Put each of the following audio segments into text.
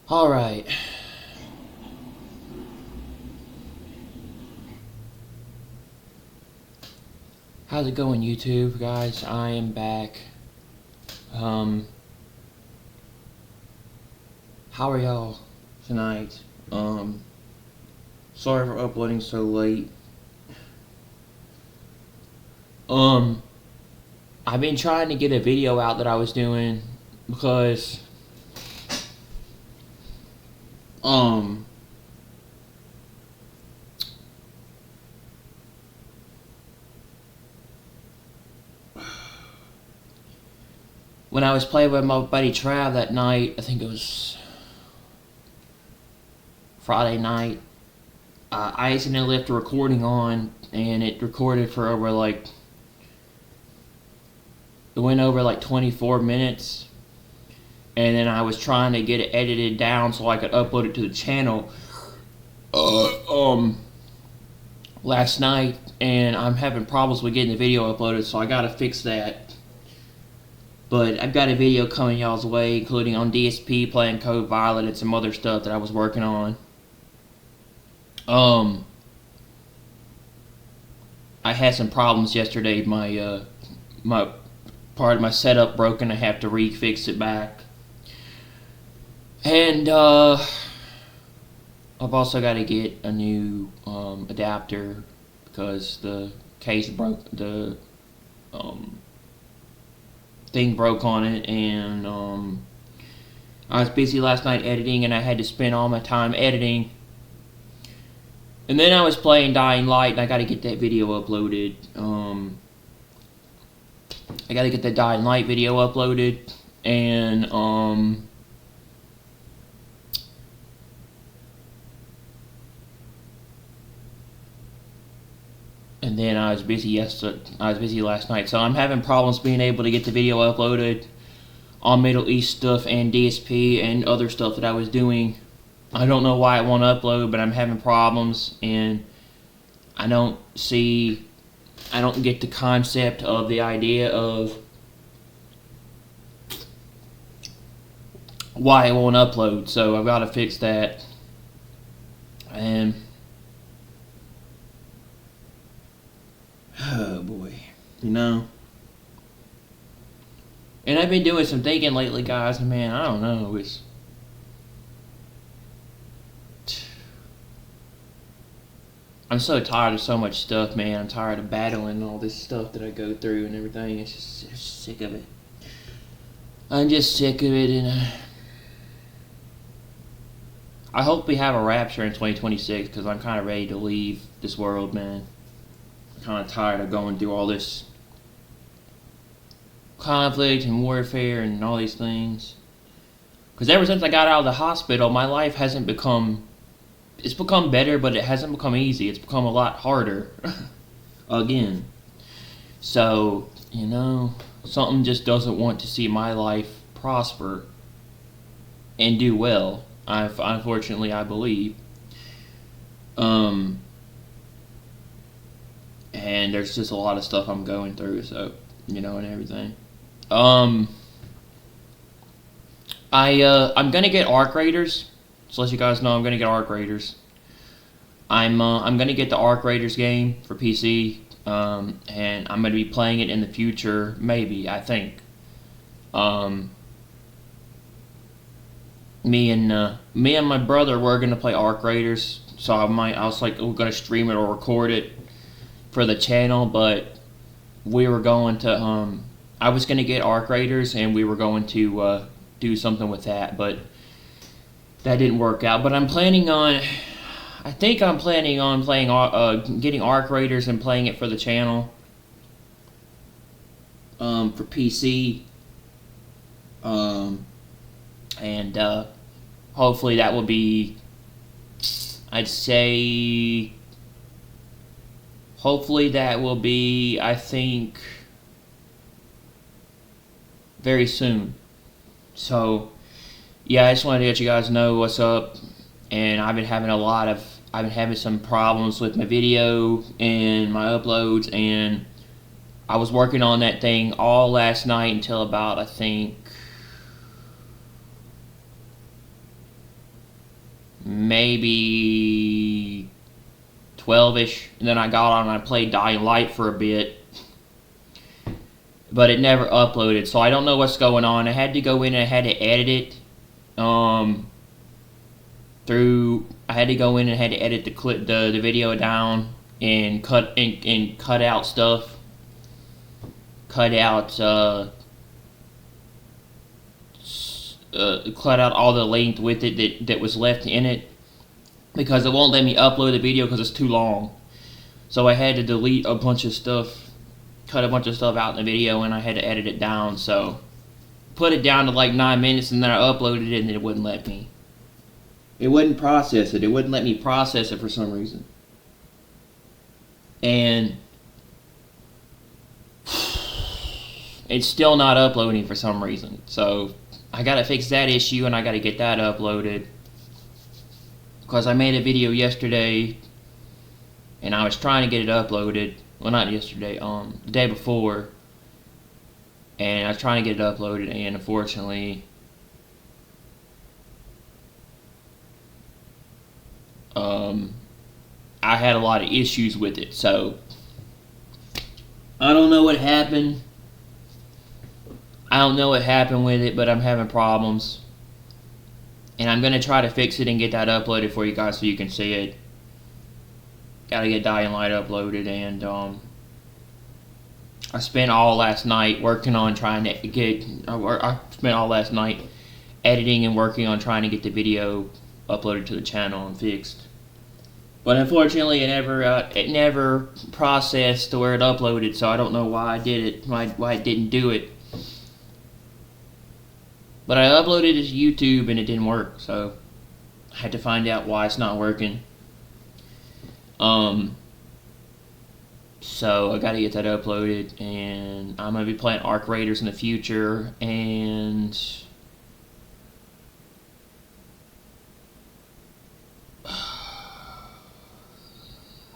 Alright. How's it going, YouTube, guys? I am back. How are y'all tonight? Sorry for uploading so late. I've been trying to get a video out that I was doing because when I was playing with my buddy Trav that night, I think it was Friday night, I accidentally left the recording on, and it recorded for over it went over like 24 minutes, and then I was trying to get it edited down so I could upload it to the channel last night, and I'm having problems with getting the video uploaded, so I gotta fix that. But I've got a video coming y'all's way, including on DSP, playing Code Violet, and some other stuff that I was working on. I had some problems yesterday. My part of my setup broke, and I have to refix it back. And I've also got to get a new adapter because the case broke. The thing broke on it, and I was busy last night editing, and I had to spend all my time editing. And then I was playing Dying Light, and I got to get that video uploaded. I got to get the Dying Light video uploaded, and then I was busy last night, so I'm having problems being able to get the video uploaded on Middle East stuff and DSP and other stuff that I was doing. I don't know why it won't upload, but I'm having problems, and I don't get the concept of the idea of why it won't upload, so I've got to fix that. And oh boy, and I've been doing some thinking lately, guys, and man, I don't know, I'm so tired of so much stuff, man. I'm tired of battling all this stuff that I go through and everything. I'm just sick of it. I'm just sick of it, and I hope we have a rapture in 2026, because I'm kind of ready to leave this world, man. I'm kind of tired of going through all this conflict and warfare and all these things. Because ever since I got out of the hospital, my life hasn't become... It's become better, but it hasn't become easy. It's become a lot harder. Again. So, something just doesn't want to see my life prosper and do well. Unfortunately, I believe. And there's just a lot of stuff I'm going through, so, and everything. I'm gonna get Arc Raiders. So let you guys know, I'm gonna get Arc Raiders. I'm gonna get the Arc Raiders game for PC, and I'm gonna be playing it in the future. Maybe, I think. Me and my brother were gonna play Arc Raiders, so I was like, we're gonna stream it or record it for the channel, but we were going to I was gonna get Arc Raiders, and we were going to do something with that, but that didn't work out. But I'm planning on playing getting Arc Raiders and playing it for the channel, for PC, and hopefully that will be, I'd say, I think, very soon. So yeah, I just wanted to let you guys know what's up. And I've been having some problems with my video and my uploads, and I was working on that thing all last night until about, I think, maybe 12ish, and then I got on and I played Dying Light for a bit, but it never uploaded, so I don't know what's going on. I had to go in and I had to edit it. I had to go in and had to edit the video down and cut out stuff, cut out all the length with it that was left in it, because it won't let me upload the video because it's too long. So I had to delete a bunch of stuff, cut a bunch of stuff out in the video, and I had to edit it down. So put it down to like 9 minutes, and then I uploaded it and it wouldn't let me. It wouldn't process it. It wouldn't let me process it for some reason. And it's still not uploading for some reason. So I gotta fix that issue, and I gotta get that uploaded. Because I made a video yesterday, and I was trying to get it uploaded. Well, not yesterday, the day before. And I was trying to get it uploaded, and unfortunately, I had a lot of issues with it. So I don't know what happened. I don't know what happened with it, but I'm having problems. And I'm going to try to fix it and get that uploaded for you guys so you can see it. Gotta get Dying Light uploaded, and I spent all last night working on trying to get... I spent all last night editing and working on trying to get the video uploaded to the channel and fixed. But unfortunately, it never processed to where it uploaded, so I don't know why I did it, why it didn't do it. But I uploaded it to YouTube and it didn't work, so I had to find out why it's not working. So I gotta get that uploaded, and I'm gonna be playing Arc Raiders in the future, and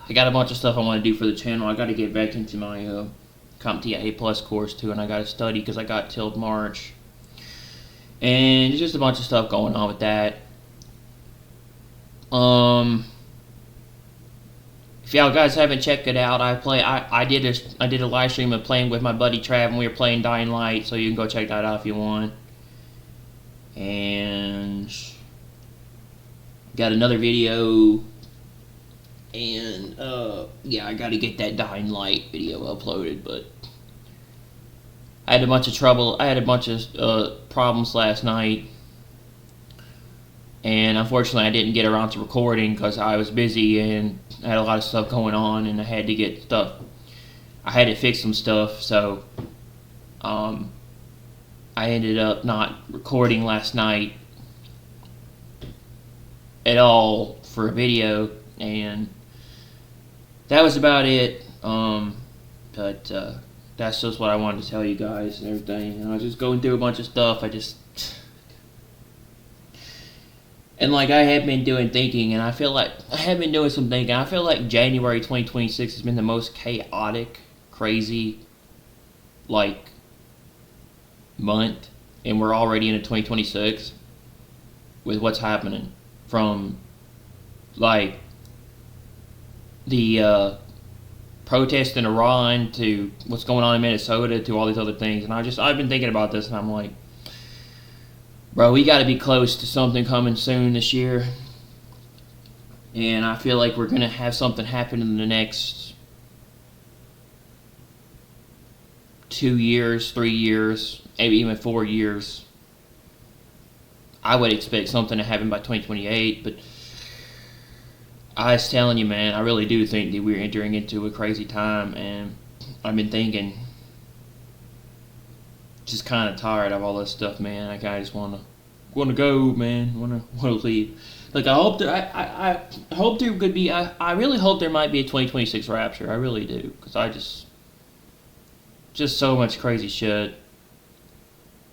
I got a bunch of stuff I want to do for the channel. I gotta get back into my CompTIA A+ course too, and I gotta study because I got till March. And there's just a bunch of stuff going on with that. If y'all guys haven't checked it out, I did a live stream of playing with my buddy Trav, and we were playing Dying Light, so you can go check that out if you want. And got another video, and yeah, I gotta get that Dying Light video uploaded, but I had a bunch of trouble. I had a bunch of problems last night, and unfortunately I didn't get around to recording because I was busy and I had a lot of stuff going on, and I had to fix some stuff, so I ended up not recording last night at all for a video, and that was about it. But that's just what I wanted to tell you guys and everything. And I was just going through a bunch of stuff. And like, I have been doing thinking, and I feel like I have been doing some thinking. I feel like January 2026 has been the most chaotic, crazy, like, month, and we're already into 2026 with what's happening, from like the protest in Iran to what's going on in Minnesota to all these other things. And I've been thinking about this, and I'm like, bro, we got to be close to something coming soon this year. And I feel like we're going to have something happen in the next 2 years, 3 years, maybe even 4 years. I would expect something to happen by 2028, but I was telling you, man, I really do think that we're entering into a crazy time, and I've been thinking, just kind of tired of all this stuff, man. Like, I just want to go, man. Want to leave. Like, I hope I hope there could be. I really hope there might be a 2026 rapture. I really do, because I just so much crazy shit.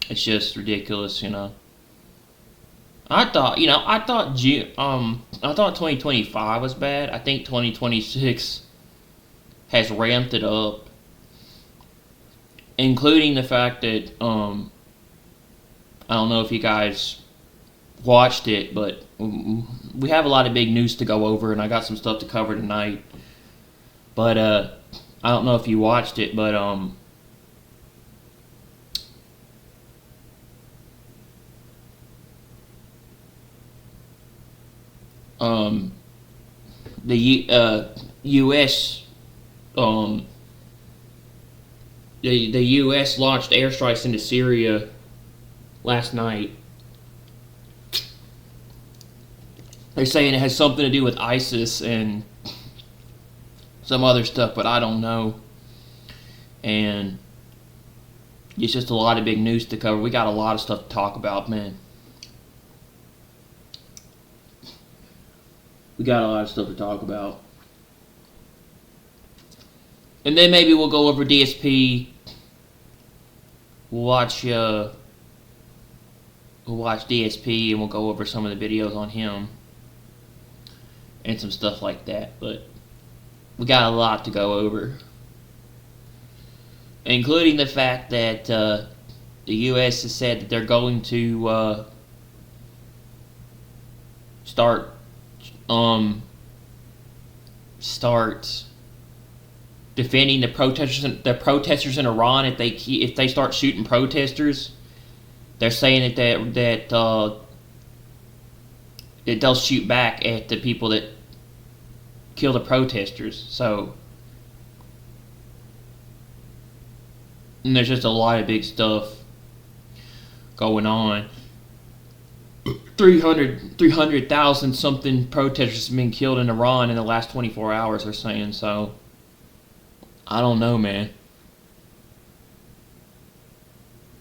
It's just ridiculous, you know. I thought 2025 was bad. I think 2026 has ramped it up, including the fact that I don't know if you guys watched it, but we have a lot of big news to go over, and I got some stuff to cover tonight. But I don't know if you watched it, but the U.S. um the U.S. launched airstrikes into Syria last night. They're saying it has something to do with ISIS and some other stuff, but I don't know. And it's just a lot of big news to cover. We got a lot of stuff to talk about, man. We got a lot of stuff to talk about. And then maybe we'll go over DSP. We'll watch DSP, and we'll go over some of the videos on him and some stuff like that. But we got a lot to go over, including the fact that the U.S. has said that they're going to start defending the protesters in Iran if they start shooting protesters. They're saying that they'll shoot back at the people that kill the protesters. So, and there's just a lot of big stuff going on. 300,000 something protesters have been killed in Iran in the last 24 hours, they're saying. So, I don't know, man.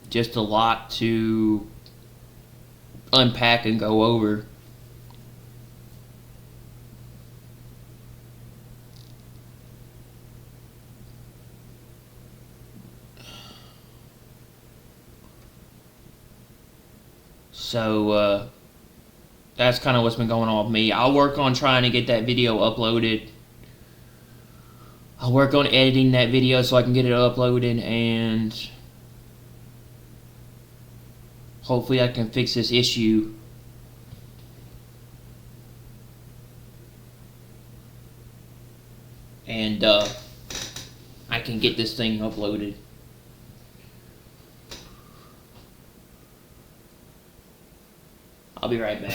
Just a lot to unpack and go over. So, that's kind of what's been going on with me. I'll work on trying to get that video uploaded. I'll work on editing that video so I can get it uploaded, and hopefully I can fix this issue. And I can get this thing uploaded. I'll be right back.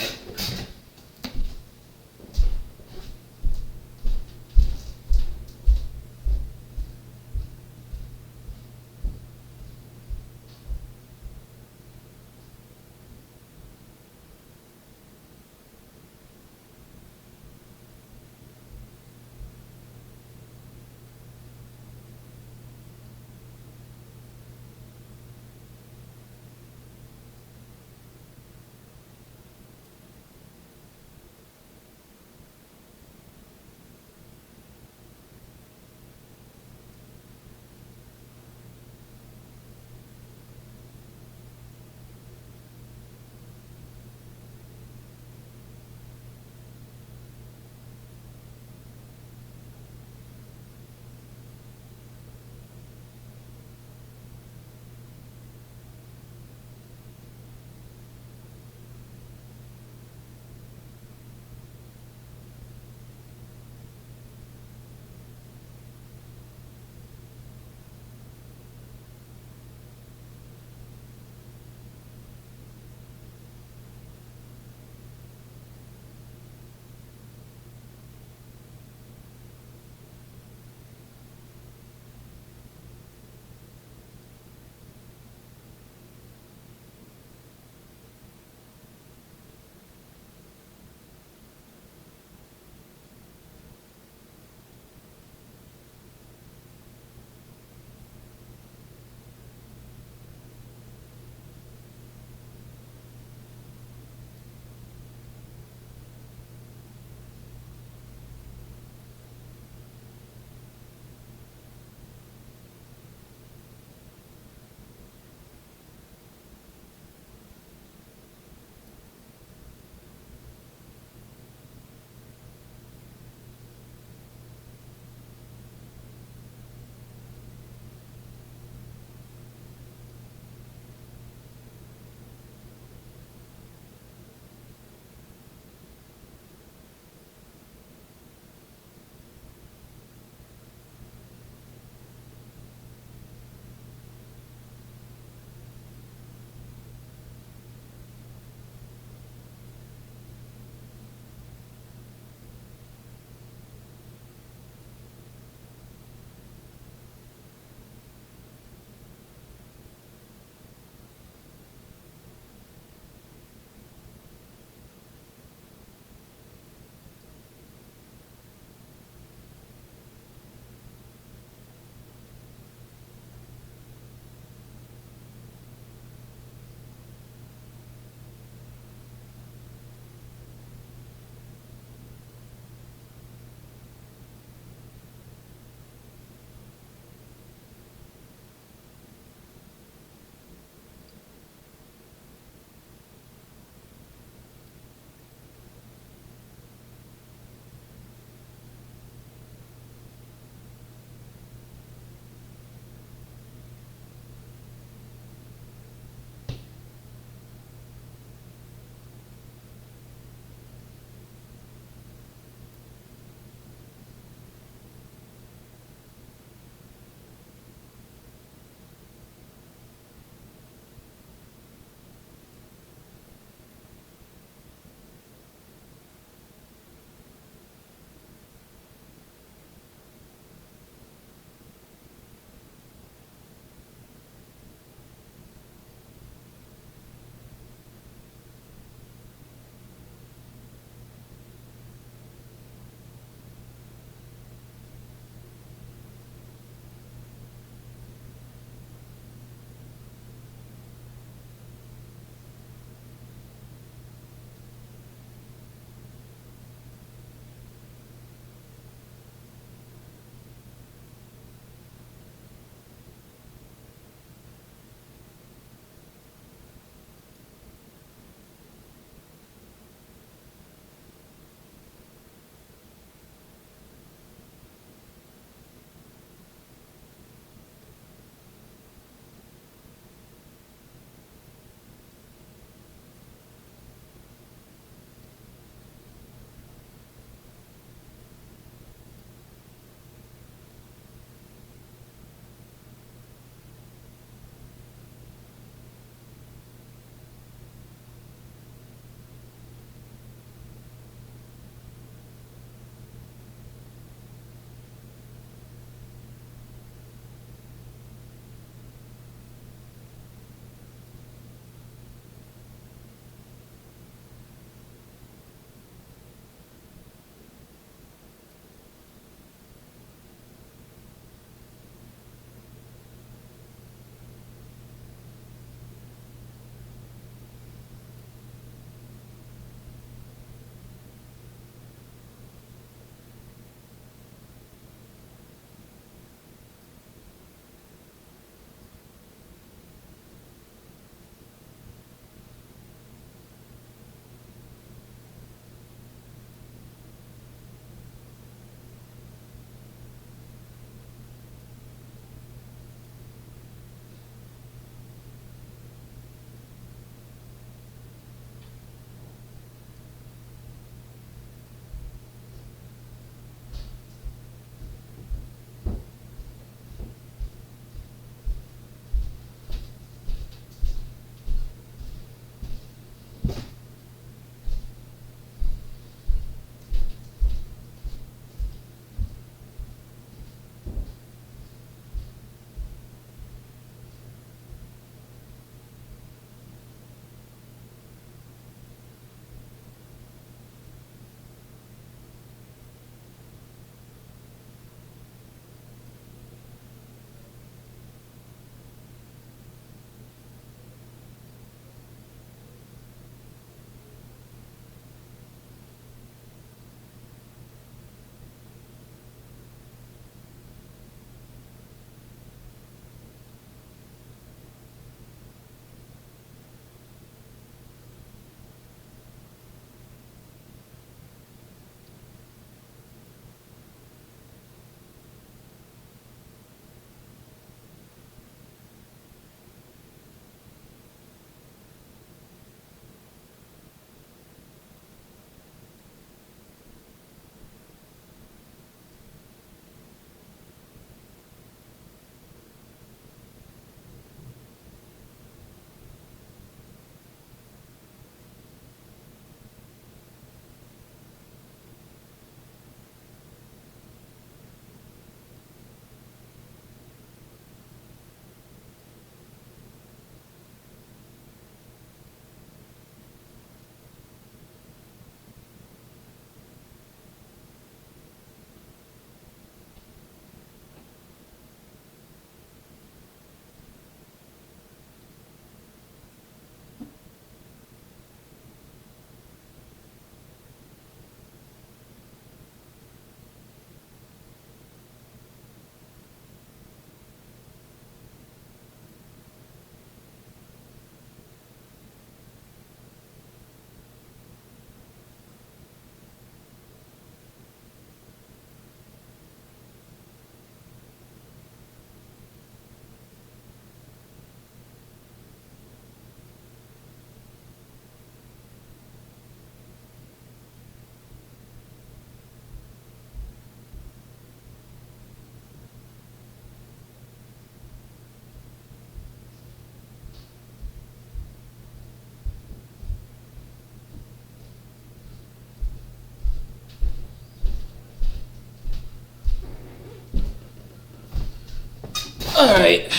Alright.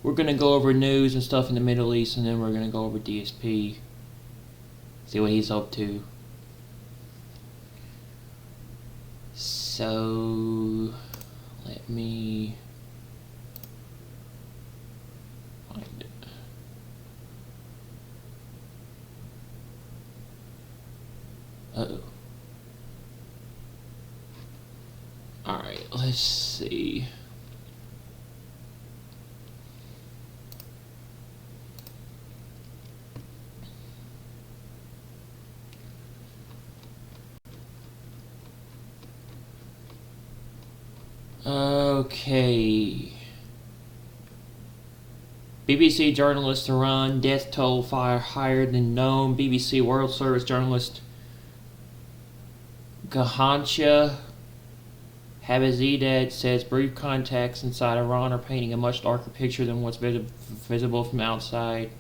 We're going to go over news and stuff in the Middle East, and then we're going to go over DSP. See what he's up to. So, let me find it. Uh-oh. Alright, let's see. Okay. BBC journalist Iran death toll fire higher than known. BBC World Service journalist Gahancha Habazadeh says brief contacts inside Iran are painting a much darker picture than what's visible from outside.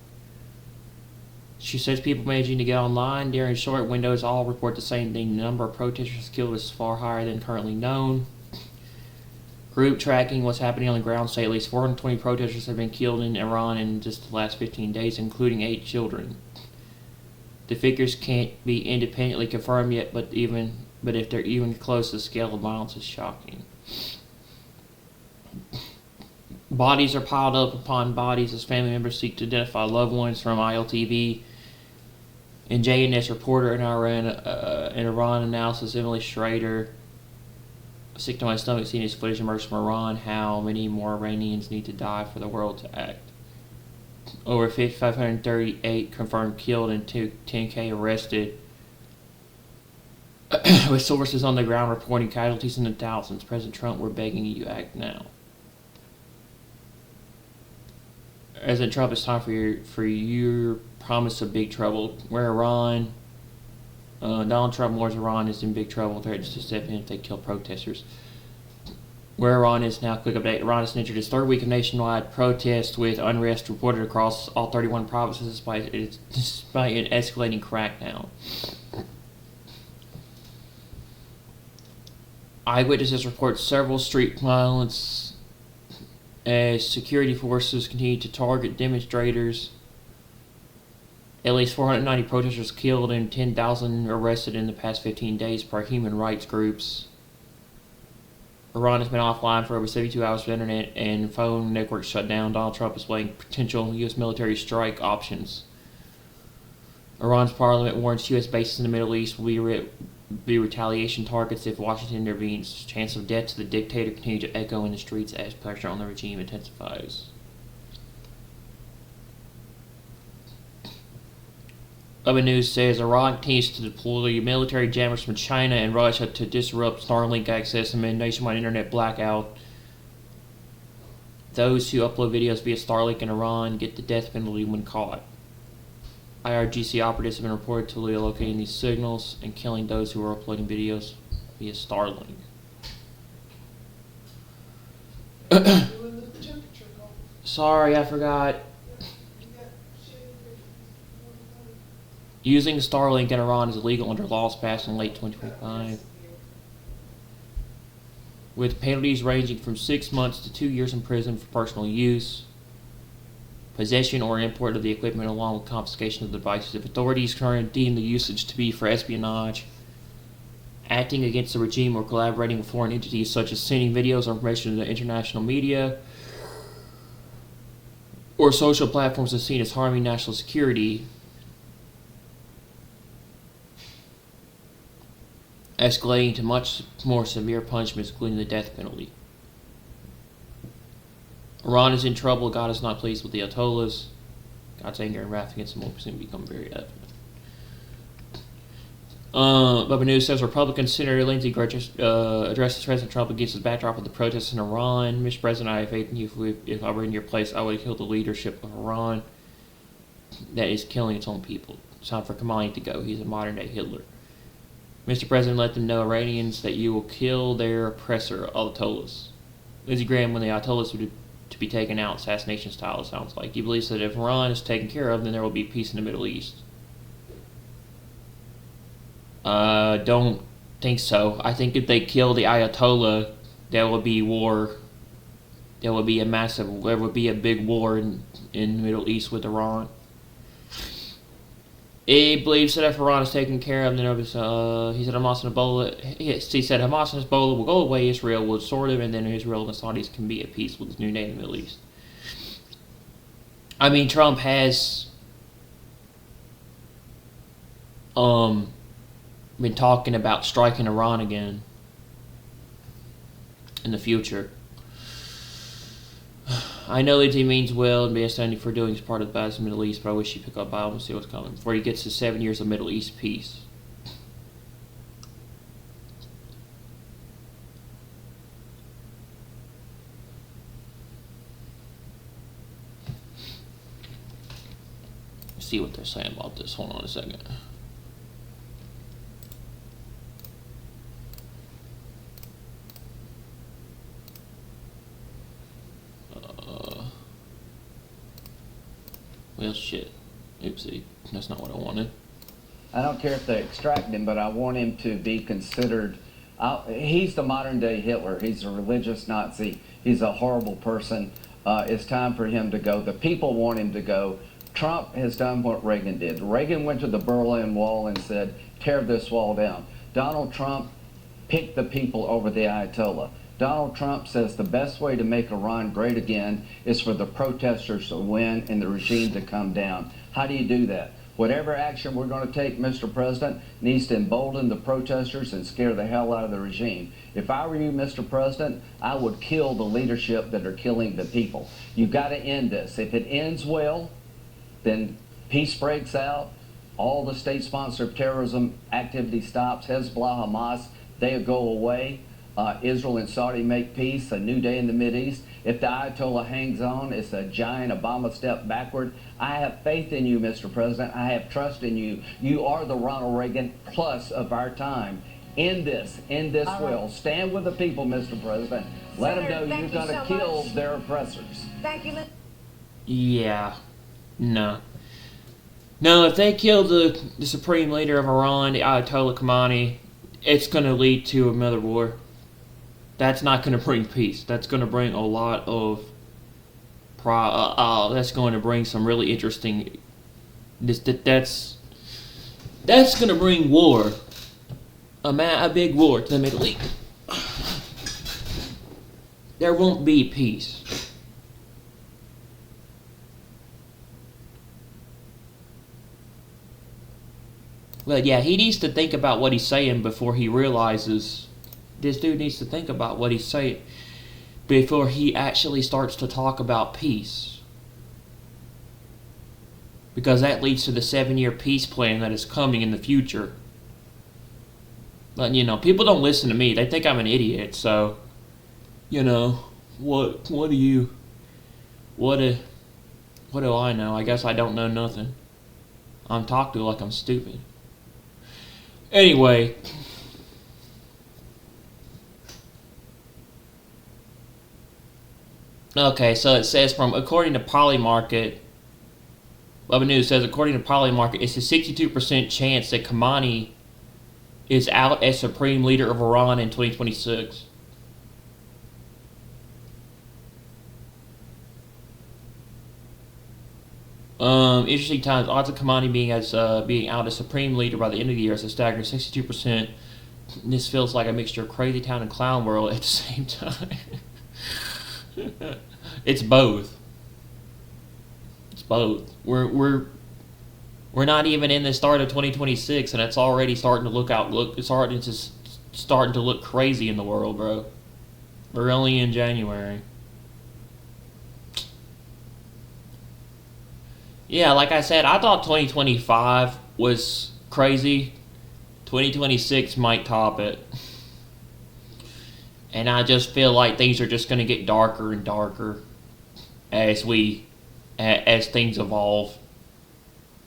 She says people managing to get online during short windows all report the same thing. The number of protesters killed is far higher than currently known. Group tracking what's happening on the ground say at least 420 protesters have been killed in Iran in just the last 15 days, including 8 children. The figures can't be independently confirmed yet, but if they're even close, the scale of violence is shocking. Bodies are piled up upon bodies as family members seek to identify loved ones. From ILTV and JNS reporter in Iran analysis Emily Schrader. Sick to my stomach seeing this footage emerge from Iran. How many more Iranians need to die for the world to act? Over 538 confirmed killed and 10K arrested. With sources on the ground reporting casualties in the thousands. President Trump, we're begging you, act now. President Trump, it's time for your promise of big trouble. Where Iran, Donald Trump warns Iran is in big trouble, threatens to step in if they kill protesters. Where Iran is now, quick update. Iran has entered its third week of nationwide protest with unrest reported across all 31 provinces despite an escalating crackdown. Eyewitnesses report several street violence as security forces continue to target demonstrators. At least 490 protesters killed and 10,000 arrested in the past 15 days per human rights groups. Iran has been offline for over 72 hours with internet and phone networks shut down. Donald Trump is weighing potential U.S. military strike options. Iran's parliament warns U.S. bases in the Middle East will be retaliation targets if Washington intervenes. Chance of death to the dictator continue to echo in the streets as pressure on the regime intensifies. Other news says Iran continues to deploy military jammers from China and Russia to disrupt Starlink access amid nationwide internet blackout. Those who upload videos via Starlink in Iran get the death penalty when caught. IRGC operatives have been reported to be locating these signals and killing those who are uploading videos via Starlink. Sorry, I forgot. Using Starlink in Iran is illegal under laws passed in late 2025. With penalties ranging from 6 months to 2 years in prison for personal use, possession or import of the equipment along with confiscation of the devices. If authorities currently deem the usage to be for espionage, acting against the regime, or collaborating with foreign entities such as sending videos or information to the international media or social platforms is seen as harming national security, escalating to much more severe punishments, including the death penalty. Iran is in trouble. God is not pleased with the Ayatollahs. God's anger and wrath against them will soon become very evident. Bubba News says Republican Senator Lindsey Graham addresses President Trump against his backdrop of the protests in Iran. Mr. President, I have faith in you. If I were in your place, I would kill the leadership of Iran that is killing its own people. It's time for Khamenei to go. He's a modern-day Hitler. Mr. President, let them know, Iranians, that you will kill their oppressor, Ayatollahs. Lindsey Graham, when the Ayatollahs were to be taken out, assassination style, it sounds like. He believes that if Iran is taken care of, then there will be peace in the Middle East. Don't think so. I think if they kill the Ayatollah, there will be war there would be a big war in the Middle East with Iran. He believes that if Iran is taken care of, then he said Hamas and Hezbollah. He said Hamas and Hezbollah will go away. Israel will sort of, and then Israel and the Saudis can be at peace with this new day in the Middle East. I mean, Trump has been talking about striking Iran again in the future. I know that he means well and be outstanding for doing his part of the battle in the Middle East, but I wish he'd pick up Bible and see what's coming before he gets to 7 years of Middle East peace. Let's see what they're saying about this. Hold on a second. Well, shit. Oopsie. That's not what I wanted. I don't care if they extract him, but I want him to be considered. He's the modern day Hitler. He's a religious Nazi. He's a horrible person. It's time for him to go. The people want him to go. Trump has done what Reagan did. Reagan went to the Berlin Wall and said, tear this wall down. Donald Trump picked the people over the Ayatollah. Donald Trump says the best way to make Iran great again is for the protesters to win and the regime to come down. How do you do that? Whatever action we're going to take, Mr. President, needs to embolden the protesters and scare the hell out of the regime. If I were you, Mr. President, I would kill the leadership that are killing the people. You've got to end this. If it ends well, then peace breaks out. All the state-sponsored terrorism activity stops. Hezbollah, Hamas, they go away. Israel and Saudi make peace, a new day in the Mideast. If the Ayatollah hangs on, it's a giant Obama step backward. I have faith in you, Mr. President. I have trust in you. You are the Ronald Reagan plus of our time. End this will. Stand with the people, Mr. President. Let them know you're going to kill their oppressors. Thank you. Yeah. No. No, if they kill the supreme leader of Iran, the Ayatollah Khamenei, it's going to lead to another war. That's not going to bring peace. That's going to bring a lot of that's going to bring some really interesting. That's going to bring war, a big war to the Middle East. There won't be peace. But yeah, he needs to think about what he's saying before he realizes. This dude needs to think about what he's saying before he actually starts to talk about peace. Because that leads to the 7-year peace plan that is coming in the future. But, people don't listen to me. They think I'm an idiot. So, what do I know? I guess I don't know nothing. I'm talked to like I'm stupid. Anyway. Okay, so it says according to Polymarket, Web News says according to Polymarket, it's a 62% chance that Khamenei is out as supreme leader of Iran in 2026. Interesting times. Odds of Khamenei being out as supreme leader by the end of the year is a staggering 62%. This feels like a mixture of Crazy Town and Clown World at the same time. It's both. It's both. We're not even in the start of 2026, and it's already starting to It's starting to look crazy in the world, bro. We're only in January. Yeah, like I said, I thought 2025 was crazy. 2026 might top it. And I just feel like things are just going to get darker and darker as things evolve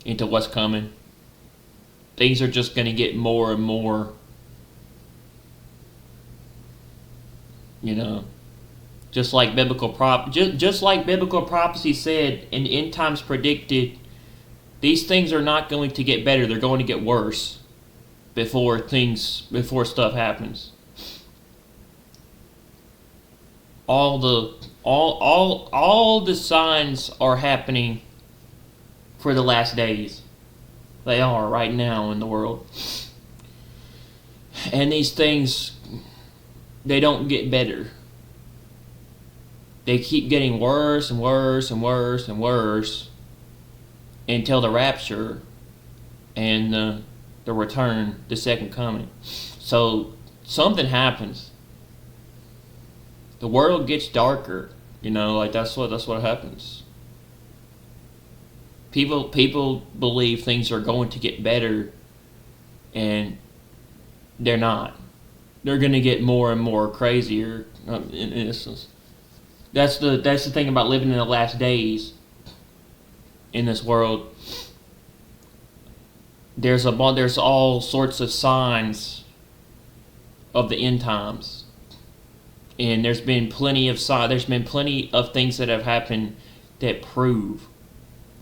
into what's coming. Things are just going to get more and more, just like biblical prophecy said and end times predicted. These things are not going to get better; they're going to get worse before stuff happens. all the signs are happening for the last days. They are right now in the world. And these things, they don't get better. They keep getting worse and worse and worse and worse until the rapture and the return, the second coming. So something happens. The world gets darker, like that's what happens. People believe things are going to get better, and they're not. They're going to get more and more crazier. In essence, that's the thing about living in the last days. In this world, there's all sorts of signs of the end times, and there's been plenty of things that have happened that prove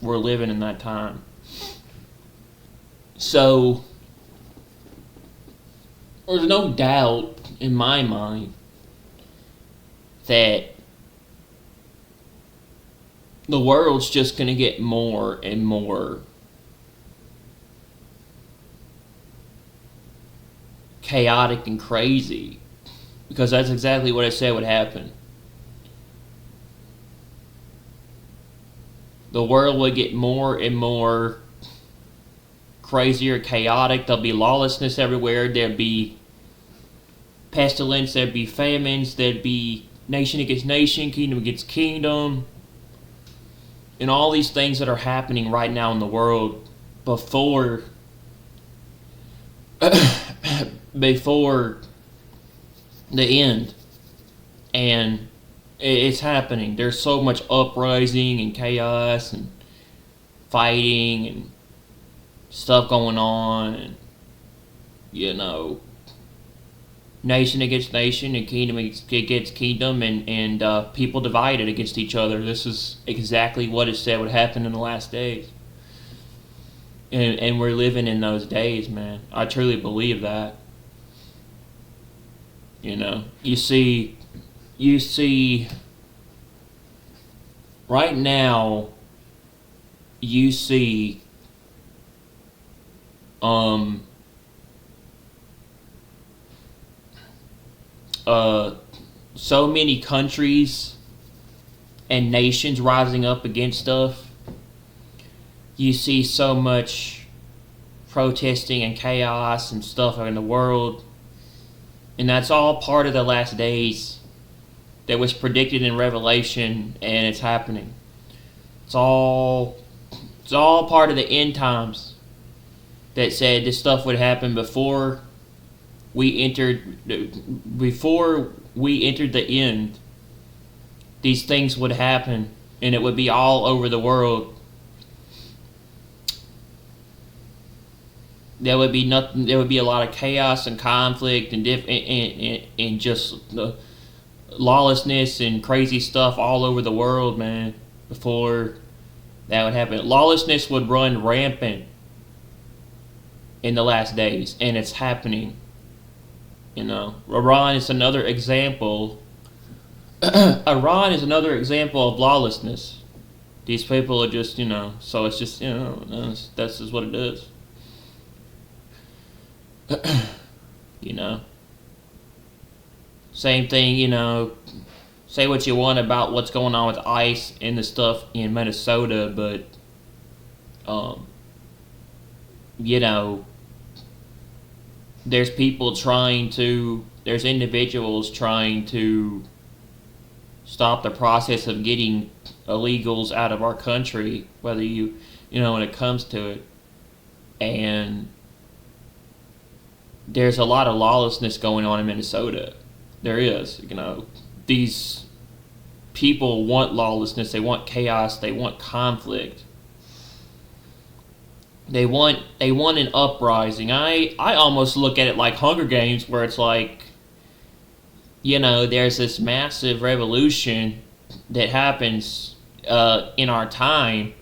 we're living in that time. So there's no doubt in my mind that the world's just going to get more and more chaotic and crazy, because that's exactly what I said would happen. The world would get more and more crazier, chaotic. There'll be lawlessness everywhere. There'd be pestilence. There'd be famines. There'd be nation against nation, kingdom against kingdom. And all these things that are happening right now in the world before the end. And it's happening. There's so much uprising and chaos and fighting and stuff going on, and nation against nation and kingdom against kingdom, and people divided against each other. This is exactly what it said would happen in the last days. And we're living in those days, man. I truly believe that. You see right now, you see so many countries and nations rising up against stuff. You see so much protesting and chaos and stuff in the world. And that's all part of the last days that was predicted in Revelation, and it's happening. It's all part of the end times that said this stuff would happen before we entered the end. These things would happen, and it would be all over the world. There would be nothing. There would be a lot of chaos and conflict and just lawlessness and crazy stuff all over the world, man. Before that would happen, lawlessness would run rampant in the last days, and it's happening. Iran is another example. Iran is another example of lawlessness. These people are just, so it's just, that's just what it is. Same thing, say what you want about what's going on with ICE and the stuff in Minnesota, but, there's individuals trying to stop the process of getting illegals out of our country, whether when it comes to it. And there's a lot of lawlessness going on in Minnesota. There is, these people want lawlessness, they want chaos, they want conflict. They want an uprising. I almost look at it like Hunger Games, where it's like, there's this massive revolution that happens in our time,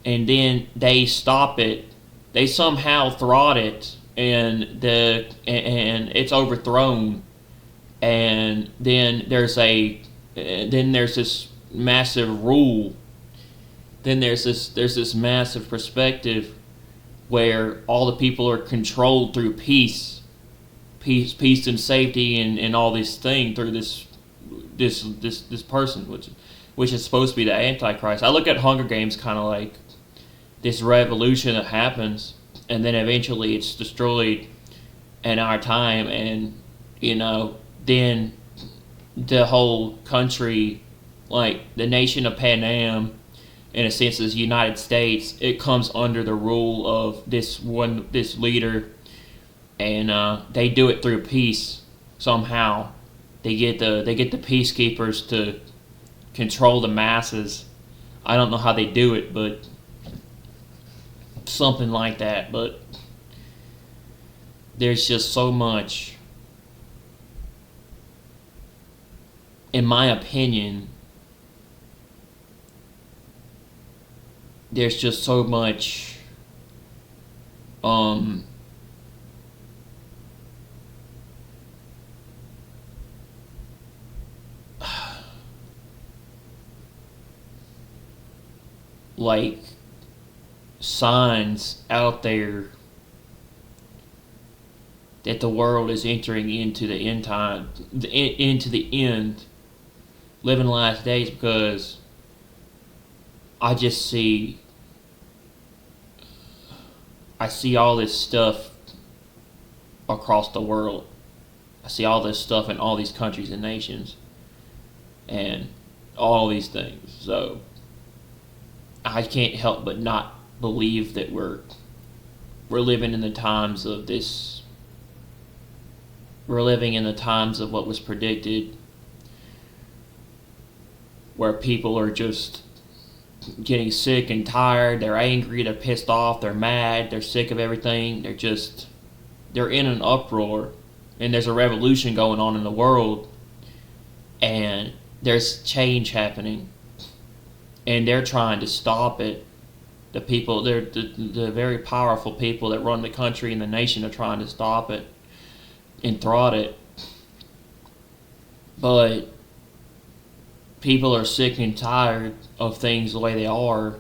and then they stop it. They somehow thwart it, and it's overthrown. And then there's a And then there's this massive rule. Then there's this massive perspective where all the people are controlled through peace and safety and all this thing through this person, which is supposed to be the Antichrist. I look at Hunger Games kind of like this revolution that happens, and then eventually it's destroyed in our time, and then the whole country, like the nation of Pan Am, in a sense, is United States. It comes under the rule of this leader, and they do it through peace somehow. They get the peacekeepers to control the masses. I don't know how they do it, but something like that. But there's just so much, in my opinion, there's just so much like signs out there that the world is entering into the end time, into the end, living the last days, because I see all this stuff across the world. I see all this stuff in all these countries and nations, and all these things. So I can't help but not believe that we're living in the times of this. We're living in the times of what was predicted, where people are just getting sick and tired. They're angry, they're pissed off, they're mad, they're sick of everything. They're in an uproar, and there's a revolution going on in the world, and there's change happening, and they're trying to stop it. The people, the very powerful people that run the country and the nation are trying to stop it and throttle it. But people are sick and tired of things the way they are,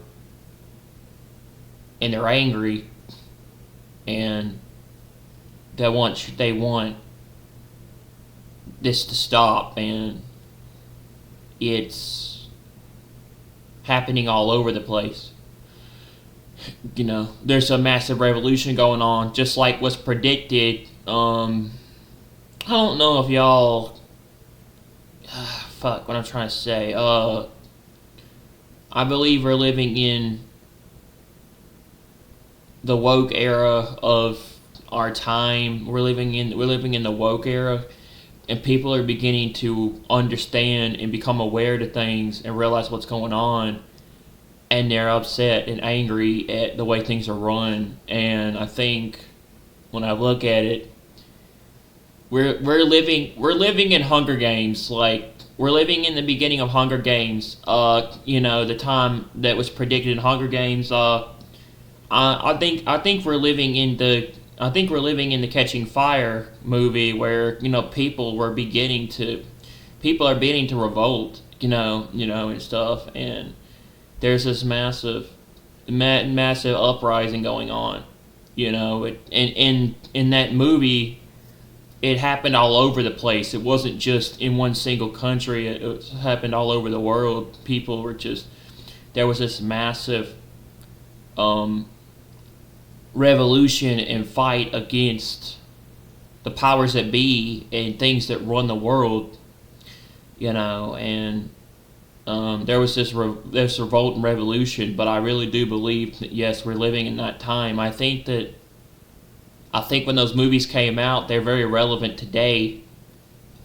and they're angry, and they want this to stop, and it's happening all over the place. There's a massive revolution going on, just like was predicted. I don't know if y'all fuck what I'm trying to say. I believe we're living in the woke era of our time. We're living in the woke era, and people are beginning to understand and become aware to things and realize what's going on, and they're upset and angry at the way things are run. And I think when I look at it, we're living in Hunger Games. Like, we're living in the beginning of Hunger Games. The time that was predicted in Hunger Games. I think we're living in the Catching Fire movie, where people are beginning to revolt, and stuff, and there's this massive uprising going on, in that movie. It happened all over the place. It wasn't just in one single country. It happened all over the world. People were there was this massive revolution and fight against the powers that be and things that run the world, and there was this revolt and revolution. But I really do believe that, yes, we're living in that time. I think when those movies came out, they're very relevant today.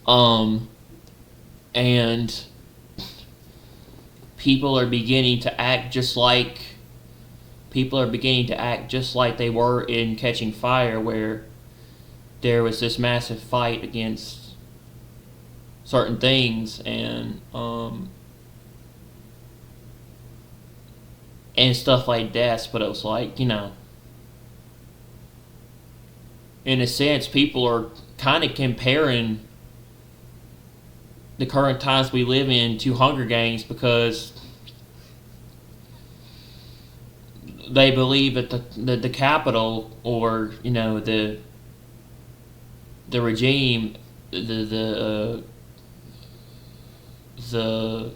And people are beginning to act just like they were in Catching Fire, where there was this massive fight against certain things, and stuff like that. But it was like, in a sense, people are kind of comparing the current times we live in to Hunger Games because they believe that the capital, or the regime, the the the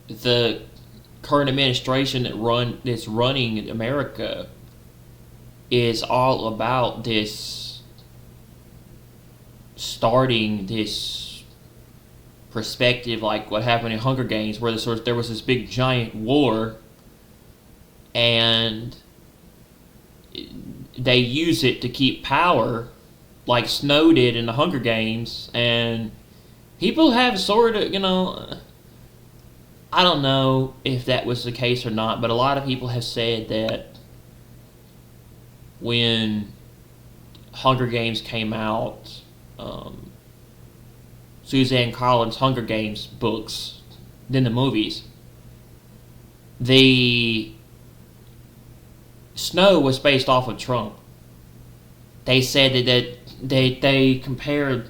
the current administration that's running America is all about this, starting this perspective like what happened in Hunger Games, where there was this big giant war, and they use it to keep power, like Snow did in the Hunger Games, and people have sort of, I don't know if that was the case or not, but a lot of people have said that when Hunger Games came out, Suzanne Collins' Hunger Games books, then the movies, the Snow was based off of Trump. They said that they compared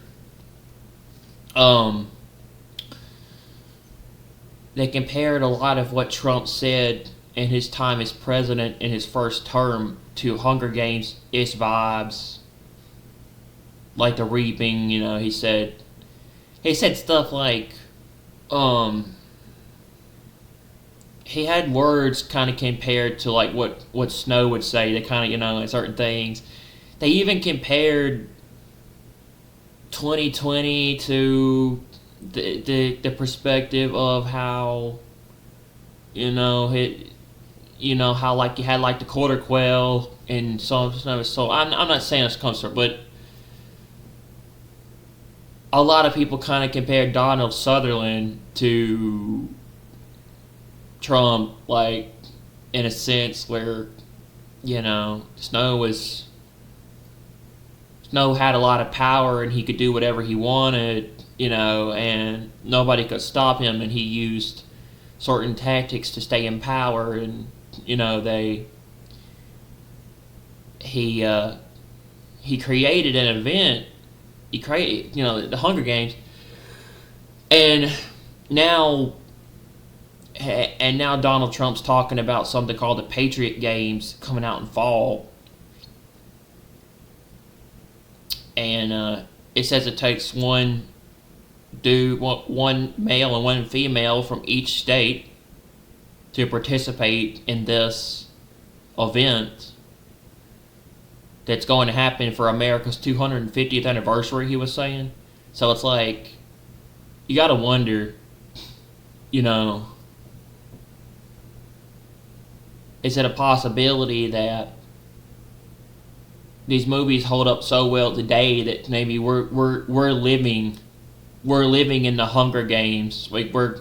they compared a lot of what Trump said in his time as president in his first term to Hunger Games ish vibes, like the reaping. He said stuff like he had words kind of compared to like what Snow would say. They kind of certain things. They even compared 2020 to the perspective of how how like you had like the quarter quail and so I'm not saying this comes from, but a lot of people kind of compared Donald Sutherland to Trump, like in a sense where Snow had a lot of power and he could do whatever he wanted, and nobody could stop him, and he used certain tactics to stay in power, and he created an event. He created the Hunger Games, and now Donald Trump's talking about something called the Patriot Games coming out in fall, and it says it takes one male and one female from each state to participate in this event that's going to happen for America's 250th anniversary, he was saying. So it's like, you gotta wonder, is it a possibility that these movies hold up so well today that maybe we're living in the Hunger Games, like we're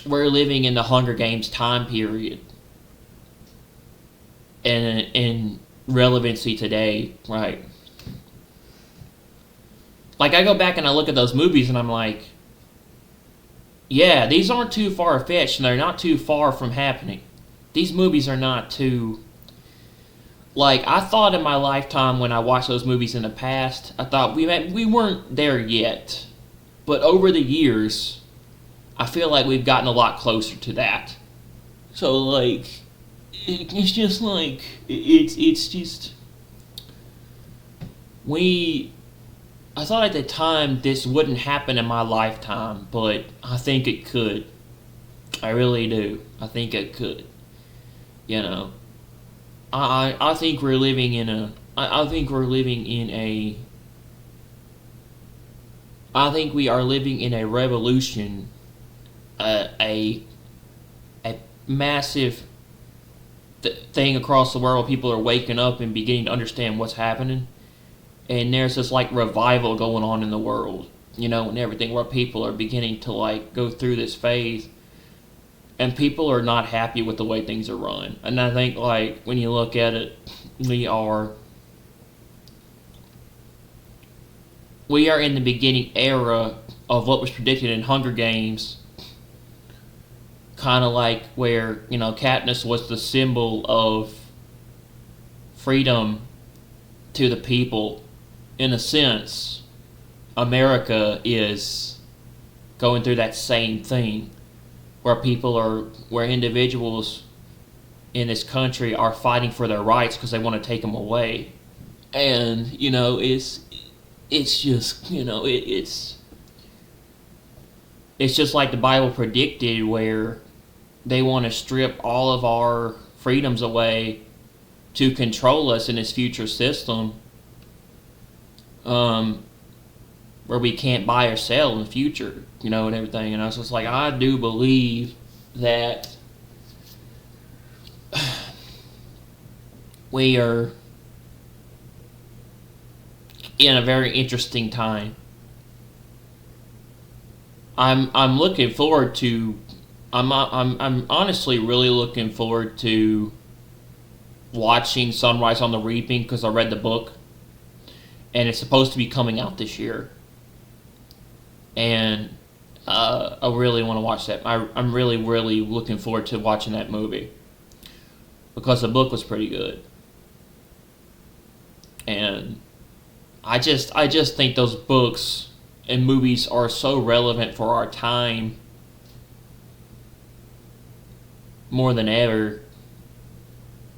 living in the Hunger Games time period and in relevancy today, right? Like, I go back and I look at those movies and I'm like, yeah, these aren't too far-fetched and they're not too far from happening. These movies are not too... Like, I thought in my lifetime when I watched those movies in the past, I thought we weren't there yet. But over the years, I feel like we've gotten a lot closer to that. So, like, it's just like, it's just... I thought at the time this wouldn't happen in my lifetime, but I think it could. I really do. I think it could. I think we're living in a... I think we are living in a revolution, a massive thing across the world. People are waking up and beginning to understand what's happening. And there's this, like, revival going on in the world, and everything, where people are beginning to, like, go through this phase. And people are not happy with the way things are run. And I think, like, when you look at it, we are we are in the beginning era of what was predicted in Hunger Games, kind of like where, Katniss was the symbol of freedom to the people. In a sense, America is going through that same thing, where individuals in this country are fighting for their rights because they want to take them away. And, it's just, it's just like the Bible predicted, where they want to strip all of our freedoms away to control us in this future system, where we can't buy or sell in the future, and everything. And I was just like, I do believe that we are in a very interesting time. I'm looking forward to. I'm honestly really looking forward to watching Sunrise on the Reaping, because I read the book, and it's supposed to be coming out this year. And I really want to watch that. I'm really, really looking forward to watching that movie, because the book was pretty good. And I just think those books and movies are so relevant for our time more than ever,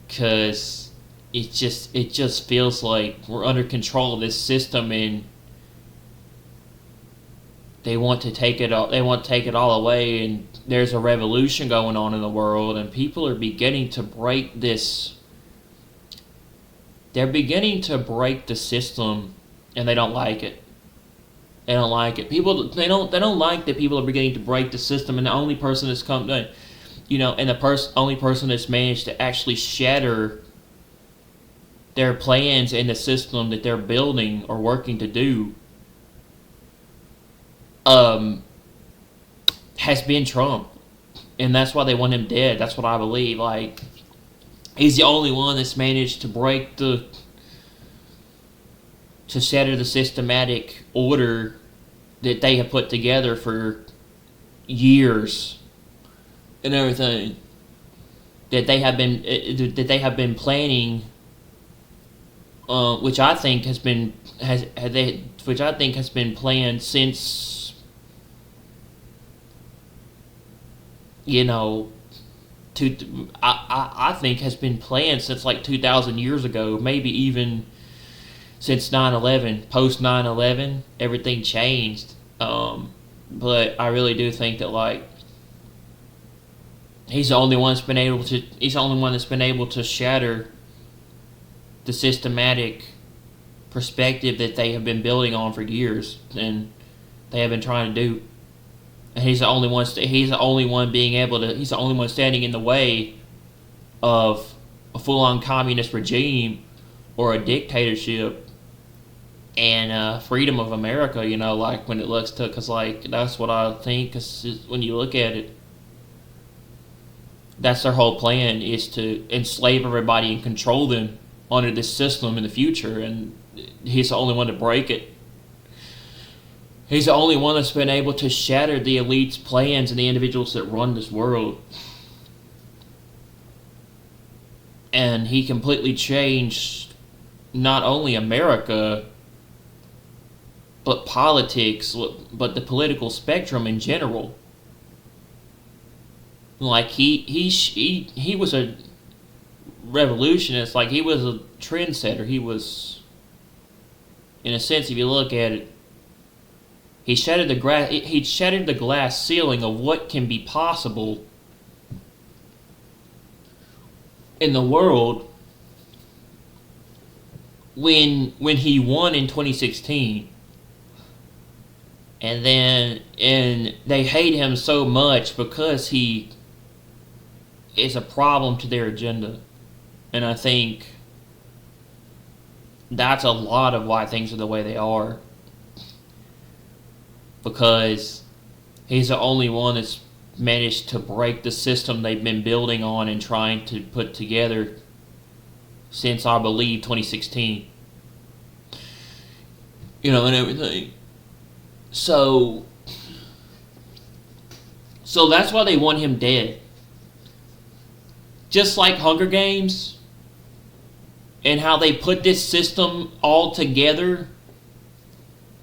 because it just feels like we're under control of this system, and they want to take it all away, and there's a revolution going on in the world, and people are beginning to break this. They're beginning to break the system, and they don't like it. They don't like it. They don't like that people are beginning to break the system, and the only person that's only person that's managed to actually shatter their plans and the system that they're building or working to do has been Trump. And that's why they want him dead. That's what I believe. Like, he's the only one that's managed to shatter the systematic order that they have put together for years and everything, that they have been planning, which I think has been planned since, I think has been planned since like 2,000 years ago, maybe even since 9/11. Post 9/11, everything changed. But I really do think that, like, he's the only one that's been able to shatter the systematic perspective that they have been building on for years, and they have been trying to do. And he's the only one standing in the way of a full-on communist regime or a dictatorship, and freedom of America, like, when it looks to, because, like, that's what I think, because when you look at it, that's their whole plan, is to enslave everybody and control them under this system in the future, and he's the only one to break it. He's the only one that's been able to shatter the elite's plans and the individuals that run this world. And he completely changed not only America, but politics, but the political spectrum in general. Like, he was a revolutionist. Like, he was a trendsetter. He was, in a sense, if you look at it, he shattered the glass ceiling of what can be possible in the world when he won in 2016. And they hate him so much because he is a problem to their agenda. And I think that's a lot of why things are the way they are. Because he's the only one that's managed to break the system they've been building on and trying to put together since, I believe, 2016. and everything. So that's why they want him dead. Just like Hunger Games, and how they put this system all together,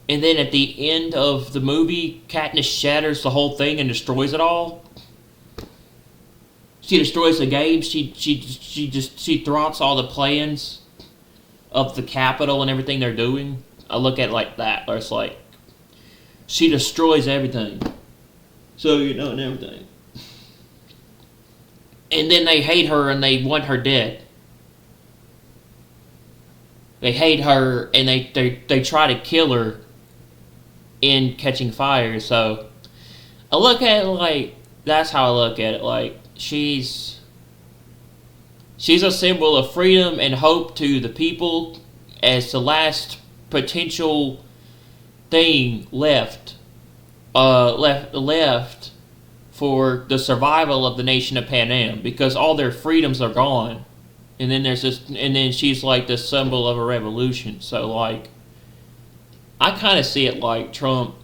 and then at the end of the movie, Katniss shatters the whole thing and destroys it all. She destroys the game. She thwarts all the plans of the Capitol and everything they're doing. I look at it like that, where it's like she destroys everything. So and everything. And then they hate her and they want her dead. They hate her and they try to kill her in Catching Fire. So I look at it like, that's how I look at it. Like, she's a symbol of freedom and hope to the people as the last potential thing left for the survival of the nation of Pan Am, because all their freedoms are gone. And then she's like the symbol of a revolution. So like, I kind of see it like Trump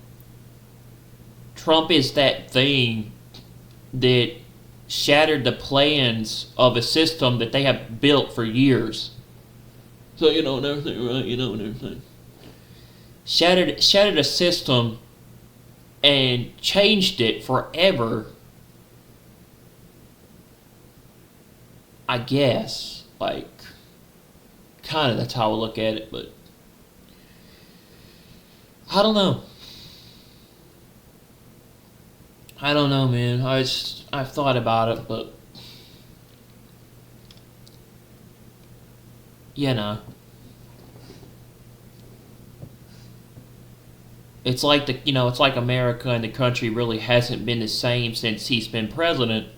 is that thing that shattered the plans of a system that they have built for years. So and everything, right? And everything. Shattered a system and changed it forever. I guess. Like, kind of that's how I look at it, but I don't know. I don't know, man. I've thought about it, but it's like it's like America and the country really hasn't been the same since he's been president.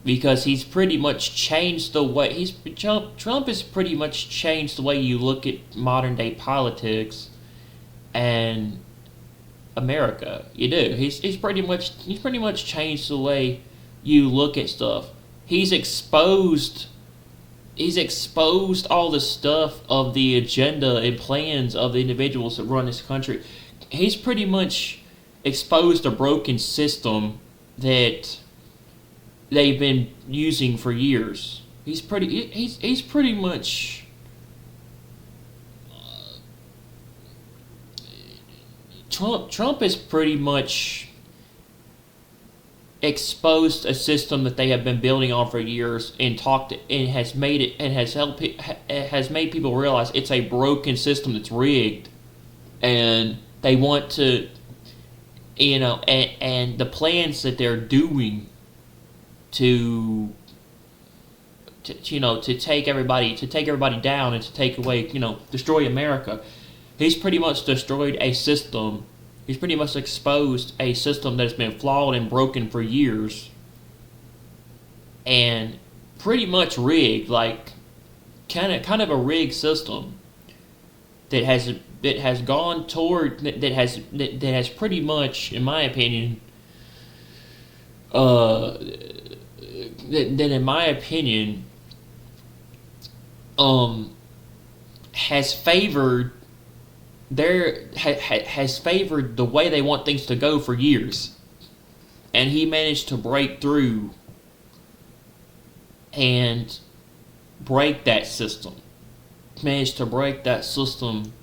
Because he's pretty much changed the way Trump has pretty much changed the way you look at modern day politics and America. You do. He's pretty much changed the way you look at stuff. He's exposed all the stuff of the agenda and plans of the individuals that run this country. He's pretty much exposed a broken system that they've been using for years. He's pretty much Trump has pretty much exposed a system that they have been building on for years and has made people realize it's a broken system that's rigged, and they want to and the plans that they're doing to take everybody down and to take away, destroy America. He's pretty much destroyed a system. He's pretty much exposed a system that's been flawed and broken for years, and pretty much rigged, like kind of a rigged system that has gone toward that has pretty much, in my opinion, has favored has favored the way they want things to go for years, and he managed to break through and break that system. Managed to break that system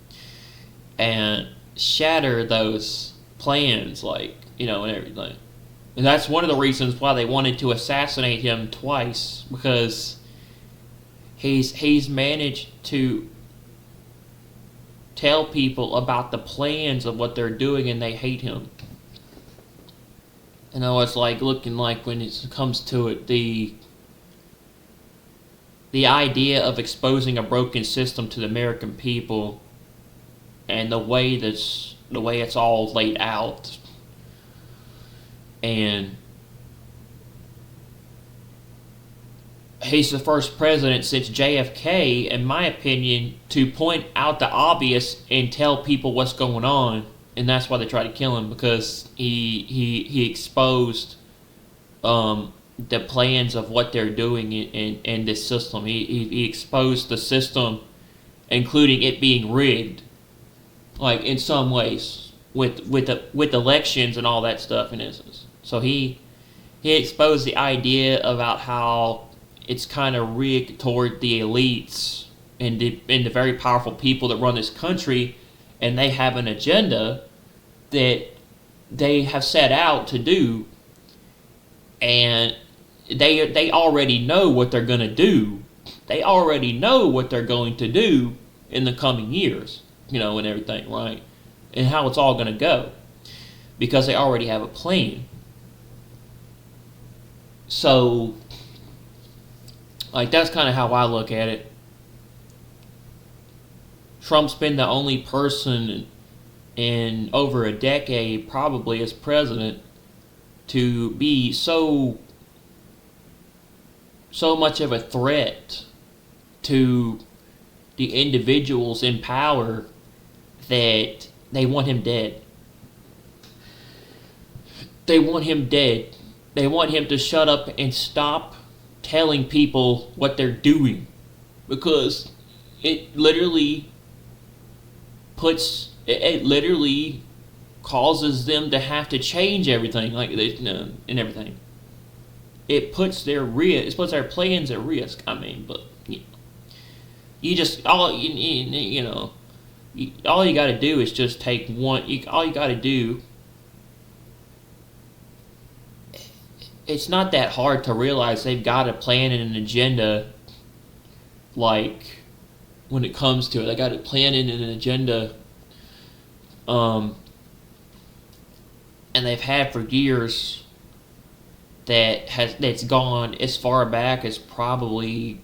and shatter those plans, and everything. And that's one of the reasons why they wanted to assassinate him twice, because he's managed to tell people about the plans of what they're doing, and they hate him. It's like looking like, when it comes to it, the idea of exposing a broken system to the American people, and the way it's all laid out. And he's the first president since JFK, in my opinion, to point out the obvious and tell people what's going on. And that's why they tried to kill him, because he exposed the plans of what they're doing in this system. He exposed the system including it being rigged, like in some ways with elections and all that stuff. In essence, so he exposed the idea about how it's kind of rigged toward the elites and the very powerful people that run this country, and they have an agenda that they have set out to do, and they already know what they're going to do. They already know what they're going to do in the coming years, and everything, right? And how it's all going to go, because they already have a plan. So, like, that's kind of how I look at it. Trump's been the only person in over a decade, probably as president, to be so much of a threat to the individuals in power that they want him dead. They want him dead. They want him to shut up and stop telling people what they're doing, because it literally causes them to have to change everything, and everything. It puts their plans at risk. I mean, but you just all you got to do is just take one. All you got to do. It's not that hard to realize they've got a plan and an agenda. Like, when it comes to it, they got a plan and an agenda. And they've had for years that's gone as far back as probably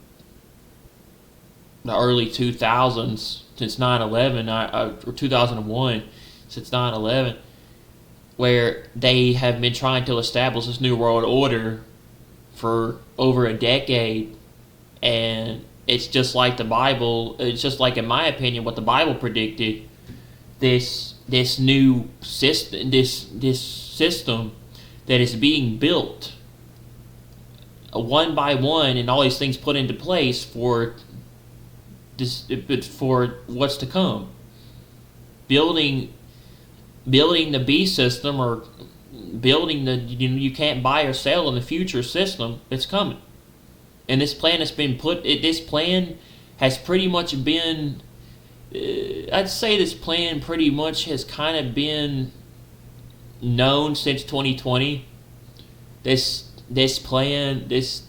the early 2000s, since 9/11, or 2001, since 9/11, where they have been trying to establish this new world order for over a decade. And it's just like the Bible. It's just like, in my opinion, what the Bible predicted. This new system, this system that is being built, one by one, and all these things put into place for what's to come. Building the B system, or building the you can't buy or sell in the future system that's coming. And this plan has been this plan has pretty much been, I'd say this plan pretty much has kind of been known since 2020. This plan, this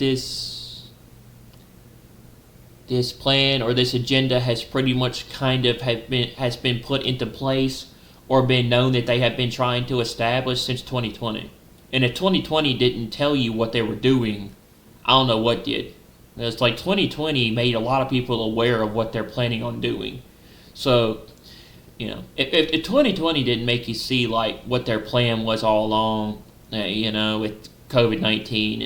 plan or this agenda has pretty much has been put into place, or been known that they have been trying to establish since 2020. And if 2020 didn't tell you what they were doing, I don't know what did. It's like 2020 made a lot of people aware of what they're planning on doing. So, if 2020 didn't make you see like what their plan was all along, with COVID-19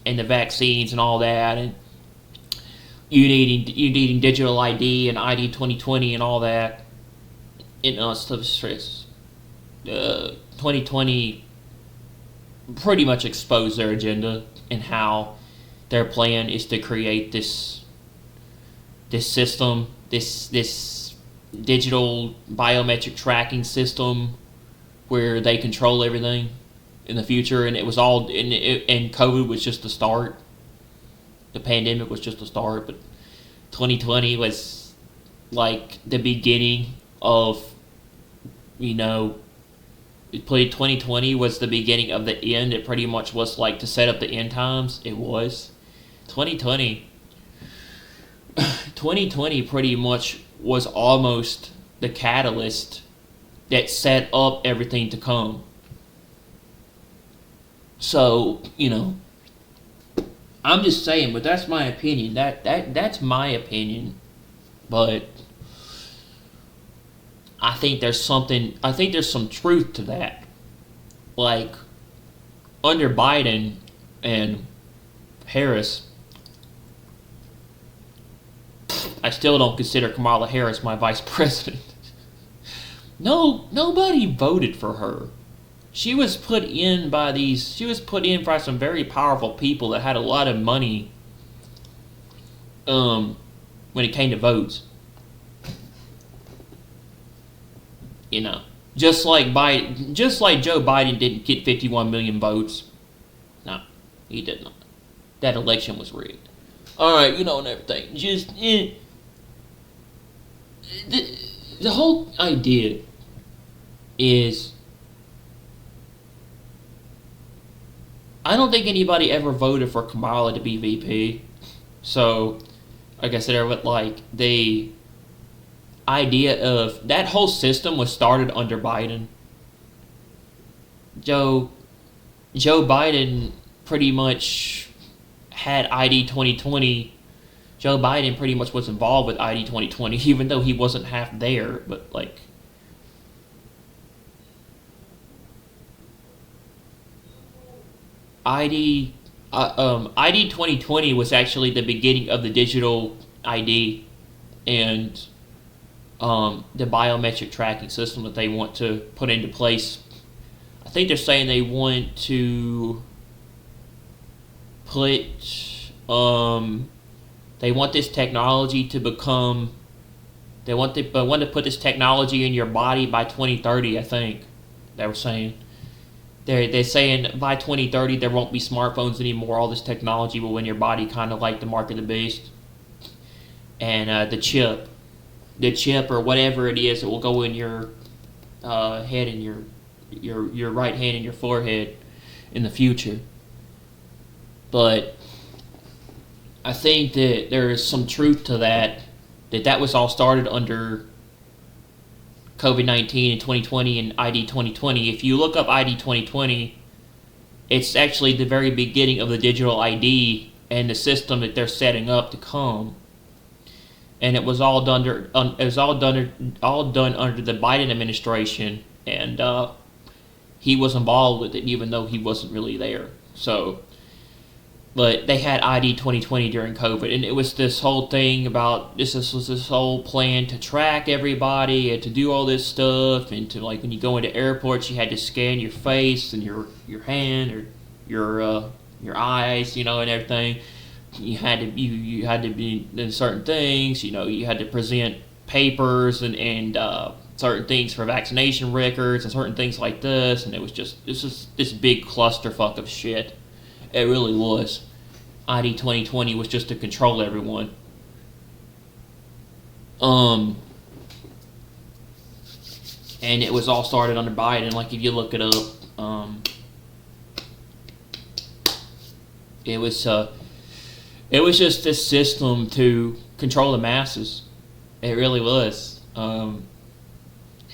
and the vaccines and all that, and you needing digital ID and ID 2020 and all that, stuff stress. 2020 pretty much exposed their agenda and how their plan is to create this system, this digital biometric tracking system where they control everything in the future. And it was all, and COVID was just the start. The pandemic was just the start, but 2020 was like the beginning of, 2020 was the beginning of the end. It pretty much was like to set up the end times. It was 2020 pretty much was almost the catalyst that set up everything to come. So, I'm just saying, but that's my opinion. That's my opinion. But I think there's some truth to that. Like, under Biden and Harris, I still don't consider Kamala Harris my vice president. Nobody voted for her. She was put in by some very powerful people that had a lot of money. when it came to votes. You know, just like Joe Biden didn't get 51 million votes. No, he did not. That election was rigged. All right, and everything. Just the whole idea is, I don't think anybody ever voted for Kamala to be VP. So, like I said, the idea of that whole system was started under Biden. Joe Biden pretty much had ID 2020. Joe Biden pretty much was involved with ID 2020, even though he wasn't half there. But ID 2020 was actually the beginning of the digital ID and the biometric tracking system that they want to put into place. I think they're saying they want to put they want this technology to become. They want to put this technology in your body by 2030. I think they were saying. They're saying by 2030 there won't be smartphones anymore. All this technology will in your body, kind of like the mark of the beast. And the chip or whatever it is, it will go in your head and your right hand and your forehead in the future. But I think that there is some truth to that was all started under COVID-19 in 2020 and ID 2020. If you look up ID 2020, it's actually the very beginning of the digital ID and the system that they're setting up to come. And it was all done under the Biden administration, and he was involved with it, even though he wasn't really there. So, but they had ID 2020 during COVID, and it was this whole thing about this whole plan to track everybody and to do all this stuff, and to, like, when you go into airports, you had to scan your face and your hand or your eyes, and everything. You had to be in certain things. You had to present papers and certain things for vaccination records and certain things like this, and it was just this big clusterfuck of shit. It really was. ID 2020 was just to control everyone. And it was all started under Biden. Like, if you look it up, it was just this system to control the masses. It really was. And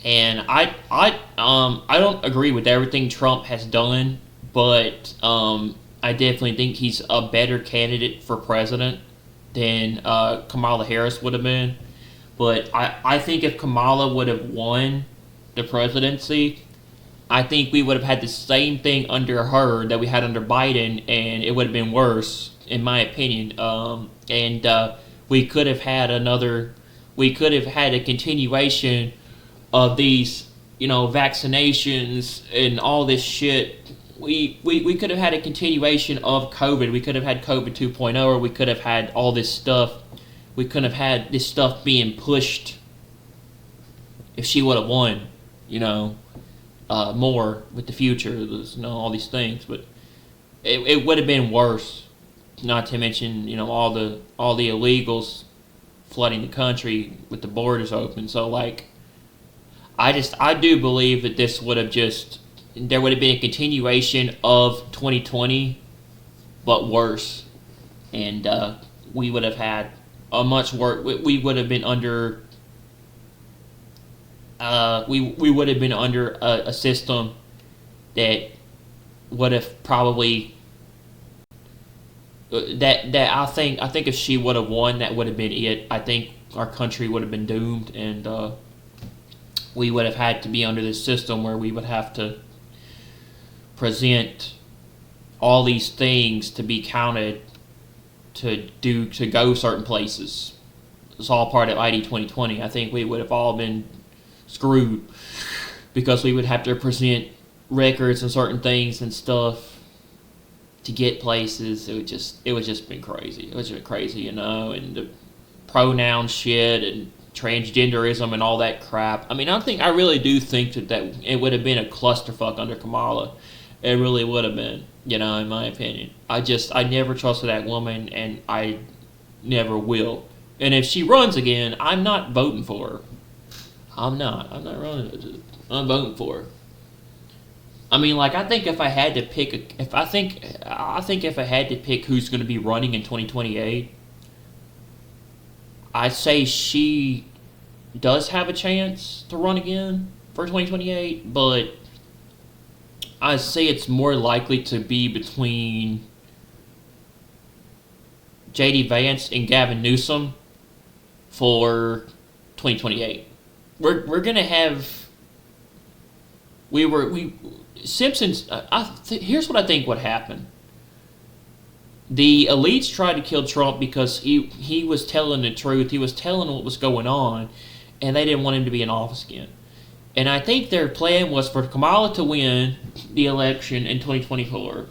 I don't agree with everything Trump has done, but I definitely think he's a better candidate for president than Kamala Harris would have been. But I think if Kamala would have won the presidency, I think we would have had the same thing under her that we had under Biden, and it would have been worse, in my opinion. And we could have had a continuation of these, vaccinations and all this shit. We could have had a continuation of COVID. We could have had COVID 2.0, or we could have had all this stuff. We could have had this stuff being pushed if she would have won, more with the future, all these things. But it would have been worse. Not to mention, all the illegals flooding the country with the borders open. So, I do believe that this would have there would have been a continuation of 2020, but worse. And we would have had a much worse. We would have been under. We would have been under a system that would have probably. That I think if she would have won, that would have been it. I think our country would have been doomed, and we would have had to be under this system where we would have to present all these things to be counted to go certain places. It's all part of ID 2020. I think we would have all been screwed because we would have to present records and certain things and stuff to get places. It would just been crazy. It was just crazy, and the pronoun shit and transgenderism and all that crap. I mean, I really do think that it would have been a clusterfuck under Kamala. It really would have been, in my opinion. I never trusted that woman, and I never will. And if she runs again, I'm not voting for her. I'm not running. I'm voting for her. I mean, like, I think if I had to pick, if I had to pick who's going to be running in 2028, I'd say she does have a chance to run again for 2028, but I'd say it's more likely to be between J.D. Vance and Gavin Newsom for 2028. We're gonna have. Simpsons. Here's what I think would happen. The elites tried to kill Trump because he was telling the truth. He was telling what was going on, and they didn't want him to be in office again. And I think their plan was for Kamala to win the election in 2024,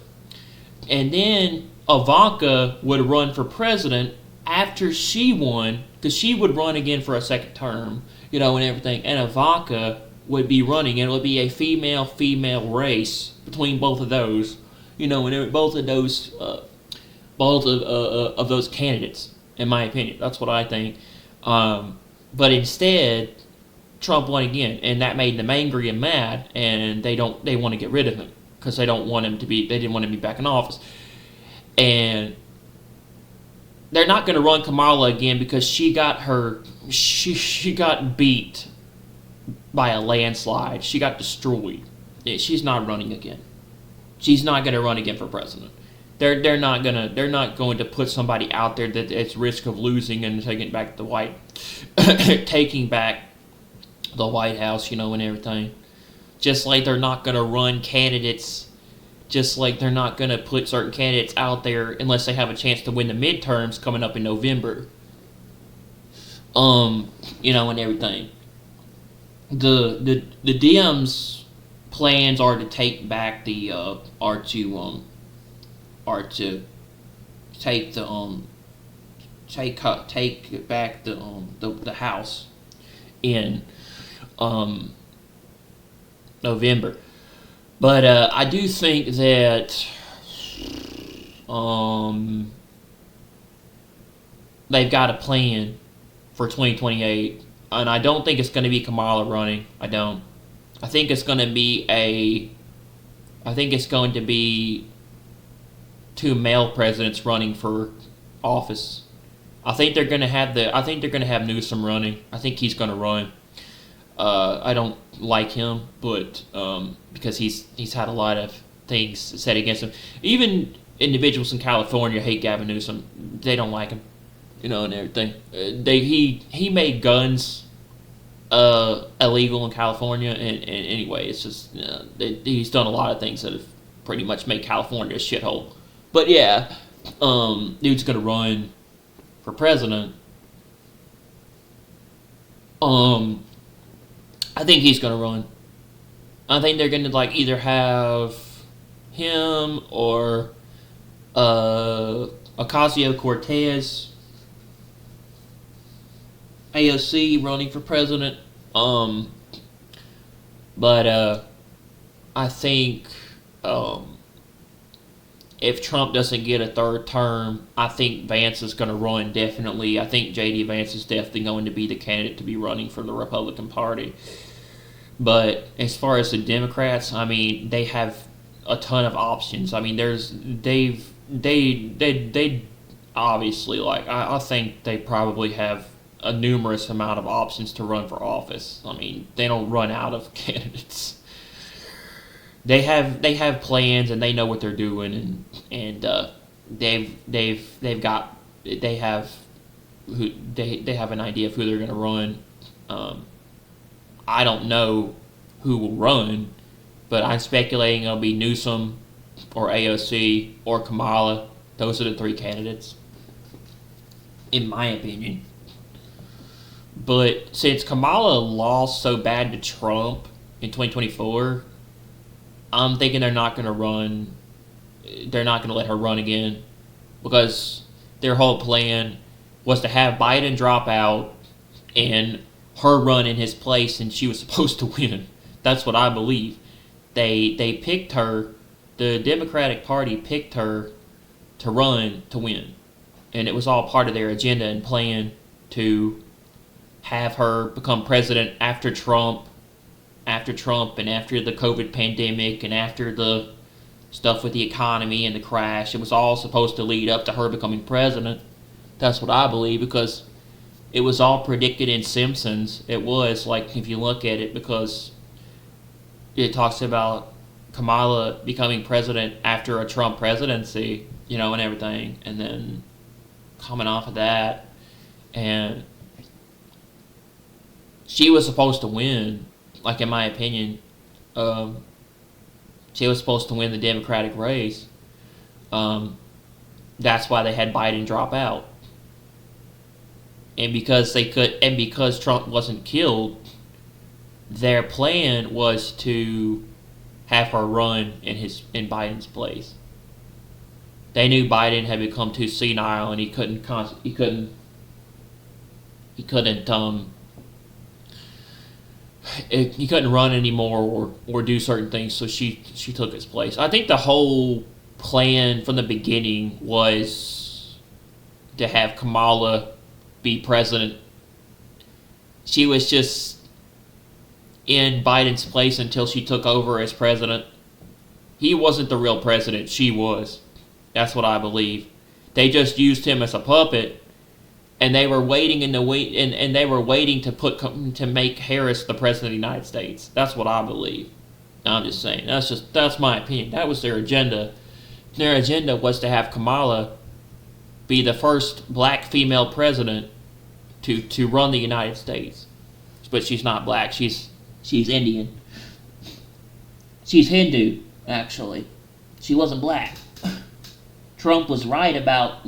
and then Ivanka would run for president after she won, because she would run again for a second term, and everything. And Ivanka would be running, and it would be a female-female race between both of those, and both of those candidates, in my opinion. That's what I think. But instead, Trump won again, and that made them angry and mad, and they want to get rid of him because they didn't want him to be back in office. And they're not going to run Kamala again because she got beat by a landslide. She got destroyed. She's not running again. She's not going to run again for president. They're not going to put somebody out there that it's risk of losing and taking back the White House, and everything. Just like they're not going to run candidates. Just like they're not going to put certain candidates out there unless they have a chance to win the midterms coming up in November. And everything. The Dems' plans are to take back take back the House in November. But I do think that they've got a plan for 2028, and I don't think it's going to be Kamala running. I don't. I think it's going to be two male presidents running for office. I think they're going to have Newsom running. I think he's going to run. I don't like him, but because he's had a lot of things said against him. Even individuals in California hate Gavin Newsom. They don't like him, and everything. He made guns illegal in California, and anyway, it's just he's done a lot of things that have pretty much made California a shithole. But yeah, dude's gonna run for president. I think he's gonna run. I think they're gonna either have him or Ocasio-Cortez, AOC, running for president. But I think if Trump doesn't get a third term, I think Vance is going to run definitely. I think J.D. Vance is definitely going to be the candidate to be running for the Republican Party. But as far as the Democrats, I mean, they have a ton of options. I mean, they obviously, I think they probably have a numerous amount of options to run for office. I mean, they don't run out of candidates. They have plans, and they know what they're doing, and they have an idea of who they're going to run. I don't know who will run, but I'm speculating it'll be Newsom or AOC or Kamala. Those are the three candidates, in my opinion. But since Kamala lost so bad to Trump in 2024, I'm thinking they're not going to run. They're not going to let her run again, because their whole plan was to have Biden drop out and her run in his place, and she was supposed to win. That's what I believe. They picked her. The Democratic Party picked her to run to win, and it was all part of their agenda and plan to have her become president after Trump, and after the COVID pandemic, and after the stuff with the economy and the crash. It was all supposed to lead up to her becoming president. That's what I believe, because it was all predicted in Simpsons. It was, like, if you look at it, because it talks about Kamala becoming president after a Trump presidency, you know, and everything, and then coming off of that, and she was supposed to win, like, in my opinion. She was supposed to win the Democratic race. That's why they had Biden drop out. And because Trump wasn't killed, their plan was to have her run in Biden's place. They knew Biden had become too senile and he couldn't run anymore or do certain things, so she took his place. I think the whole plan from the beginning was to have Kamala be president. She was just in Biden's place until she took over as president. He wasn't the real president, she was. That's what I believe. They just used him as a puppet, and they were waiting to make Harris the president of the United States. That's what I believe. I'm just saying. That's my opinion. That was their agenda. Their agenda was to have Kamala be the first black female president to run the United States. But she's not black. She's Indian. She's Hindu, actually. She wasn't black. Trump was right about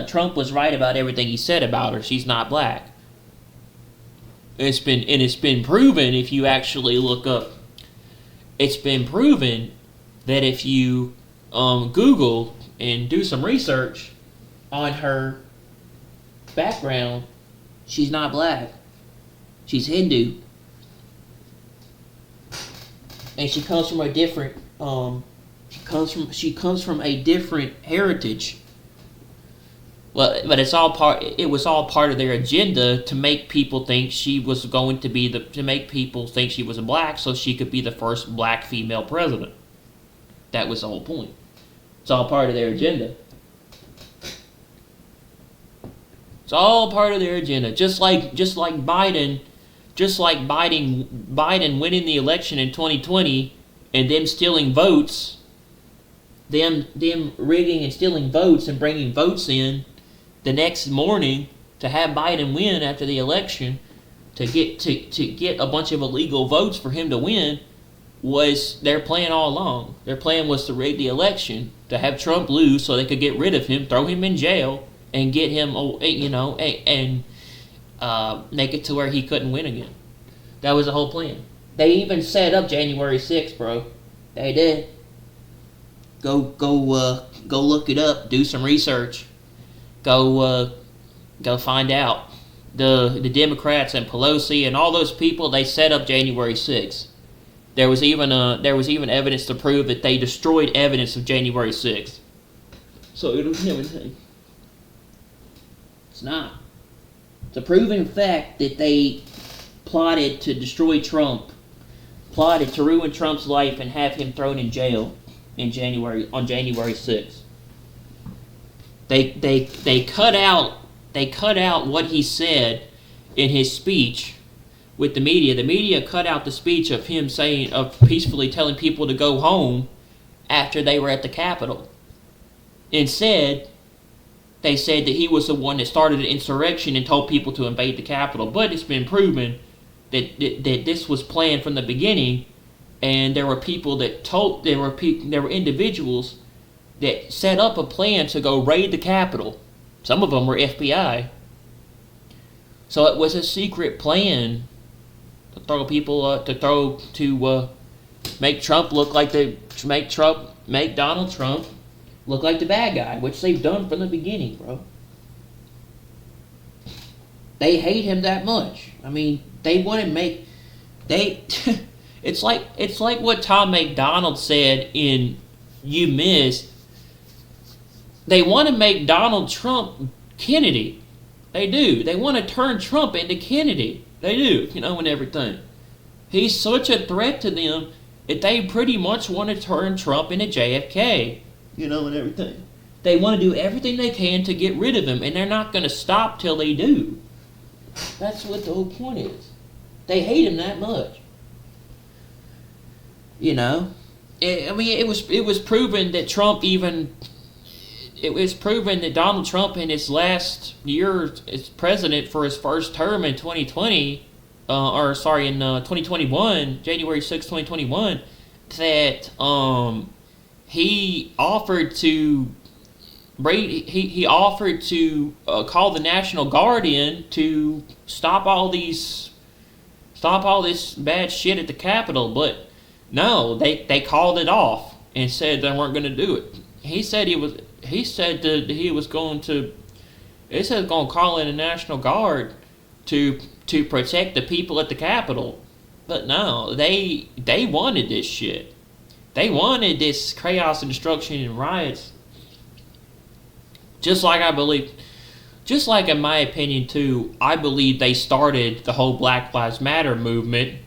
Trump was right about everything he said about her. She's not black. It's been proven, if you actually look up. It's been proven that if you Google and do some research on her background, she's not black. She's Hindu, and she comes from a different she comes from a different heritage. Well, but it was all part of their agenda to make people think she was going to be to make people think she was black, so she could be the first black female president. That was the whole point. It's all part of their agenda. It's all part of their agenda. Just like Biden winning the election in 2020 and them stealing votes, them rigging and stealing votes and bringing votes in the next morning to have Biden win after the election, to get a bunch of illegal votes for him to win, was their plan all along. Their plan was to rig the election, to have Trump lose so they could get rid of him, throw him in jail, and get him, and make it to where he couldn't win again. That was the whole plan. They even set up January 6th, bro. They did. Go look it up. Do some research. Go find out. The Democrats and Pelosi and all those people, they set up January 6th. There was even evidence to prove that they destroyed evidence of January 6th. So it was everything. It's not. It's a proven fact that they plotted to destroy Trump, plotted to ruin Trump's life and have him thrown in jail on January 6th. They cut out what he said in his speech with the media. The media cut out the speech of him peacefully telling people to go home after they were at the Capitol. Instead, they said that he was the one that started an insurrection and told people to invade the Capitol. But it's been proven that this was planned from the beginning, and there were individuals that set up a plan to go raid the Capitol. Some of them were FBI. So it was a secret plan to make Donald Trump look like the bad guy, which they've done from the beginning, bro. They hate him that much. I mean, they want to make they. It's like what Tom McDonald said in You Miss. They want to make Donald Trump Kennedy. They do. They want to turn Trump into Kennedy. They do, and everything. He's such a threat to them that they pretty much want to turn Trump into JFK, and everything. They want to do everything they can to get rid of him, and they're not going to stop till they do. That's what the whole point is. They hate him that much. It was proven that Trump even. It was proven that Donald Trump in his last year as president for his first term in 2020, in 2021, January 6, 2021, that he offered to call the National Guard in to stop all this bad shit at the Capitol, but no, they called it off and said they weren't going to do it. He said that he was going to call in the National Guard to protect the people at the Capitol. But no, they wanted this shit. They wanted this chaos and destruction and riots. Just like in my opinion too, I believe they started the whole Black Lives Matter movement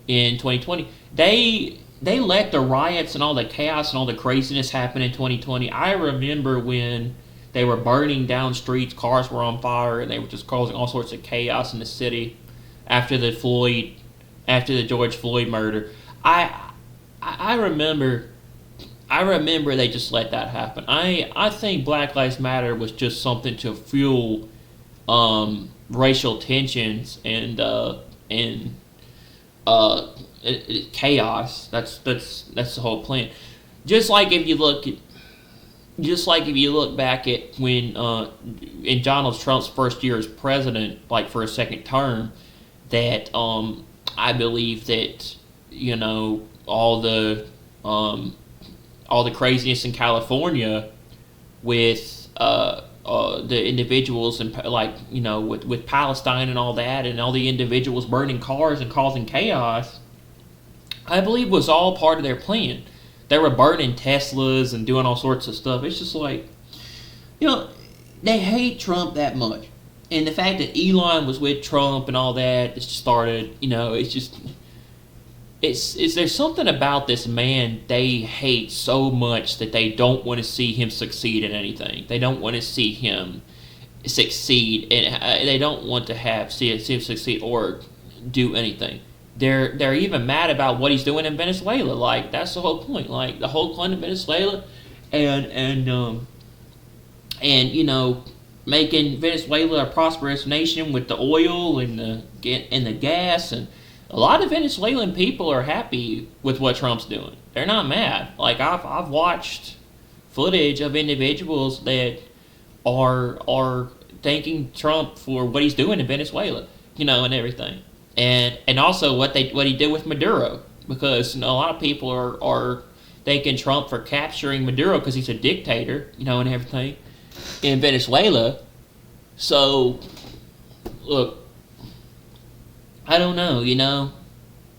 in 2020. They let the riots and all the chaos and all the craziness happen in 2020. I remember when they were burning down streets, cars were on fire, and they were just causing all sorts of chaos in the city after the George Floyd murder. I remember they just let that happen. I think Black Lives Matter was just something to fuel racial tensions and chaos. That's the whole plan. Just like if you look back at when in Donald Trump's first year as president, like for a second term, that I believe that all the craziness in California with the individuals and with Palestine and all that, and all the individuals burning cars and causing chaos, I believe was all part of their plan. They were burning Teslas and doing all sorts of stuff. It's just like, they hate Trump that much. And the fact that Elon was with Trump and all that, it started, there's something about this man they hate so much that they don't want to see him succeed in anything. They don't want to see him succeed, and they don't want to see him succeed or do anything. They're even mad about what he's doing in Venezuela. Like, that's the whole point. Like, the whole plan in Venezuela, and making Venezuela a prosperous nation with the oil and the gas, and a lot of Venezuelan people are happy with what Trump's doing. They're not mad. Like, I've watched footage of individuals that are thanking Trump for what he's doing in Venezuela, and everything. And also what he did with Maduro, because a lot of people are thanking Trump for capturing Maduro because he's a dictator, and everything in Venezuela. So, look, I don't know,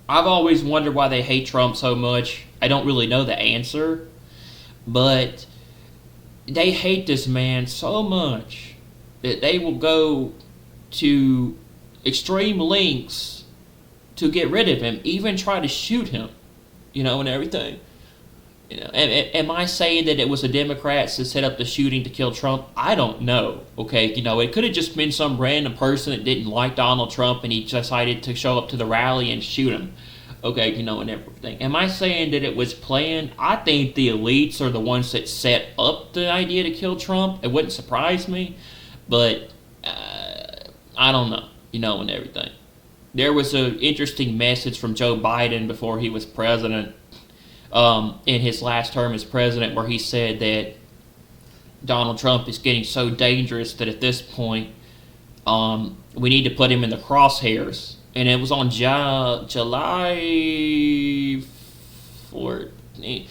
I've always wondered why they hate Trump so much. I don't really know the answer, but they hate this man so much that they will go to extreme lengths to get rid of him, even try to shoot him, and everything. Am I saying that it was the Democrats that set up the shooting to kill Trump? I don't know, okay? It could have just been some random person that didn't like Donald Trump and he decided to show up to the rally and shoot him, okay, and everything. Am I saying that it was planned? I think the elites are the ones that set up the idea to kill Trump. It wouldn't surprise me, but I don't know, and everything. There was an interesting message from Joe Biden before he was president, in his last term as president, where he said that Donald Trump is getting so dangerous that at this point, we need to put him in the crosshairs. And it was on July 14th,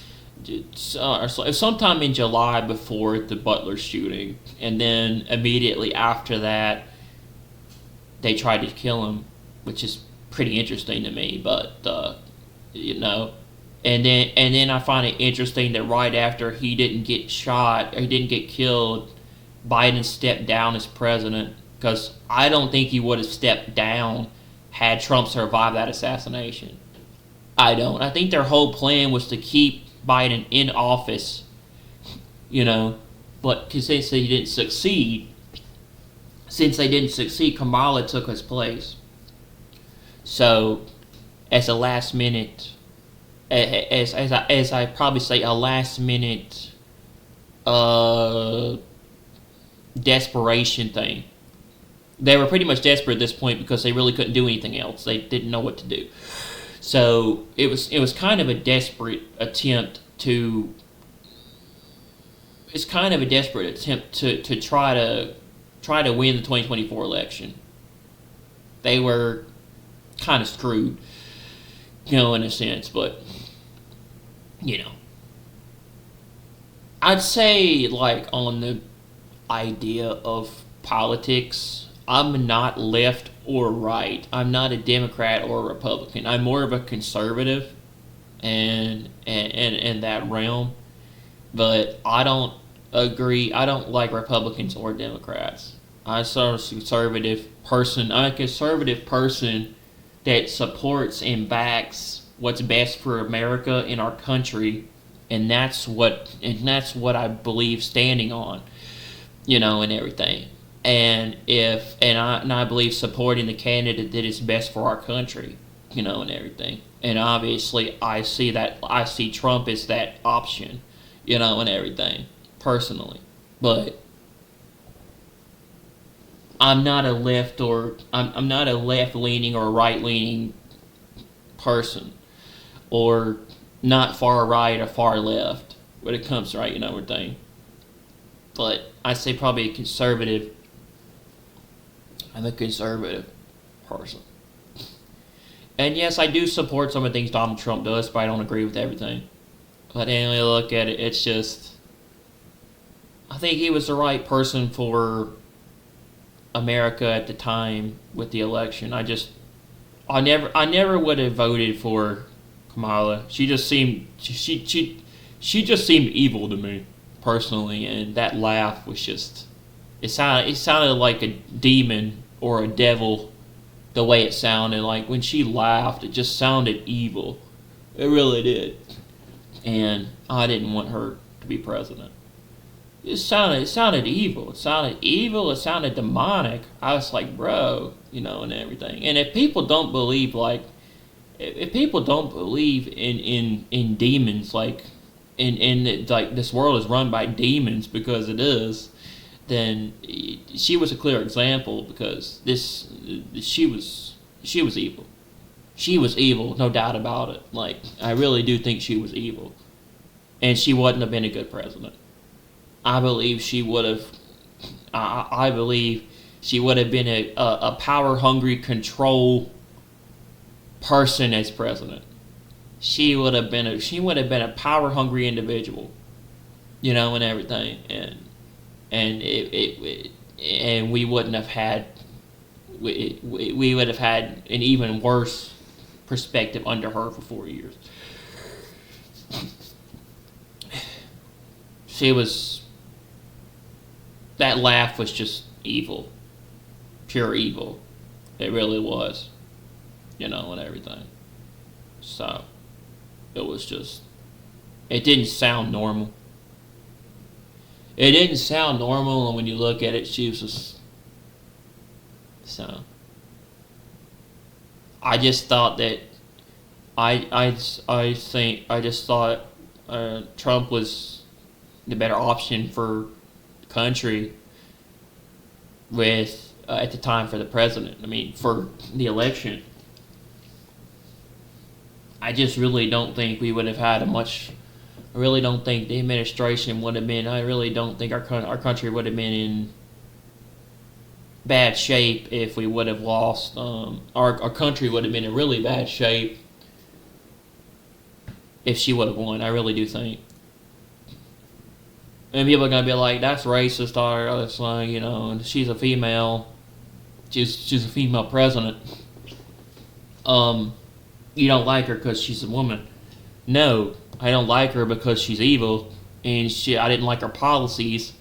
sometime in July before the Butler shooting. And then immediately after that, they tried to kill him, which is pretty interesting to me. But you know, and then I find it interesting that right after he didn't get shot or he didn't get killed, Biden stepped down as president, because I don't think he would have stepped down had Trump survived that assassination. I don't. I think their whole plan was to keep Biden in office, you know, but since they didn't succeed, Kamala took his place. So, as a last minute, as I probably say, a last minute desperation thing. They were pretty much desperate at this point because they really couldn't do anything else. They didn't know what to do. So it was kind of a desperate attempt to. It's kind of a desperate attempt to try to win the 2024 election. They were kind of screwed, you know, in a sense, but you know, I'd say, like, on the idea of politics, I'm not left or right. I'm not a Democrat or a Republican. I'm more of a conservative and in that realm. But I don't agree. I don't like Republicans or Democrats. I'm a conservative person. I'm a conservative person that supports and backs what's best for America and our country, and that's what I believe standing on, you know, and everything. And I believe supporting the candidate that is best for our country, you know, and everything. And obviously, I see Trump as that option, you know, and everything, personally. But I'm not a left leaning or right leaning person, or not far right or far left when it comes to, right, you know, everything. But I say probably a conservative. I'm a conservative person. And yes, I do support some of the things Donald Trump does, but I don't agree with everything. But anyway, look at it, it's just, I think he was the right person for America at the time with the election. I never would have voted for Kamala. She just seemed evil to me, personally, and that laugh was just, it sounded like a demon or a devil, the way it sounded. Like, when she laughed, it just sounded evil. It really did. And I didn't want her to be president. It sounded evil. It sounded demonic. I was like, bro, you know, and everything. And if people don't believe, in demons, like, like, this world is run by demons, because it is, then she was a clear example, because she was evil. She was evil, no doubt about it. Like, I really do think she was evil. And she wouldn't have been a good president. I believe she would have been a power-hungry control person as president. She would have been a power-hungry individual, you know, and everything. And we wouldn't have had, we would have had an even worse perspective under her for 4 years. That laugh was just evil. Pure evil. It really was. You know, and everything. So, it was just, it didn't sound normal. It didn't sound normal, and when you look at it, she was just, so, I just thought that, I just thought Trump was the better option for the country with, at the time, for the president. I mean, for the election. I just really don't think we would have had I really don't think the administration would have been, I really don't think our country would have been in bad shape if we would have lost, our country would have been in really bad shape if she would have won. I really do think. And people are going to be like, that's racist, or that's like, you know, she's a female. She's a female president. You don't like her because she's a woman. No, I don't like her because she's evil, and I didn't like her policies,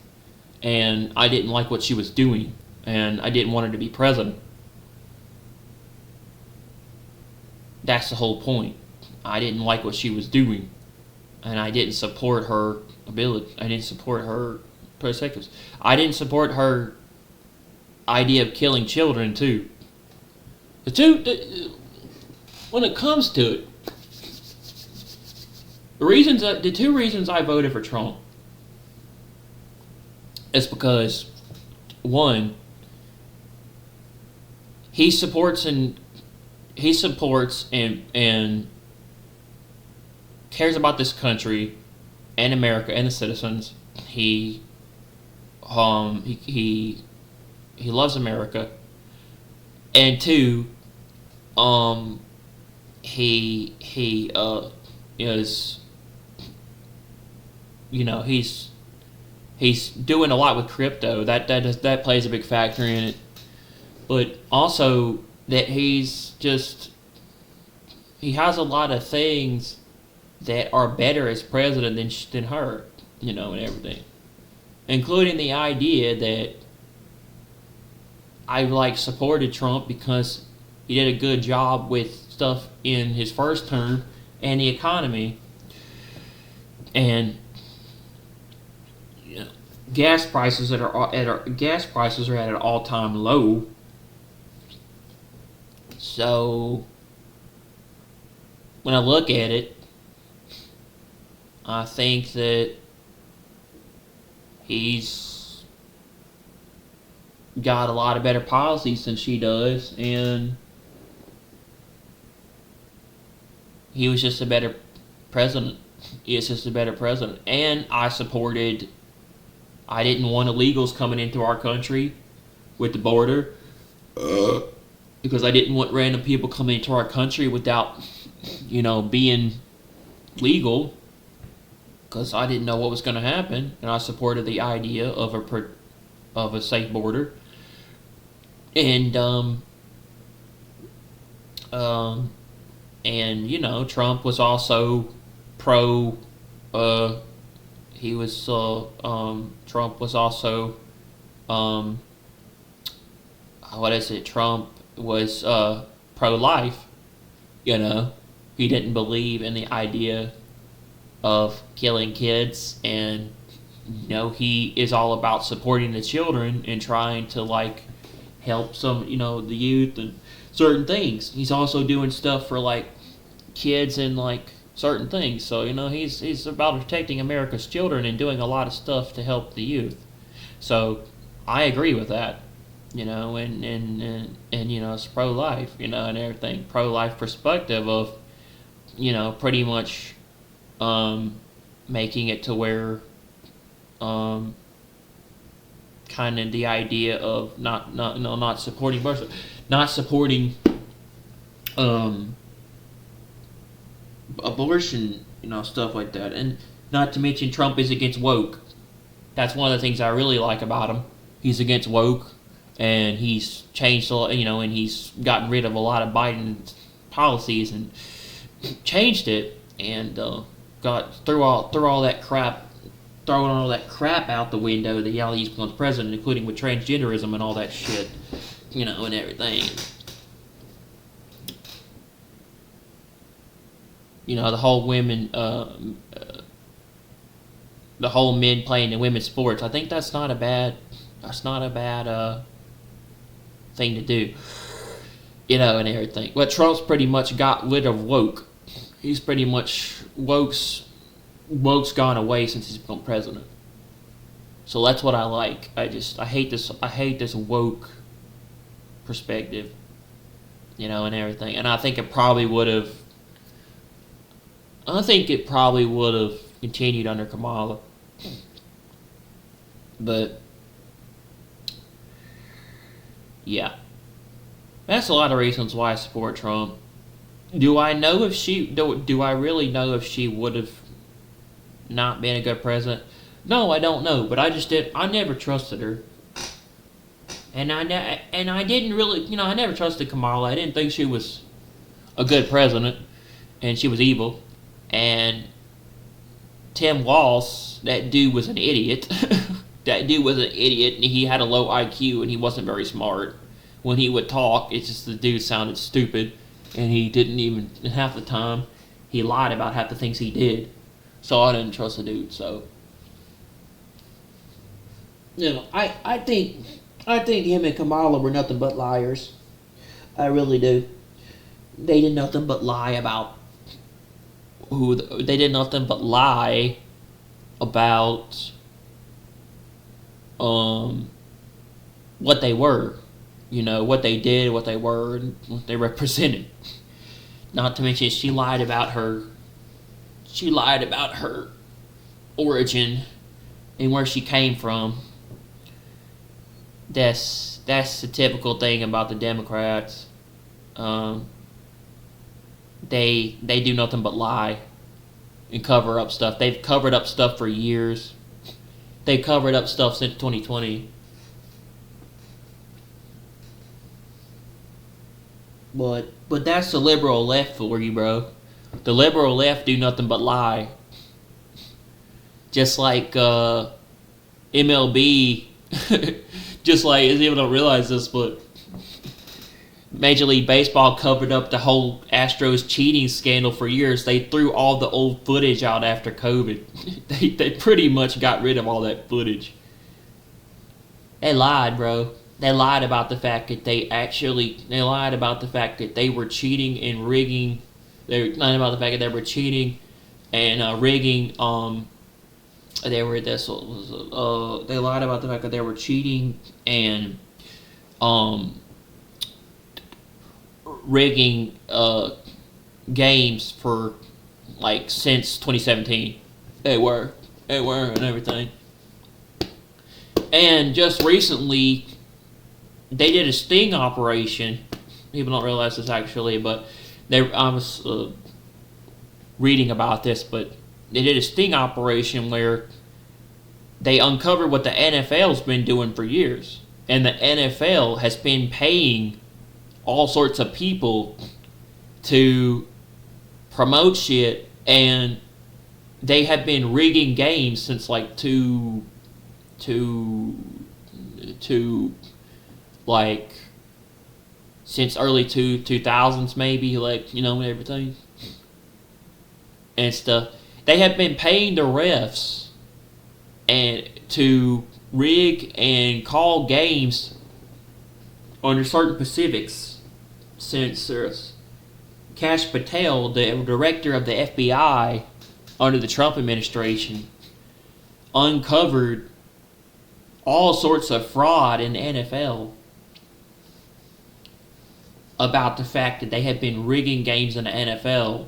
and I didn't like what she was doing, and I didn't want her to be president. That's the whole point. I didn't like what she was doing, and I didn't support her ability. I didn't support her perspectives. I didn't support her idea of killing children too. When it comes to it, the two reasons I voted for Trump is because, one, he supports and cares about this country and America and the citizens. He loves America, and two, he is, he's doing a lot with crypto. That plays a big factor in it, but also that he has a lot of things that are better as president than her, and everything, including the idea that I supported Trump because he did a good job with stuff in his first term and the economy, and gas prices are at an all-time low. So when I look at it, I think that he's got a lot of better policies than she does, and he was just a better president. He is just a better president. And I didn't want illegals coming into our country with the border, because I didn't want random people coming into our country without, being legal, because I didn't know what was going to happen, and I supported the idea of a safe border. And Trump was also pro. Trump was also Trump was pro-life. He didn't believe in the idea of killing kids, and he is all about supporting the children and trying to help some the youth and certain things. He's also doing stuff for kids and certain things. So he's about protecting America's children and doing a lot of stuff to help the youth. So I agree with that. And it's pro-life, and everything. Pro-life perspective of pretty much making it to where kind of the idea of not supporting birth, not supporting abortion, stuff like that. And not to mention Trump is against woke. That's one of the things I really like about him. He's against woke, and he's changed and he's gotten rid of a lot of Biden's policies and changed it, and threw all that crap out the window that he's becomes president, including with transgenderism and all that shit, and everything. The whole the whole men playing in women's sports. I think that's not a bad thing to do, and everything. But Trump's pretty much got rid of woke. He's pretty much woke's gone away since he's become president. So that's what I like. I hate this woke perspective, and everything. And I think it probably would have continued under Kamala. But yeah, that's a lot of reasons why I support Trump. Do I really know if she would have not been a good president? No, I don't know. But I never trusted her, and I didn't really, I never trusted Kamala. I didn't think she was a good president, and she was evil. And Tim Walz, that dude was an idiot. That dude was an idiot, and he had a low IQ, and he wasn't very smart. When he would talk, it's just the dude sounded stupid, and he didn't even, half the time, he lied about half the things he did. So I didn't trust the dude, so. I think him and Kamala were nothing but liars. I really do. They did nothing but lie about they did nothing but lie about what they were, what they did, what they were, and what they represented. Not to mention she lied about her origin and where she came from. That's the typical thing about the Democrats. They do nothing but lie and cover up stuff. They've covered up stuff for years. They covered up stuff since 2020. But that's the liberal left for you, bro. The liberal left do nothing but lie. Just like MLB, just like, people don't realize this, but Major League Baseball covered up the whole Astros cheating scandal for years. They threw all the old footage out after COVID. They pretty much got rid of all that footage. They lied, bro. They lied about the fact that they lied about the fact that they were cheating and rigging. They lied about the fact that they were cheating and rigging. They lied about the fact that they were cheating and rigging games for since 2017. They were and everything. And just recently, they did a sting operation. People don't realize this actually, but I was reading about this, but they did a sting operation where they uncovered what the NFL's been doing for years. And the NFL has been paying all sorts of people to promote shit, and they have been rigging games since since early 2000s maybe, and everything and stuff. They have been paying the refs and to rig and call games under certain specifics since Kash Patel, the director of the FBI under the Trump administration, uncovered all sorts of fraud in the NFL about the fact that they had been rigging games in the NFL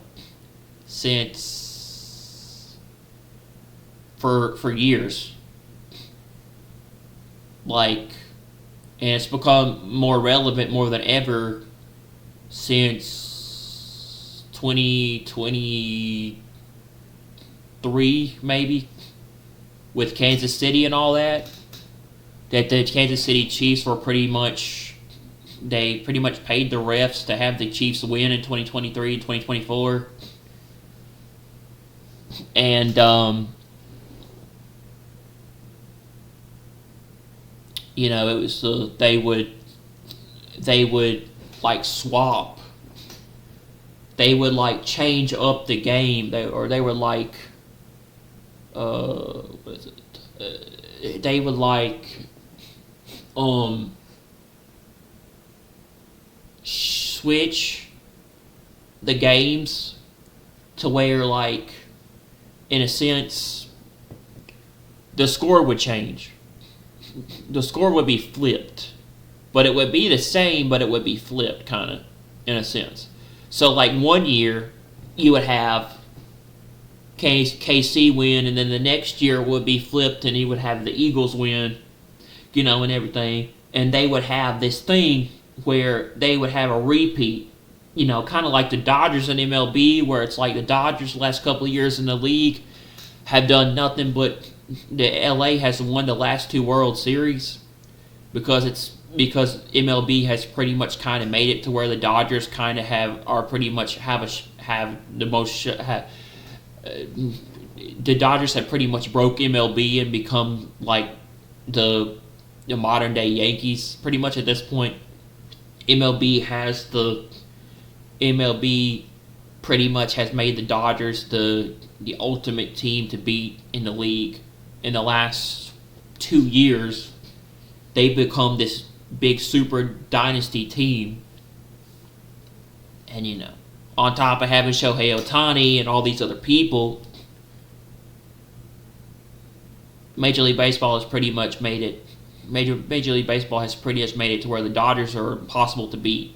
for years. And it's become more relevant more than ever since 2023, maybe, with Kansas City and all that. That the Kansas City Chiefs were pretty much paid the refs to have the Chiefs win in 2023 and 2024. And it was they would swap. They would change up the game. They would they would switch the games to where in a sense the score would change. The score would be flipped, but it would be the same, but it would be flipped, kind of, in a sense. So, 1 year, you would have KC win, and then the next year would be flipped, and you would have the Eagles win, and everything. And they would have this thing where they would have a repeat, kind of like the Dodgers in MLB, where it's the Dodgers the last couple of years in the league have done nothing but the LA has won the last two World Series because it's because MLB has pretty much kind of made it to where the Dodgers kind of the Dodgers have pretty much broke MLB and become like the modern day Yankees pretty much at this point. MLB pretty much has made the Dodgers the ultimate team to beat in the league. In the last 2 years, they've become this big super dynasty team. And on top of having Shohei Ohtani and all these other people, Major League Baseball has pretty much made it. Major League Baseball has pretty much made it to where the Dodgers are impossible to beat,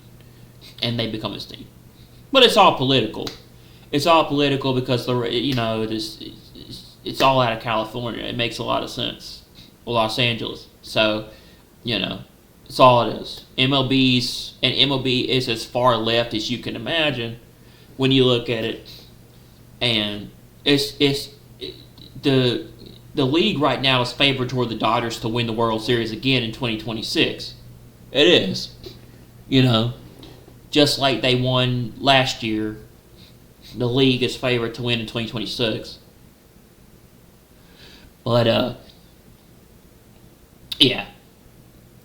and they become this team. But it's all political. It's all political because it's all out of California. It makes a lot of sense. Los Angeles. So, it's all it is. MLB is as far left as you can imagine when you look at it, and the league right now is favored toward the Dodgers to win the World Series again in 2026. It is. Just like they won last year, the league is favored to win in 2026. But, yeah.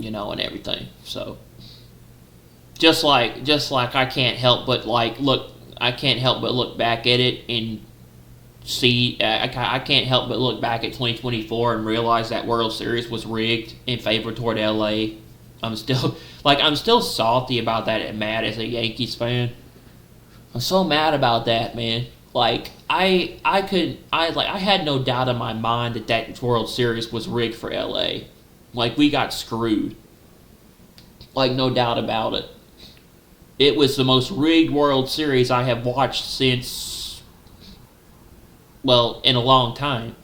And everything. So, just like I can't help but look back at it and see, I can't help but look back at 2024 and realize that World Series was rigged in favor toward LA. I'm still salty about that and mad as a Yankees fan. I'm so mad about that, man. I had no doubt in my mind that World Series was rigged for LA. We got screwed. No doubt about it. It was the most rigged World Series I have watched since, in a long time.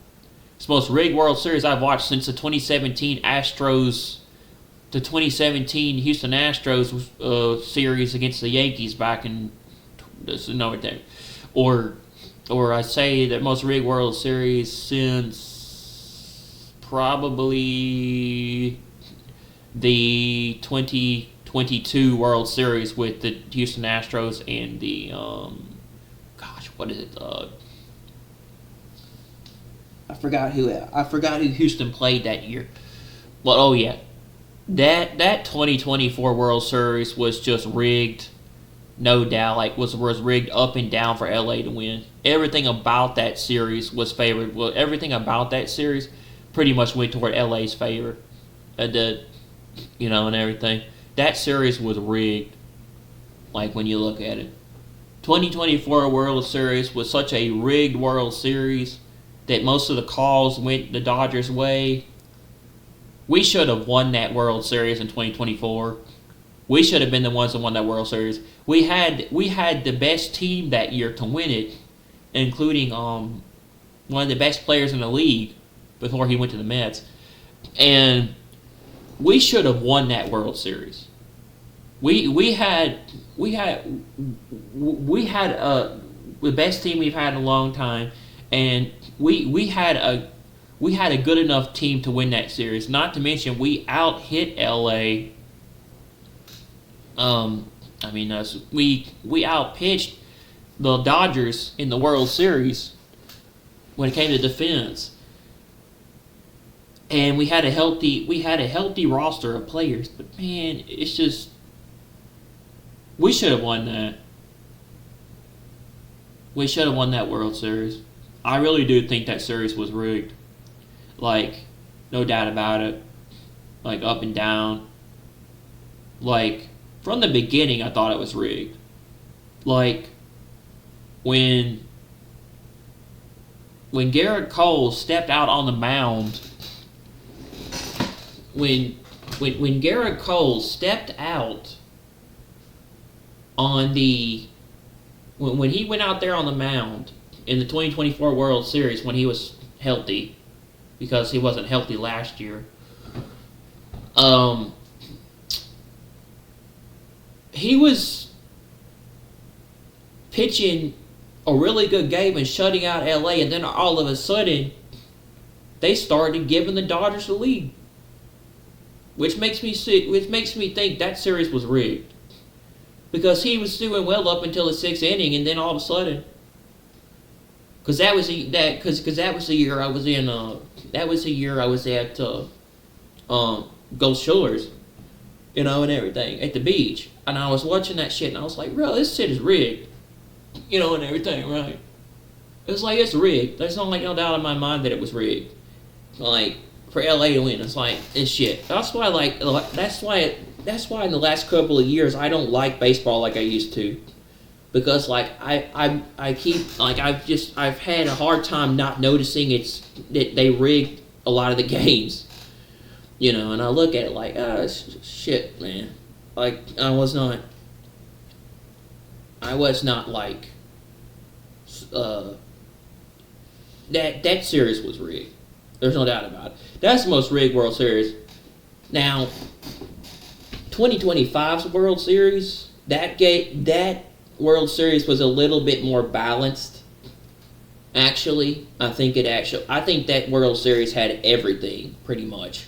It's the most rigged World Series I've watched since the 2017 Houston Astros series against the Yankees back in or I say the most rigged World Series since probably the 2022 World Series with the Houston Astros and the what is it? I forgot who Houston played that year. But oh yeah, that 2024 World Series was just rigged, no doubt. Was rigged up and down for LA to win. Everything about that series was favored. Well, everything about that series pretty much went toward LA's favor. And everything. That series was rigged. When you look at it. 2024 World Series was such a rigged World Series that most of the calls went the Dodgers' way. We should have won that World Series in 2024. We should have been the ones that won that World Series. We had the best team that year to win it, including one of the best players in the league before he went to the Mets. And we should have won that World Series. We had the best team we've had in a long time, and we had a good enough team to win that series. Not to mention we out-hit LA. We out-pitched the Dodgers in the World Series when it came to defense. And we had a healthy roster of players, but man, it's just we should have won that. We should have won that World Series. I really do think that series was rigged. No doubt about it. Up and down. From the beginning, I thought it was rigged. When Garrett Cole stepped out on the mound. When Garrett Cole stepped out on the when he went out there on the mound in the 2024 World Series when he was healthy, because he wasn't healthy last year. He was pitching a really good game and shutting out LA, and then all of a sudden they started giving the Dodgers the lead. which makes me think that series was rigged because he was doing well up until the sixth inning, and then all of a sudden, because that was the year I was in. That was the year I was at Gulf Shores, and everything at the beach, and I was watching that shit, and I was like, bro, this shit is rigged, and everything, right? It's like it's rigged. There's no doubt in my mind that it was rigged. Like for LA to win, it's like it's shit. That's why that's why in the last couple of years I don't like baseball like I used to, because I keep I've had a hard time not noticing that they rigged a lot of the games, and I look at it like shit, man. Like I was not like that series was rigged. There's no doubt about it. That's the most rigged World Series. Now, 2025's World Series, that World Series was a little bit more balanced. Actually, I think that World Series had everything pretty much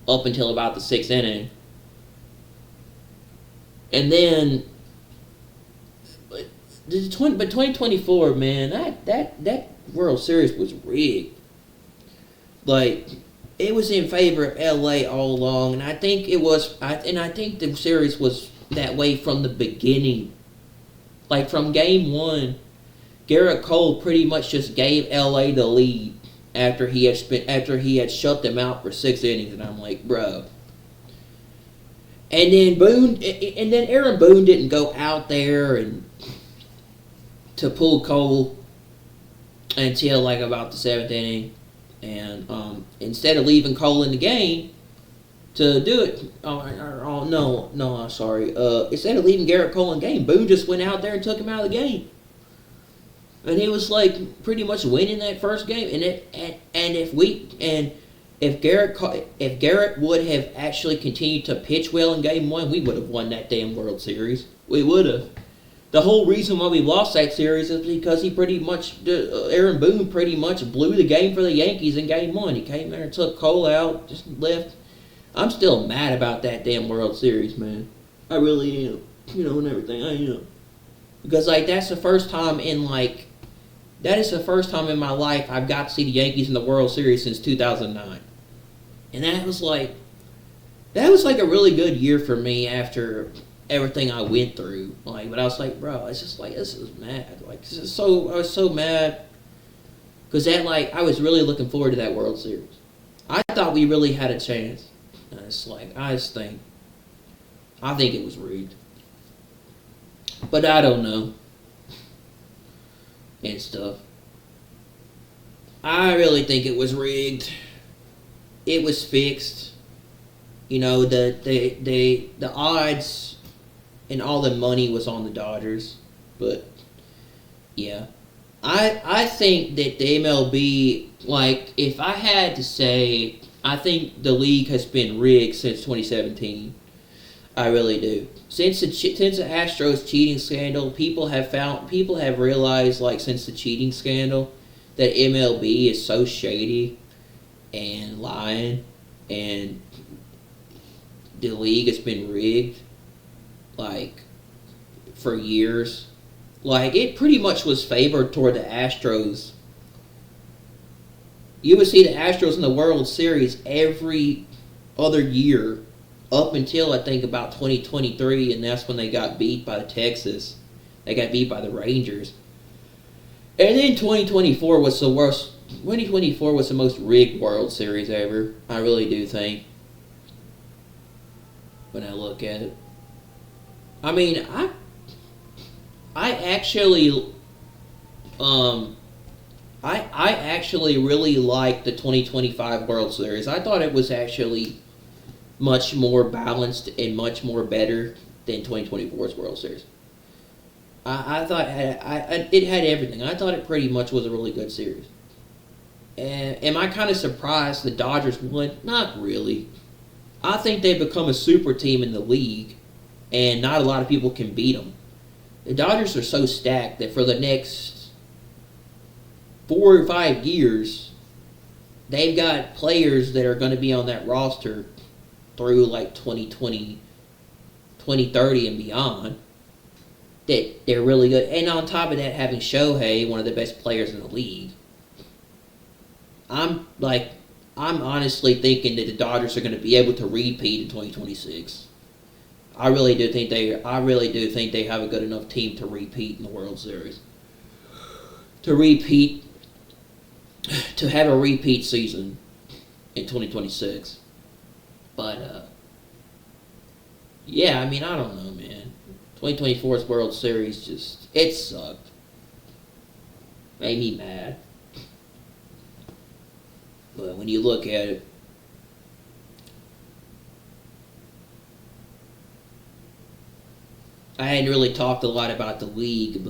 up until about the sixth inning, and then. But 2024, man, that World Series was rigged. Like, it was in favor of LA all along, and I think I think the series was that way from the beginning. Like from game one, Garrett Cole pretty much just gave LA the lead after he had shut them out for 6 innings, and I'm like, bro. And then Aaron Boone didn't go out there and to pull Cole until like about the 7th inning, and instead of leaving Cole in the game to do it, instead of leaving Garrett Cole in the game, Boone just went out there and took him out of the game, and he was like pretty much winning that first game. If Garrett would have actually continued to pitch well in game one, we would have won that damn World Series. We would have. The whole reason why we lost that series is because Aaron Boone pretty much blew the game for the Yankees in game one. He came there and took Cole out, just left. I'm still mad about that damn World Series, man. I really am. And everything. I am. Because, that's the first time in my life I've got to see the Yankees in the World Series since 2009. And that was like a really good year for me after everything I went through. But I was like, bro, it's just like, this is mad. I was so mad. Because I was really looking forward to that World Series. I thought we really had a chance. And it's like, I think it was rigged. But I don't know. And stuff. I really think it was rigged. It was fixed. The odds and all the money was on the Dodgers. But yeah. I think that the MLB, if I had to say, I think the league has been rigged since 2017. I really do. Since the Astros cheating scandal, people have realized, since the cheating scandal, that MLB is so shady and lying, and the league has been rigged, for years. It pretty much was favored toward the Astros. You would see the Astros in the World Series every other year up until, I think, about 2023, and that's when they got beat by Texas. They got beat by the Rangers. And then 2024 was the worst. 2024 was the most rigged World Series ever. I really do think. When I look at it. I mean, I actually really liked the 2025 World Series. I thought it was actually much more balanced and much more better than 2024's World Series. I thought it had everything. I thought it pretty much was a really good series. And am I kind of surprised the Dodgers won? Not really. I think they've become a super team in the league, and not a lot of people can beat them. The Dodgers are so stacked that for the next 4 or 5 years, they've got players that are going to be on that roster through like 2020, 2030 and beyond, that they're really good. And on top of that, having Shohei, one of the best players in the league, I'm honestly thinking that the Dodgers are going to be able to repeat in 2026. I really do think they have a good enough team to repeat in the World Series. To have a repeat season in 2026. But yeah, I mean, I don't know, man. 2024's World Series it sucked. Made me mad. But when you look at it, I hadn't really talked a lot about the league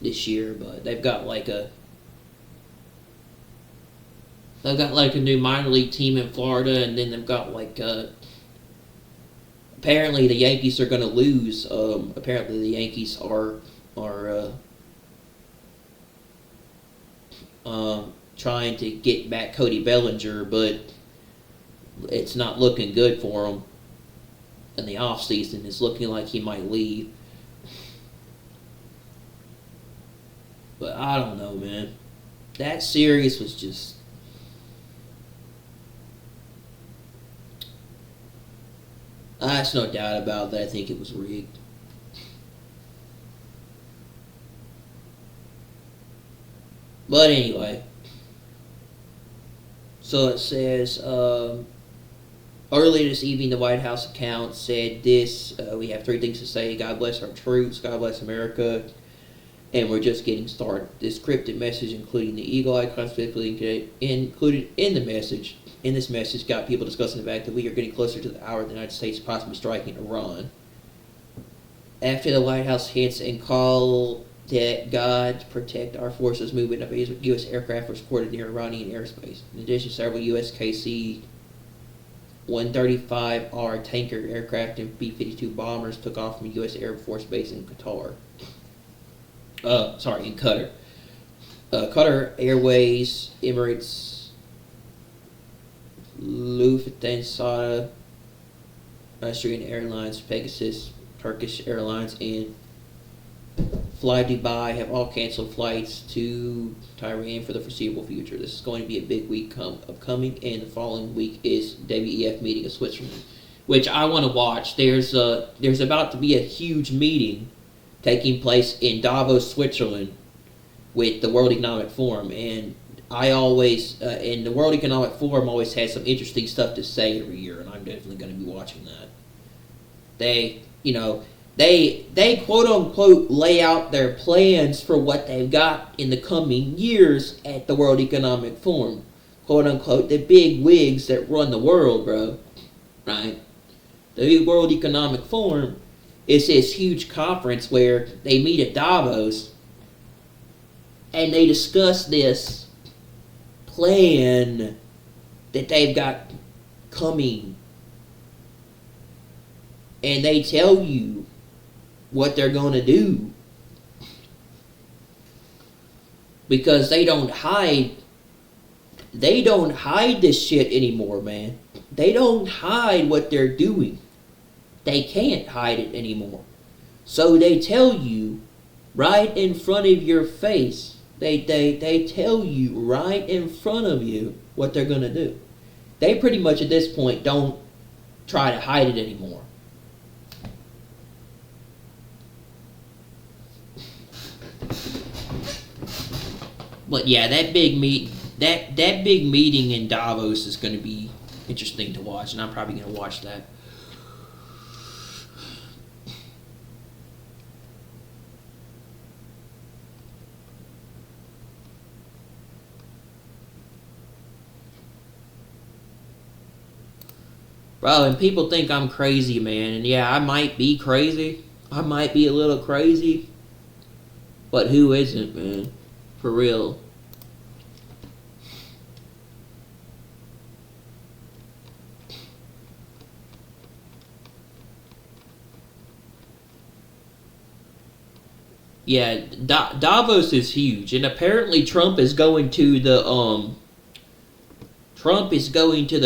this year, but they've got like a new minor league team in Florida, and then they've got apparently the Yankees are going to lose. Apparently the Yankees are trying to get back Cody Bellinger, but it's not looking good for him in the offseason. It's looking like he might leave. But I don't know, man. That series was just... There's no doubt about that. I think it was rigged. But anyway. So it says... earlier this evening, the White House account said this: we have three things to say. God bless our troops. God bless America. And we're just getting started. This cryptic message, including the eagle icon specifically included in the message, this message got people discussing the fact that we are getting closer to the hour of the United States possibly striking Iran. After the White House hits and call that God protect our forces, movement of U.S. aircraft was reported near Iranian airspace. In addition, several U.S. KC-135R tanker aircraft and B-52 bombers took off from a U.S. Air Force base in Qatar. In Qatar. Qatar Airways, Emirates, Lufthansa, Austrian Airlines, Pegasus, Turkish Airlines, and Fly Dubai have all canceled flights to Tehran for the foreseeable future. This is going to be a big week upcoming, and the following week is WEF meeting in Switzerland, which I want to watch. There's about to be a huge meeting taking place in Davos, Switzerland, with the World Economic Forum, and I always, and the World Economic Forum always has some interesting stuff to say every year, and I'm definitely going to be watching that. They quote unquote lay out their plans for what they've got in the coming years at the World Economic Forum. Quote unquote, the big wigs that run the world, bro. Right? The World Economic Forum is this huge conference where they meet at Davos and they discuss this plan that they've got coming. And they tell you what they're going to do. Because they don't hide this shit anymore, man. They don't hide what they're doing. They can't hide it anymore. So they tell you right in front of your face. They tell you right in front of you what they're going to do. They pretty much at this point don't try to hide it anymore. But yeah, that big meeting in Davos is going to be interesting to watch, and I'm probably going to watch that. Bro, and people think I'm crazy, man. And yeah, I might be crazy. I might be a little crazy. But who isn't, man? For real. Yeah, Davos is huge. And apparently Trump is going to the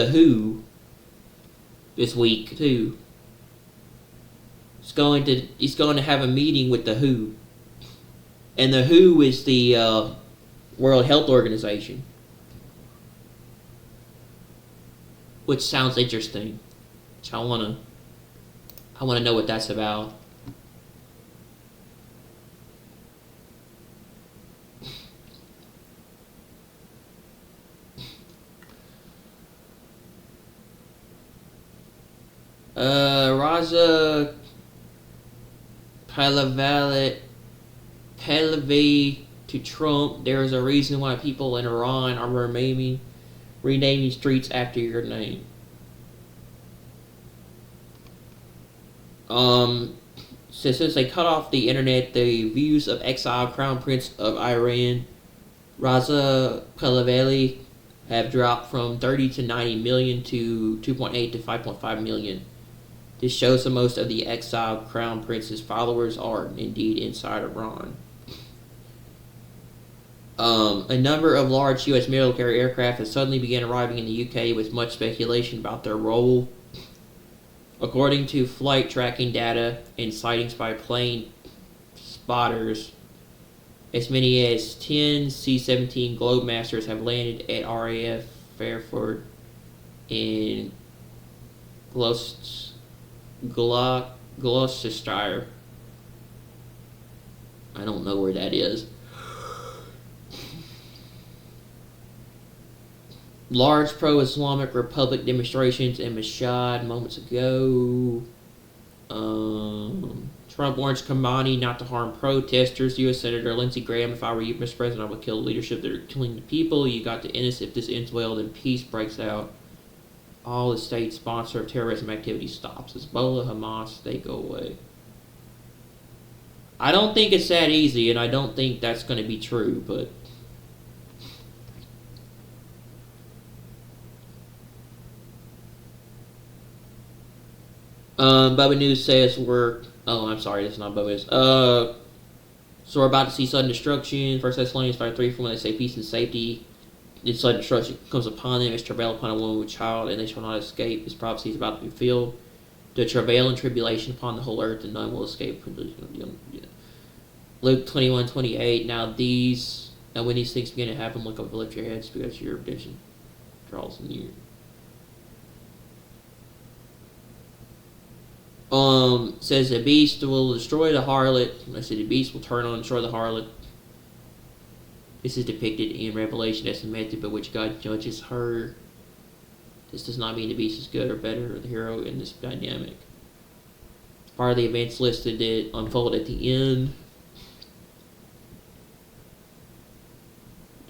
WHO this week too. He's going to have a meeting with the WHO, and the WHO is the World Health Organization, which sounds interesting. So I want to know what that's about. Raja Pahlavi to Trump. There is a reason why people in Iran are renaming streets after your name. Since they cut off the internet, the views of exiled Crown Prince of Iran, Raza Pahlavi, have dropped from 30 to 90 million to 2.8 to 5.5 million. This shows that most of the exiled Crown Prince's followers are indeed inside Iran. A number of large U.S. military aircraft have suddenly begun arriving in the UK with much speculation about their role. According to flight tracking data and sightings by plane spotters, as many as 10 C-17 Globemasters have landed at RAF Fairford in Gloucestershire. I don't know where that is. Large pro-Islamic Republic demonstrations in Mashhad moments ago. Trump warns Khamenei not to harm protesters. U.S. Senator Lindsey Graham, if I were you, Mr. President, I would kill the leadership that are killing the people. You got to end this. If this ends well, then peace breaks out. All the state sponsor of terrorism activity stops. Hezbollah, Hamas, they go away. I don't think it's that easy, and I don't think that's going to be true, but... Bubba News says we're... Oh, I'm sorry, that's not Bubba News. So we're about to see sudden destruction. 1 Thessalonians 5:3, from when they say peace and safety, this sudden destruction comes upon them as travail upon a woman with child, and they shall not escape. This prophecy is about to be fulfilled. The travail and tribulation upon the whole earth, and none will escape. Luke 21:28. Now when these things begin to happen, look up and lift your heads, because your redemption draws near. Says the beast will destroy the harlot. I said the beast will turn on and destroy the harlot. This is depicted in Revelation as the method by which God judges her. This does not mean the beast is good or better or the hero in this dynamic. Part of the events listed that unfold at the end.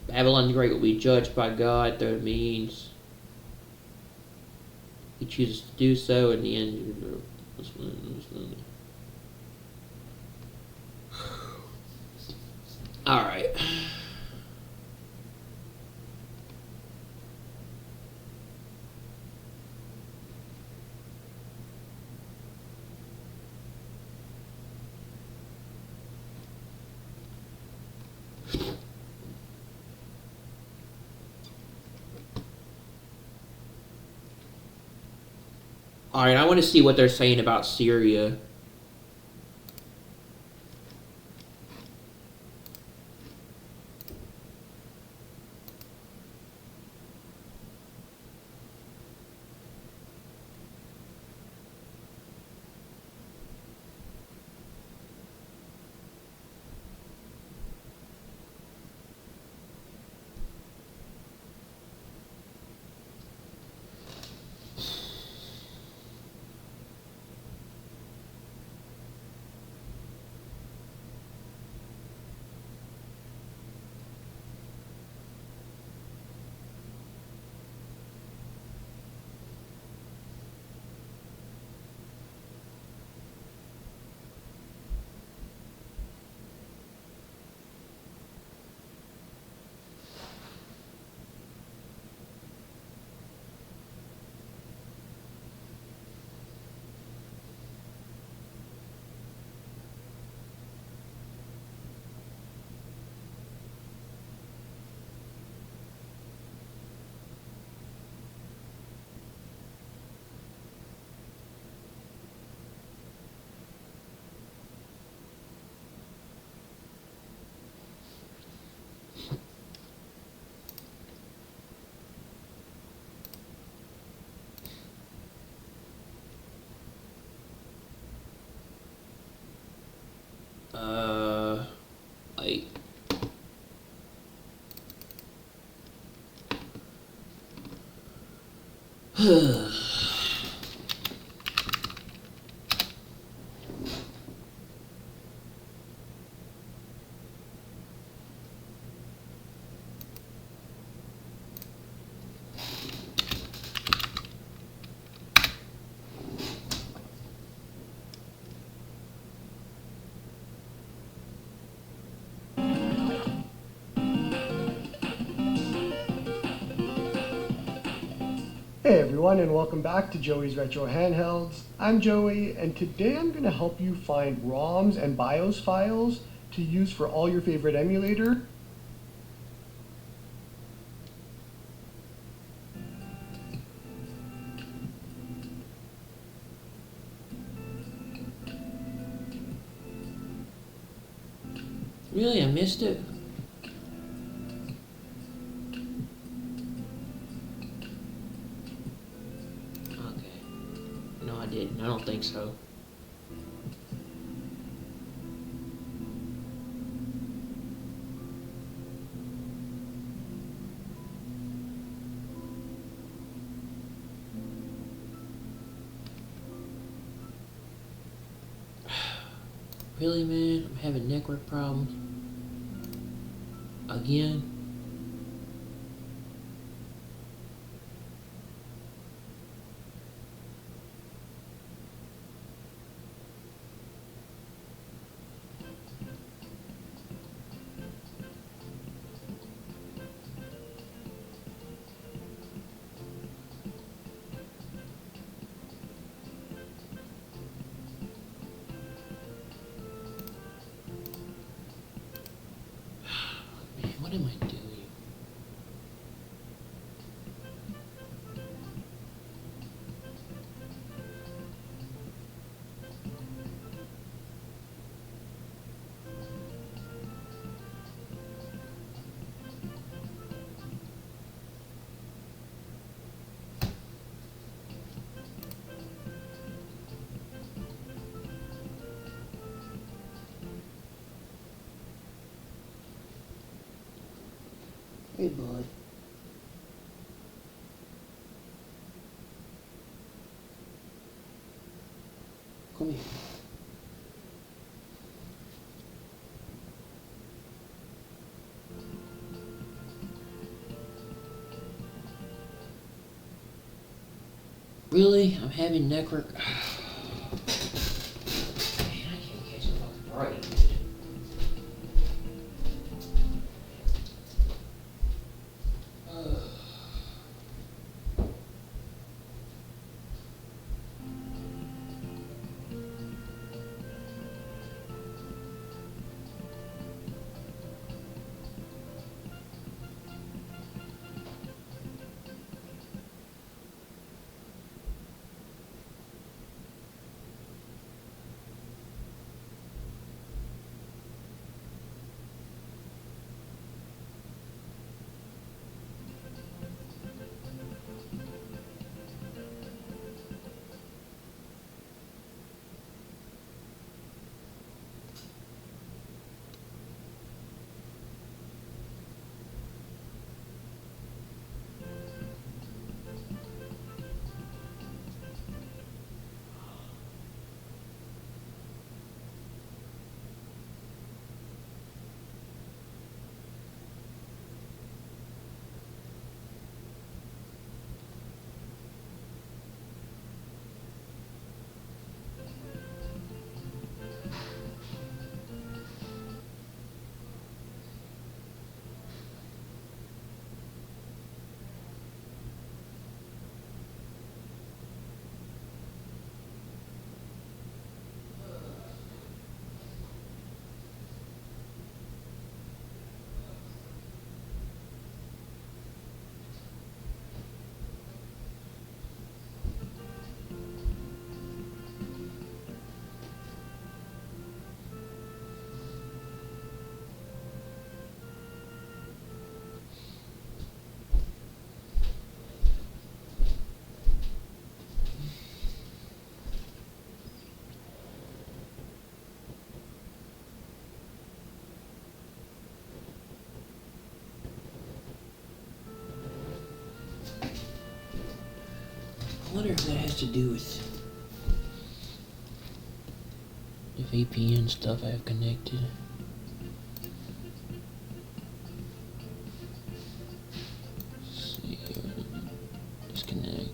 Babylon the Great will be judged by God. That means he chooses to do so. In the end, all right. Alright, I want to see what they're saying about Syria. Like, Hey everyone, and welcome back to Joey's Retro Handhelds. I'm Joey, and today I'm going to help you find ROMs and BIOS files to use for all your favorite emulator. really, I missed it? Okay. No, I didn't. I don't think so. Really, man? I'm having network problems. Again? Man, what am I doing? Hey, bud. Come here. Really? I'm having network. Man, I can't catch a fucking break. wonder if that has to do with the VPN stuff I have connected. Let's see here. Disconnect.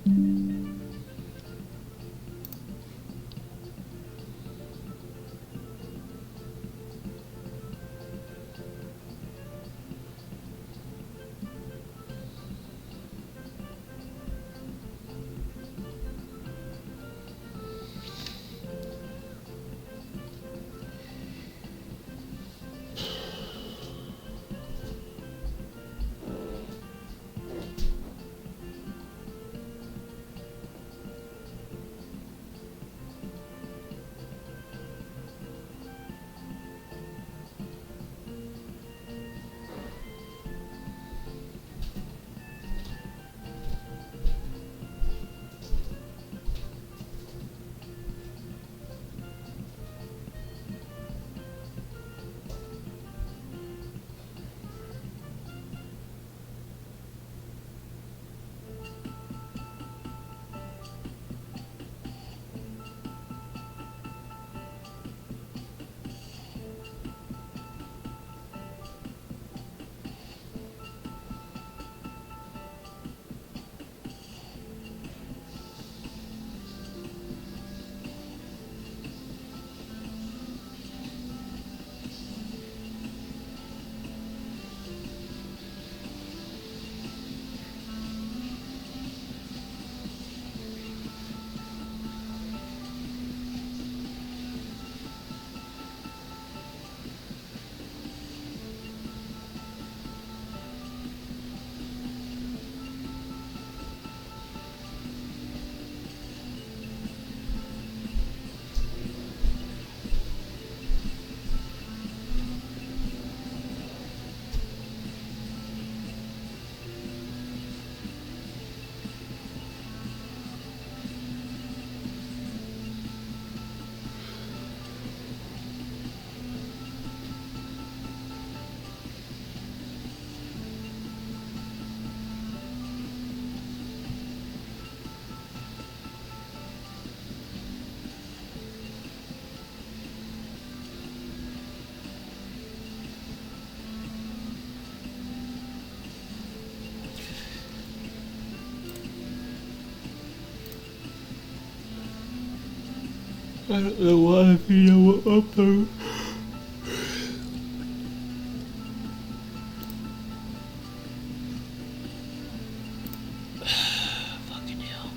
I don't know why video will upload. Fucking hell.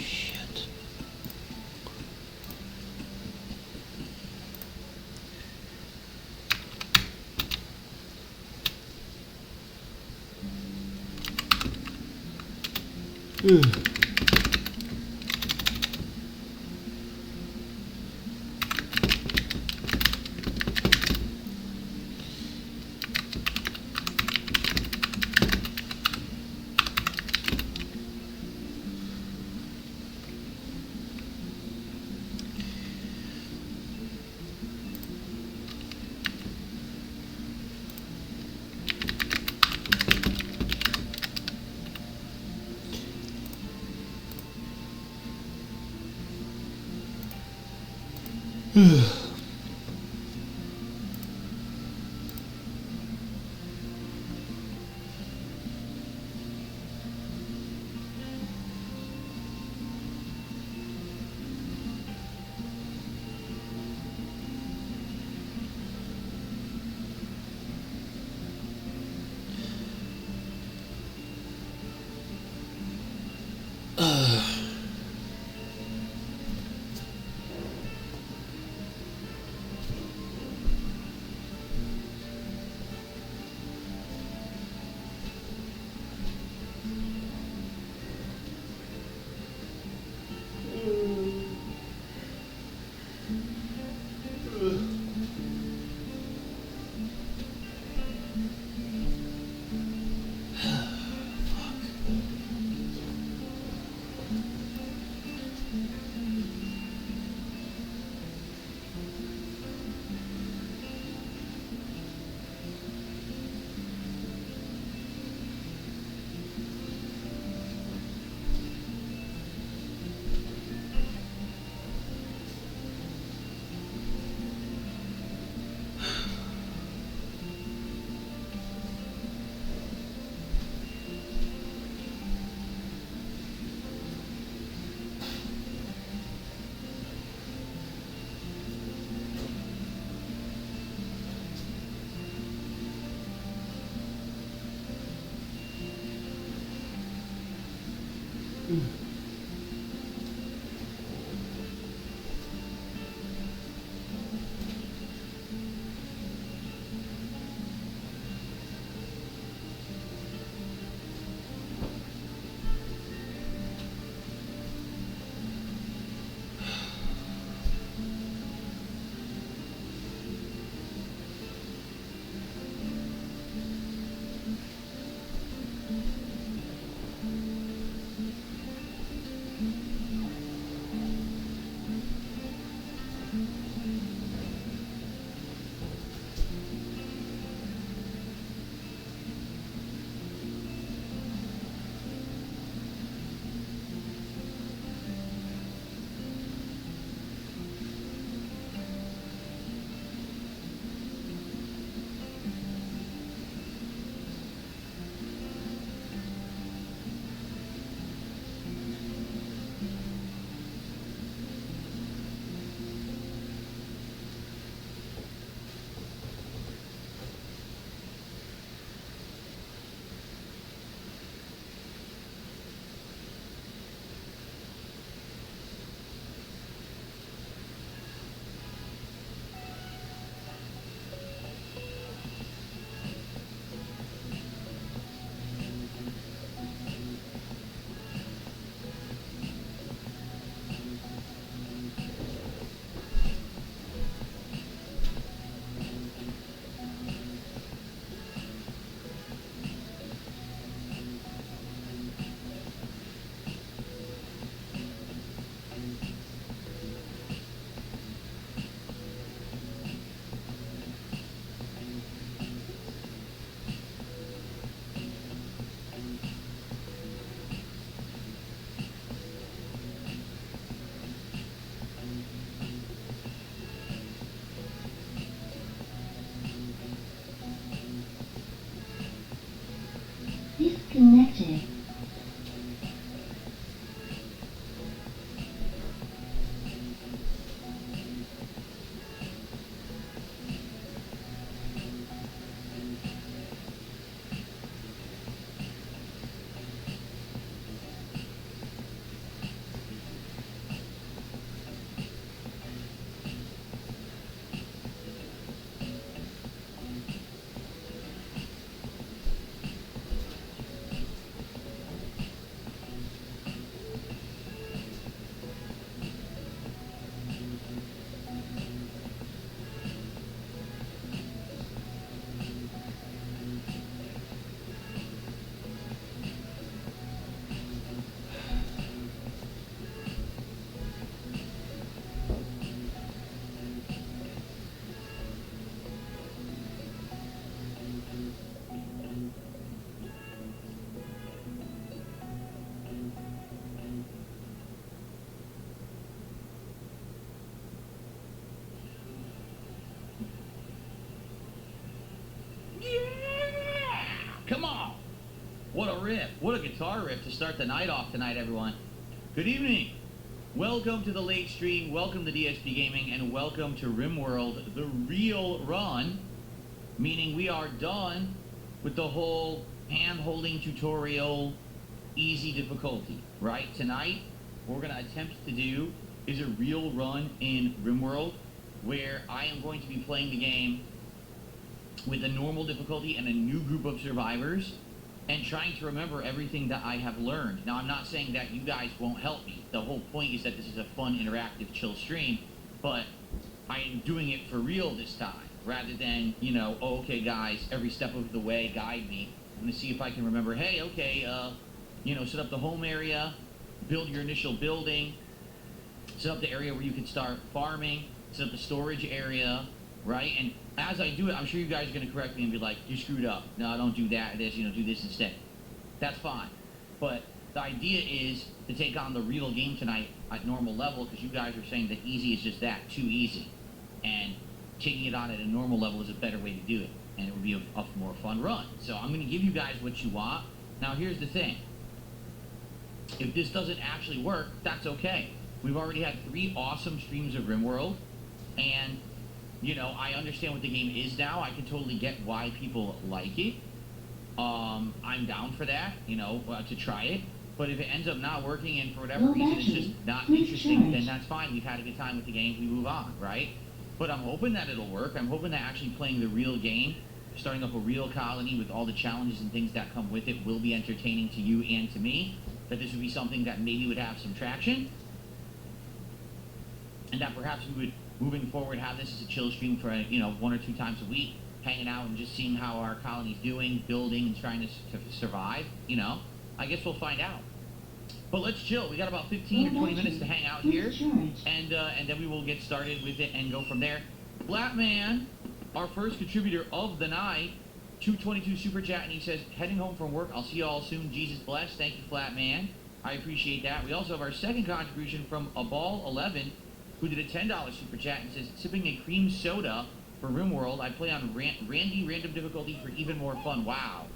Shit. riff. What a guitar riff to start the night off tonight, everyone. Good evening. Welcome to the late stream. Welcome to DSP Gaming, and welcome to RimWorld, the real run. Meaning we are done with the whole hand-holding tutorial, easy difficulty, right? Tonight, what we're going to attempt to do is a real run in RimWorld, where I am going to be playing the game with a normal difficulty and a new group of survivors, and trying to remember everything that I have learned. Now, I'm not saying that you guys won't help me. The whole point is that this is a fun, interactive, chill stream, but I am doing it for real this time, rather than, you know, oh, okay, guys, every step of the way, guide me. I'm going to see if I can remember, hey, okay, you know, set up the home area, build your initial building, set up the area where you can start farming, set up the storage area, right? And as I do it, I'm sure you guys are going to correct me and be like, you screwed up. No, don't do that, this, you know, do this instead. That's fine. But the idea is to take on the real game tonight at normal level, because you guys are saying that easy is just that, too easy. And taking it on at a normal level is a better way to do it. And it would be a more fun run. So I'm going to give you guys what you want. Now, here's the thing. If this doesn't actually work, that's okay. We've already had 3 awesome streams of RimWorld, and you know, I understand what the game is now. I can totally get why people like it. I'm down for that, you know, to try it. But if it ends up not working and for whatever reason it's just not interesting, then that's fine. We've had a good time with the game. We move on, right? But I'm hoping that it'll work. I'm hoping that actually playing the real game, starting up a real colony with all the challenges and things that come with it, will be entertaining to you and to me. That this would be something that maybe would have some traction. And that perhaps we would, moving forward, have this as a chill stream for, you know, 1 or 2 times a week, hanging out and just seeing how our colony's doing, building, and trying to survive, you know. I guess we'll find out. But let's chill. We got about 15 or 20 minutes to hang out here, and then we will get started with it and go from there. Flatman, our first contributor of the night, 222 Super Chat, and he says, heading home from work, I'll see you all soon. Jesus bless. Thank you, Flatman. I appreciate that. We also have our second contribution from A Ball 11, who did a $10 Super Chat and says, sipping a cream soda for RimWorld. I play on Randy random difficulty for even more fun. Wow.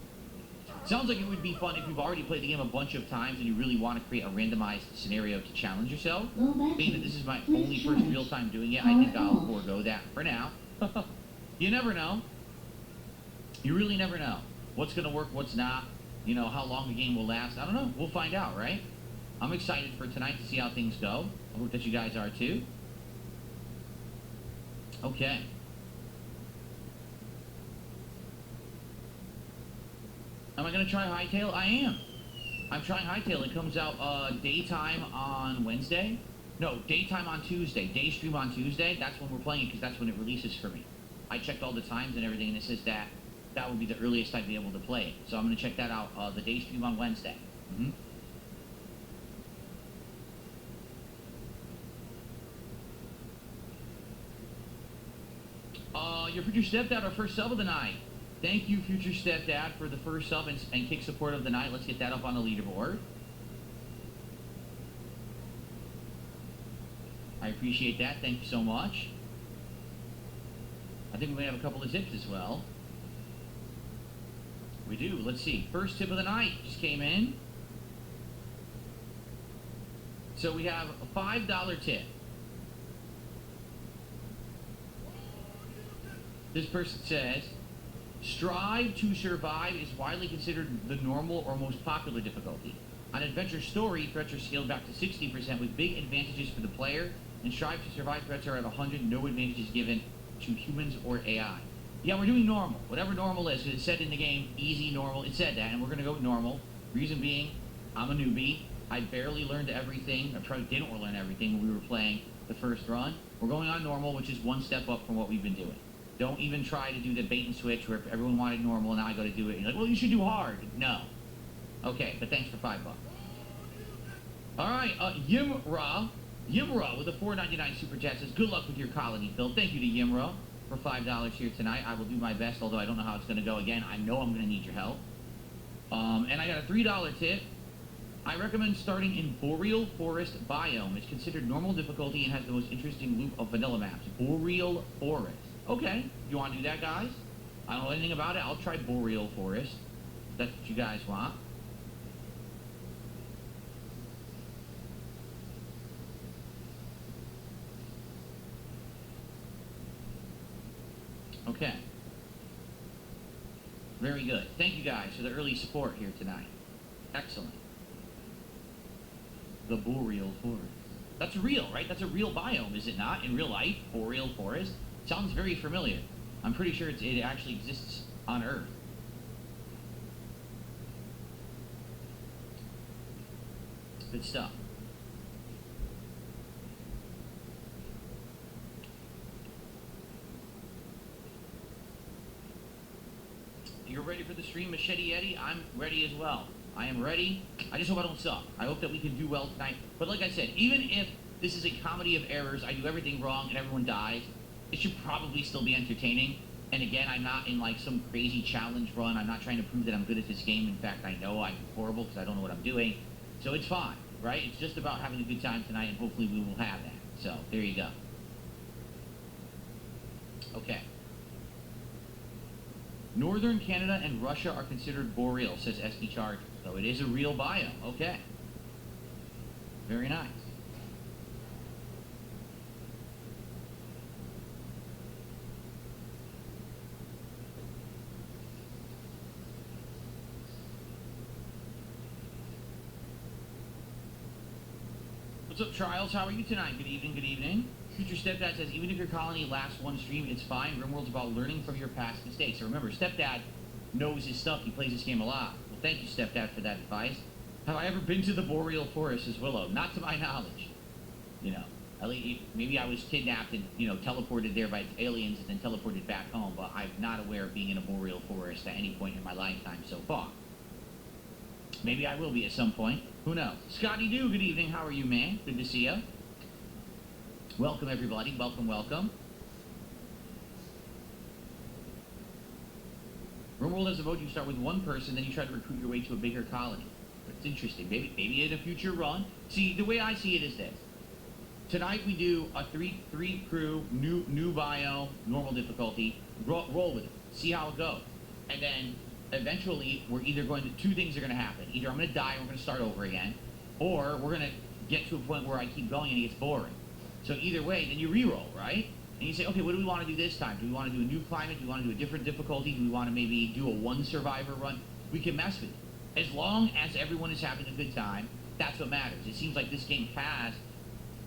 Sounds like it would be fun if you've already played the game a bunch of times and you really want to create a randomized scenario to challenge yourself. Being that this is my only first real time doing it, I think I'll forego that for now. You never know. You really never know. What's going to work, what's not. You know, how long the game will last. I don't know. We'll find out, right? I'm excited for tonight to see how things go. I hope that you guys are too. Okay. Am I going to try Hightail? I am. I'm trying Hightail. It comes out daytime on Wednesday. No, daytime on Tuesday. Day stream on Tuesday. That's when we're playing it because that's when it releases for me. I checked all the times and everything, and it says that that would be the earliest I'd be able to play it. So I'm going to check that out, the day stream on Wednesday. Your future stepdad, our first sub of the night. Thank you, future stepdad, for the first sub and kick support of the night. Let's get that up on the leaderboard. I appreciate that. Thank you so much. I think we may have a couple of tips as well. We do. Let's see. First tip of the night just came in. So we have a $5 tip. This person says, strive to survive is widely considered the normal or most popular difficulty. On Adventure Story, threats are scaled back to 60% with big advantages for the player, and strive to survive threats are at 100, no advantages given to humans or AI. Yeah, we're doing normal, whatever normal is, because it said in the game, easy, normal, it said that, and we're going to go with normal. Reason being, I'm a newbie, I barely learned everything, I probably didn't learn everything when we were playing the first run. We're going on normal, which is one step up from what we've been doing. Don't even try to do the bait and switch where everyone wanted normal and now I got to do it. And you're like, well, you should do hard. No. Okay, but thanks for $5. All right, Yimra with a $4.99 super chat says, good luck with your colony build. Thank you to Yimra for $5 here tonight. I will do my best, although I don't know how it's going to go. Again, I know I'm going to need your help. And I got a $3 tip. I recommend starting in Boreal Forest Biome. It's considered normal difficulty and has the most interesting loop of vanilla maps. Boreal Forest. Okay, you want to do that, guys? I don't know anything about it. I'll try Boreal Forest. If that's what you guys want. Okay. Very good. Thank you guys for the early support here tonight. Excellent. The boreal forest. That's real, right? That's a real biome, is it not? In real life, boreal forest sounds very familiar. I'm pretty sure it actually exists on Earth. Good stuff. You're ready for the stream, Machete Yeti? I'm ready as well. I am ready. I just hope I don't suck. I hope that we can do well tonight. But like I said, even if this is a comedy of errors, I do everything wrong and everyone dies, it should probably still be entertaining. And again, I'm not in like some crazy challenge run. I'm not trying to prove that I'm good at this game. In fact, I know I'm horrible because I don't know what I'm doing. So it's fine, right? It's just about having a good time tonight, and hopefully we will have that. So there you go. Okay. Northern Canada and Russia are considered boreal, says SD Charge. So it is a real biome. Okay. Very nice. What's up, Trials? How are you tonight? Good evening, good evening. Future Stepdad says, even if your colony lasts one stream, it's fine. RimWorld's about learning from your past mistakes. So remember, Stepdad knows his stuff. He plays this game a lot. Well, thank you, Stepdad, for that advice. Have I ever been to the boreal forest as Willow? Not to my knowledge. You know, at least maybe I was kidnapped and, you know, teleported there by aliens and then teleported back home, but I'm not aware of being in a boreal forest at any point in my lifetime so far. Maybe I will be at some point. Who knows? Scotty Doo, good evening. How are you, man? Good to see you. Welcome, everybody. Welcome, welcome. RimWorld has a vote. You start with one person, then you try to recruit your way to a bigger colony. It's interesting. Maybe in a future run. See, the way I see it is this. Tonight we do a three crew, new bio, normal difficulty. Roll with it. See how it goes. And then eventually we're either going to, two things are going to happen. Either I'm going to die and we're going to start over again, or we're going to get to a point where I keep going and it gets boring. So either way, then you re-roll, right? And you say, okay, what do we want to do this time? Do we want to do a new climate? Do we want to do a different difficulty? Do we want to maybe do a one survivor run? We can mess with it. As long as everyone is having a good time, that's what matters. It seems like this game has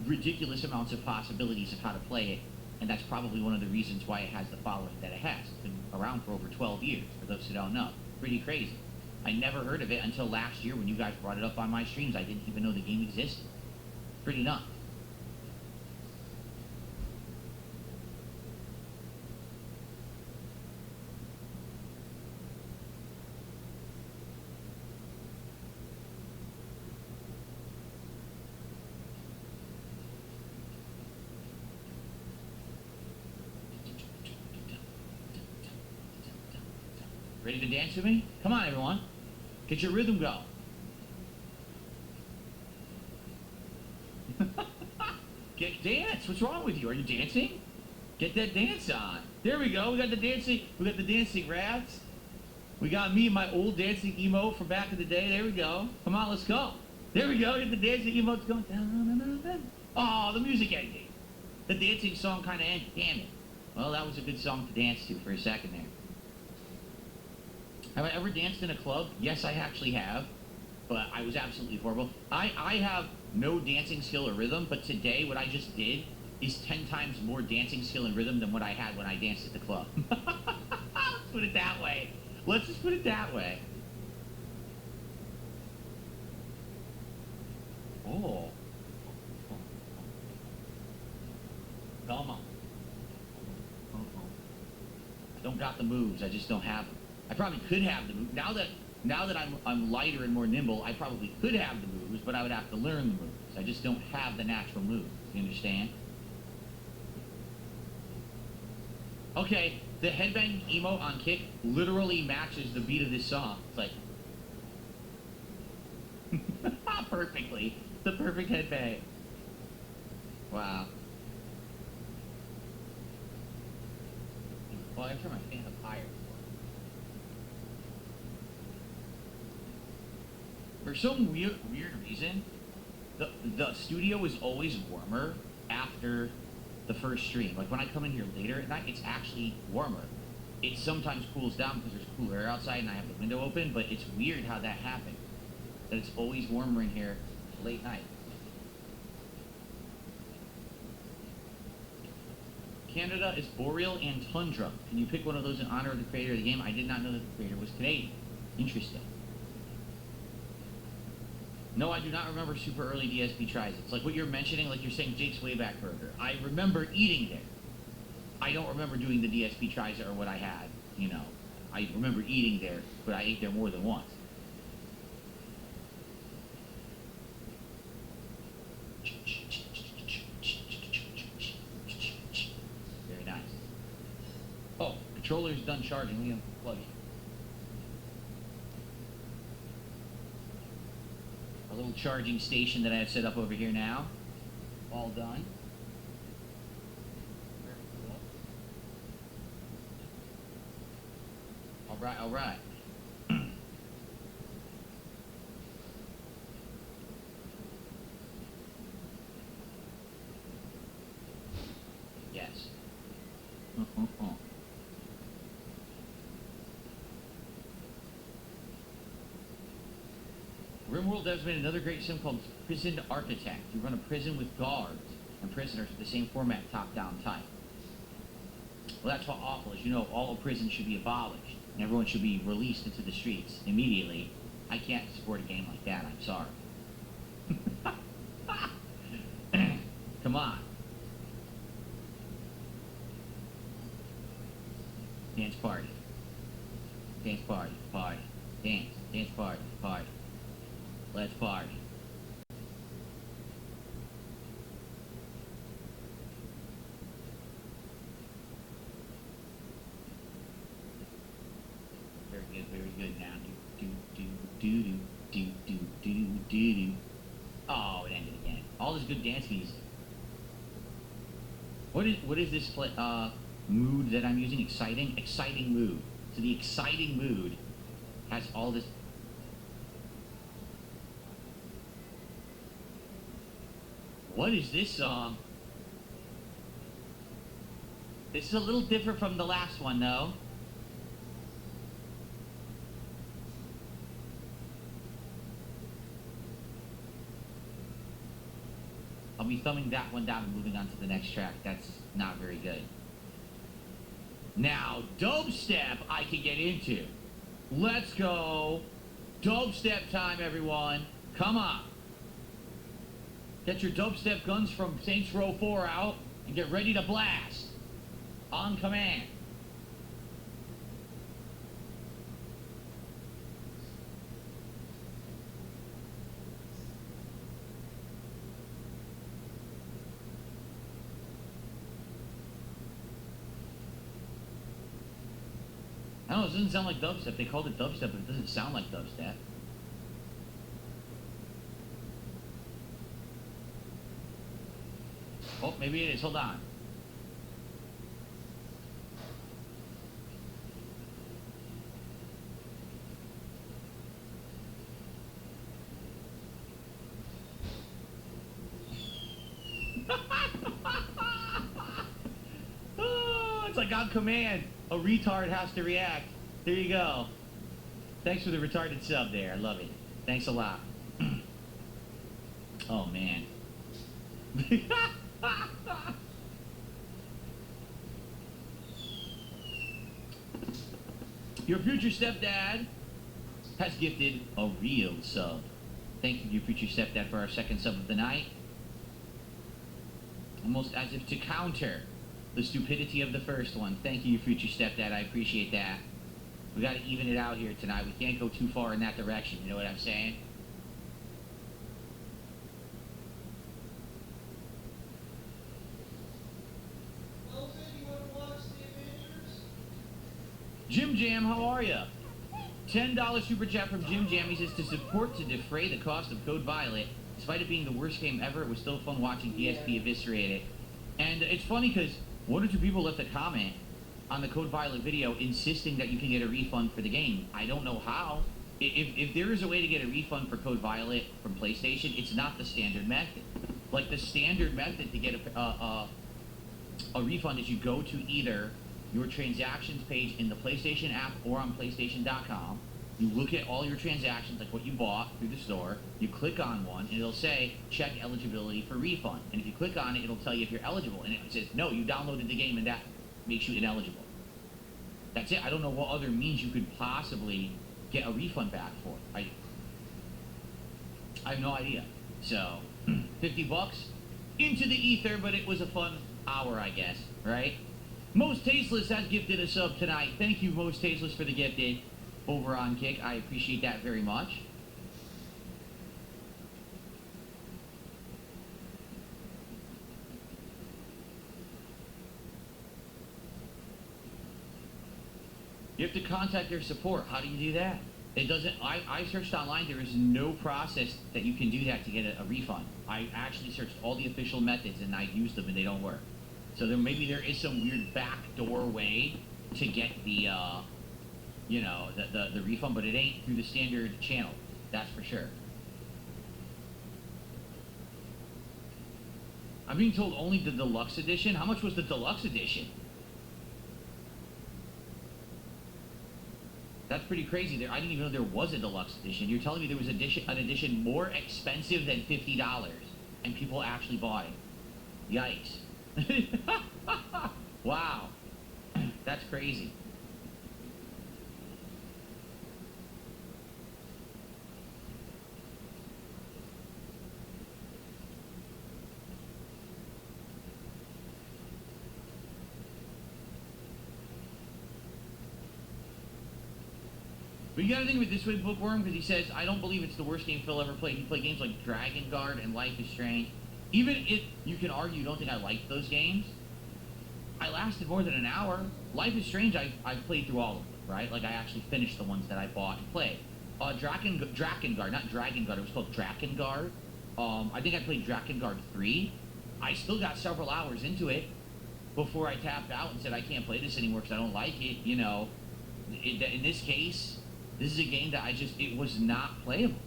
ridiculous amounts of possibilities of how to play it, and that's probably one of the reasons why it has the following that it has. It's been around for over 12 years, for those who don't know. Pretty crazy. I never heard of it until last year when you guys brought it up on my streams. I didn't even know the game existed. Pretty nuts. Ready to dance with me? Come on, everyone. Get your rhythm going. Dance. What's wrong with you? Are you dancing? Get that dance on. There we go. We got the dancing rats. We got me and my old dancing emote from back in the day. There we go. Come on, let's go. There we go. Get the dancing emotes going. Oh, the music ended. The dancing song kind of ended. Damn it. Well, that was a good song to dance to for a second there. Have I ever danced in a club? Yes, I actually have, but I was absolutely horrible. I have no dancing skill or rhythm, but today what I just did is 10 times more dancing skill and rhythm than what I had when I danced at the club. Let's put it that way. Let's just put it that way. Oh. Come on. I don't got the moves. I just don't have them. I probably could have the moves. Now that I'm lighter and more nimble, I probably could have the moves, but I would have to learn the moves. I just don't have the natural moves. You understand? Okay, the headbang emote on Kick literally matches the beat of this song. It's like perfectly. The perfect headbang. Wow. Well, I turn my fan up higher. For some weird reason, the studio is always warmer after the first stream. Like when I come in here later at night, it's actually warmer. It sometimes cools down because there's cooler air outside and I have the window open, but it's weird how that happens. That it's always warmer in here late night. Canada is boreal and tundra. Can you pick one of those in honor of the creator of the game? I did not know that the creator was Canadian. Interesting. No, I do not remember super early DSP tries. It's like what you're mentioning, like you're saying Jake's Wayback Burger. I remember eating there. I don't remember doing the DSP tries or what I had, you know. I remember eating there, but I ate there more than once. Very nice. Oh, controller's done charging. Let me unplug it. A little charging station that I have set up over here now. All done. All right, all right. Yes. Rimworld has made another great sim called Prison Architect. You run a prison with guards and prisoners with the same format, top-down type. Well, that's what awful is. You know, all prisons should be abolished, and everyone should be released into the streets immediately. I can't support a game like that. I'm sorry. Come on. Dance party. Dance party. Party. Dance. Dance party. Party. Let's party. Very good now. Do. Oh, it ended again. All this good dance music. What is this mood that I'm using? Exciting? Exciting mood. So the exciting mood has all this. What is this song? This is a little different from the last one, though. I'll be thumbing that one down and moving on to the next track. That's not very good. Now, dubstep I can get into. Let's go. Dubstep time, everyone. Come on. Get your dubstep guns from Saints Row 4 out and get ready to blast. On command. I don't know, it doesn't sound like dubstep. They called it dubstep, but it doesn't sound like dubstep. Oh, maybe it is. Hold on. Oh, it's like on command. A retard has to react. There you go. Thanks for the retarded sub there. I love it. Thanks a lot. Oh, man. Your future stepdad has gifted a real sub. Thank you, your future stepdad, for our second sub of the night. Almost as if to counter the stupidity of the first one. Thank you, your future stepdad. I appreciate that. We got to even it out here tonight. We can't go too far in that direction. You know what I'm saying? Jim Jam, how are ya? $10 super chat from Jim Jam. He says, to support to defray the cost of Code Violet, despite it being the worst game ever, it was still fun watching DSP eviscerate it. And it's funny because one or two people left a comment on the Code Violet video insisting that you can get a refund for the game. I don't know how. If there is a way to get a refund for Code Violet from PlayStation, it's not the standard method. Like the standard method to get a refund is you go to either your transactions page in the PlayStation app or on PlayStation.com. You look at all your transactions, like what you bought through the store. You click on one, and it'll say, check eligibility for refund. And if you click on it, it'll tell you if you're eligible. And it says, no, you downloaded the game, and that makes you ineligible. That's it. I don't know what other means you could possibly get a refund back for. I have no idea. So, $50 into the ether, but it was a fun hour, I guess, right? Most Tasteless has gifted a sub tonight. Thank you, Most Tasteless, for the gifted over on Kick. I appreciate that very much. You have to contact their support. How do you do that? It doesn't, I searched online. There is no process that you can do that to get a refund. I actually searched all the official methods and I used them and they don't work. So maybe there is some weird backdoor way to get the, you know, the refund, but it ain't through the standard channel. That's for sure. I'm being told only the deluxe edition. How much was the deluxe edition? That's pretty crazy. There, I didn't even know there was a deluxe edition. You're telling me there was an edition more expensive than $50, and people actually bought it. Yikes. Wow. That's crazy. But you gotta think of it this way, Bookworm, because he says, I don't believe it's the worst game Phil ever played. He played games like Dragon Guard and Life is Strange. Even if you can argue you don't think I liked those games, I lasted more than an hour. Life is Strange, I've played through all of them, right? Like, I actually finished the ones that I bought and played. Dragon Guard, not Dragon Guard, it was called Dragon Guard. I think I played Dragon Guard 3. I still got several hours into it before I tapped out and said, I can't play this anymore because I don't like it, you know. In this case, this is a game that it was not playable.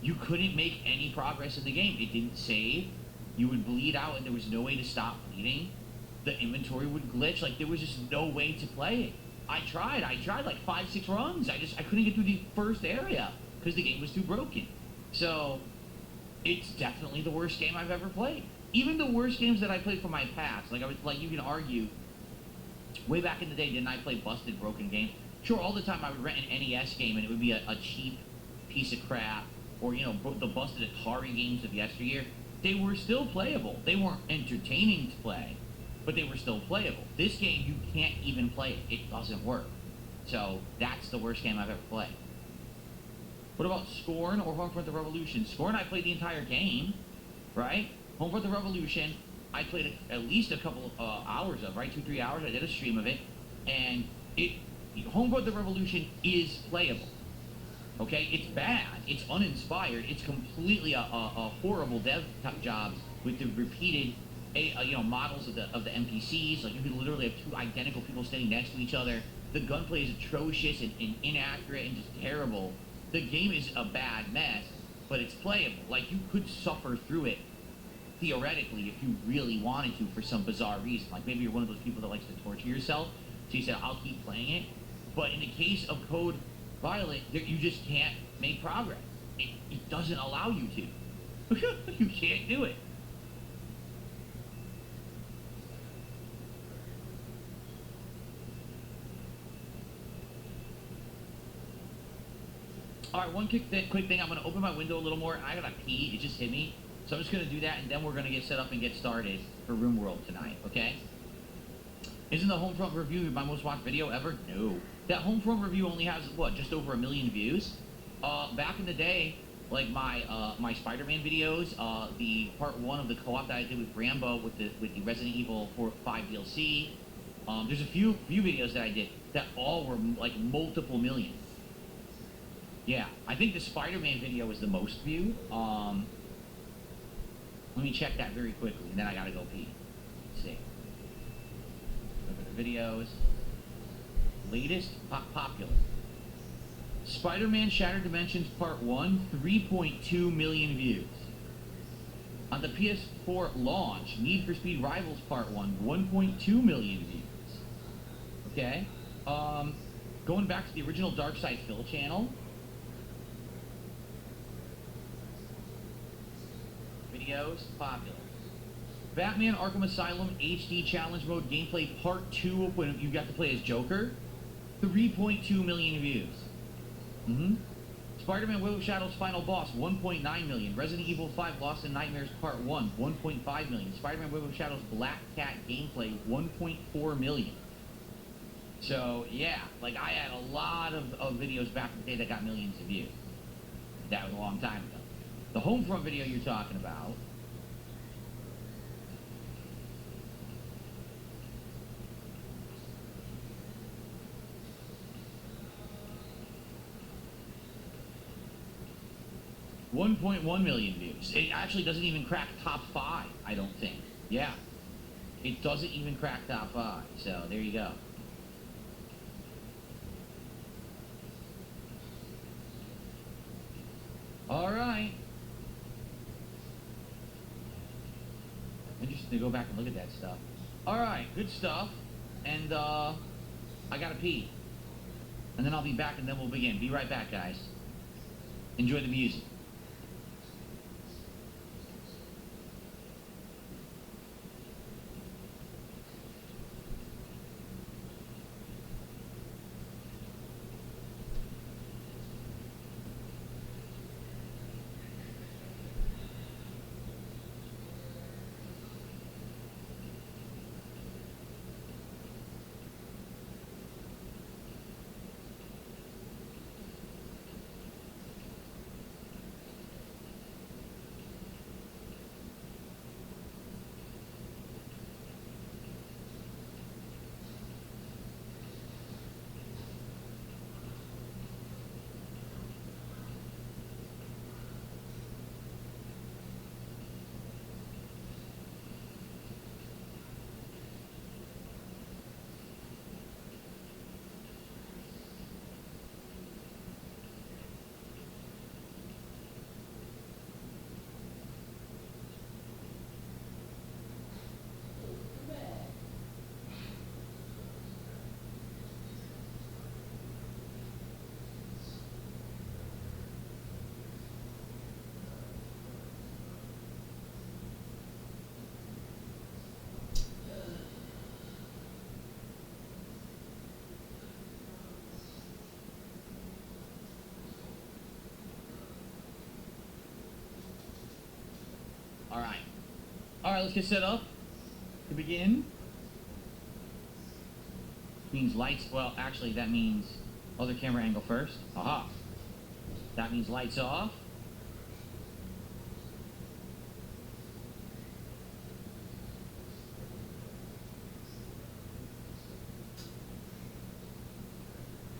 You couldn't make any progress in the game. It didn't save. You would bleed out and there was no way to stop bleeding. The inventory would glitch. Like, there was just no way to play it. I tried like 5-6 runs. I couldn't get through the first area because the game was too broken. So, it's definitely the worst game I've ever played. Even the worst games that I played from my past. Like you can argue, way back in the day, didn't I play busted, broken games? Sure, all the time I would rent an NES game and it would be a cheap piece of crap, or, you know, the busted Atari games of yesteryear. They were still playable. They weren't entertaining to play, but they were still playable. This game, you can't even play it. It doesn't work. So, that's the worst game I've ever played. What about Scorn or Homefront the Revolution? Scorn, I played the entire game, right? Homefront the Revolution, I played at least a couple hours of, right? 2-3 hours. I did a stream of it, and Homefront the Revolution is playable. Okay, it's bad, it's uninspired, it's completely a horrible dev job with the repeated, you know, models of the NPCs. Like, you could literally have two identical people standing next to each other. The gunplay is atrocious and inaccurate and just terrible. The game is a bad mess, but it's playable. Like, you could suffer through it theoretically if you really wanted to for some bizarre reason. Like, maybe you're one of those people that likes to torture yourself, so you said, I'll keep playing it. But in the case of Code Violet, you just can't make progress. It doesn't allow you to. You can't do it. Alright, one quick thing. I'm going to open my window a little more. I got to pee. It just hit me. So I'm just going to do that, and then we're going to get set up and get started for RimWorld tonight, okay? Isn't the Homefront review my most watched video ever? No. That Homefront review only has, what, just over 1 million views? Back in the day, like my Spider-Man videos, the part 1 of the co-op that I did with Rambo with the Resident Evil 5 DLC, there's a few videos that I did that all were like multiple millions. Yeah, I think the Spider-Man video was the most viewed. Let me check that very quickly, and then I gotta go pee. Let's see. Look at the videos. Latest popular. Spider-Man Shattered Dimensions Part 1, 3.2 million views. On the PS4 launch, Need for Speed Rivals Part 1, 1.2 million views. Okay. Going back to the original Dark Side Phil channel. Videos, popular. Batman Arkham Asylum HD Challenge Mode Gameplay Part 2, when you got to play as Joker. 3.2 million views. Spider-Man Web of Shadows Final Boss, 1.9 million. Resident Evil 5 Lost in Nightmares Part 1, 1.5 million. Spider-Man Web of Shadows Black Cat Gameplay, 1.4 million. So, yeah, like I had a lot of videos back in the day that got millions of views. That was a long time ago. The Homefront video you're talking about, $1.1 million views. It actually doesn't even crack top 5, I don't think. Yeah. It doesn't even crack top 5. So, there you go. Alright. Interesting to go back and look at that stuff. Alright, good stuff. And, I gotta pee. And then I'll be back and then we'll begin. Be right back, guys. Enjoy the music. Alright, let's get set up to begin. Means lights, well, actually that means other camera angle first. Aha. That means lights off.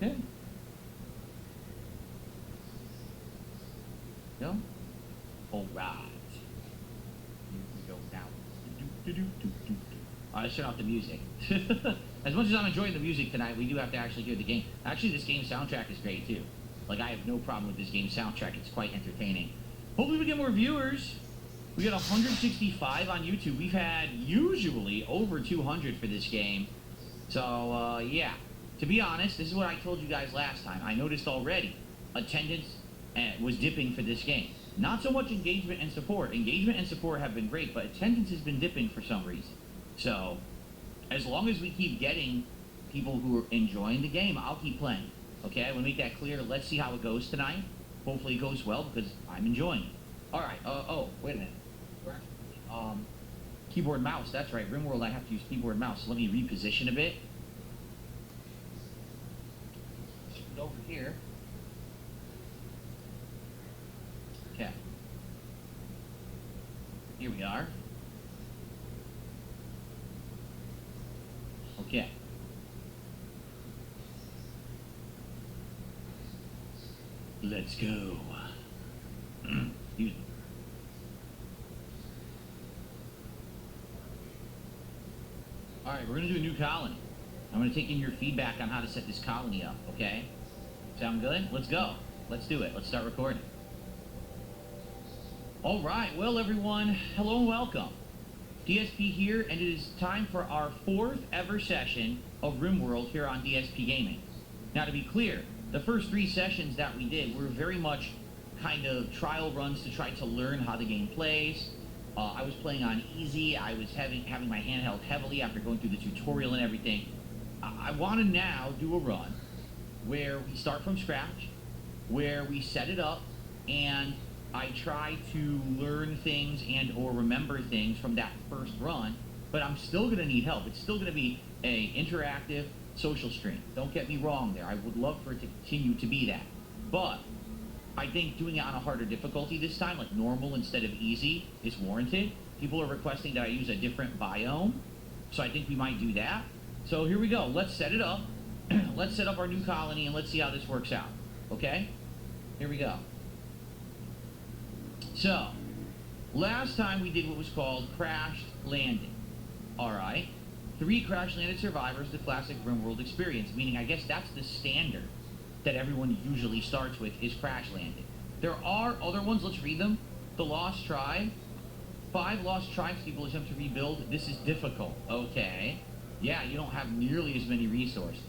Okay. Go. All right. Here we go now. Let's turn off the music. As much as I'm enjoying the music tonight, we do have to actually hear the game. Actually, this game's soundtrack is great too. Like, I have no problem with this game's soundtrack. It's quite entertaining. Hopefully we get more viewers. We got 165 on YouTube. We've had usually over 200 for this game. So, yeah. To be honest, this is what I told you guys last time. I noticed already attendance was dipping for this game. Not so much engagement and support. Engagement and support have been great, but attendance has been dipping for some reason. So, as long as we keep getting people who are enjoying the game, I'll keep playing. Okay, I want to make that clear. Let's see how it goes tonight. Hopefully it goes well, because I'm enjoying it. Alright, oh, wait a minute. Keyboard mouse, that's right. RimWorld, I have to use keyboard mouse. So let me reposition a bit. Shift over here. Okay. Here we are. Okay. Let's go. Excuse me. Alright, we're going to do a new colony. I'm going to take in your feedback on how to set this colony up, okay? Sound good? Let's go. Let's do it. Let's start recording. All right, well, everyone, hello and welcome. DSP here, and it is time for our 4th ever session of RimWorld here on DSP Gaming. Now, to be clear, the first 3 sessions that we did were very much kind of trial runs to try to learn how the game plays. I was playing on easy. I was having my handheld heavily after going through the tutorial and everything. I want to now do a run where we start from scratch, where we set it up, and I try to learn things and or remember things from that first run, but I'm still going to need help. It's still going to be a interactive social stream. Don't get me wrong there. I would love for it to continue to be that. But I think doing it on a harder difficulty this time, like normal instead of easy, is warranted. People are requesting that I use a different biome, so I think we might do that. So here we go. Let's set it up. Let's set up our new colony and let's see how this works out. Okay? Here we go. So, last time we did what was called Crashed Landing. Alright. 3 crash landed survivors, the classic RimWorld experience, meaning I guess that's the standard that everyone usually starts with is crash landing. There are other ones, let's read them. The Lost Tribe. 5 Lost Tribes people attempt to rebuild. This is difficult. Okay. Yeah, you don't have nearly as many resources.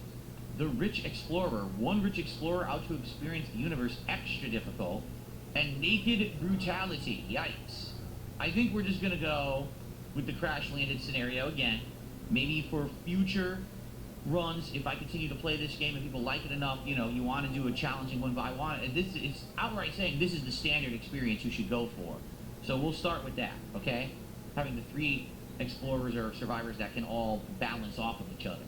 The Rich Explorer. 1 rich explorer out to experience the universe, extra difficult. And Naked Brutality. Yikes. I think we're just going to go with the crash landed scenario again. Maybe for future runs, if I continue to play this game and people like it enough, you know, you want to do a challenging one, but this is outright saying this is the standard experience you should go for. So we'll start with that, okay? Having the 3 explorers or survivors that can all balance off of each other.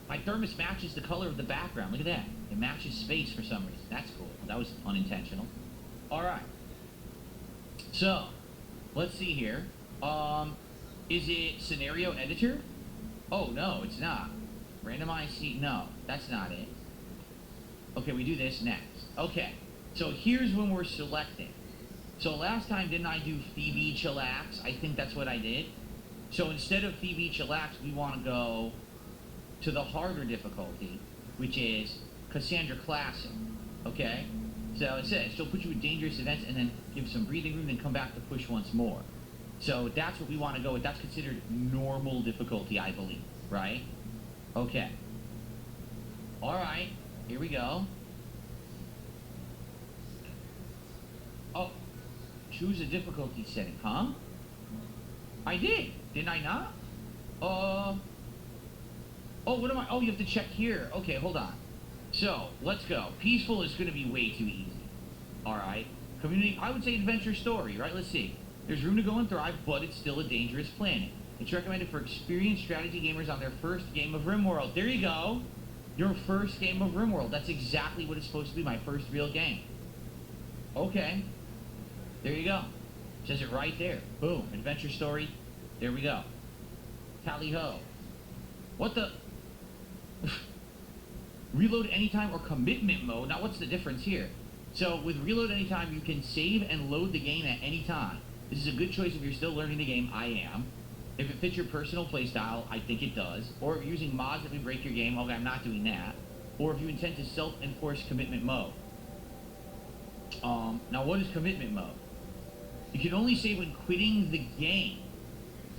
My thermos matches the color of the background. Look at that. It matches space for some reason. That's cool. That was unintentional. All right. So, let's see here. Is it scenario editor? Oh, no, it's not. Randomize seat? No, that's not it. Okay, we do this next. Okay, so here's when we're selecting. So last time, didn't I do Phoebe Chillax? I think that's what I did. So instead of Phoebe Chillax, we want to go to the harder difficulty, which is Cassandra Classic, okay? So it says she'll put you in dangerous events and then give some breathing room, then come back to push once more. So that's what we want to go with. That's considered normal difficulty, I believe, right? Okay. All right, here we go. Oh, choose a difficulty setting, huh? I did, didn't I not? Oh, what am I? Oh, you have to check here. Okay, hold on. So, let's go. Peaceful is going to be way too easy. Alright. Community, I would say adventure story, right? Let's see. There's room to go and thrive, but it's still a dangerous planet. It's recommended for experienced strategy gamers on their first game of RimWorld. There you go. Your first game of RimWorld. That's exactly what it's supposed to be, my first real game. Okay. There you go. Says it right there. Boom. Adventure story. There we go. Tally-ho. What the... Reload anytime or commitment mode. Now, what's the difference here? So, with reload anytime, you can save and load the game at any time. This is a good choice if you're still learning the game. I am. If it fits your personal playstyle, I think it does. Or if you're using mods that would break your game, okay, I'm not doing that. Or if you intend to self-enforce commitment mode. Now, what is commitment mode? You can only save when quitting the game.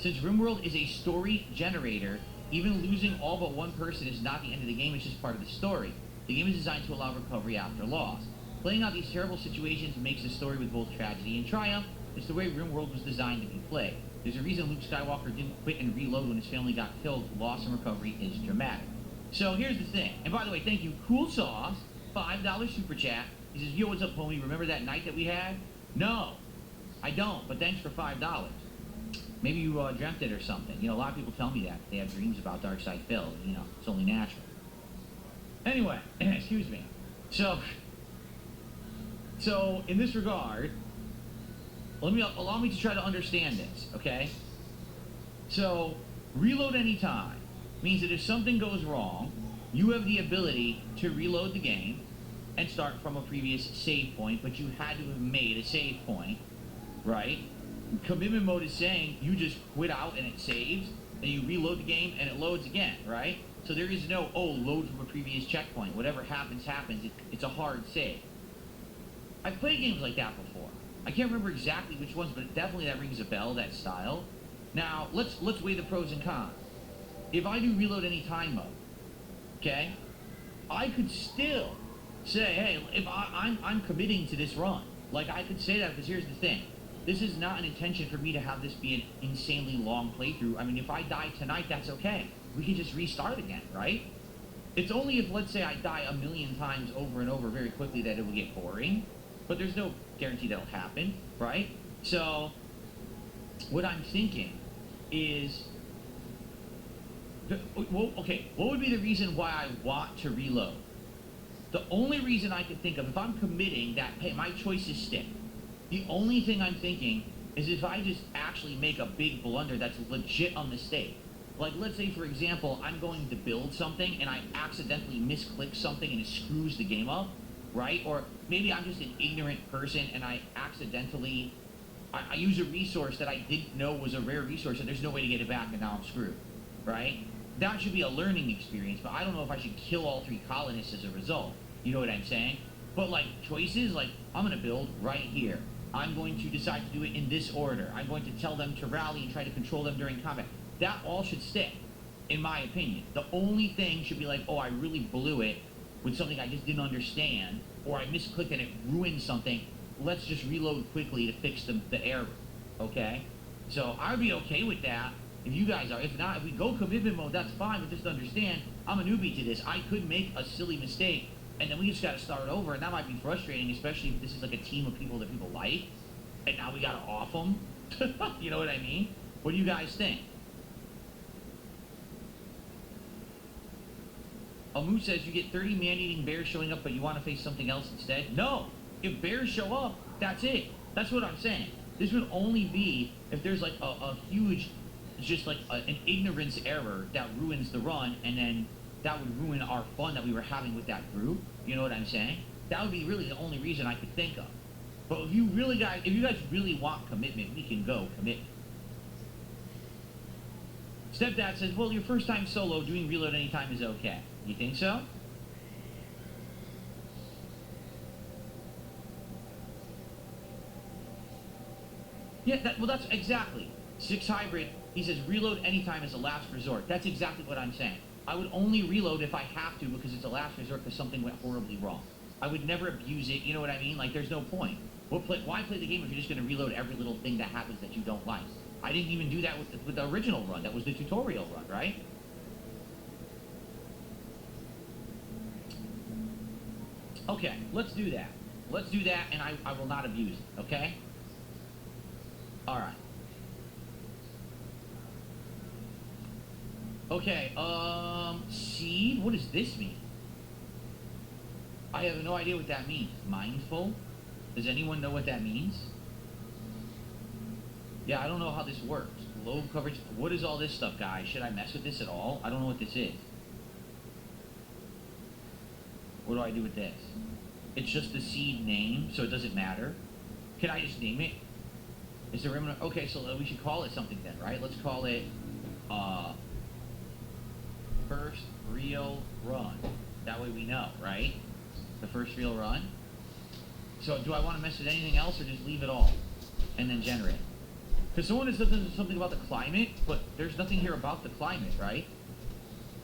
Since RimWorld is a story generator, even losing all but 1 person is not the end of the game, it's just part of the story. The game is designed to allow recovery after loss. Playing out these terrible situations makes a story with both tragedy and triumph. It's the way RimWorld was designed to be played. There's a reason Luke Skywalker didn't quit and reload when his family got killed. Loss and recovery is dramatic. So here's the thing. And by the way, thank you, Cool Sauce, $5 super chat. He says, yo, what's up, homie? Remember that night that we had? No, I don't, but thanks for $5. Maybe you dreamt it or something. You know, a lot of people tell me that. They have dreams about Dark Side Phil. You know, it's only natural. Anyway, excuse me. So in this regard, allow me to try to understand this, okay? So, reload anytime means that if something goes wrong, you have the ability to reload the game and start from a previous save point, but you had to have made a save point, right? Commitment mode is saying you just quit out and it saves, and you reload the game and it loads again, right? So there is no, oh, load from a previous checkpoint. Whatever happens, happens. It's a hard save. I've played games like that before. I can't remember exactly which ones, but definitely that rings a bell, that style. Now, let's weigh the pros and cons. If I do reload any time mode, okay, I could still say, hey, if I'm committing to this run. Like, I could say that because here's the thing. This is not an intention for me to have this be an insanely long playthrough. I mean, if I die tonight, that's okay. We can just restart again, right? It's only if, let's say, I die a million times over and over very quickly that it will get boring. But there's no guarantee that'll happen, right? So, what I'm thinking is... okay, what would be the reason why I want to reload? The only reason I can think of, if I'm committing that, hey, my choice is stick. The only thing I'm thinking is if I just actually make a big blunder that's legit a mistake. Like, let's say, for example, I'm going to build something and I accidentally misclick something and it screws the game up, right? Or maybe I'm just an ignorant person and I accidentally, I use a resource that I didn't know was a rare resource and there's no way to get it back and now I'm screwed, right? That should be a learning experience, but I don't know if I should kill all 3 colonists as a result. You know what I'm saying? But, like, choices, like, I'm going to build right here. I'm going to decide to do it in this order. I'm going to tell them to rally and try to control them during combat. That all should stick, in my opinion. The only thing should be like, oh, I really blew it with something I just didn't understand, or I misclicked and it ruined something. Let's just reload quickly to fix the error, okay? So I'd be okay with that if you guys are. If not, if we go commitment mode, that's fine, but just understand, I'm a newbie to this. I could make a silly mistake, and then we just got to start over, and that might be frustrating, especially if this is like a team of people that people like, and now we got to off them. You know what I mean? What do you guys think? Amu says you get 30 man-eating bears showing up, but you want to face something else instead? No! If bears show up, that's it. That's what I'm saying. This would only be if there's like a huge, just like an ignorance error that ruins the run, and then that would ruin our fun that we were having with that group. You know what I'm saying? That would be really the only reason I could think of. But if you guys really want commitment, we can go commitment. Stepdad says, well, your first time solo, doing reload anytime is okay. You think so? Yeah, well, that's exactly. 6 Hybrid, he says, reload anytime is a last resort. That's exactly what I'm saying. I would only reload if I have to because it's a last resort because something went horribly wrong. I would never abuse it, you know what I mean? Like, there's no point. Why play the game if you're just going to reload every little thing that happens that you don't like? I didn't even do that with the original run. That was the tutorial run, right? Okay, let's do that. Let's do that, and I will not abuse it, okay? Alright. Okay, seed? What does this mean? I have no idea what that means. Mindful? Does anyone know what that means? Yeah, I don't know how this works. Low coverage. What is all this stuff, guys? Should I mess with this at all? I don't know what this is. What do I do with this? It's just the seed name, so it doesn't matter. Can I just name it? Is there room? Okay, so we should call it something then, right? Let's call it first real run. That way we know, right? The first real run. So do I want to mess with anything else or just leave it all and then generate? Because someone has said something about the climate, but there's nothing here about the climate, right?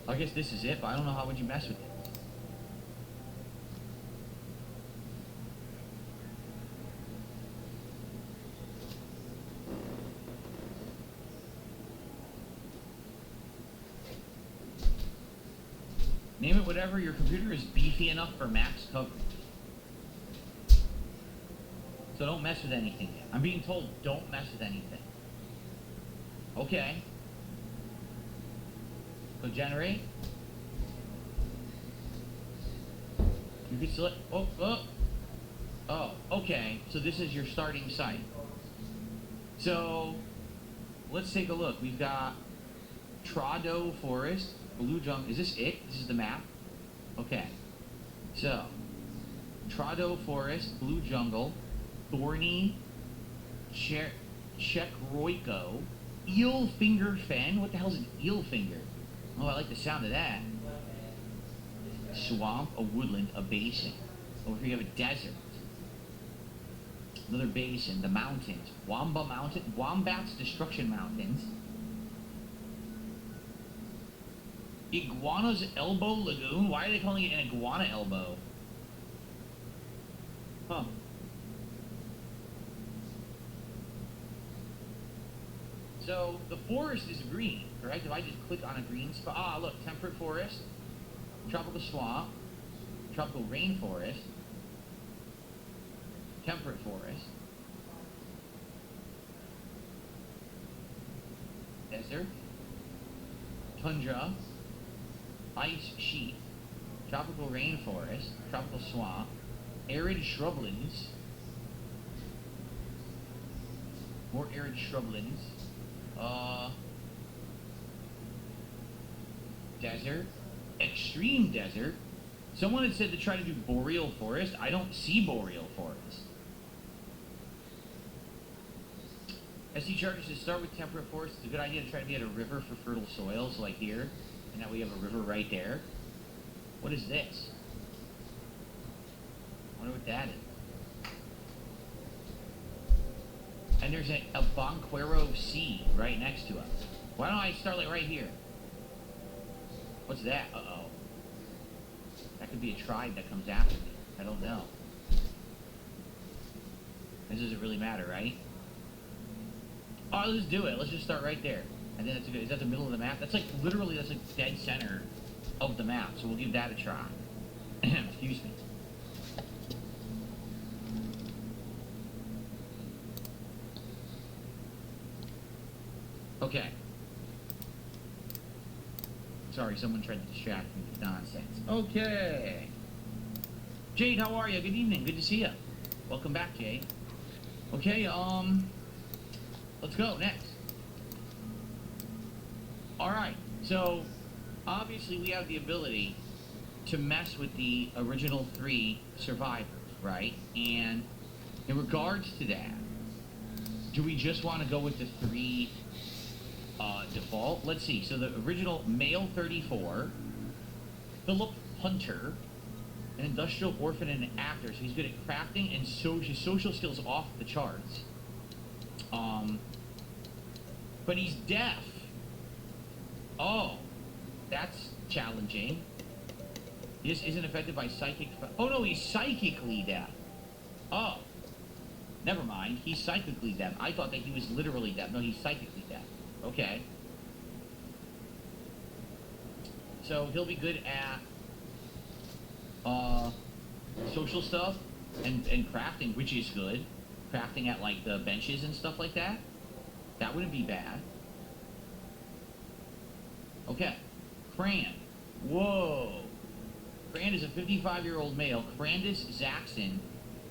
I guess this is it, but I don't know how would you mess with it. Name it whatever. Your computer is beefy enough for max coverage. So don't mess with anything yet. I'm being told don't mess with anything. Okay. So generate. You can select. Oh, okay. So this is your starting site. So let's take a look. We've got Trado Forest, Blue Jungle. Is this it? This is the map? Okay. So Trado Forest, Blue Jungle, Thorny, Chekroiko, Eel Finger Fen. What the hell's an eel finger? Oh, I like the sound of that. Swamp, a woodland, a basin. Over here you have a desert. Another basin. The mountains. Wamba Mountain. Wombat's Destruction Mountains. Iguana's Elbow Lagoon? Why are they calling it an iguana elbow? Huh. So, the forest is green, correct? If I just click on a green spot... Ah, look, temperate forest, tropical swamp, tropical rainforest, temperate forest, desert, tundra, ice sheet, tropical rainforest, tropical swamp, arid shrublands, more arid shrublands, desert, extreme desert. Someone had said to try to do boreal forest. I don't see boreal forest. SD Charger says start with temperate forest. It's a good idea to try to be at a river for fertile soils, like here. And now we have a river right there. What is this? I wonder what that is. And there's a Bonquero Sea right next to us. Why don't I start like right here? What's that? Uh-oh. That could be a tribe that comes after me. I don't know. This doesn't really matter, right? Oh, let's just do it. Let's just start right there. And then that's a good, is that the middle of the map? That's like literally, that's like dead center of the map. So we'll give that a try. Excuse me. Okay. Sorry, someone tried to distract me with nonsense. Okay. Jade, how are you? Good evening. Good to see you. Welcome back, Jade. Okay, let's go next. Alright, so obviously we have the ability to mess with the original 3 survivors, right? And in regards to that, do we just want to go with the 3 default? Let's see. So the original male 34, Philip Hunter, an industrial orphan and an actor, so he's good at crafting and his social skills off the charts. But he's deaf. Oh, that's challenging. He just isn't affected by psychic... Oh no, he's psychically deaf. Oh, never mind. He's psychically deaf. I thought that he was literally deaf. No, he's psychically deaf. Okay. So he'll be good at social stuff and crafting, which is good. Crafting at like the benches and stuff like that. That wouldn't be bad. Okay. Cran. Whoa. Cran is a 55-year-old male. Crandus Zaxxon.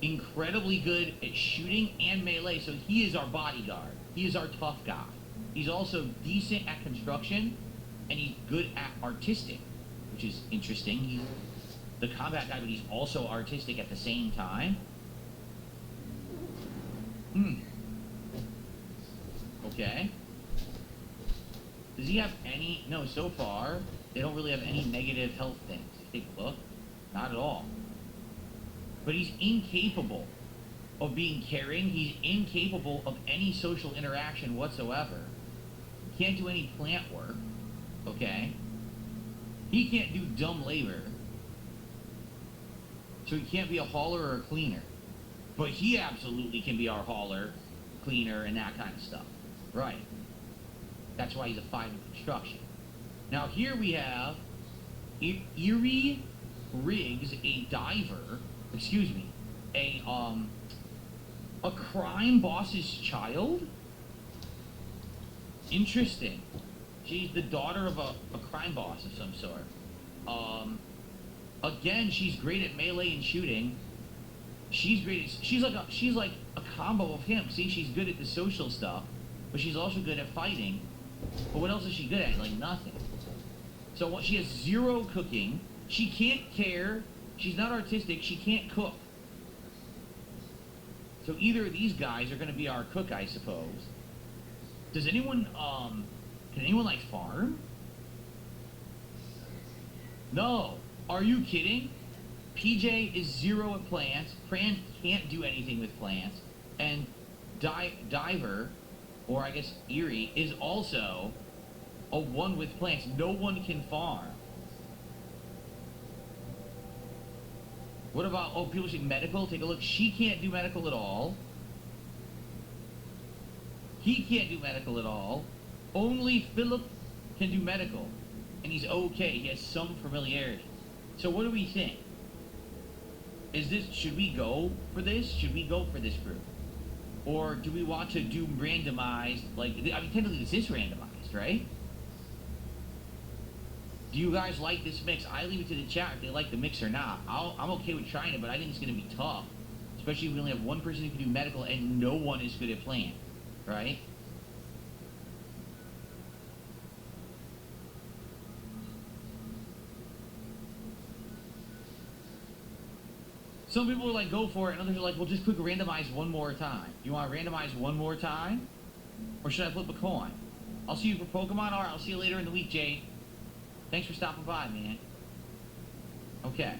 Incredibly good at shooting and melee, so he is our bodyguard. He is our tough guy. He's also decent at construction, and he's good at artistic, which is interesting. He's the combat guy, but he's also artistic at the same time. Okay. Does he have any... No, so far, they don't really have any negative health things. Take a look. Not at all. But he's incapable of being caring. He's incapable of any social interaction whatsoever. He can't do any plant work. Okay. He can't do dumb labor. So he can't be a hauler or a cleaner. But he absolutely can be our hauler, cleaner, and that kind of stuff. Right. That's why he's a 5 in construction. Now here we have Erie Riggs, a diver, excuse me, a crime boss's child? Interesting. She's the daughter of a crime boss of some sort. Again, she's great at melee and shooting. She's great at, she's like a combo of him. See, she's good at the social stuff, but she's also good at fighting. But what else is she good at? Like nothing. So she has 0 cooking. She can't care. She's not artistic. She can't cook. So either of these guys are going to be our cook, I suppose. Does anyone, can anyone like farm? No. Are you kidding? PJ is 0 at plants. Cran can't do anything with plants. And Diver, or I guess Erie, is also a 1 with plants. No one can farm. What about, oh, people saying medical? Take a look. She can't do medical at all. He can't do medical at all. Only Philip can do medical. And he's okay. He has some familiarity. So what do we think? Should we go for this? Should we go for this group? Or do we want to do randomized, like, I mean, technically this is randomized, right? Do you guys like this mix? I leave it to the chat if they like the mix or not. I'm okay with trying it, but I think it's going to be tough. Especially if we only have one person who can do medical and no one is good at plant, right? Some people are like, go for it, and others are like, well, just click randomize one more time. You want to randomize one more time? Or should I flip a coin? I'll see you for Pokemon. All right, I'll see you later in the week, Jade. Thanks for stopping by, man. Okay.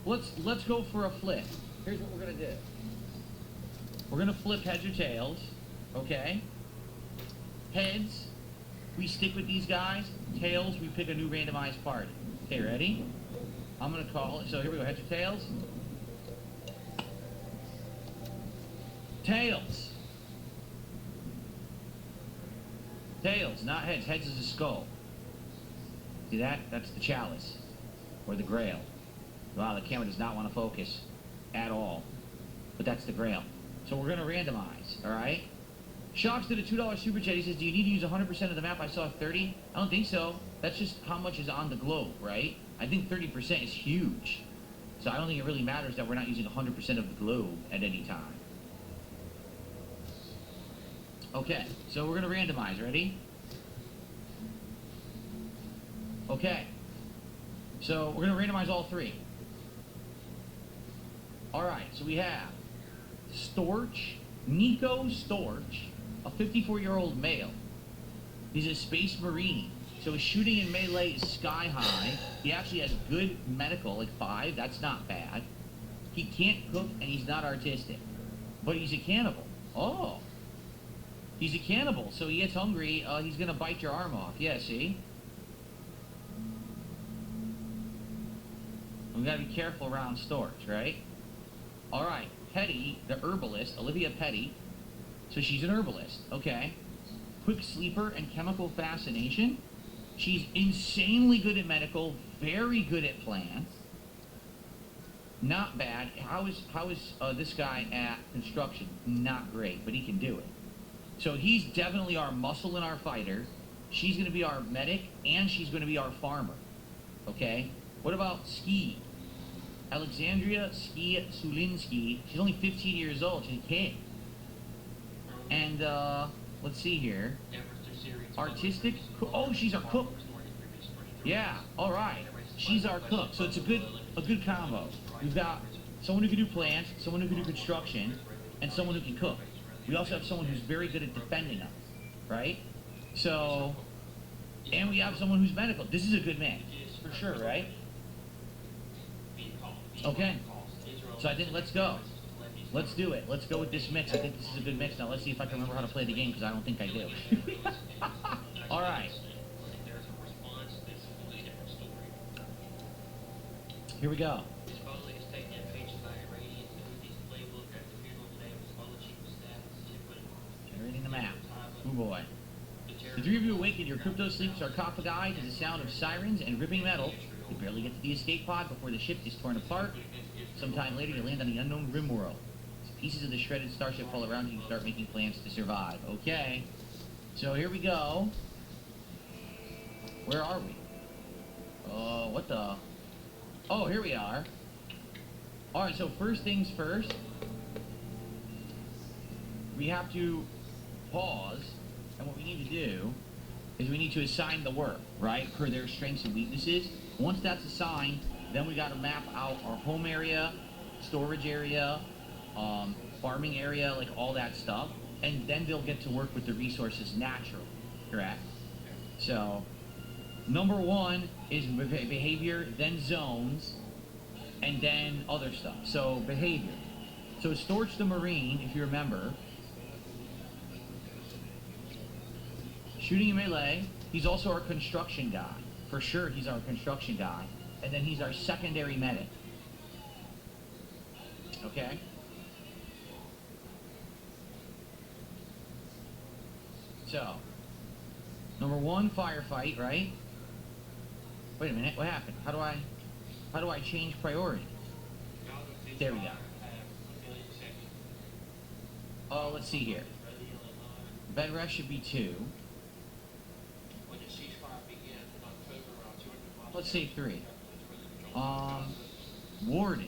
Let's go for a flip. Here's what we're going to do. We're going to flip heads or tails, okay? Heads, we stick with these guys. Tails, we pick a new randomized party. Okay, ready? I'm going to call it. So here we go. Heads or tails? Tails. Tails, not heads. Heads is a skull. See that? That's the chalice. Or the grail. Wow, the camera does not want to focus at all. But that's the grail. So we're going to randomize, alright? Shocks did a $2 super chat. He says, do you need to use 100% of the map? I saw 30. I don't think so. That's just how much is on the globe, right? I think 30% is huge. So I don't think it really matters that we're not using 100% of the globe at any time. Okay, so we're going to randomize. Ready? Okay. So we're going to randomize all three. Alright, so we have Storch, Nico Storch, a 54-year-old male. He's a space marine. So his shooting and melee is sky high. He actually has good medical, like 5. That's not bad. He can't cook and he's not artistic. But he's a cannibal. Oh. He's a cannibal. So he gets hungry, he's going to bite your arm off. Yeah, see? We got to be careful around Storch, right? Alright. Petty, the herbalist, Olivia Petty. So she's an herbalist. Okay. Quick sleeper and chemical fascination. She's insanely good at medical, very good at plants. Not bad. How is this guy at construction? Not great, but he can do it. So he's definitely our muscle and our fighter. She's going to be our medic, and she's going to be our farmer. Okay? What about Ski? Alexandria Ski Sulinski. She's only 15 years old. She's a kid. And, let's see here. Artistic? Oh, she's our cook. Yeah, alright. She's our cook. So it's a good combo. We've got someone who can do plants, someone who can do construction, and someone who can cook. We also have someone who's very good at defending us. Right? So, and we have someone who's medical. This is a good mix. For sure, right? Okay. So I think let's go. Let's do it. Let's go with this mix. I think this is a good mix. Now let's see if I can remember how to play the game, because I don't think I do. Alright. Here we go. Generating the map. Oh boy. The three of you awaken your crypto sleep sarcophagi to the sound of sirens and ripping metal. You barely get to the escape pod before the ship is torn apart. Sometime later, you land on the unknown rimworld. Pieces of the shredded starship fall around you and start making plans to survive. Okay. So here we go. Where are we? What the? Oh, here we are. Alright, so first things first. We have to pause. And what we need to do is we need to assign the work, right? Per their strengths and weaknesses. Once that's assigned, then we got to map out our home area, storage area, farming area, like all that stuff, and then they'll get to work with the resources naturally, correct? So, number 1 is behavior, then zones, and then other stuff. So, behavior. So Storch the Marine, if you remember, shooting in melee. He's also our construction guy. For sure, he's our construction guy. And then he's our secondary medic. Okay? So, number one, firefight, right? Wait a minute, what happened? How do I change priority? There we go. Oh, let's see here. Bed rest should be 2. Let's say 3. Warden.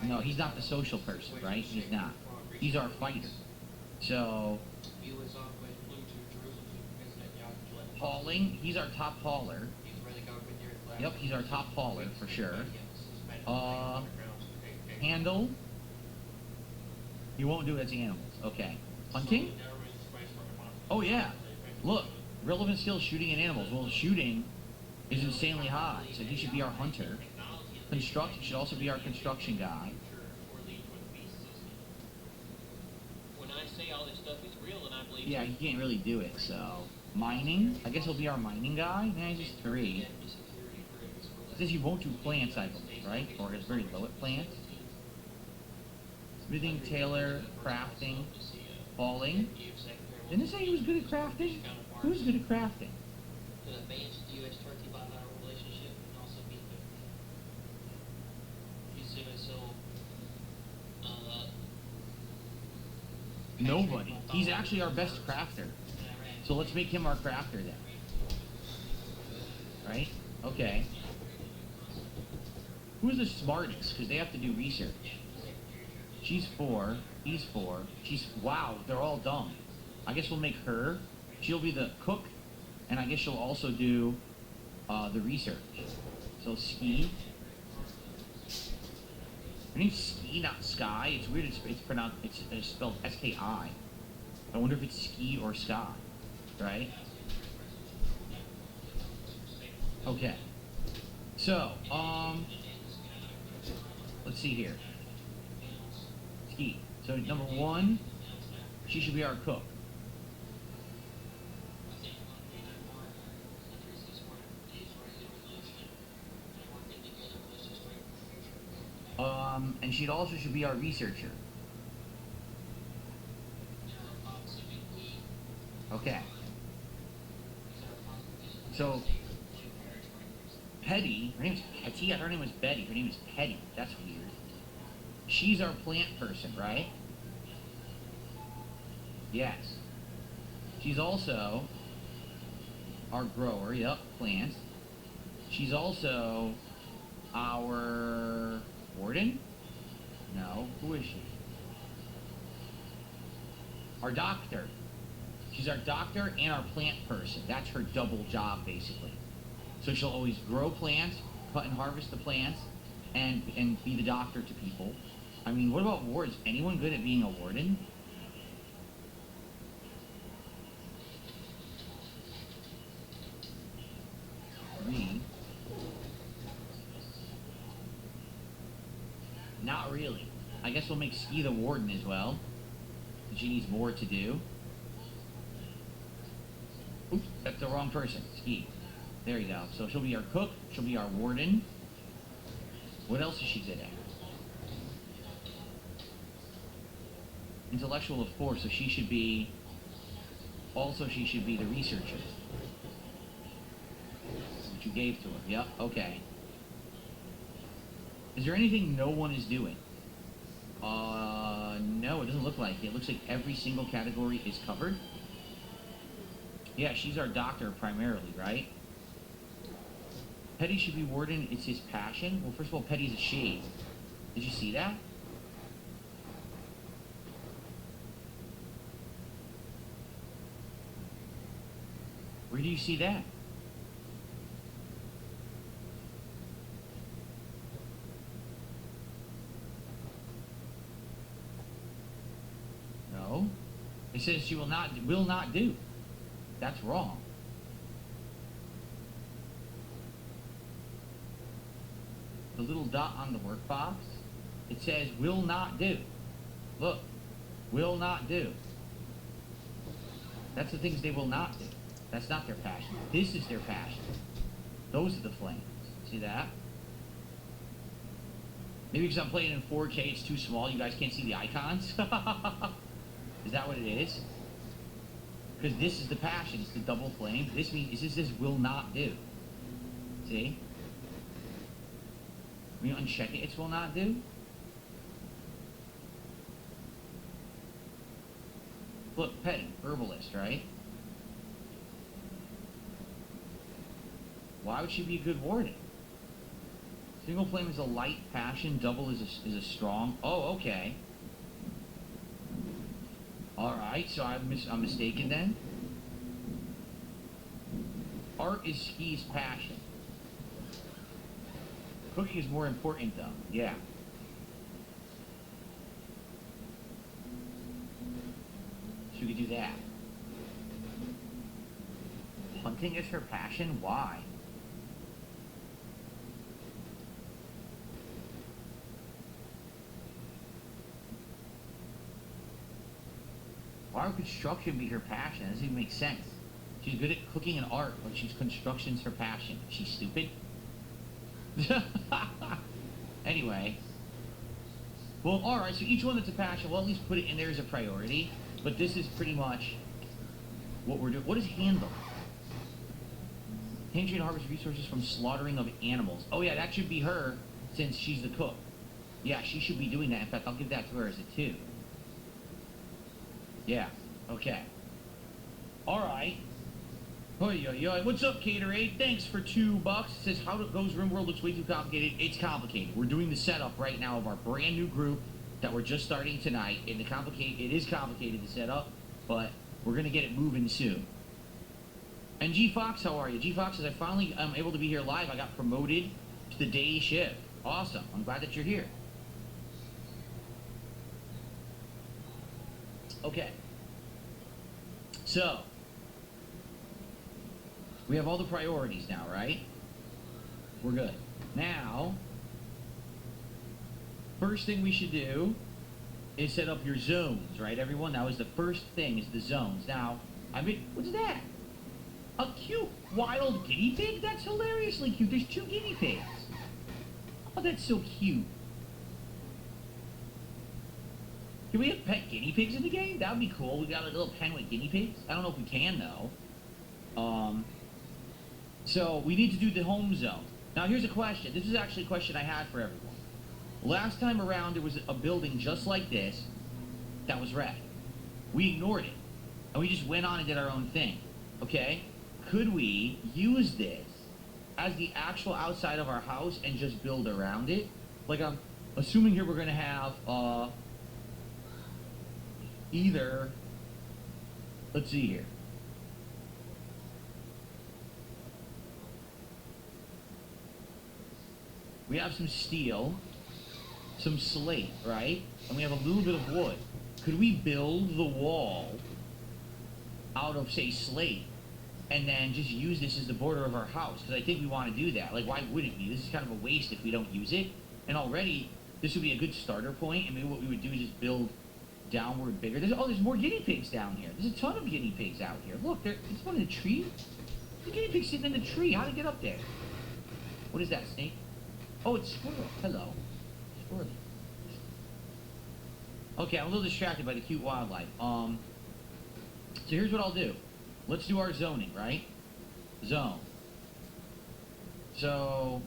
No, he's not the social person, right? He's not. He's our fighter. So, hauling, he's our top hauler. Yep, he's our top hauler for sure. Handle. You won't do it as animals. Okay. Hunting? Oh yeah. Look, relevant skills shooting at animals. Well, shooting is insanely high, so he should be our hunter. Construct should also be our construction guy. When I say all this stuff is real, and I believe. Yeah, he can't really do it. So mining. I guess he'll be our mining guy. Nah, he's just 3. It says he won't do plants, I believe, right? Or is very low at plants. Smithing, tailor, crafting, falling. Didn't it say he was good at crafting? Who's good at crafting? To advance the U.S. Turkey bilateral relationship and also be the Nobody. He's actually our best crafter. So let's make him our crafter then. Right? Okay. Who's the smartest? Because they have to do research. She's 4. He's 4. Wow, they're all dumb. I guess we'll make her. She'll be the cook. And I guess she'll also do the research. So Ski. Her name's Ski, not Sky. It's weird. It's pronounced. It's spelled S-K-I. I wonder if it's Ski or Sky, right? Okay. So let's see here. Ski. So number 1, she should be our cook. And she also should be our researcher. Okay. So, Petty, her name's Petty? I thought her name was Betty. Her name is Petty. That's weird. She's our plant person, right? Yes. She's also our grower. Yep, plants. She's also our warden? No. Who is she? Our doctor. She's our doctor and our plant person. That's her double job, basically. So she'll always grow plants, cut and harvest the plants, and be the doctor to people. I mean, what about wards? Anyone good at being a warden? Me? Not really. I guess we'll make Ski the warden as well. She needs more to do. Oops, that's the wrong person. Ski. There you go. So she'll be our cook. She'll be our warden. What else is she good at? Intellectual of 4, so she should be... Also, she should be the researcher. Which you gave to her. Yep, okay. Is there anything no one is doing? No, it doesn't look like it. It looks like every single category is covered. Yeah, she's our doctor primarily, right? Petty should be warden. It's his passion. Well, first of all, Petty's a shade. Did you see that? Where do you see that? No. It says she will not do. That's wrong. The little dot on the workbox It says will not do. Look, will not do. That's the things they will not do. That's not their passion. This is their passion. Those are the flames. See that? Maybe because I'm playing in 4K, it's too small. You guys can't see the icons. Is that what it is? Because this is the passion. It's the double flame. This means this says will not do. See? When you uncheck it, it's will not do. Look, petting, herbalist, right? Why would she be a good warden? Single flame is a light passion, double is a strong. Oh, okay. Alright, so I'm mistaken then. Art is Ski's passion. Cooking is more important though, yeah. So we could do that. Hunting is her passion? Why? Why would construction be her passion? That doesn't even make sense. She's good at cooking and art, but construction's her passion. Is she stupid? Anyway. Well, alright, so each one that's a passion, we'll at least put it in there as a priority. But this is pretty much what we're doing. What is handle? Tangerine harvest resources from slaughtering of animals. Oh yeah, that should be her, since she's the cook. Yeah, she should be doing that. In fact, I'll give that to her as a 2. Yeah, okay. Alright. What's up, Caterade? Thanks for $2. It says, how goes RimWorld? Looks way too complicated. It's complicated. We're doing the setup right now of our brand new group that we're just starting tonight. And it is complicated to set up, but we're going to get it moving soon. And G Fox, how are you? G Fox says, I finally am able to be here live. I got promoted to the day shift. Awesome. I'm glad that you're here. Okay. So, we have all the priorities now, right? We're good. Now, first thing we should do is set up your zones, right, everyone? That was the first thing, is the zones. Now, what's that? A cute wild guinea pig? That's hilariously cute. There's 2 guinea pigs. Oh, that's so cute. Can we have pet guinea pigs in the game? That would be cool. We got a little pen with guinea pigs. I don't know if we can, though. So, we need to do the home zone. Now, here's a question. This is actually a question I had for everyone. Last time around, there was a building just like this that was wrecked. We ignored it. And we just went on and did our own thing. Okay? Could we use this as the actual outside of our house and just build around it? Like, I'm assuming here we're going to have, either, let's see here. We have some steel, some slate, right? And we have a little bit of wood. Could we build the wall out of, say, slate, and then just use this as the border of our house? Because I think we want to do that. Like, why wouldn't we? This is kind of a waste if we don't use it. And already, this would be a good starter point, and maybe what we would do is just build downward bigger. There's more guinea pigs down here. There's a ton of guinea pigs out here. Look, there's one in the tree. The guinea pig's sitting in the tree. How'd it get up there? What is that, snake? Oh, it's squirrel. Hello. Squirrel. Okay, I'm a little distracted by the cute wildlife. So here's what I'll do. Let's do our zoning, right? Zone. So,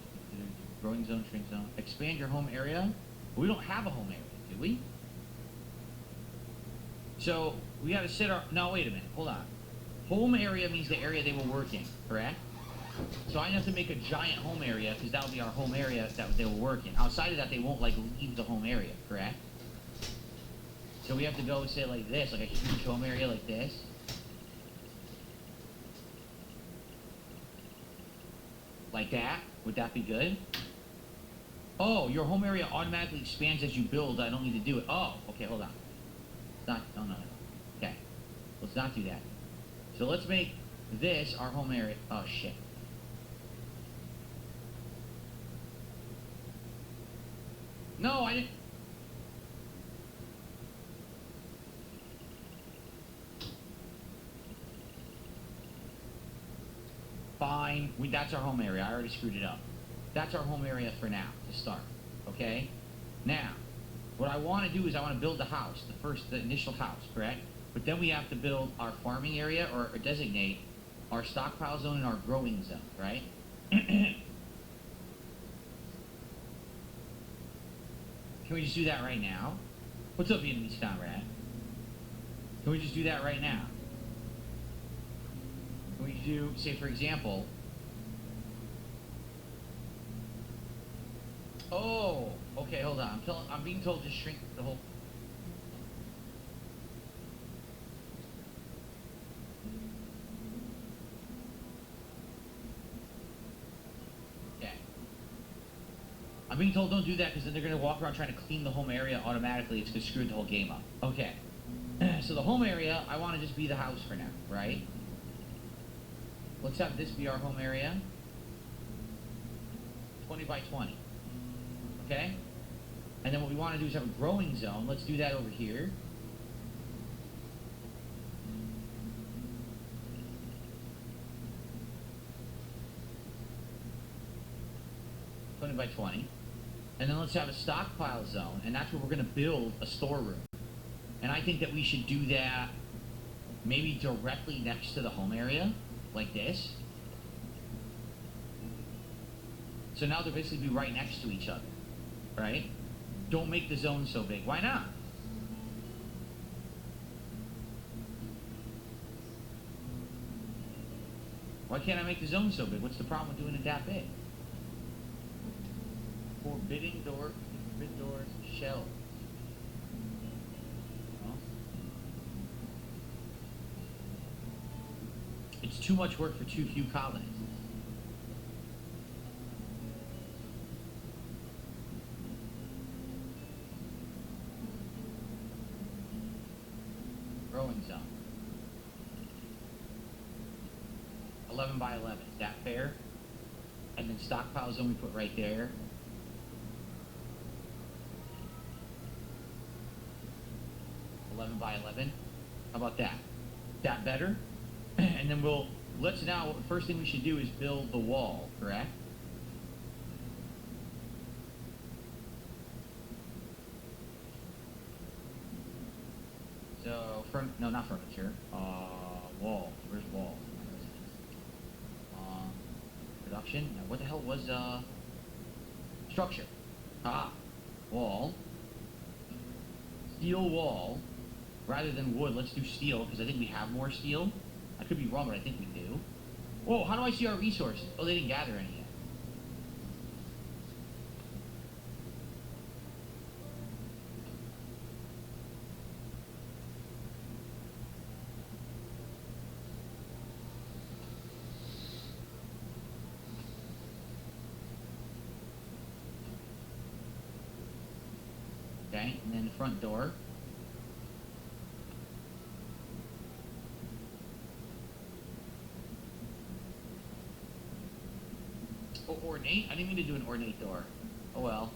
growing zone, shrink zone. Expand your home area. We don't have a home area, do we? So, we gotta set our... No, wait a minute. Hold on. Home area means the area they will work in, correct? So I have to make a giant home area, because that will be our home area that they will work in. Outside of that, they won't, like, leave the home area, correct? So we have to go, say, like this, like a huge home area like this. Like that? Would that be good? Oh, your home area automatically expands as you build. I don't need to do it. Oh, okay, hold on. No. Okay. Let's not do that. So let's make this our home area. Oh, shit. No, I didn't. that's our home area. I already screwed it up. That's our home area for now, to start. Okay? Now, what I want to do is I want to build the house, the initial house, correct? But then we have to build our farming area or designate our stockpile zone and our growing zone, right? Can we just do that right now? What's up, Vietnamese comrade? Can we just do that right now? Can we do, say for example, oh, okay, hold on. I'm being told to shrink the whole. Okay. I'm being told don't do that because then they're going to walk around trying to clean the home area automatically. It's going to screw the whole game up. Okay. So the home area, I want to just be the house for now, right? Let's have this be our home area. 20 by 20. Okay? And then what we want to do is have a growing zone. Let's do that over here. By 20. And then let's have a stockpile zone, and that's where we're going to build a storeroom. And I think that we should do that maybe directly next to the home area, like this. So now they'll basically be right next to each other, right? Don't make the zone so big. Why not? Why can't I make the zone so big? What's the problem with doing it that big? Forbidden doors, shelves. It's too much work for too few colonists. Growing zone. 11 by 11. Is that fair? And then stockpile zone we put right there. 11 by 11. How about that? That better? And then let's now, first thing we should do is build the wall, correct? So, no, not furniture. Wall. Where's wall? Production. Now, what the hell was, structure? Wall. Steel wall. Rather than wood, let's do steel, because I think we have more steel. I could be wrong, but I think we do. Whoa, how do I see our resources? Oh, they didn't gather any yet. Okay, and then the front door. Oh, ornate? I didn't mean to do an ornate door. Oh well.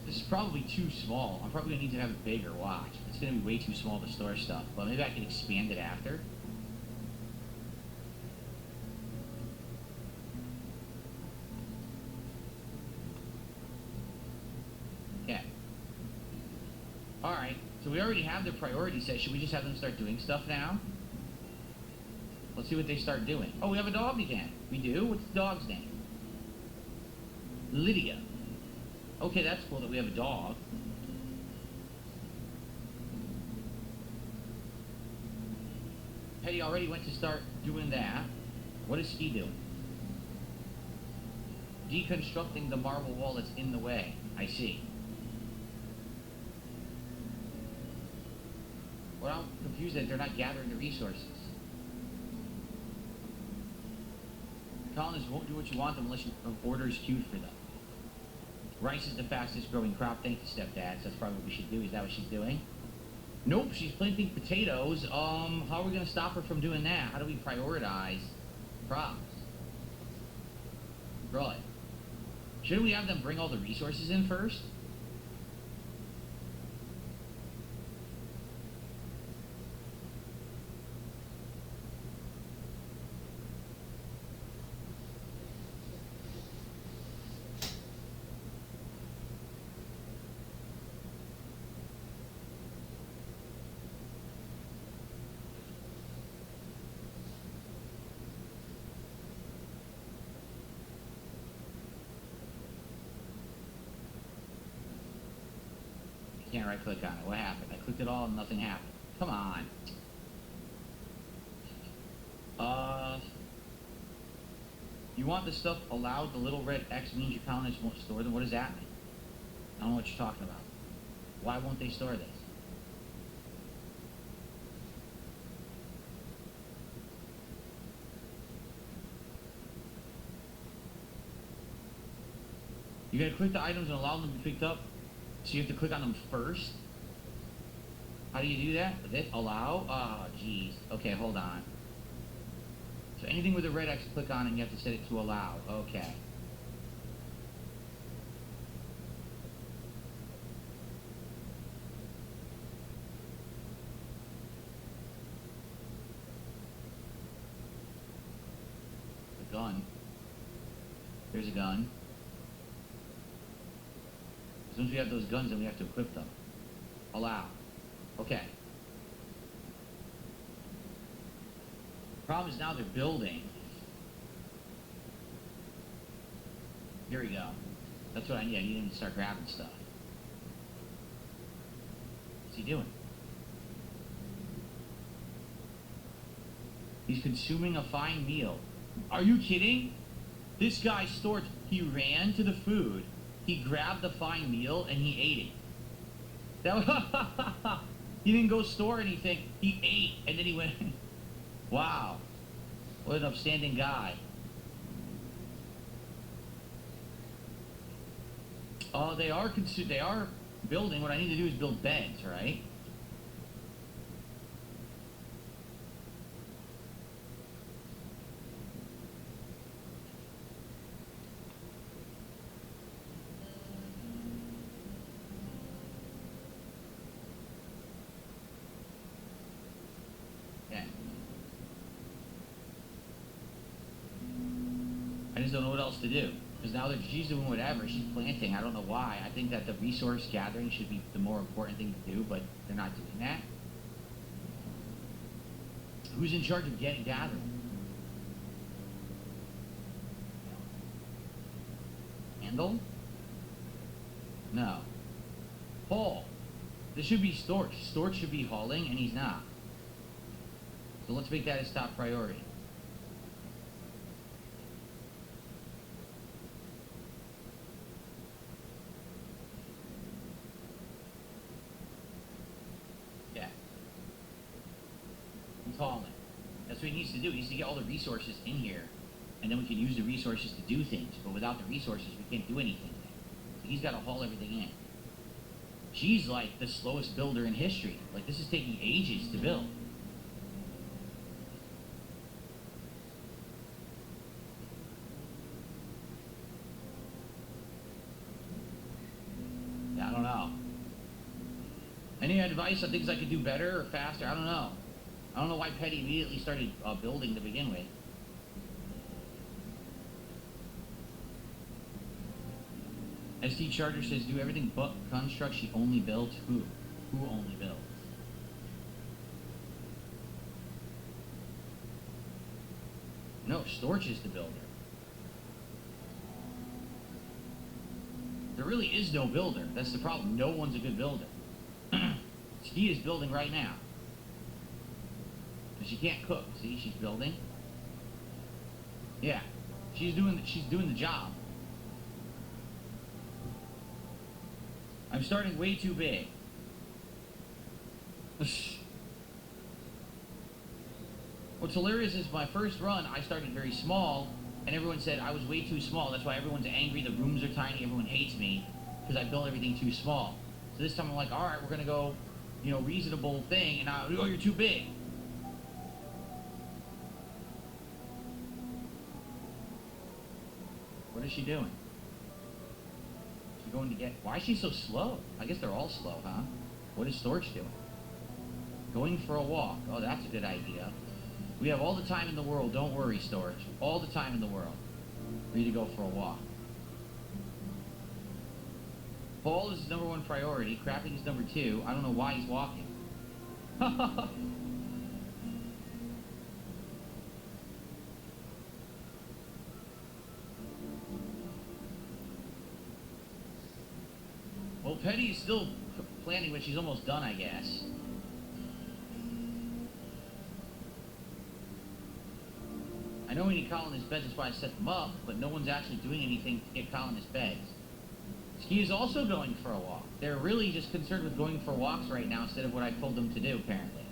This is probably too small. I'm probably going to need to have it bigger, watch. It's going to be way too small to store stuff, but maybe I can expand it after. Alright, so we already have their priority set. Should we just have them start doing stuff now? Let's see what they start doing. Oh, we have a dog again. We do? What's the dog's name? Lydia. Okay, that's cool that we have a dog. Hetty already went to start doing that. What is he doing? Deconstructing the marble wall that's in the way. I see. What I'm confused that they're not gathering the resources. Colonists won't do what you want them unless you have orders queued for them. Rice is the fastest growing crop. Thank you, stepdad. So that's probably what we should do. Is that what she's doing? Nope, she's planting potatoes. How are we going to stop her from doing that? How do we prioritize crops? Right. Shouldn't we have them bring all the resources in first? Can't right click on it. What happened? I clicked it all and nothing happened. Come on. You want the stuff allowed? The little red X means your colonists won't store them. What does that mean? I don't know what you're talking about. Why won't they store this? You gotta click the items and allow them to be picked up. So you have to click on them first? How do you do that? Allow? Oh, jeez. Okay, hold on. So anything with a red X, click on it and you have to set it to allow. Okay. A gun. There's a gun. As soon as we have those guns, then we have to equip them. Allow. Okay. Problem is now they're building. Here we go. That's what I need. I need him to start grabbing stuff. What's he doing? He's consuming a fine meal. Are you kidding? This guy stored. He ran to the food. He grabbed the fine meal and he ate it. That was, he didn't go store anything. He ate and then he went. Wow, what an upstanding guy. They are building. What I need to do is build beds, right? I just don't know what else to do. Because now that she's doing whatever, she's planting. I don't know why. I think that the resource gathering should be the more important thing to do, but they're not doing that. Who's in charge of gathering? Handle? No. Haul. This should be Storch. Storch should be hauling, and he's not. So let's make that his top priority. Hauling. That's what he needs to do. He needs to get all the resources in here, and then we can use the resources to do things. But without the resources, we can't do anything. So he's got to haul everything in. She's like the slowest builder in history. Like, this is taking ages to build. Yeah, I don't know. Any advice on things I could do better or faster? I don't know. I don't know why Petty immediately started building to begin with. SD Charter says, do everything but construct. She only builds. Who? Who only builds? No, Storch is the builder. There really is no builder. That's the problem. No one's a good builder. She is building right now. She can't cook. See, she's building. Yeah, she's doing the job. I'm starting way too big. What's hilarious is my first run, I started very small, and everyone said I was way too small. That's why everyone's angry. The rooms are tiny. Everyone hates me because I built everything too small. So this time I'm like, all right, we're gonna go, reasonable thing, and oh, you're too big. What is she doing? You're going to get... Why is she so slow? I guess they're all slow, huh? What is Storch doing? Going for a walk. Oh, that's a good idea. We have all the time in the world. Don't worry, Storch. All the time in the world for you to go for a walk. Ball is his #1 priority. Crafting is #2. I don't know why he's walking. Well, Petty is still planning, but she's almost done, I guess. I know we need Colin his beds, that's why I set them up, but no one's actually doing anything to get Colin his beds. Ski is also going for a walk. They're really just concerned with going for walks right now instead of what I told them to do, apparently.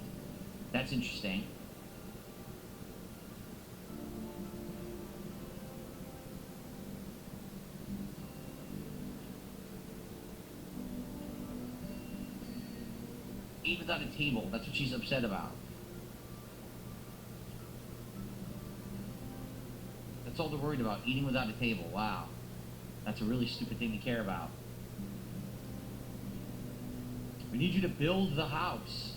That's interesting. Eat without a table. That's what she's upset about. That's all they're worried about, eating without a table. Wow. That's a really stupid thing to care about. We need you to build the house.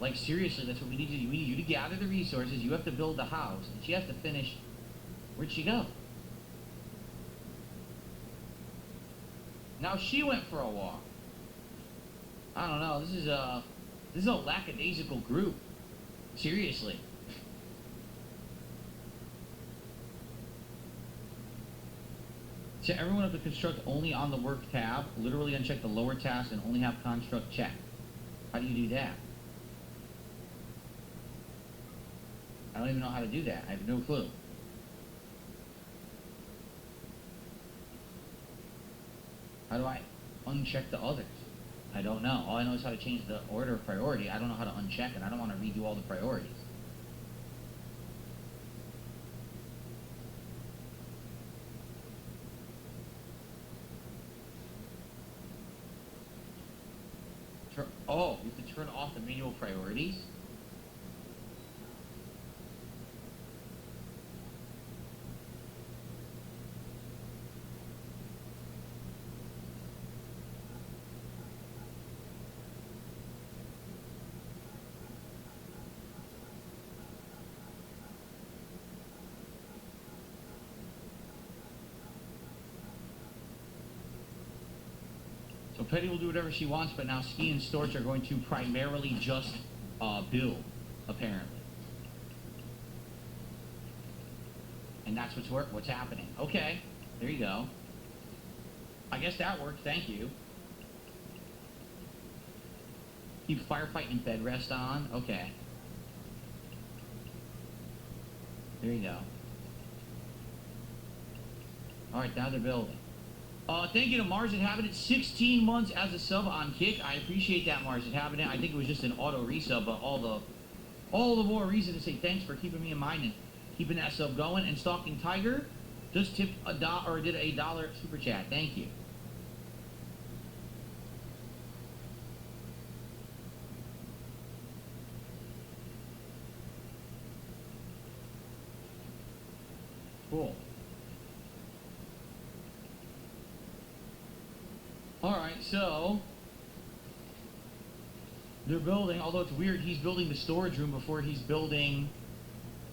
Like, seriously, that's what we need you to do. We need you to gather the resources. You have to build the house. And she has to finish... Where'd she go? Now she went for a walk. I don't know. This is a lackadaisical group. Seriously. Set everyone up to construct only on the work tab. Literally uncheck the lower task and only have construct checked. How do you do that? I don't even know how to do that. I have no clue. How do I uncheck the others? I don't know. All I know is how to change the order of priority. I don't know how to uncheck it. I don't want to redo all the priorities. Oh, you have to turn off the manual priorities? So Petty will do whatever she wants, but now Ski and Storch are going to primarily just build, apparently. And that's what's happening. Okay, there you go. I guess that worked, thank you. Keep firefighting and bed rest on, okay. There you go. Alright, now they're building. Thank you to Mars Inhabitant, 16 months as a sub on Kick. I appreciate that, Mars Inhabitant. I think it was just an auto resub, but all the more reason to say thanks for keeping me in mind and keeping that sub going. And Stalking Tiger just tipped did a $1 super chat. Thank you. Cool. Alright, so they're building, although it's weird, he's building the storage room before he's building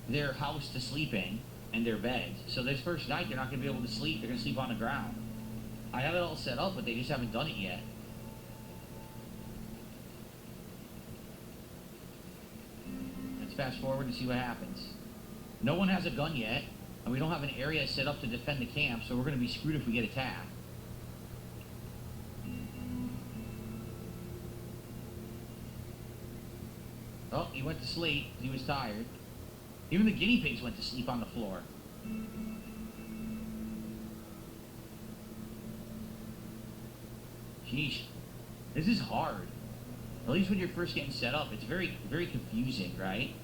their house to sleep in and their beds. So this first night they're not going to be able to sleep, they're going to sleep on the ground. I have it all set up, but they just haven't done it yet. Let's fast forward and see what happens. No one has a gun yet, and we don't have an area set up to defend the camp, so we're going to be screwed if we get attacked. Oh, he went to sleep. He was tired. Even the guinea pigs went to sleep on the floor. Sheesh. This is hard. At least when you're first getting set up, it's very, very confusing, right?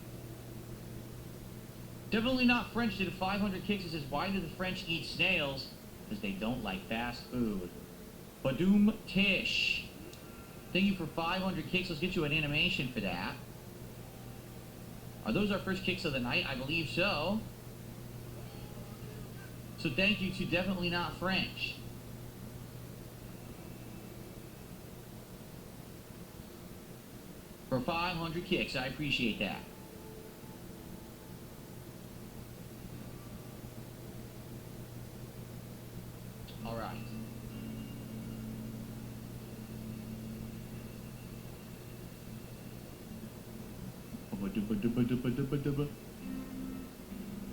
Definitely not French did 500 kicks. It says, why do the French eat snails? Because they don't like fast food. Badoom Tish. Thank you for 500 kicks. Let's get you an animation for that. Are those our first kicks of the night? I believe so. So thank you to Definitely Not French. For 500 kicks, I appreciate that. All right.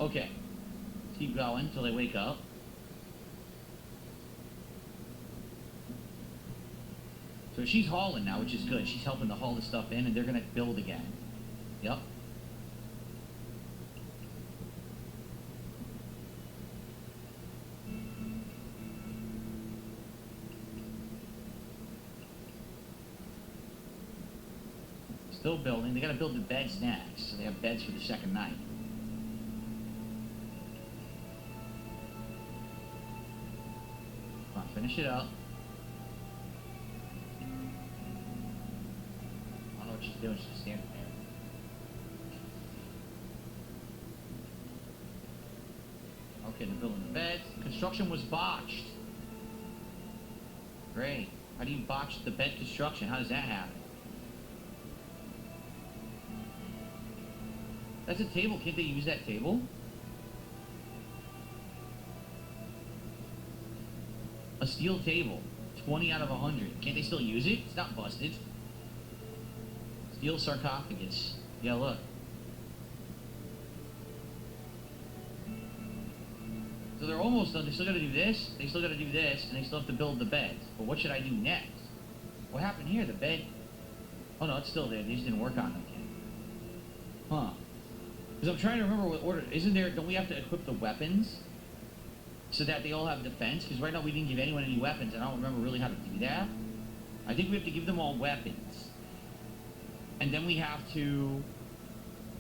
Okay. Keep going until they wake up. So she's hauling now, which is good. She's helping to haul the stuff in, and they're going to build again. Yep. Still building. They got to build the beds next, so they have beds for the second night. Come on, finish it up. I don't know what she's doing. She's standing there. Okay, they're building the beds. Construction was botched. Great. How do you botch the bed construction? How does that happen? That's a table. Can't they use that table? A steel table. 20 out of 100. Can't they still use it? It's not busted. Steel sarcophagus. Yeah, look. So they're almost done. They still got to do this. They still got to do this. And they still have to build the beds. But what should I do next? What happened here? The bed... Oh, no, it's still there. They just didn't work on them yet. Huh. Because I'm trying to remember what order... Isn't there... Don't we have to equip the weapons? So that they all have defense? Because right now we didn't give anyone any weapons, and I don't remember really how to do that. I think we have to give them all weapons. And then we have to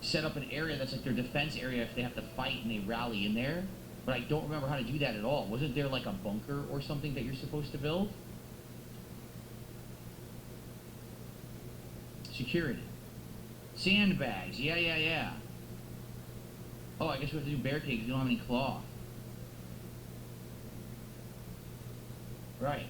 set up an area that's like their defense area if they have to fight and they rally in there. But I don't remember how to do that at all. Wasn't there like a bunker or something that you're supposed to build? Security. Sandbags. Yeah. Oh, I guess we have to do barricades. We don't have any cloth. Right.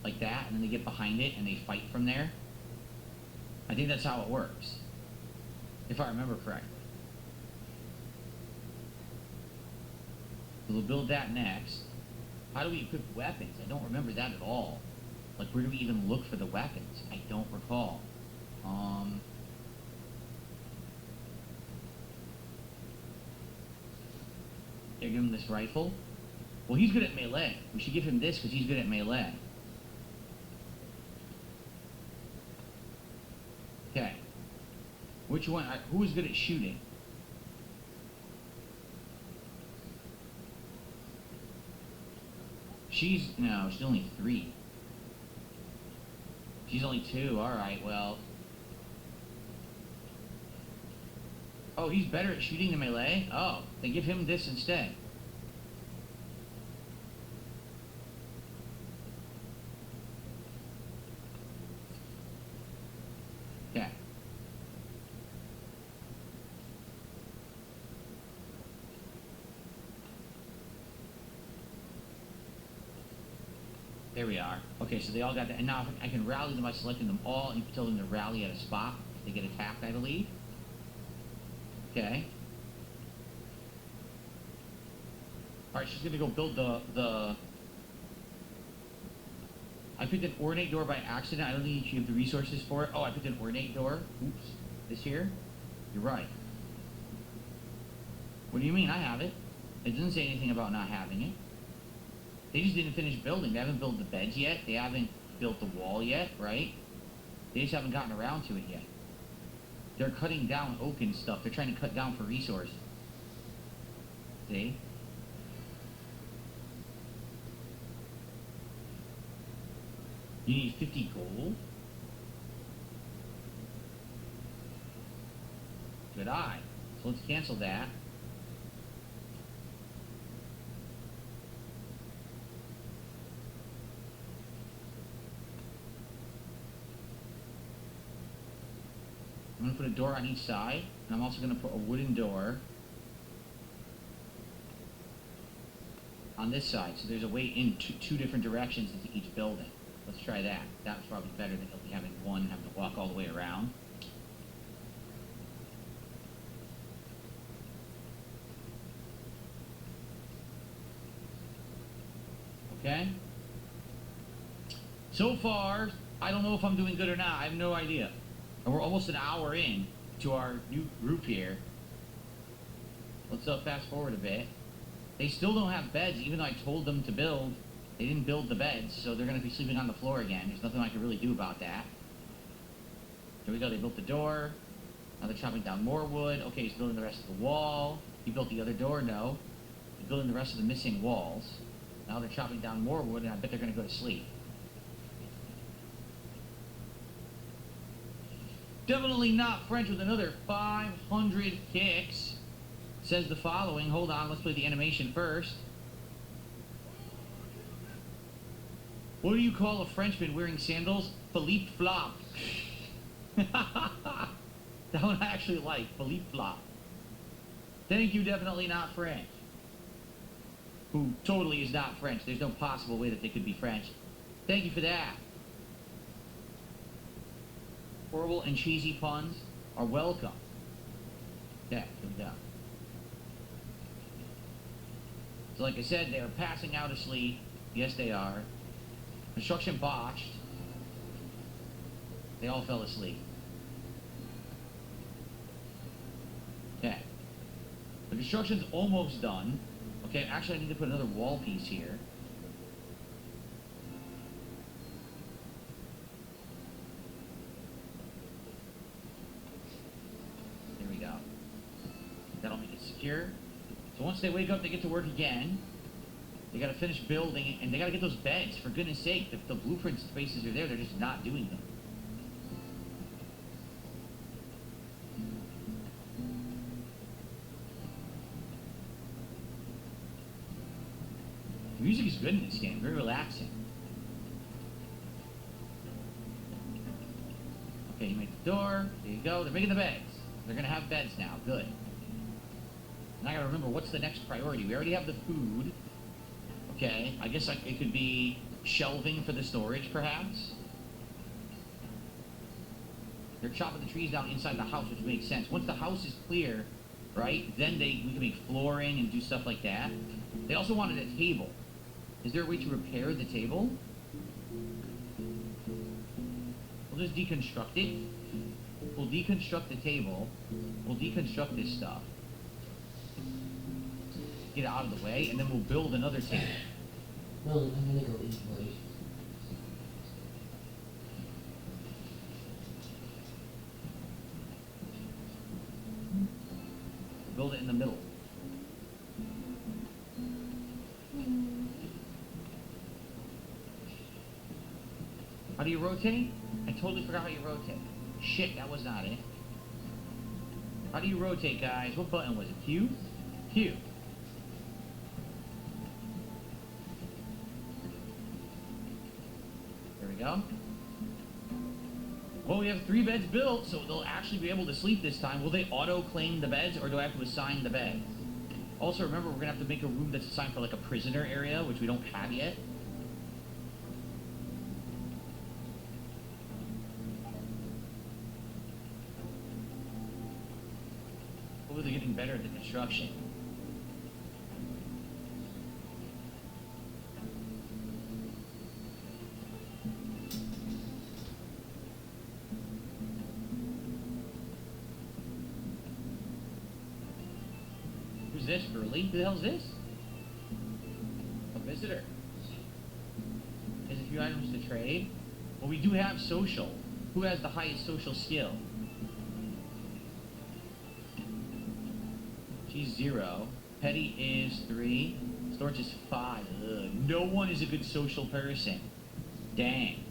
Like that, and then they get behind it and they fight from there. I think that's how it works. If I remember correctly. So we'll build that next. How do we equip weapons? I don't remember that at all. Like, where do we even look for the weapons? I don't recall. They give him this rifle. Well, he's good at melee. We should give him this because he's good at melee. Okay. Which one? Who is good at shooting? No, she's only 3. She's only 2. Alright, well. Oh, he's better at shooting than melee? Oh, then give him this instead. Okay. There we are. Okay, so they all got that. And now I can rally them by selecting them all, and you can tell them to rally at a spot if they get attacked, I believe. Okay. Alright, she's gonna go build the... I picked an ornate door by accident. I don't think you have the resources for it. Oh, I picked an ornate door. Oops. This here? You're right. What do you mean? I have it. It doesn't say anything about not having it. They just didn't finish building. They haven't built the beds yet. They haven't built the wall yet, right? They just haven't gotten around to it yet. They're cutting down oak and stuff. They're trying to cut down for resources. See? You need 50 gold? Good eye. So let's cancel that. I'm gonna put a door on each side. And I'm also going to put a wooden door on this side. So there's a way in two different directions into each building. Let's try that. That's probably better than having one having to walk all the way around. Okay. So far, I don't know if I'm doing good or not. I have no idea. And we're almost an hour in to our new group here. Let's fast forward a bit. They still don't have beds, even though I told them to build. They didn't build the beds, so they're going to be sleeping on the floor again. There's nothing I can really do about that. Here we go. They built the door. Now they're chopping down more wood. Okay, he's building the rest of the wall. He built the other door. No. He's building the rest of the missing walls. Now they're chopping down more wood, and I bet they're going to go to sleep. Definitely not French with another 500 kicks. Says the following. Hold on, let's play the animation first. What do you call a Frenchman wearing sandals? Philippe Flop. That one I actually like. Philippe Flop. Thank you, definitely not French. Who totally is not French. There's no possible way that they could be French. Thank you for that. Horrible and cheesy puns are welcome. Okay, here we go. So like I said, they are passing out asleep. Yes, they are. Construction botched. They all fell asleep. Okay. The construction's almost done. Okay, actually I need to put another wall piece here. There we go. That'll make it secure. So once they wake up, they get to work again. They gotta finish building, and they gotta get those beds, for goodness sake. If the blueprint spaces are there, they're just not doing them. The music is good in this game, very relaxing. Okay, you make the door, there you go, they're making the beds. They're gonna have beds now, good. And I gotta remember, what's the next priority? We already have the food. Okay, I guess it could be shelving for the storage, perhaps. They're chopping the trees down inside the house, which makes sense. Once the house is clear, right, then we can make flooring and do stuff like that. They also wanted a table. Is there a way to repair the table? We'll just deconstruct it. We'll deconstruct the table. We'll deconstruct this stuff. Get it out of the way, and then we'll build another table. No, I'm gonna go eat late. Build it in the middle. How do you rotate? I totally forgot how you rotate. Shit, that was not it. How do you rotate, guys? What button was it? Q? Q. There we go. Well, we have 3 beds built, so they'll actually be able to sleep this time. Will they auto-claim the beds, or do I have to assign the beds? Also, remember, we're going to have to make a room that's assigned for, like, a prisoner area, which we don't have yet. Hopefully they're getting better at the construction. Who's this, Burley? Who the hell is this? A visitor. There's a few items to trade. Well, we do have social. Who has the highest social skill? She's 0. Petty is 3. Storch is 5. Ugh. No one is a good social person. Dang.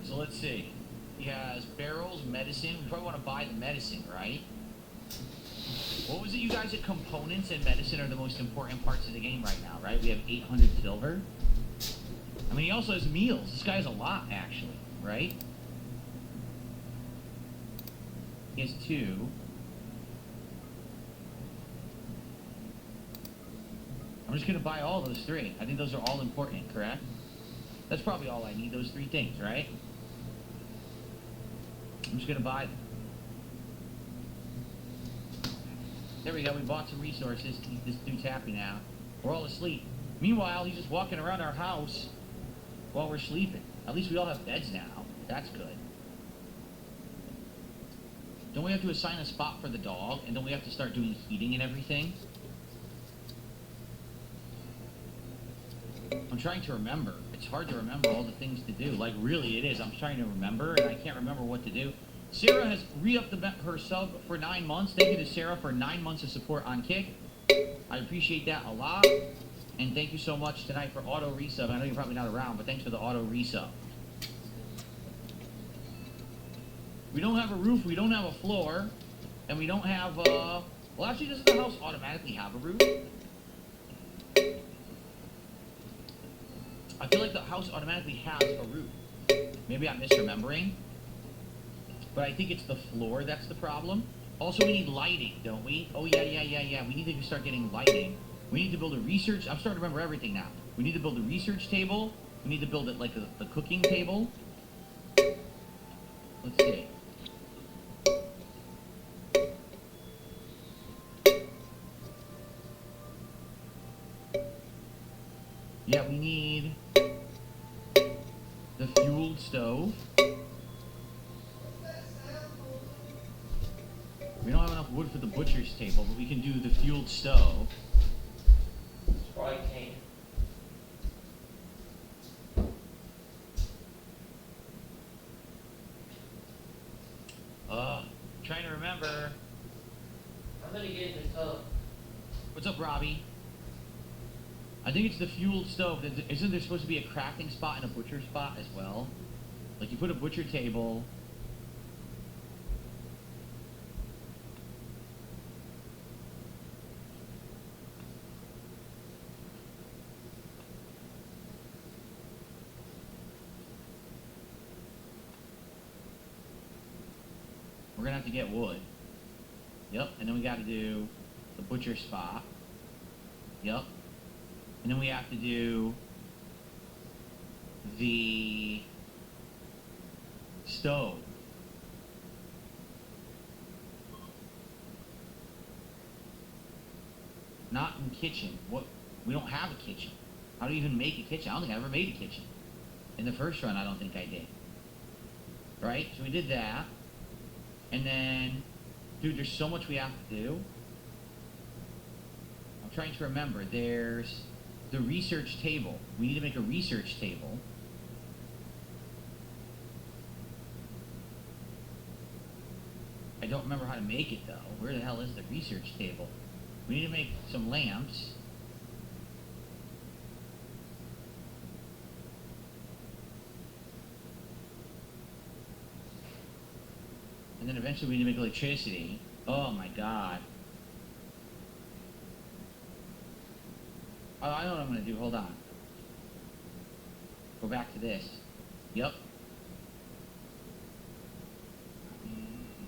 So let's see. He has barrels, medicine. We probably want to buy the medicine, right? What was it you guys said? Components and medicine are the most important parts of the game right now, right? We have 800 silver. I mean, he also has meals. This guy has a lot, actually, right? He has 2. I'm just going to buy all those 3. I think those are all important, correct? That's probably all I need, those 3 things, right? I'm just going to buy them. There we go, we bought some resources. This dude's happy now. We're all asleep. Meanwhile, he's just walking around our house while we're sleeping. At least we all have beds now. That's good. Don't we have to assign a spot for the dog? And don't we have to start doing heating and everything? I'm trying to remember. It's hard to remember all the things to do. Like, really, it is. I'm trying to remember, and I can't remember what to do. Sarah has re-upped her sub for 9 months. Thank you to Sarah for 9 months of support on Kick. I appreciate that a lot. And thank you so much tonight for auto resub. I know you're probably not around, but thanks for the auto resub. We don't have a roof, we don't have a floor, and we don't have, well, actually, doesn't the house automatically have a roof? I feel like the house automatically has a roof. Maybe I'm misremembering. But I think it's the floor that's the problem. Also, we need lighting, don't we? Oh, yeah. We need to start getting lighting. We need to build a research... I'm starting to remember everything now. We need to build a research table. We need to build it like a cooking table. Let's see. Yeah, we need the fueled stove. We don't have enough wood for the butcher's table, but we can do the fueled stove. Probably can't. Trying to remember. I'm gonna get in the tub. What's up, Robbie? I think it's the fueled stove. Isn't there supposed to be a crafting spot and a butcher spot as well? Like, you put a butcher table. We're gonna have to get wood. Yep, and then we gotta do the butcher spot. Yep. And then we have to do the stove. Not in kitchen. What? We don't have a kitchen. How do you even make a kitchen? I don't think I ever made a kitchen. In the first run, I don't think I did. Right? So we did that. And then, dude, there's so much we have to do. I'm trying to remember. There's the research table. We need to make a research table. I don't remember how to make it, though. Where the hell is the research table? We need to make some lamps. And then eventually we need to make electricity. Oh my god. Oh, I know what I'm going to do. Hold on. Go back to this. Yep.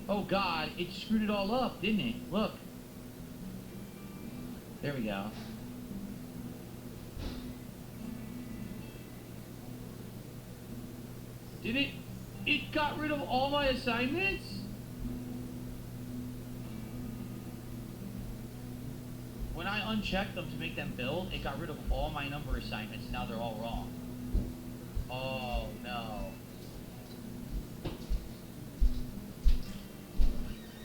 Oh god, it screwed it all up, didn't it? Look. There we go. Did it? It got rid of all my assignments? When I unchecked them to make them build, it got rid of all my number assignments. Now they're all wrong. Oh, no.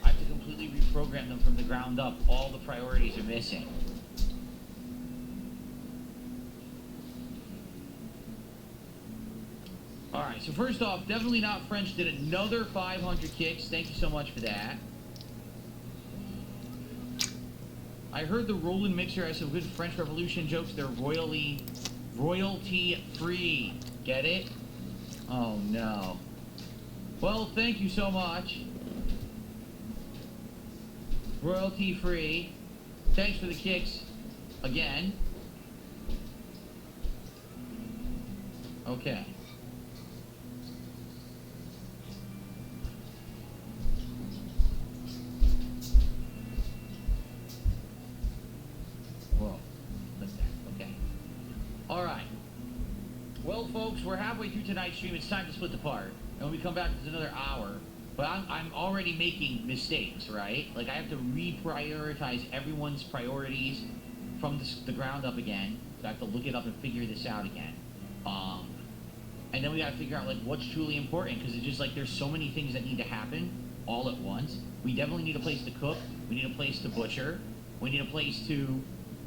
I have to completely reprogram them from the ground up. All the priorities are missing. Alright, so first off, Definitely Not French did another 500 kicks. Thank you so much for that. I heard the Roland Mixer has some good French Revolution jokes. They're royalty free. Get it? Oh no. Well, thank you so much. Royalty free. Thanks for the kicks again. Okay. Whoa. Like that. Okay. Alright. Well, folks, we're halfway through tonight's stream. It's time to split the part. And when we come back, there's another hour. But I'm already making mistakes, right? Like, I have to reprioritize everyone's priorities from the ground up again. So I have to look it up and figure this out again. And then we gotta figure out, like, what's truly important. Because it's just, like, there's so many things that need to happen all at once. We definitely need a place to cook. We need a place to butcher. We need a place to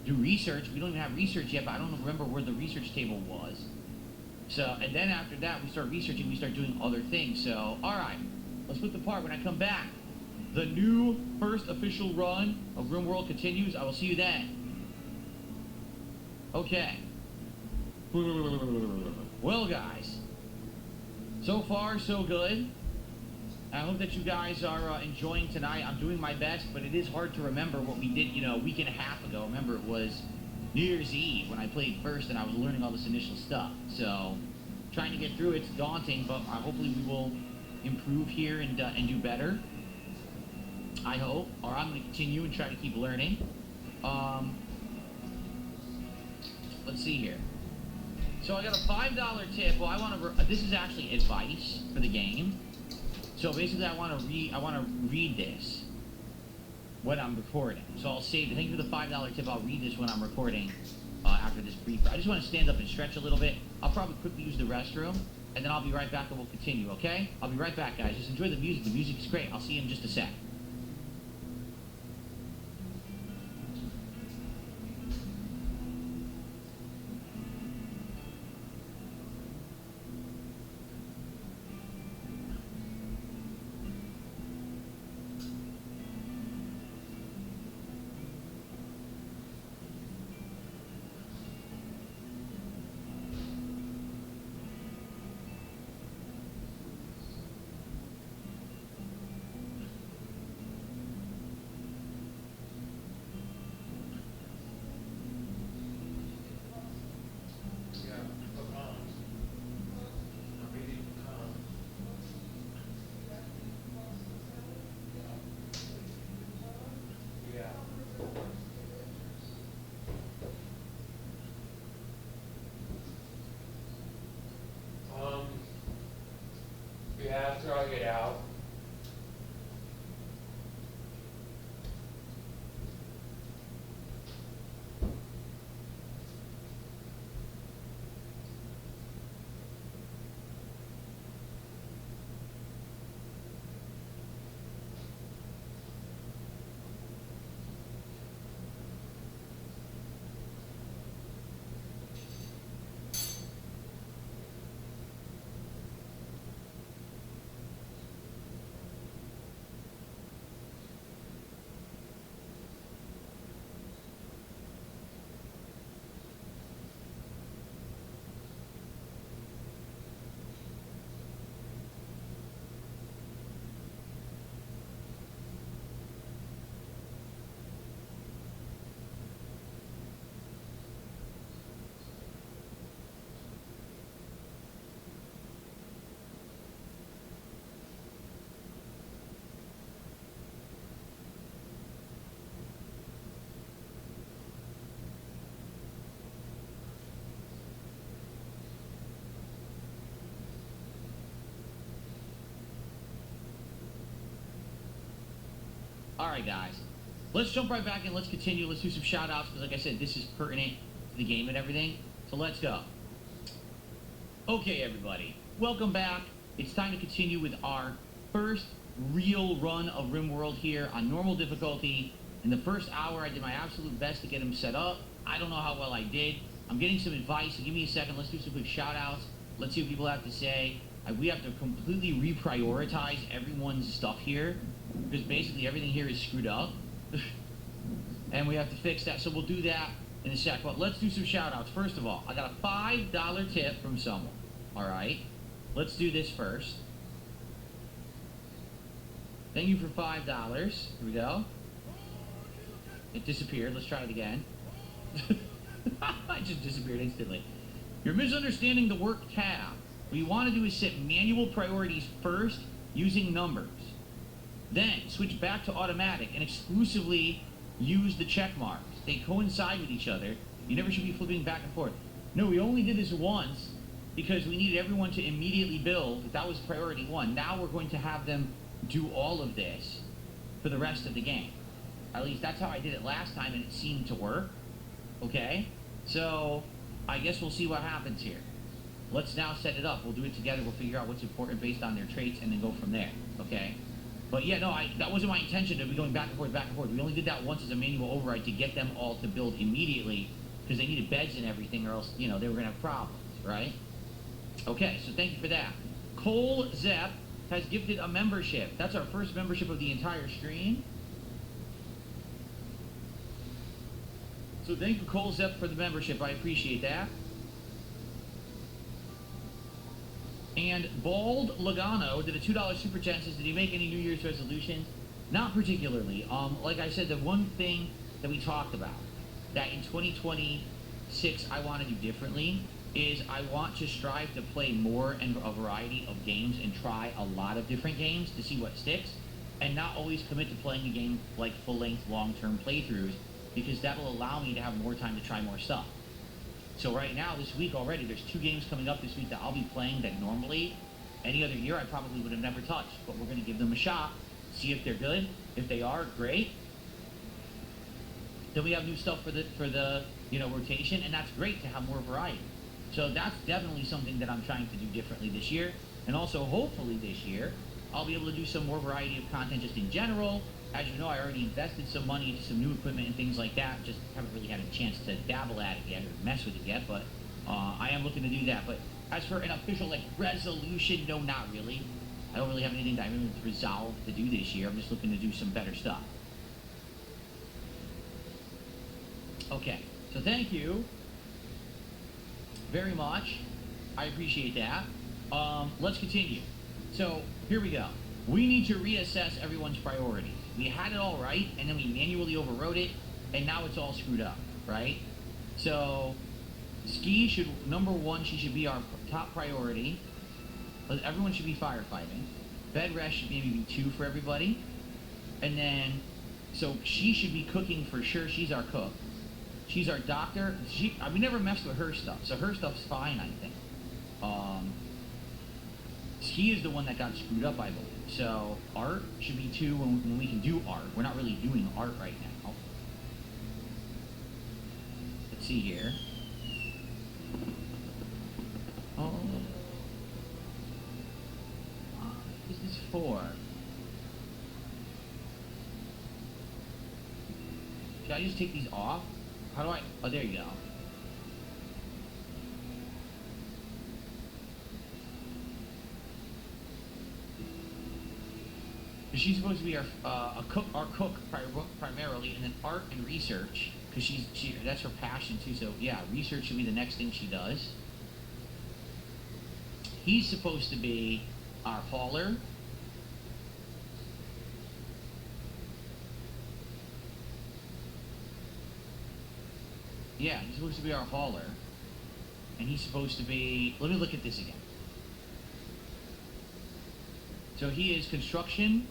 do research. We don't even have research yet, but I don't remember where the research table was. So, and then after that, we start researching, we start doing other things. So, alright, let's put the part when I come back. The new first official run of RimWorld continues. I will see you then. Okay. Well, guys, so far, so good. I hope that you guys are enjoying tonight. I'm doing my best, but it is hard to remember what we did, a week and a half ago. Remember, it was New Year's Eve when I played first and I was learning all this initial stuff. So, trying to get through it's daunting, but hopefully we will improve here and do better. I hope. Or I'm going to continue and try to keep learning. Let's see here. So I got a $5 tip. Well, I want to. This is actually advice for the game. So basically, I want to read this when I'm recording. So I'll save it. Thank you for the $5 tip. I'll read this when I'm recording after this brief. I just want to stand up and stretch a little bit. I'll probably quickly use the restroom, and then I'll be right back and we'll continue. Okay? I'll be right back, guys. Just enjoy the music. The music is great. I'll see you in just a sec. After I get out. Alright, guys. Let's jump right back in. Let's continue. Let's do some shout-outs, because like I said, this is pertinent to the game and everything. So let's go. Okay, everybody. Welcome back. It's time to continue with our first real run of RimWorld here on normal difficulty. In the first hour, I did my absolute best to get him set up. I don't know how well I did. I'm getting some advice, so give me a second. Let's do some quick shout-outs. Let's see what people have to say. We have to completely reprioritize everyone's stuff here, because basically everything here is screwed up. And we have to fix that, so we'll do that in a sec. But let's do some shout-outs. First of all, I got a $5 tip from someone. Alright? Let's do this first. Thank you for $5. Here we go. It disappeared. Let's try it again. It just disappeared instantly. You're misunderstanding the work tab. What you want to do is set manual priorities first using numbers. Then switch back to automatic and exclusively use the check marks. They coincide with each other. You never should be flipping back and forth. No, we only did this once because we needed everyone to immediately build. That was priority 1. Now we're going to have them do all of this for the rest of the game. At least that's how I did it last time, and it seemed to work. Okay? So I guess we'll see what happens here. Let's now set it up. We'll do it together. We'll figure out what's important based on their traits and then go from there. Okay? But yeah, no, that wasn't my intention to be going back and forth, back and forth. We only did that once as a manual override to get them all to build immediately because they needed beds and everything, or else, you know, they were going to have problems, right? Okay, so thank you for that. Cole Zepp has gifted a membership. That's our first membership of the entire stream. So thank you, Cole Zepp, for the membership. I appreciate that. And Bald Logano did a $2 super chat and says, did he make any New Year's resolutions? Not particularly. Like I said, the one thing that we talked about that in 2026 I want to do differently is I want to strive to play more and a variety of games and try a lot of different games to see what sticks, and not always commit to playing a game like full-length, long-term playthroughs, because that will allow me to have more time to try more stuff. So right now, this week already, there's 2 games coming up this week that I'll be playing that normally, any other year, I probably would have never touched. But we're going to give them a shot, see if they're good. If they are, great. Then we have new stuff for the rotation, and that's great to have more variety. So that's definitely something that I'm trying to do differently this year. And also, hopefully this year, I'll be able to do some more variety of content just in general. As you know, I already invested some money into some new equipment and things like that. Just haven't really had a chance to dabble at it yet or mess with it yet, but I am looking to do that. But as for an official resolution, no, not really. I don't really have anything that I'm really resolved to do this year. I'm just looking to do some better stuff. Okay, so thank you very much. I appreciate that. Let's continue. So here we go. We need to reassess everyone's priorities. We had it all right, and then we manually overrode it, and now it's all screwed up, right? So, Ski should, number 1, she should be our top priority. Everyone should be firefighting. Bed rest should maybe be 2 for everybody. And then, so she should be cooking for sure. She's our cook. She's our doctor. We never messed with her stuff, so her stuff's fine, I think. Ski is the one that got screwed up, I believe. So art should be 2 when we can do art. We're not really doing art right now. Let's see here. Oh, what is this for? Should I just take these off? How do I? Oh, there you go. She's supposed to be our cook primarily, and then art and research, because that's her passion too. So yeah, research should be the next thing she does. He's supposed to be our hauler. Yeah, he's supposed to be our hauler, and he's supposed to be. Let me look at this again. So he is construction.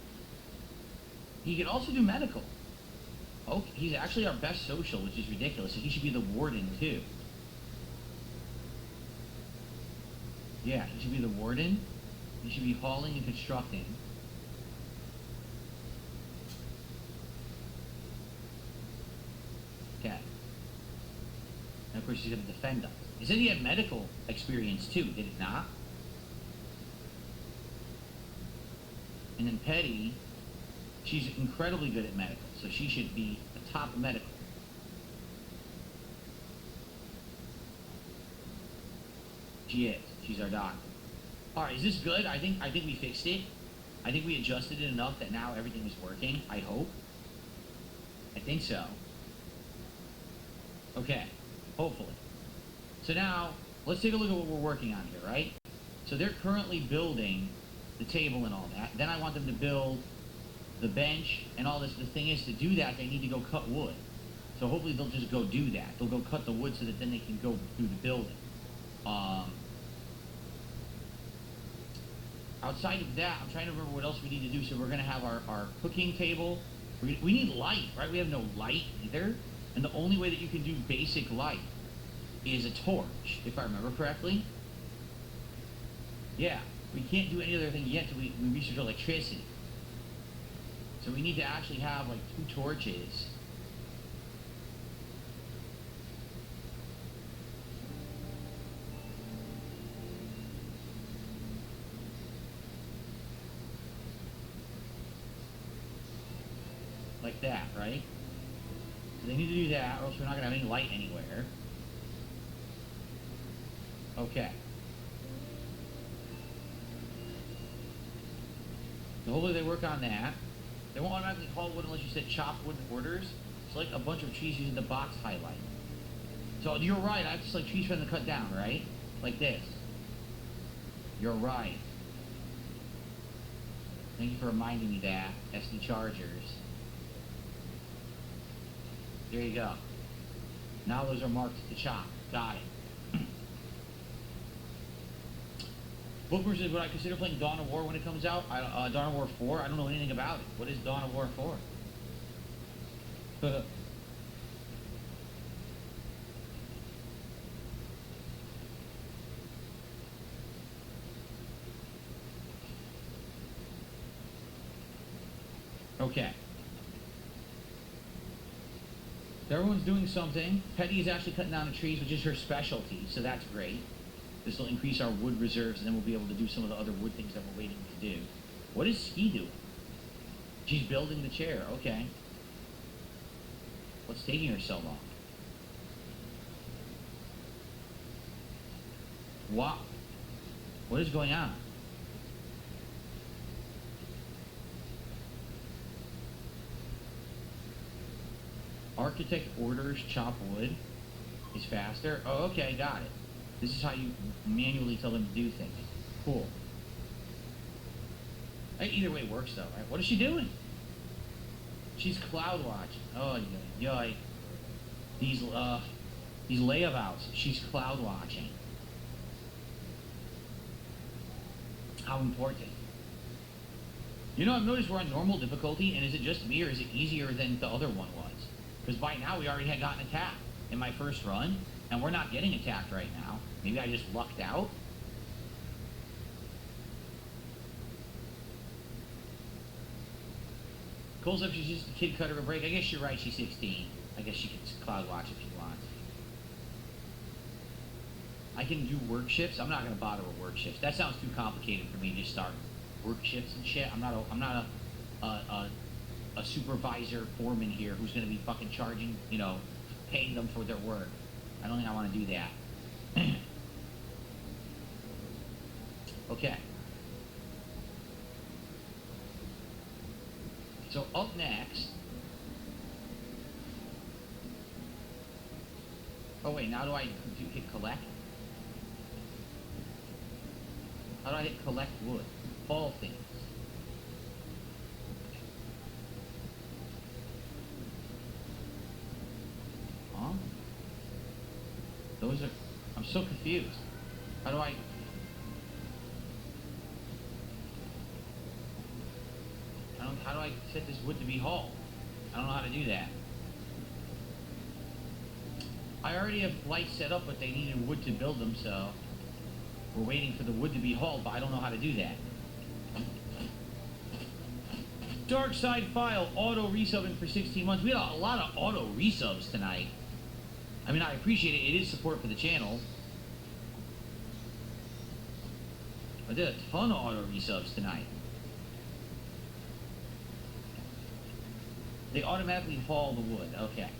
He can also do medical. Oh, he's actually our best social, which is ridiculous. So he should be the warden, too. Yeah, he should be the warden. He should be hauling and constructing. Okay. And of course, he's going to defend us. It said he had medical experience, too, did it not? And then Petty, she's incredibly good at medical, so she should be a top medical. She is. She's our doctor. All right, is this good? I think we fixed it. I think we adjusted it enough that now everything is working. I hope. I think so. Okay, hopefully. So now let's take a look at what we're working on here, right? So they're currently building the table and all that. Then I want them to build the bench and all this. The thing is, to do that, they need to go cut wood. So hopefully they'll just go do that. They'll go cut the wood so that then they can go through the building. Outside of that, I'm trying to remember what else we need to do. So we're going to have our cooking table. We need light, right? We have no light either. And the only way that you can do basic light is a torch, if I remember correctly. Yeah, we can't do any other thing yet until we research electricity. So we need to actually have like 2 torches. Like that, right? So they need to do that, or else we're not going to have any light anywhere. Okay. So hopefully they work on that. They won't automatically haul wood unless you said chop wood orders. It's like a bunch of trees using the box highlight. So you're right, I have to select trees for them to cut down, right? Like this. You're right. Thank you for reminding me that. SD Chargers. There you go. Now those are marked to chop. Got it. Bookworms is what I consider playing Dawn of War when it comes out. Dawn of War 4, I don't know anything about it. What is Dawn of War 4? Okay. So everyone's doing something. Petty is actually cutting down the trees, which is her specialty, so that's great. This will increase our wood reserves, and then we'll be able to do some of the other wood things that we're waiting to do. What is Ski doing? She's building the chair. Okay. What's taking her so long? What? What is going on? Architect orders chop wood is faster. Oh, okay, got it. This is how you manually tell them to do things. Cool. Either way works though, right? What is she doing? She's cloud watching. Oh, yeah. These layabouts. She's cloud watching. How important. You know, I've noticed we're on normal difficulty, and is it just me, or is it easier than the other one was? Because by now we already had gotten attacked in my first run, and we're not getting attacked right now. Maybe I just lucked out. Cole's up, she's just a kid, cut her a break. I guess you're right, she's 16. I guess she can cloud watch if she wants. I can do work shifts. I'm not going to bother with work shifts. That sounds too complicated for me to just start work shifts and shit. I'm not a supervisor foreman here who's going to be fucking charging, you know, paying them for their work. I don't think I want to do that. Okay. So up next. Oh wait, now do I hit collect? How do I hit collect wood? All things. Huh? Those are... I'm so confused. How do I... How do I set this wood to be hauled? I don't know how to do that. I already have lights set up, but they needed wood to build them, so... We're waiting for the wood to be hauled, but I don't know how to do that. Dark Side File, auto resubbing for 16 months. We had a lot of auto resubs tonight. I mean, I appreciate it. It is support for the channel. I did a ton of auto resubs tonight. They automatically haul the wood. Okay.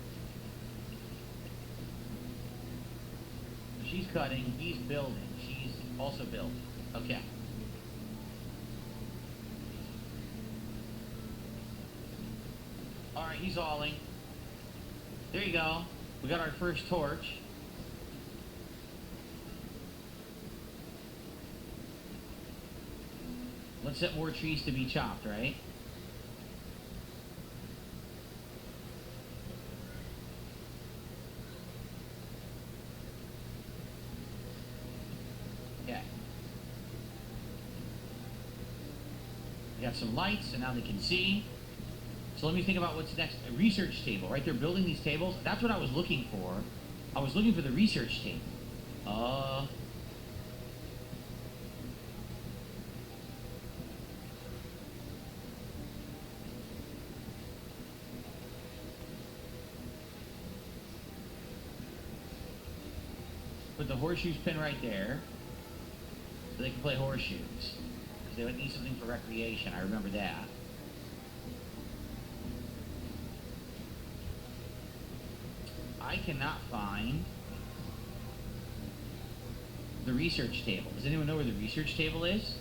She's cutting. He's building. She's also building. Okay. Alright, he's hauling. There you go. We got our first torch. Let's set more trees to be chopped, right? We got some lights, so now they can see. So let me think about what's next. A research table, right? They're building these tables. That's what I was looking for. I was looking for the research table. Put the horseshoes pin right there, so they can play horseshoes. Because they would need something for recreation. I remember that. I cannot find the research table. Does anyone know where the research table is?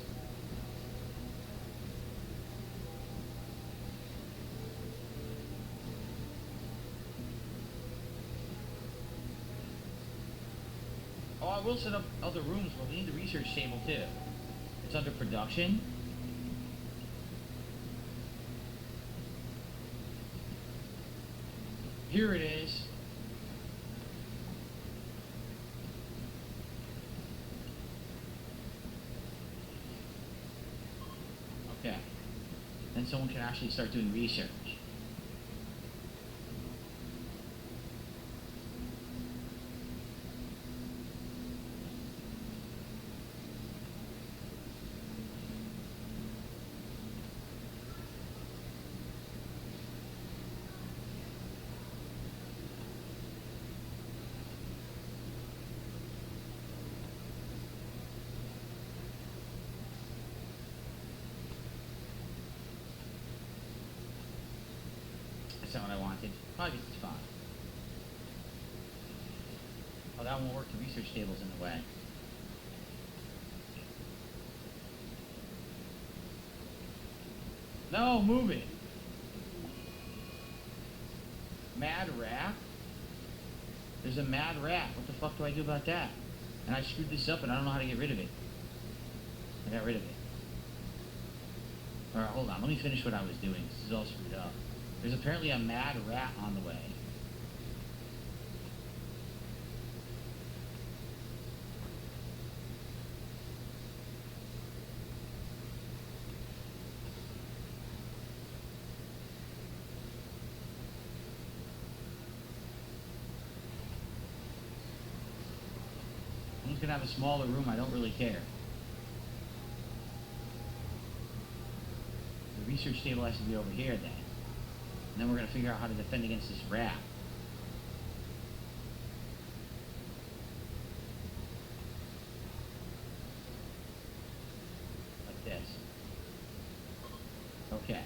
Oh, I will set up other rooms, but we need the research table too. It's under production. Here it is. Okay. Then someone can actually start doing research. That's not what I wanted. Probably it's fine. Oh, that won't work. The research table's in the way. No, move it. Mad rat? There's a mad rat. What the fuck do I do about that? And I screwed this up and I don't know how to get rid of it. I got rid of it. Alright, hold on. Let me finish what I was doing. This is all screwed up. There's apparently a mad rat on the way. I'm just gonna have a smaller room. I don't really care. The research table has to be over here then. And then we're going to figure out how to defend against this rat. Like this. Okay.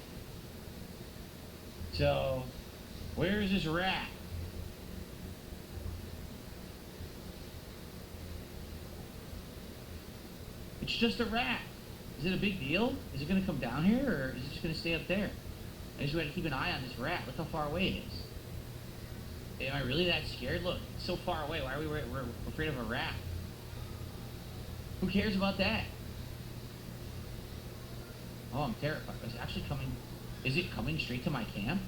So, where is this rat? It's just a rat. Is it a big deal? Is it going to come down here, or is it just going to stay up there? I just want to keep an eye on this rat. Look how far away it is. Am I really that scared? Look, it's so far away. Why are we're afraid of a rat? Who cares about that? Oh, I'm terrified. It's actually coming. Is it coming straight to my camp?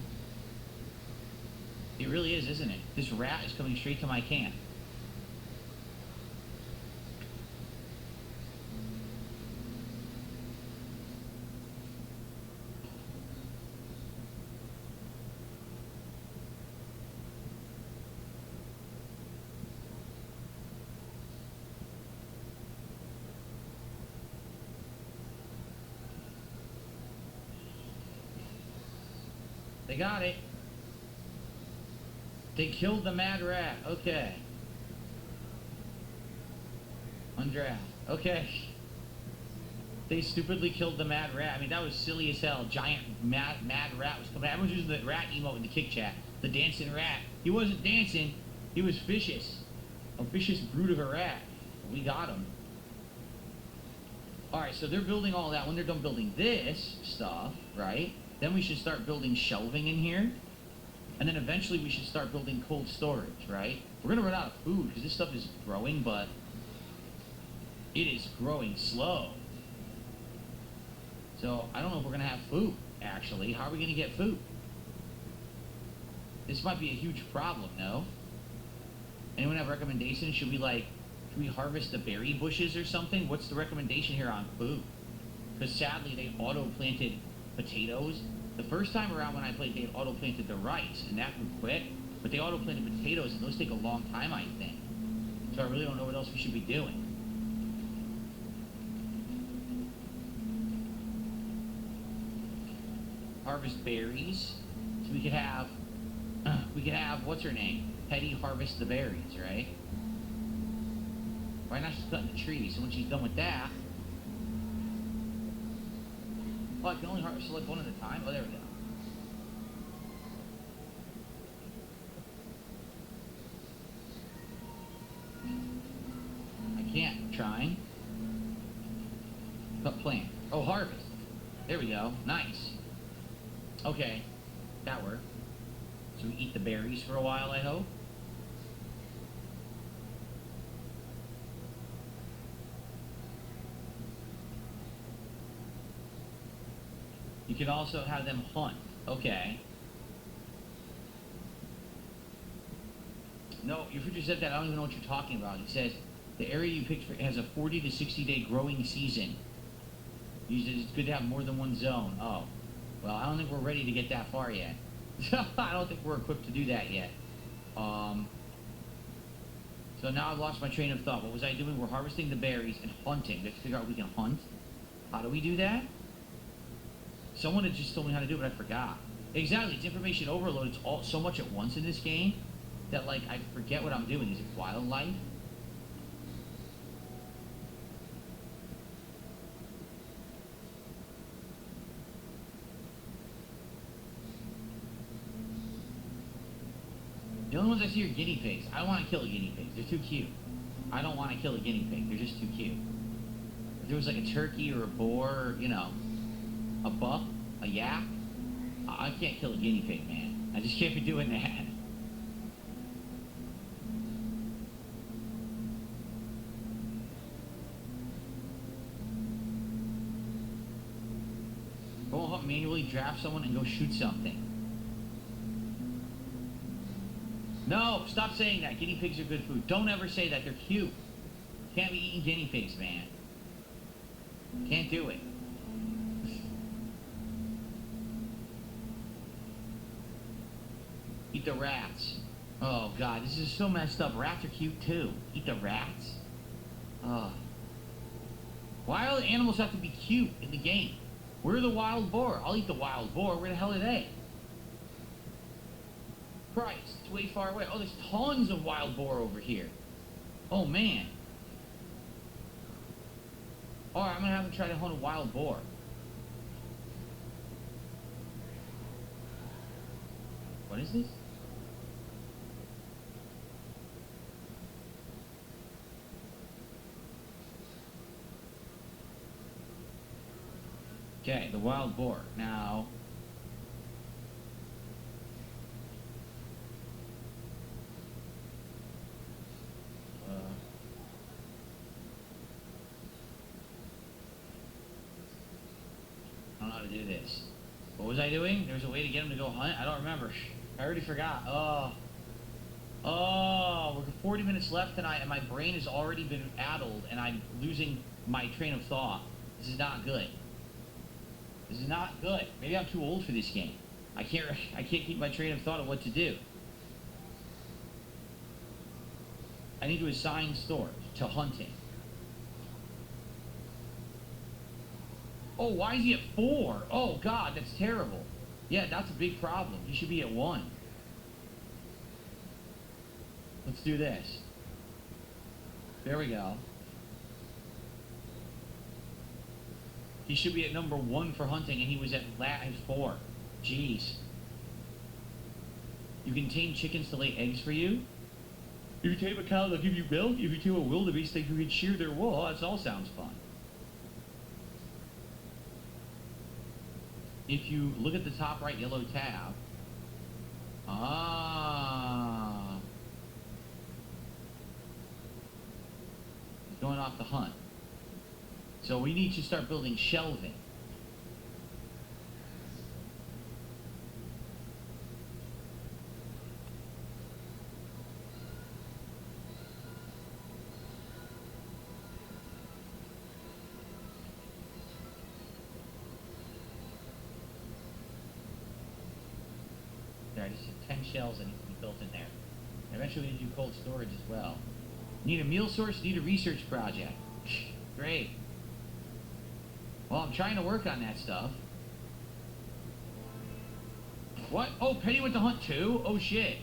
It really is, isn't it? This rat is coming straight to my camp. They got it. They killed the mad rat. Okay. Undraft. Okay. They stupidly killed the mad rat. I mean, that was silly as hell. Giant mad rat was coming. Everyone's using the rat emote in the kick chat. The dancing rat. He wasn't dancing. He was vicious. A vicious brute of a rat. We got him. Alright, so they're building all that. When they're done building this stuff, right? Then we should start building shelving in here. And then eventually we should start building cold storage, right? We're going to run out of food because this stuff is growing, but it is growing slow. So I don't know if we're going to have food, actually. How are we going to get food? This might be a huge problem, no? Anyone have recommendations? Should we harvest the berry bushes or something? What's the recommendation here on food? Because sadly, they auto-planted potatoes. The first time around when I played, they auto-planted the rice, and that grew quick. But they auto-planted potatoes, and those take a long time, I think. So I really don't know what else we should be doing. Harvest berries. So we could have, what's her name? Hetty harvest the berries, right? Why not just cut the trees? So when she's done with that, oh, I can only select one at a time? Oh, there we go. I can't. I'm trying. Cut plant. Oh, harvest. There we go. Nice. Okay. That worked. So we eat the berries for a while, I hope. You can also have them hunt. Okay. No, your future said that. I don't even know what you're talking about. It says the area you picked has a 40 to 60 day growing season. It's good to have more than one zone. Oh. Well, I don't think we're ready to get that far yet. I don't think we're equipped to do that yet. So now I've lost my train of thought. What was I doing? We're harvesting the berries and hunting. Let's figure out we can hunt. How do we do that? Someone had just told me how to do it, but I forgot. Exactly, it's information overload. It's all so much at once in this game that, like, I forget what I'm doing. Is it wildlife? The only ones I see are guinea pigs. I don't want to kill a guinea pig. They're too cute. I don't want to kill a guinea pig. They're just too cute. If there was like a turkey or a boar, or, you know, a buck, a yak, I can't kill a guinea pig, man. I just can't be doing that. Go hunt manually, draft someone, and go shoot something. No, stop saying that. Guinea pigs are good food. Don't ever say that. They're cute. Can't be eating guinea pigs, man. Can't do it. Eat the rats. Oh, God, this is so messed up. Rats are cute, too. Eat the rats? Oh. Why do the animals have to be cute in the game? We're the wild boar. I'll eat the wild boar. Where the hell are they? Christ, it's way far away. Oh, there's tons of wild boar over here. Oh, man. Alright, I'm gonna have them try to hunt a wild boar. What is this? Okay, the wild boar. Now... I don't know how to do this. What was I doing? There was a way to get him to go hunt? I don't remember. I already forgot. Oh, we're 40 minutes left tonight, and my brain has already been addled, and I'm losing my train of thought. This is not good. This is not good. Maybe I'm too old for this game. I can't keep my train of thought of what to do. I need to assign stores to hunting. Oh, why is he at 4? Oh, God, that's terrible. Yeah, that's a big problem. He should be at 1. Let's do this. There we go. He should be at number 1 for hunting, and he was at 4. Jeez. You can tame chickens to lay eggs for you? If you tame a cow, they'll give you milk. If you tame a wildebeest, you can shear their wool. Oh, that all sounds fun. If you look at the top right yellow tab, he's going off to hunt. So we need to start building shelving. there. I just have 10 shells that need to be built in there. And eventually we need to do cold storage as well. Need a meal source, need a research project. Great. Well, I'm trying to work on that stuff. What? Oh, Penny went to hunt too? Oh shit.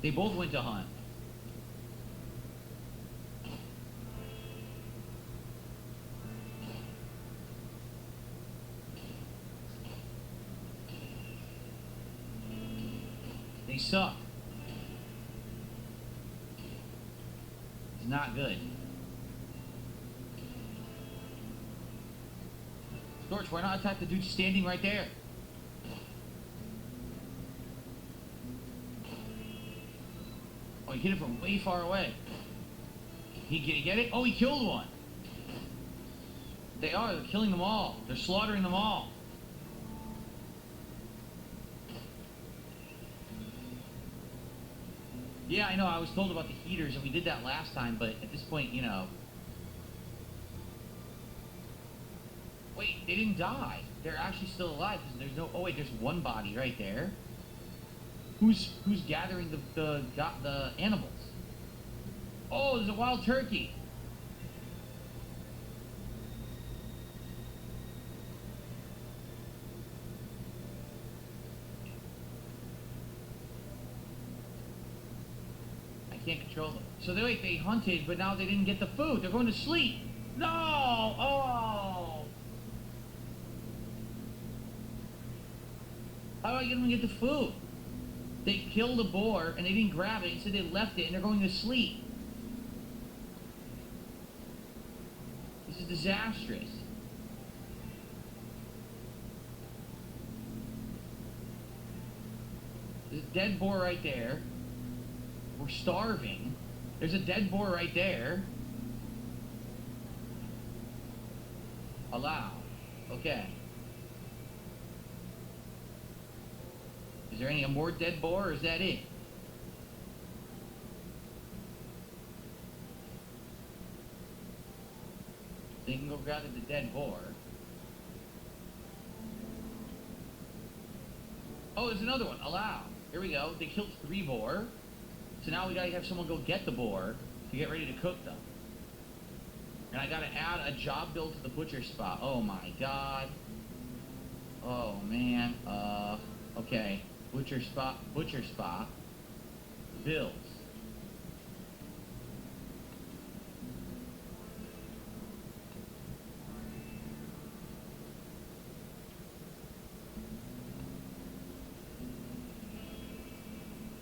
They both went to hunt. They suck. It's not good. Storch, why not attack the dude standing right there? Oh, he hit it from way far away. He get it? Oh, he killed one. They're killing them all. They're slaughtering them all. Yeah, I know, I was told about the heaters, and we did that last time, but at this point, you know... Wait, they didn't die. They're actually still alive, because there's no... Oh, wait, there's one body right there. Who's gathering the animals? Oh, there's a wild turkey. I can't control them. So they hunted, but now they didn't get the food. They're going to sleep. No! Oh! How do I get them to get the food? They killed a boar, and they didn't grab it. Instead, they left it, and they're going to sleep. This is disastrous. There's a dead boar right there. We're starving. There's a dead boar right there. Allow. Okay. Is there any more dead boar, or is that it? So you can go gather the dead boar. Oh, there's another one. Allow. Here we go. They killed 3 boar. So now we gotta have someone go get the boar to get ready to cook them. And I gotta add a job build to the butcher spot. Oh my god. Oh man. Okay. Butcher spot. Bills.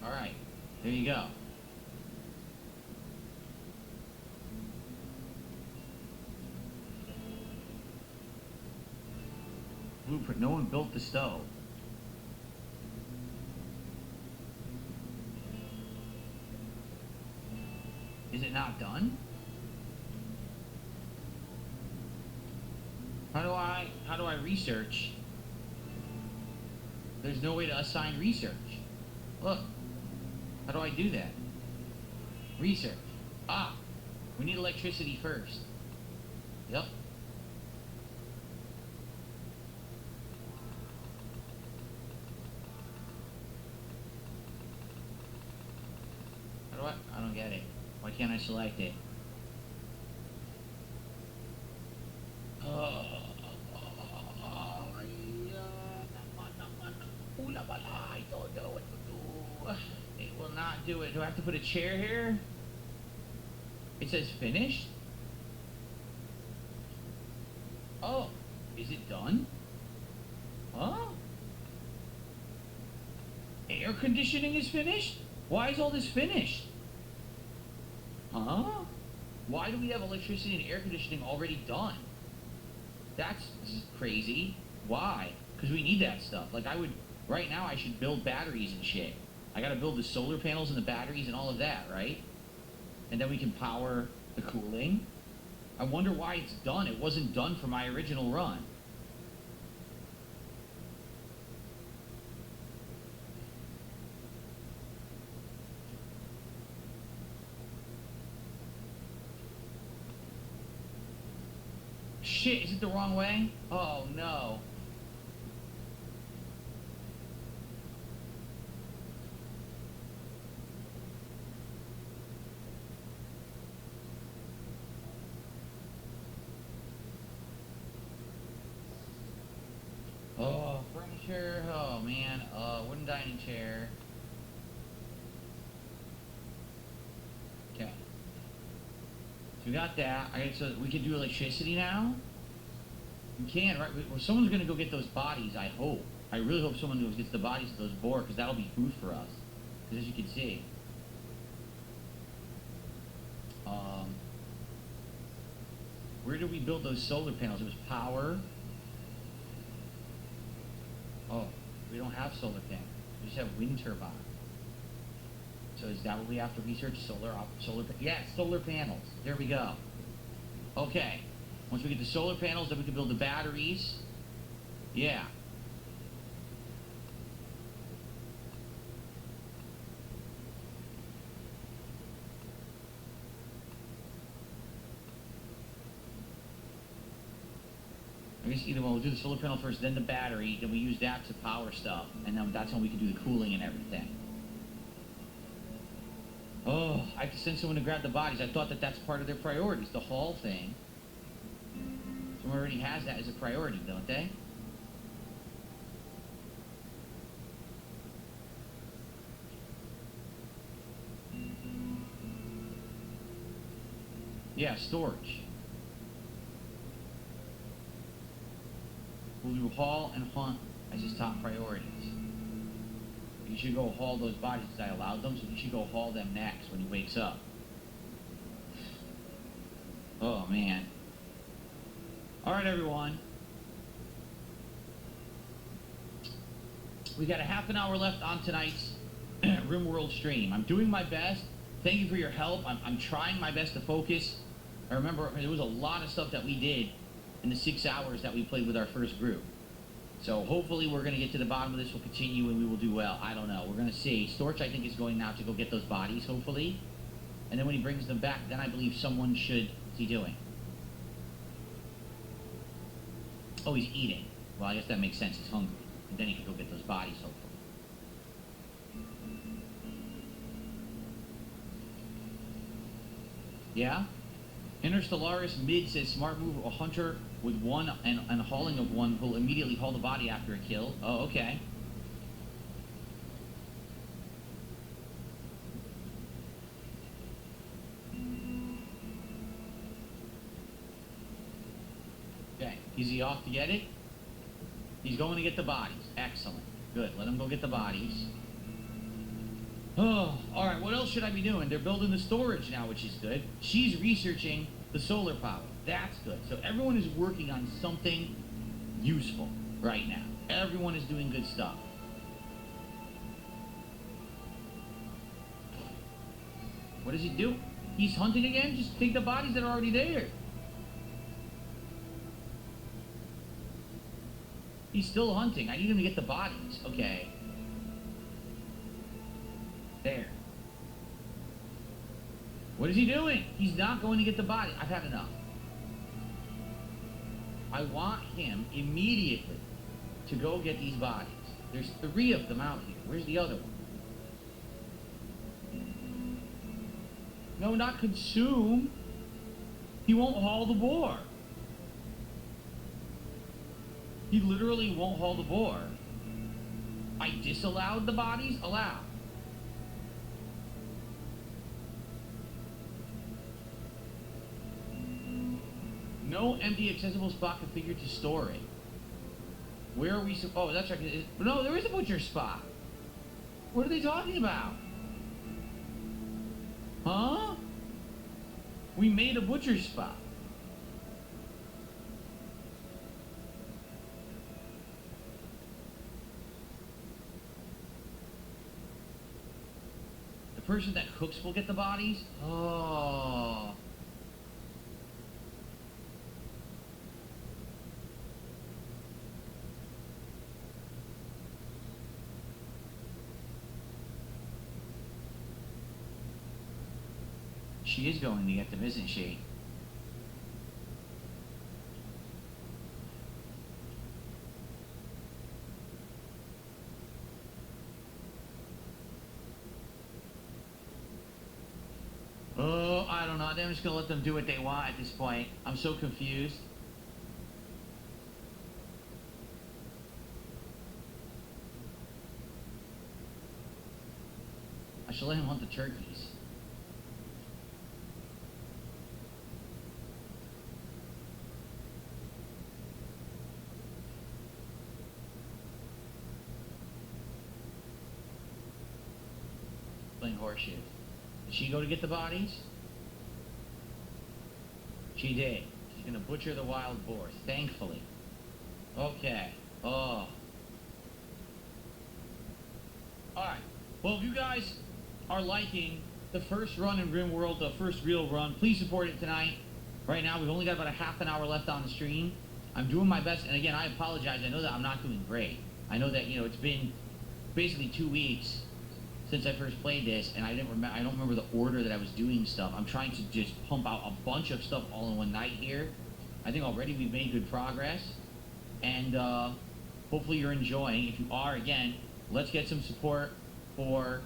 Alright. There you go. Blueprint. No one built the stove. Is it not done? How do I research? There's no way to assign research. Look. How do I do that? Research. Ah! We need electricity first. Yep. How do I don't get it. Why can't I select it? I don't know what to do. It will not do it. Do I have to put a chair here? It says finished? Oh, is it done? Huh? Air conditioning is finished? Why is all this finished? Huh? Why do we have electricity and air conditioning already done? That's crazy. Why? Because we need that stuff. Like right now I should build batteries and shit. I gotta build the solar panels and the batteries and all of that, right? And then we can power the cooling. I wonder why it's done. It wasn't done for my original run. Shit, is it the wrong way? Oh no. Oh, furniture. Oh man. Wooden dining chair. Okay. So we got that. Alright, so we can do electricity now? We can, right? Well, someone's gonna go get those bodies, I hope. I really hope someone goes gets the bodies of those boar, because that'll be food for us. Because as you can see. Where did we build those solar panels? It was power. Oh, we don't have solar panels. We just have wind turbines. So is that what we have to research? Yeah, solar panels. There we go. Okay. Once we get the solar panels, then we can build the batteries. Yeah. I guess either we'll do the solar panel first, then the battery, then we use that to power stuff, and then that's when we can do the cooling and everything. Oh, I have to send someone to grab the bodies. I thought that that's part of their priorities, the haul thing. Someone already has that as a priority, don't they? Yeah, storage. We'll do haul and hunt as his top priorities. You should go haul those bodies because I allowed them, so you should go haul them next when he wakes up. Oh, man. Alright, everyone. We got a half an hour left on tonight's RimWorld stream. I'm doing my best. Thank you for your help. I'm trying my best to focus. I remember there was a lot of stuff that we did in the 6 hours that we played with our first group. So hopefully we're going to get to the bottom of this. We'll continue and we will do well. I don't know. We're going to see. Storch, I think, is going now to go get those bodies, hopefully. And then when he brings them back, then I believe someone should... What's he doing? Oh, he's eating. Well, I guess that makes sense. He's hungry. And then he can go get those bodies, hopefully. Yeah? Interstellaris Mid says smart move, a hunter with one and hauling of one will immediately haul the body after a kill. Oh, okay. Okay, is he off to get it? He's going to get the bodies. Excellent. Good, let him go get the bodies. Oh, alright, what else should I be doing? They're building the storage now, which is good. She's researching the solar power. That's good. So everyone is working on something useful right now. Everyone is doing good stuff. What does he do? He's hunting again? Just take the bodies that are already there. He's still hunting. I need him to get the bodies. Okay. There. What is he doing? He's not going to get the body. I've had enough. I want him immediately to go get these bodies. There's 3 of them out here. Where's the other one? No, not consume. He won't haul the boar. He literally won't haul the boar. I disallowed the bodies? Allow. No empty accessible spot configured to store it. Where are we? Oh, that's right. No, there is a butcher spot. What are they talking about? Huh? We made a butcher spot. The person that cooks will get the bodies? Oh. She is going to get them, isn't she? Oh, I don't know. I'm just going to let them do what they want at this point. I'm so confused. should let him hunt the turkeys. Playing horseshoe. Did she go to get the bodies? She did. She's gonna butcher the wild boar, thankfully. Okay. Oh. Alright. Well, if you guys are liking the first run in RimWorld, the first real run, please support it tonight. Right now, we've only got about a half an hour left on the stream. I'm doing my best, and again, I apologize. I know that I'm not doing great. I know that, you know, it's been basically 2 weeks since I first played this, and I don't remember the order that I was doing stuff. I'm trying to just pump out a bunch of stuff all in one night here. I think already we've made good progress, and hopefully you're enjoying. If you are, again, let's get some support for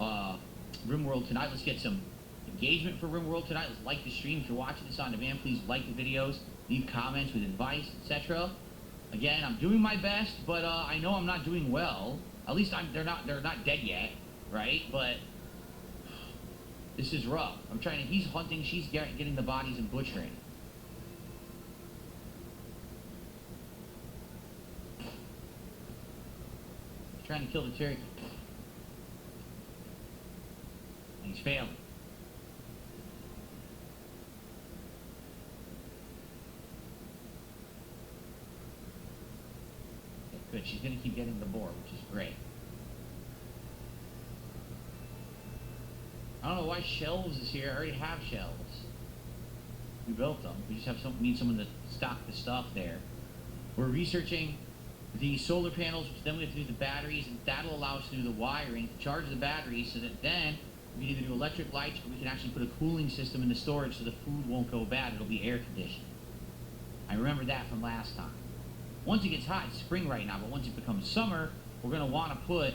RimWorld tonight. Let's get some engagement for RimWorld tonight. Let's like the stream. If you're watching this on demand, please like the videos, leave comments with advice, etc. Again, I'm doing my best, but I know I'm not doing well. At least they're not dead yet, right? But this is rough. I'm trying to. He's hunting. She's getting the bodies and butchering. He's trying to kill the turkey. And he's failing. Good. She's going to keep getting the boar, which is great. I don't know why shelves is here. I already have shelves. We built them. We just need someone to stock the stuff there. We're researching the solar panels, which then we have to do the batteries, and that'll allow us to do the wiring, to charge the batteries, so that then we can either do electric lights, or we can actually put a cooling system in the storage so the food won't go bad. It'll be air conditioned. I remember that from last time. Once it gets hot, it's spring right now, but once it becomes summer, we're going to want to put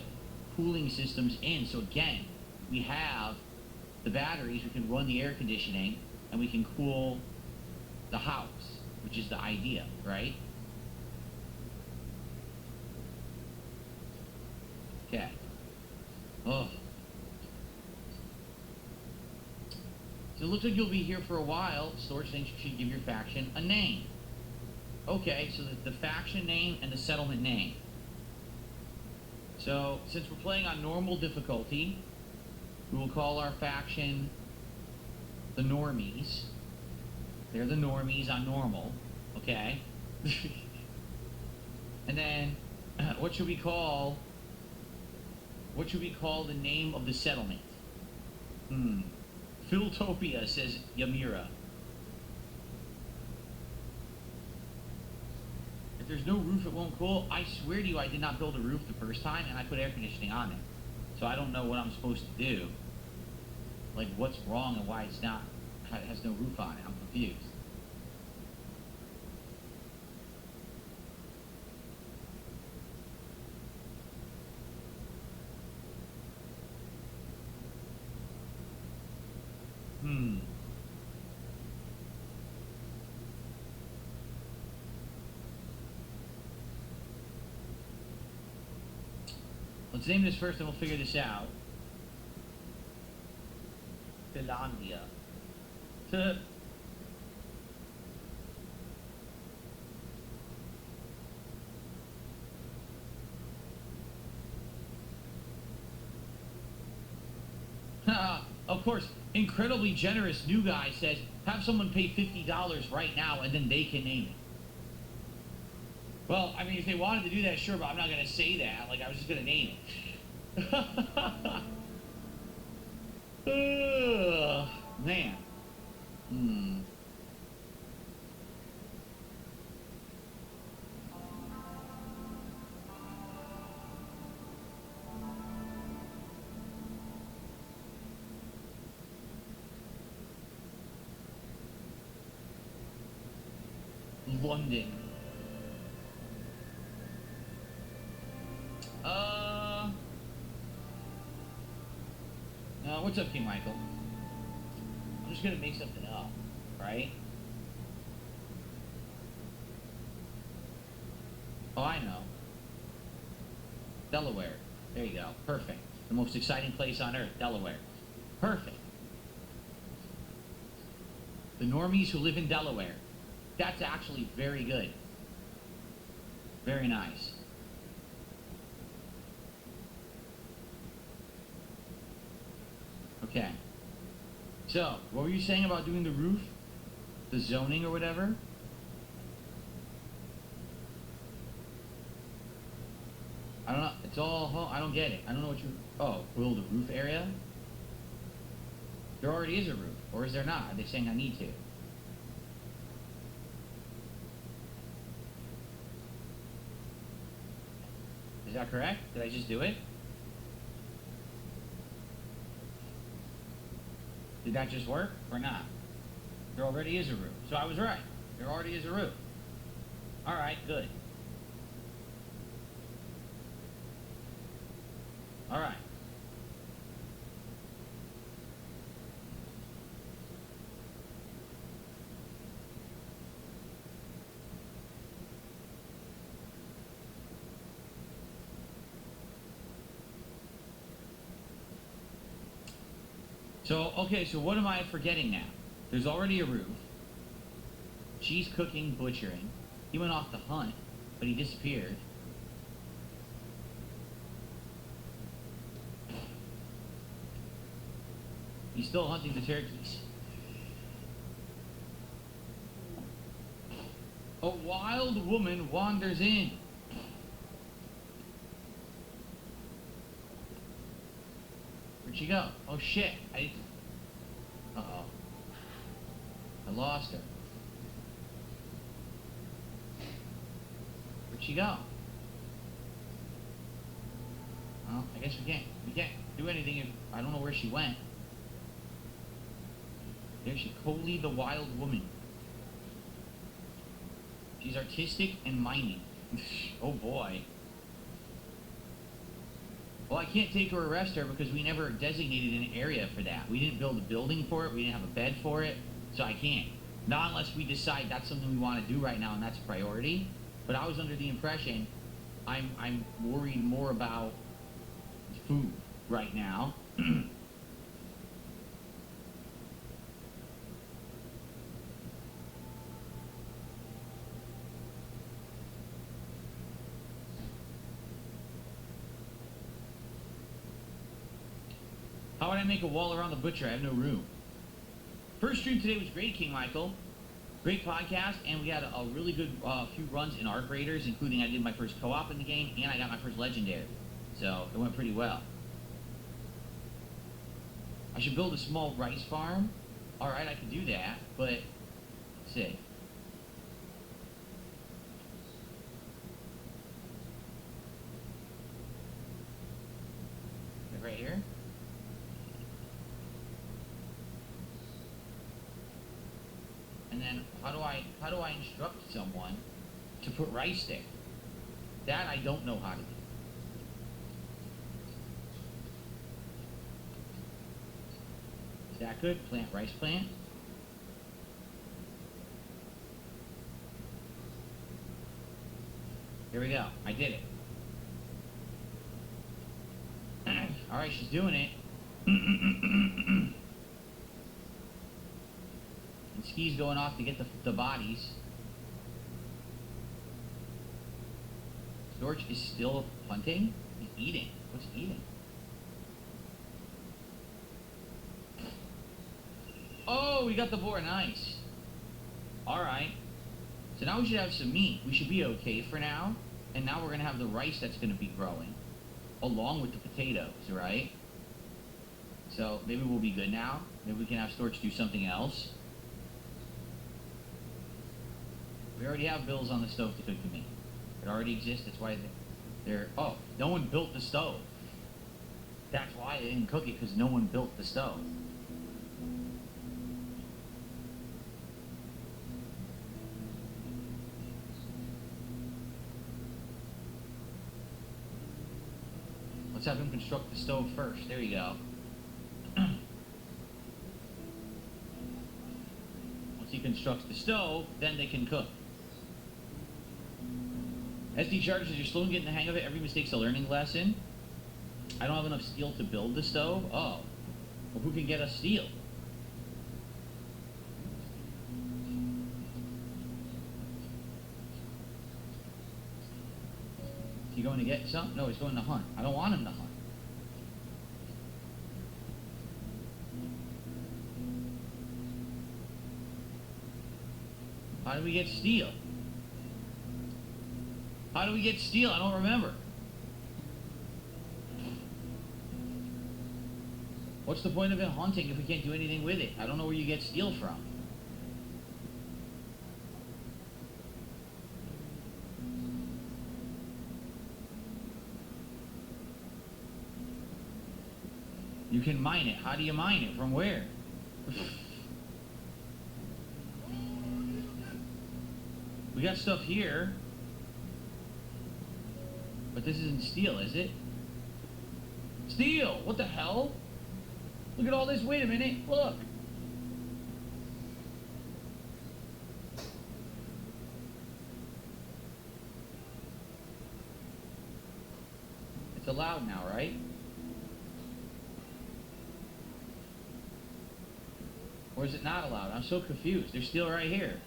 cooling systems in. So again, we have the batteries, we can run the air conditioning, and we can cool the house, which is the idea, right? Okay. Oh. So it looks like you'll be here for a while. Storage things should give your faction a name. Okay, so the faction name and the settlement name. So, since we're playing on normal difficulty, we will call our faction the Normies. They're the Normies on normal, okay? And then, what should we call the name of the settlement? Philtopia, says Yamira. If there's no roof, it won't cool. I swear to you, I did not build a roof the first time, and I put air conditioning on it. So I don't know what I'm supposed to do. Like, what's wrong and why it has no roof on it. I'm confused. Let's name this first and we'll figure this out. Finlandia. Of course, incredibly generous new guy says, have someone pay $50 right now and then they can name it. Well, I mean, if they wanted to do that, sure, but I'm not going to say that. Like, I was just going to name it. Man. London. What's up, King Michael? I'm just gonna make something up, right? Oh, I know. Delaware. There you go. Perfect. The most exciting place on earth, Delaware. Perfect. The normies who live in Delaware. That's actually very good. Very nice. Okay. So, what were you saying about doing the roof? The zoning or whatever? I don't know. It's all... I don't get it. I don't know what you... Oh, build a roof area? There already is a roof. Or is there not? Are they saying I need to? Is that correct? Did I just do it? Did that just work or not? There already is a roof. So I was right. There already is a roof. Alright, good. Alright. So, okay, so what am I forgetting now? There's already a roof. She's cooking, butchering. He went off to hunt, but he disappeared. He's still hunting the turkeys. A wild woman wanders in. Where'd she go? Oh shit. Uh-oh. I lost her. Where'd she go? Well, I guess we can't do anything if I don't know where she went. There she, Coley the wild woman. She's artistic and mining. Oh boy. Well, I can't take her or arrest her because we never designated an area for that. We didn't build a building for it. We didn't have a bed for it. So I can't. Not unless we decide that's something we want to do right now and that's a priority. But I was under the impression I'm worried more about food right now. How would I make a wall around the butcher? I have no room. First stream today was great, King Michael. Great podcast, and we had a really good few runs in Arc Raiders, including I did my first co-op in the game, and I got my first legendary. So, it went pretty well. I should build a small rice farm. Alright, I could do that, but... Let's see. Right here? And then how do I instruct someone to put rice there? That I don't know how to do. Is that good? Plant rice plant. Here we go. I did it. Alright, she's doing it. And Ski's going off to get the bodies. Storch is still hunting? He's eating. What's he eating? Oh, we got the boar. Nice. Alright. So now we should have some meat. We should be okay for now. And now we're going to have the rice that's going to be growing. Along with the potatoes, right? So maybe we'll be good now. Maybe we can have Storch do something else. We already have bills on the stove to cook the meat. It already exists. That's why they're... Oh, no one built the stove. That's why they didn't cook it, because no one built the stove. Let's have him construct the stove first. There you go. Once he constructs the stove, then they can cook. SD Charger says, you're slow in getting the hang of it. Every mistake's a learning lesson. I don't have enough steel to build the stove? Oh. Well, who can get us steel? Is he going to get some? No, he's going to hunt. I don't want him to hunt. How do we get steel? How do we get steel? I don't remember. What's the point of it hunting if we can't do anything with it? I don't know where you get steel from. You can mine it. How do you mine it? From where? We got stuff here. But this isn't steel, is it? Steel! What the hell? Look at all this. Wait a minute. Look. It's allowed now, right? Or is it not allowed? I'm so confused. They're still right here.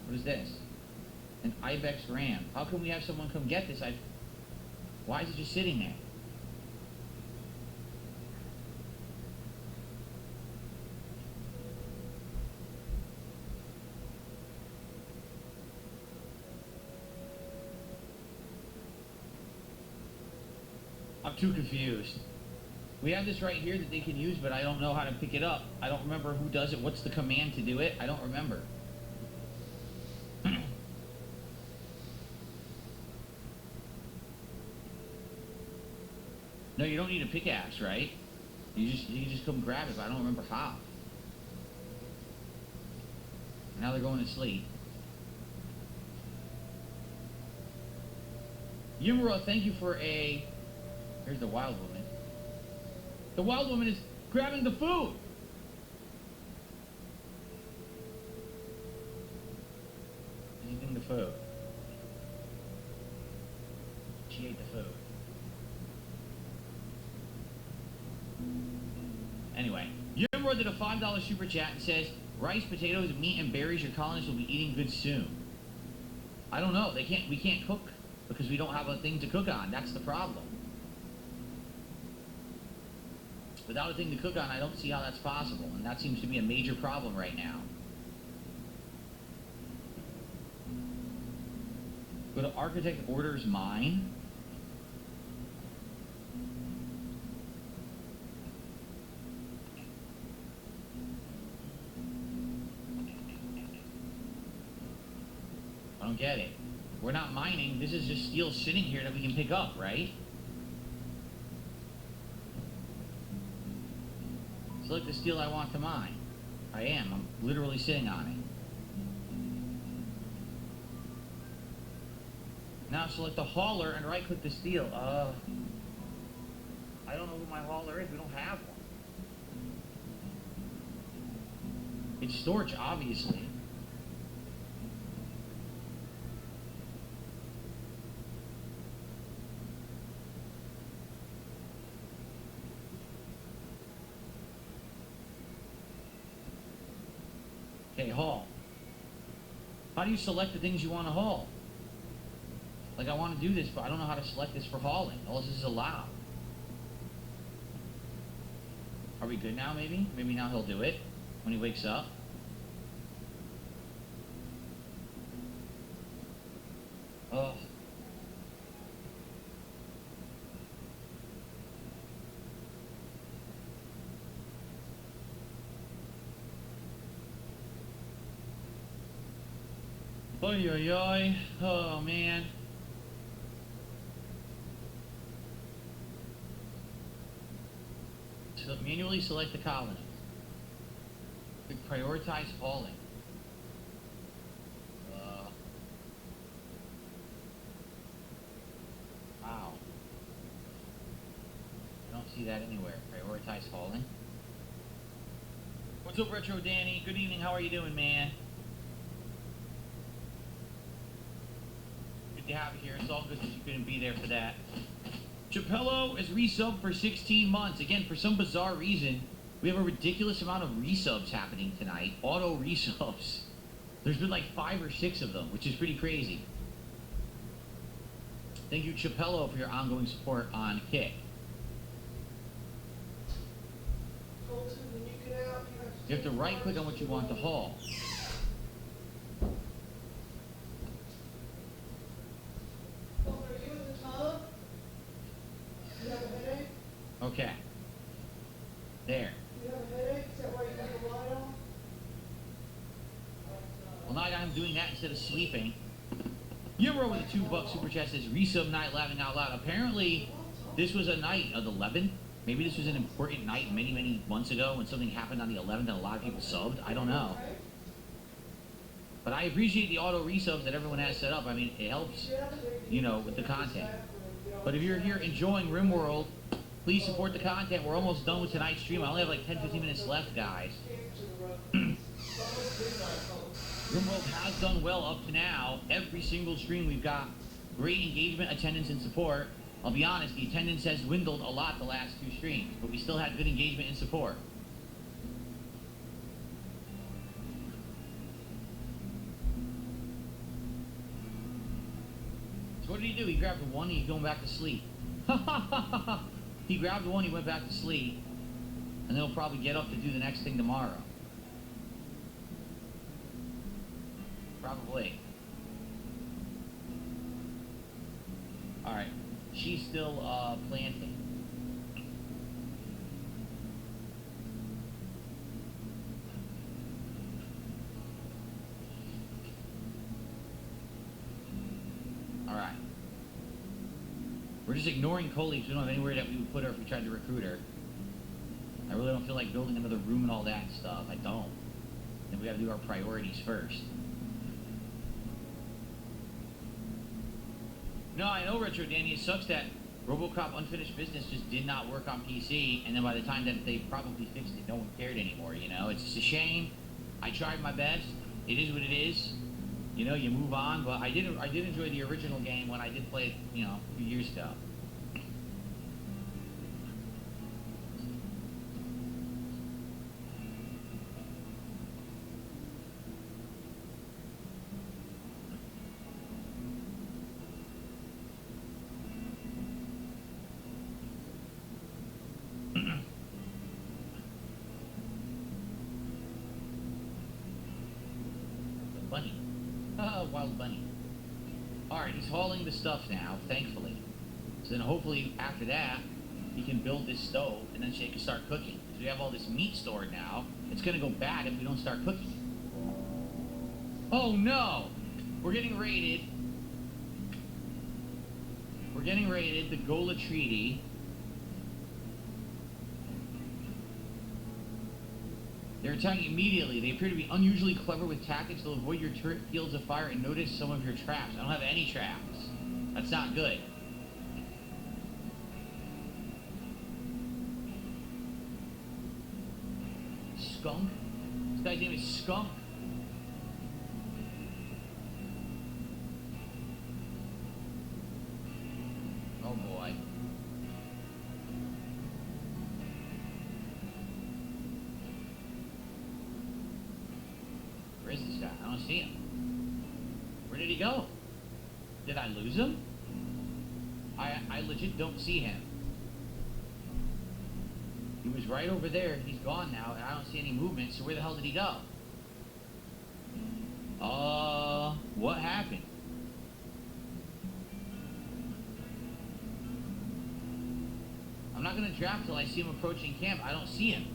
What is this? An Ibex ram. How can we have someone come get this? Why is it just sitting there? I'm too confused. We have this right here that they can use, but I don't know how to pick it up. I don't remember who does it. What's the command to do it? I don't remember. No, you don't need a pickaxe, right? You can just come grab it, but I don't remember how. Now they're going to sleep. Yumura, thank you for a... Here's the wild woman. The wild woman is grabbing the food! She's eating the food. She ate the food. Anyway, Yumura did a $5 super chat and says, rice, potatoes, meat, and berries your colonists will be eating good soon. I don't know. We can't cook because we don't have a thing to cook on. That's the problem. Without a thing to cook on, I don't see how that's possible, and that seems to be a major problem right now. Go to architect orders mine. I don't get it. We're not mining. This is just steel sitting here that we can pick up, right? Select the steel I want to mine. I am. I'm literally sitting on it. Now select the hauler and right-click the steel. I don't know who my hauler is. We don't have one. It's storage, obviously. Okay, haul. How do you select the things you want to haul? Like, I want to do this, but I don't know how to select this for hauling. All this is allowed. Are we good now, maybe? Maybe now he'll do it when he wakes up. Ugh. Oy, oy, oy. Oh, man. So manually select the colony. Prioritize hauling. Wow. I don't see that anywhere. Prioritize hauling. What's up, Retro Danny? Good evening. How are you doing, man? Good to have you here. It's all good that you couldn't be there for that. Chapello is resubbed for 16 months. Again, for some bizarre reason, we have a ridiculous amount of resubs happening tonight. Auto resubs. There's been like 5 or 6 of them, which is pretty crazy. Thank you, Chapello, for your ongoing support on Kick. You have to right click on what you want to haul. Okay. There. Well, now I'm doing that instead of sleeping. Euro with a $2 super chat says resub night laughing out loud. Apparently, this was a night of the 11th. Maybe this was an important night many months ago when something happened on the 11th and a lot of people subbed. I don't know. But I appreciate the auto resubs that everyone has set up. I mean, it helps, you know, with the content. But if you're here enjoying RimWorld, please support the content. We're almost done with tonight's stream. I only have like 10-15 minutes left, guys. RimWorld has done well up to now. Every single stream we've got great engagement, attendance, and support. I'll be honest, the attendance has dwindled a lot the last 2 streams, but we still had good engagement and support. So what did he do? He grabbed one and he's going back to sleep. He grabbed one, he went back to sleep, and then he'll probably get up to do the next thing tomorrow. Probably. Alright. She's still planting. Alright. We're just ignoring Coley because we don't have anywhere that we would put her if we tried to recruit her. I really don't feel like building another room and all that stuff. I don't. Then we gotta do our priorities first. No, I know, Retro Danny. It sucks that RoboCop Unfinished Business just did not work on PC, and then by the time that they probably fixed it, no one cared anymore, you know? It's just a shame. I tried my best. It is what it is. You know, you move on, but I did enjoy the original game when I did play it, you know, a few years ago. Bunny. Wild bunny. Alright, he's hauling the stuff now, thankfully. So then hopefully after that, he can build this stove and then she can start cooking. Because we have all this meat stored now. It's going to go bad if we don't start cooking it. Oh no! We're getting raided. We're getting raided. The Gola Treaty. They're attacking immediately. They appear to be unusually clever with tactics. They'll avoid your turret fields of fire and notice some of your traps. I don't have any traps. That's not good. Skunk? This guy's name is Skunk. Oh boy. Where is this guy? I don't see him. Where did he go? Did I lose him? I legit don't see him. He was right over there. He's gone now, and I don't see any movement, so where the hell did he go? What happened? I'm not going to draft till I see him approaching camp. I don't see him.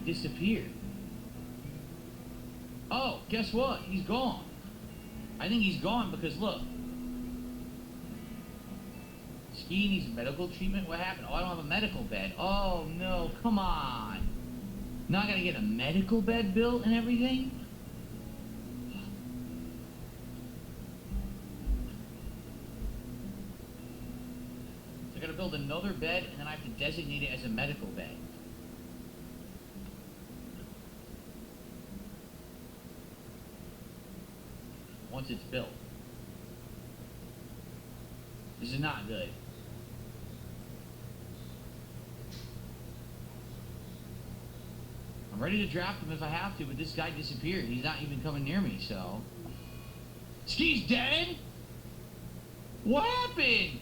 Disappeared. Oh, guess what? He's gone. I think he's gone because look. Ski needs medical treatment. What happened? Oh, I don't have a medical bed. Oh no, come on. Now I gotta get a medical bed built and everything? So I gotta build another bed and then I have to designate it as a medical bed. once it's built. This is not good. I'm ready to draft him if I have to, but this guy disappeared. He's not even coming near me, so... Ski's dead? What happened?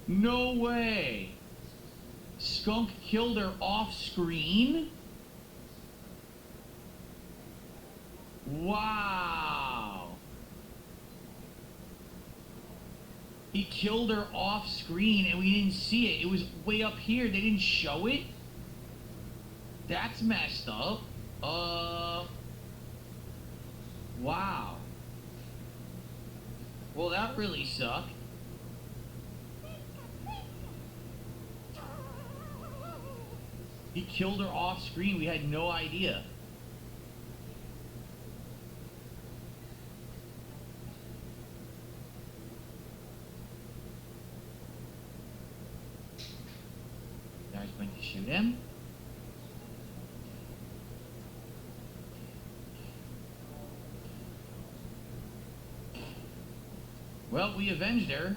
No way. Skunk killed her off screen? Wow. He killed her off screen and we didn't see it. It was way up here. They didn't show it? That's messed up. Wow. Well, that really sucked. He killed her off screen. We had no idea. I was going to shoot him. Well, we avenged her.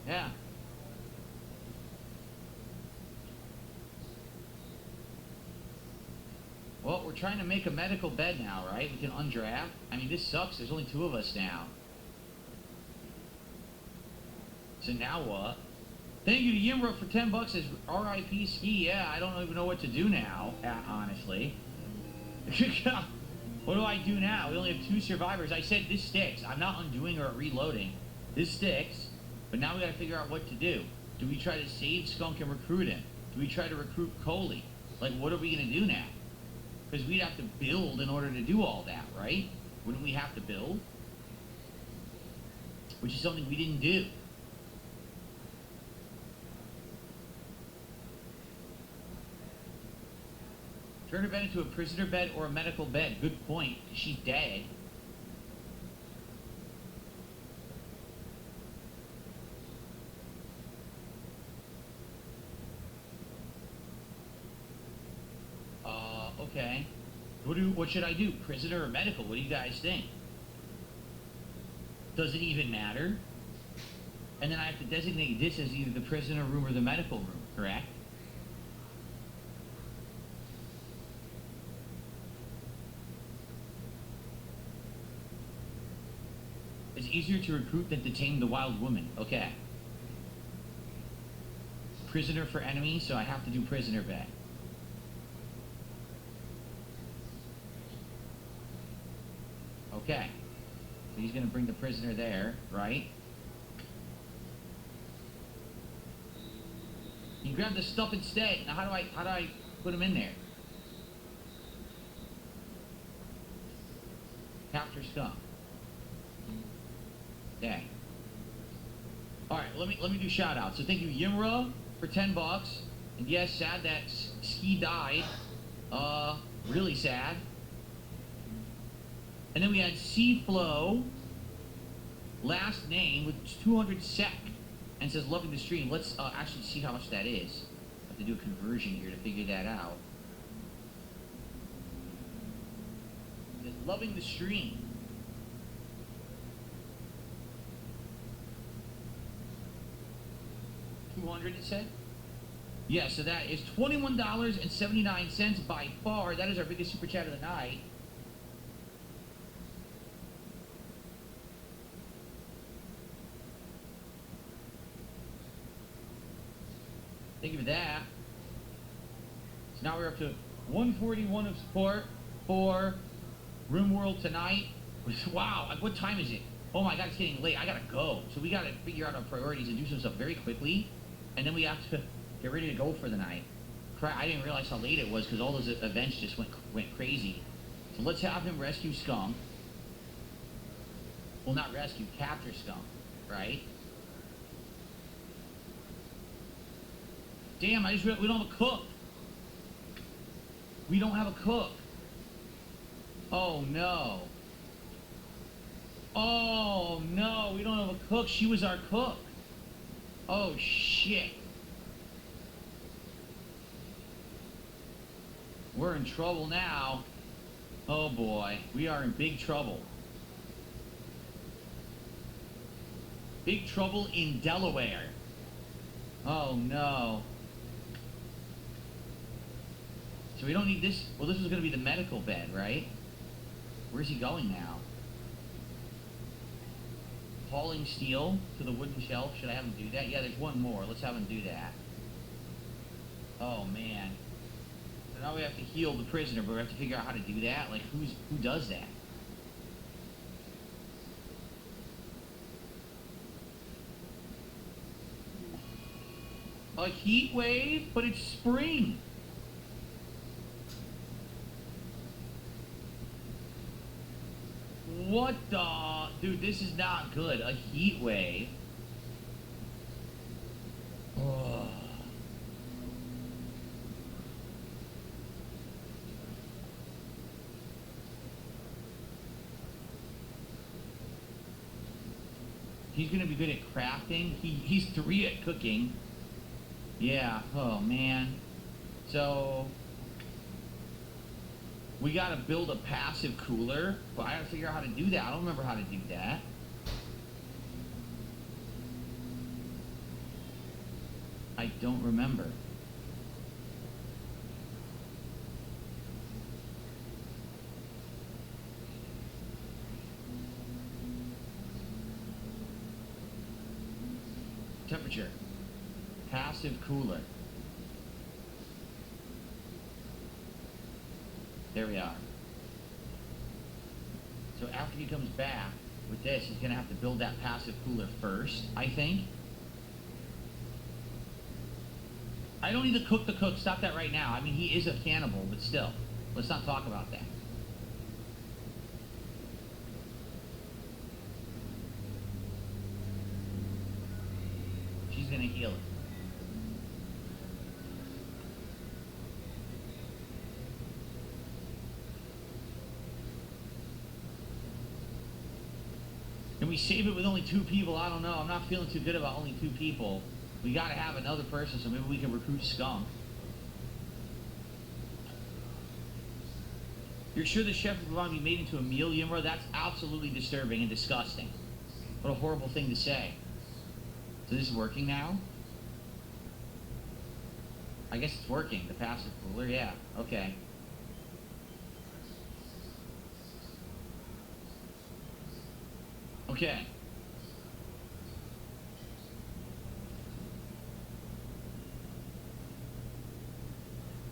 Yeah. Well, we're trying to make a medical bed now, right? We can undraft. I mean, this sucks. There's only 2 of us now. So now what? Thank you to Yimro for 10 bucks as RIP Ski. Yeah, I don't even know what to do now, honestly. What do I do now? We only have 2 survivors. I said this sticks. I'm not undoing or reloading. This sticks. But now we gotta figure out what to do. Do we try to save Skunk and recruit him? Do we try to recruit Coley? Like, what are we gonna do now? Because we'd have to build in order to do all that, right? Wouldn't we have to build? Which is something we didn't do. Turn her bed into a prisoner bed or a medical bed. Good point. She's dead. Okay. What should I do? Prisoner or medical? What do you guys think? Does it even matter? And then I have to designate this as either the prisoner room or the medical room, correct? It's easier to recruit than to tame the wild woman. Okay. Prisoner for enemy, so I have to do prisoner bed. Okay. So he's going to bring the prisoner there, right? You grab the stuff instead. Now how do I put him in there? Capture Skunk. Dang. Alright, let me do shout outs. So thank you Yimra for 10 bucks. And yes, sad that Ski died. Really sad. And then we had Seaflow, last name with 200 sec, and says loving the stream. Let's actually see how much that is. I have to do a conversion here to figure that out. It's loving the stream. $200 it said? Yeah, so that is $21.79 by far. That is our biggest super chat of the night. Thank you for that. So now we're up to 141 of support for RimWorld tonight. Wow, what time is it? Oh my god, it's getting late. I gotta go. So we gotta figure out our priorities and do some stuff very quickly. And then we have to get ready to go for the night. I didn't realize how late it was because all those events just went crazy. So let's have him rescue Skunk. Well, not rescue, capture Skunk, right? Damn, I just realized we don't have a cook. We don't have a cook. Oh no. Oh no, we don't have a cook. She was our cook. Oh shit. We're in trouble now. Oh boy, we are in big trouble. Big trouble in Delaware. Oh no. So we don't need this. Well, this was going to be the medical bed, right? Where's he going now? Hauling steel to the wooden shelf. Should I have him do that? Yeah, there's one more. Let's have him do that. Oh man. So now we have to heal the prisoner, but we have to figure out how to do that. Like, who does that? A heat wave, but it's spring. What the? Dude, this is not good. A heat wave. Oh. He's gonna be good at crafting. He's 3 at cooking. Yeah. Oh man. So we gotta build a passive cooler, but I gotta figure out how to do that. I don't remember how to do that. I don't remember. Temperature. Passive cooler. There we are. So after he comes back with this, he's going to have to build that passive cooler first, I think. I don't need to cook the cook. Stop that right now. I mean, he is a cannibal, but still. Let's not talk about that. She's going to heal it. Can we save it with only 2 people? I don't know. I'm not feeling too good about only 2 people. We gotta have another person, so maybe we can recruit Skunk. You're sure the chef would want to be made into a meal, Yimro? That's absolutely disturbing and disgusting. What a horrible thing to say. So this is working now? I guess it's working. The passive cooler, yeah. Okay. Okay.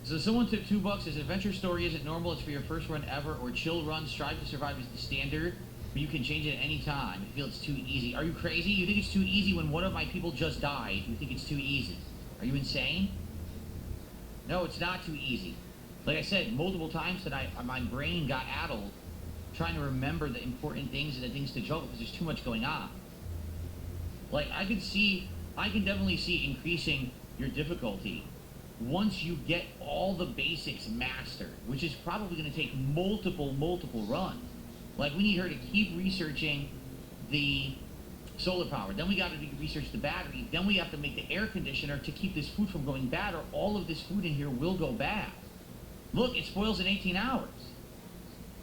So someone took $2. His adventure story isn't normal. It's for your first run ever or chill run. Strive to survive is the standard, but you can change it at any time. You feel it's too easy. Are you crazy? You think it's too easy when one of my people just died? You think it's too easy? Are you insane? No, it's not too easy. Like I said multiple times tonight, my brain got addled trying to remember the important things and the things to juggle because there's too much going on. Like, I can definitely see increasing your difficulty once you get all the basics mastered, which is probably going to take multiple runs. Like, we need her to keep researching the solar power. Then we got to research the battery. Then we have to make the air conditioner to keep this food from going bad, or all of this food in here will go bad. Look, it spoils in 18 hours.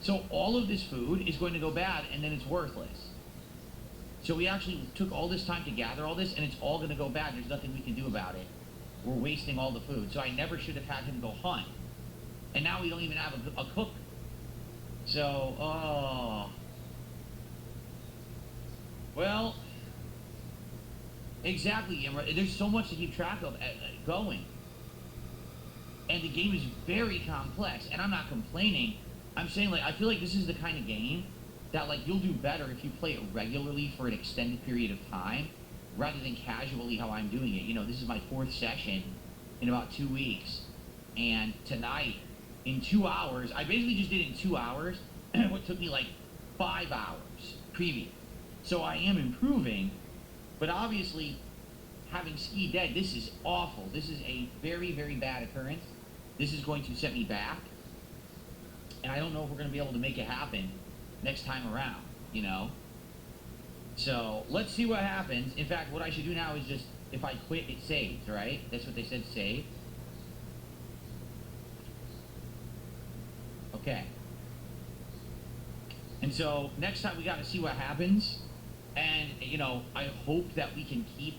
So all of this food is going to go bad, and then it's worthless. So we actually took all this time to gather all this, and it's all going to go bad. There's nothing we can do about it. We're wasting all the food. So I never should have had him go hunt. And now we don't even have a cook. So, oh. Well, exactly, Imra. There's so much to keep track of going. And the game is very complex. And I'm not complaining. I'm saying, like, I feel like this is the kind of game that, like, you'll do better if you play it regularly for an extended period of time, rather than casually how I'm doing it. You know, this is my 4th session in about 2 weeks. And tonight, in 2 hours, I basically just did it in 2 hours, what took me like 5 hours previous. So I am improving, but obviously, having Ski dead, this is awful. This is a very, very bad occurrence. This is going to set me back. And I don't know if we're going to be able to make it happen next time around, you know? So, let's see what happens. In fact, what I should do now is just, if I quit, it saves, right? That's what they said, save. Okay. And so next time we got to see what happens. And, you know, I hope that we can keep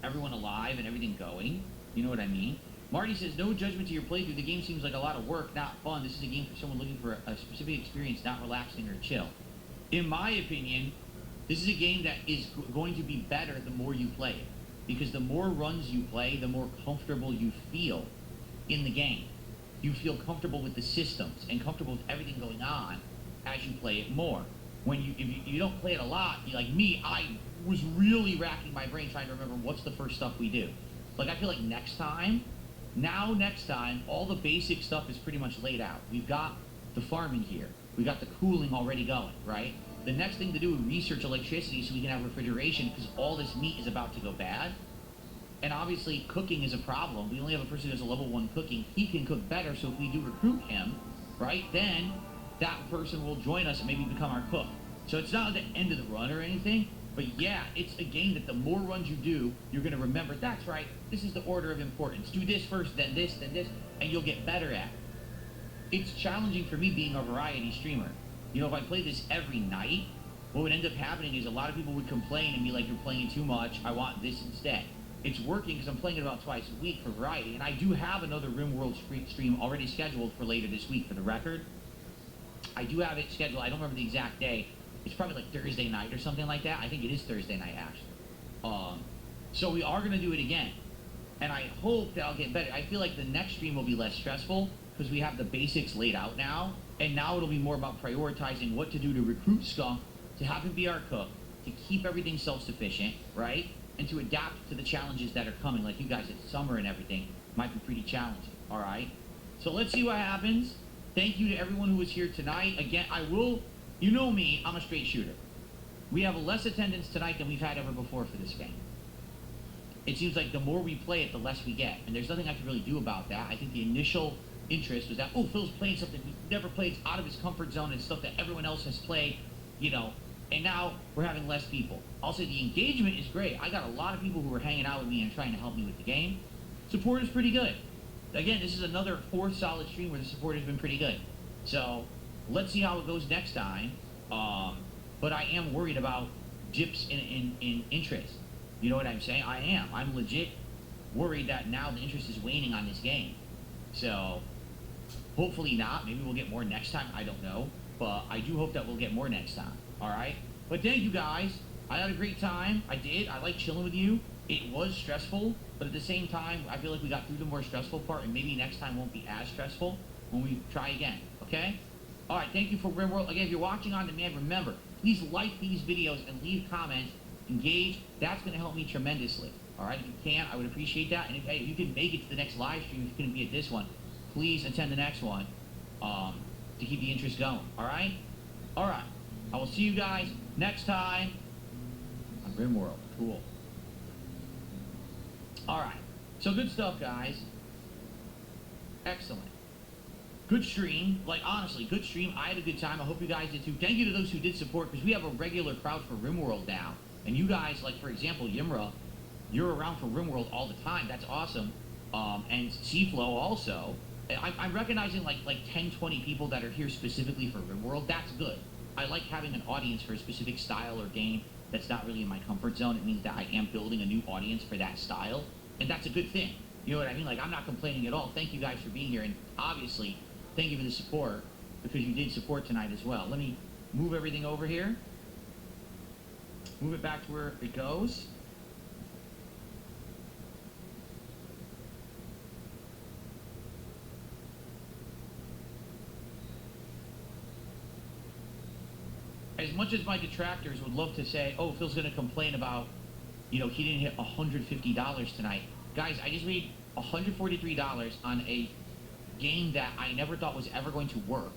everyone alive and everything going. You know what I mean? Marty says, no judgment to your playthrough. The game seems like a lot of work, not fun. This is a game for someone looking for a specific experience, not relaxing or chill. In my opinion, this is a game that is going to be better the more you play it. Because the more runs you play, the more comfortable you feel in the game. You feel comfortable with the systems and comfortable with everything going on as you play it more. If you don't play it a lot, like me, I was really racking my brain trying to remember what's the first stuff we do. Like, I feel like next time, all the basic stuff is pretty much laid out. We've got the farming here. We got the cooling already going, right? The next thing to do is research electricity so we can have refrigeration, because all this meat is about to go bad. And obviously, cooking is a problem. We only have a person who has a level 1 cooking. He can cook better, so if we do recruit him, right, then that person will join us and maybe become our cook. So it's not the end of the run or anything, but yeah, it's a game that the more runs you do, you're going to remember, that's right, this is the order of importance. Do this first, then this, and you'll get better at it. It's challenging for me being a variety streamer. You know, if I play this every night, what would end up happening is a lot of people would complain and be like, you're playing too much, I want this instead. It's working because I'm playing it about twice a week for variety, and I do have another RimWorld stream already scheduled for later this week, for the record. I do have it scheduled, I don't remember the exact day. It's probably like Thursday night or something like that. I think it is Thursday night, actually. So we are going to do it again. And I hope that I'll get better. I feel like the next stream will be less stressful because we have the basics laid out now. And now it'll be more about prioritizing what to do to recruit Skunk, to have him be our cook, to keep everything self-sufficient, right? And to adapt to the challenges that are coming, like you guys at summer and everything, might be pretty challenging, all right? So let's see what happens. Thank you to everyone who was here tonight. Again, you know me, I'm a straight shooter. We have less attendance tonight than we've had ever before for this game. It seems like the more we play it, the less we get. And there's nothing I can really do about that. I think the initial interest was that, oh, Phil's playing something he's never played, it's out of his comfort zone, and stuff that everyone else has played, you know. And now we're having less people. I'll say the engagement is great. I got a lot of people who are hanging out with me and trying to help me with the game. Support is pretty good. Again, this is another 4th solid stream where the support has been pretty good. So let's see how it goes next time. But I am worried about dips in interest. You know what I'm saying? I am. I'm legit worried that now the interest is waning on this game. So hopefully not. Maybe we'll get more next time. I don't know. But I do hope that we'll get more next time. All right? But thank you guys. I had a great time. I did. I like chilling with you. It was stressful. But at the same time, I feel like we got through the more stressful part. And maybe next time won't be as stressful when we try again. Okay? All right, thank you for RimWorld. Again, if you're watching on demand, remember, please like these videos and leave comments, engage. That's going to help me tremendously. All right, if you can, I would appreciate that. And if you can make it to the next live stream, if you couldn't be at this one, please attend the next one to keep the interest going. All right? All right. I will see you guys next time on RimWorld. Cool. All right. So good stuff, guys. Excellent. Good stream. Like, honestly, good stream. I had a good time. I hope you guys did too. Thank you to those who did support, because we have a regular crowd for RimWorld now. And you guys, like, for example, Yimra, you're around for RimWorld all the time. That's awesome. And Seaflow also. I'm recognizing, like 10, 20 people that are here specifically for RimWorld. That's good. I like having an audience for a specific style or game that's not really in my comfort zone. It means that I am building a new audience for that style. And that's a good thing. You know what I mean? Like, I'm not complaining at all. Thank you guys for being here. And obviously, thank you for the support, because you did support tonight as well. Let me move everything over here. Move it back to where it goes. As much as my detractors would love to say, oh, Phil's going to complain about, you know, he didn't hit $150 tonight. Guys, I just made $143 on a game that I never thought was ever going to work.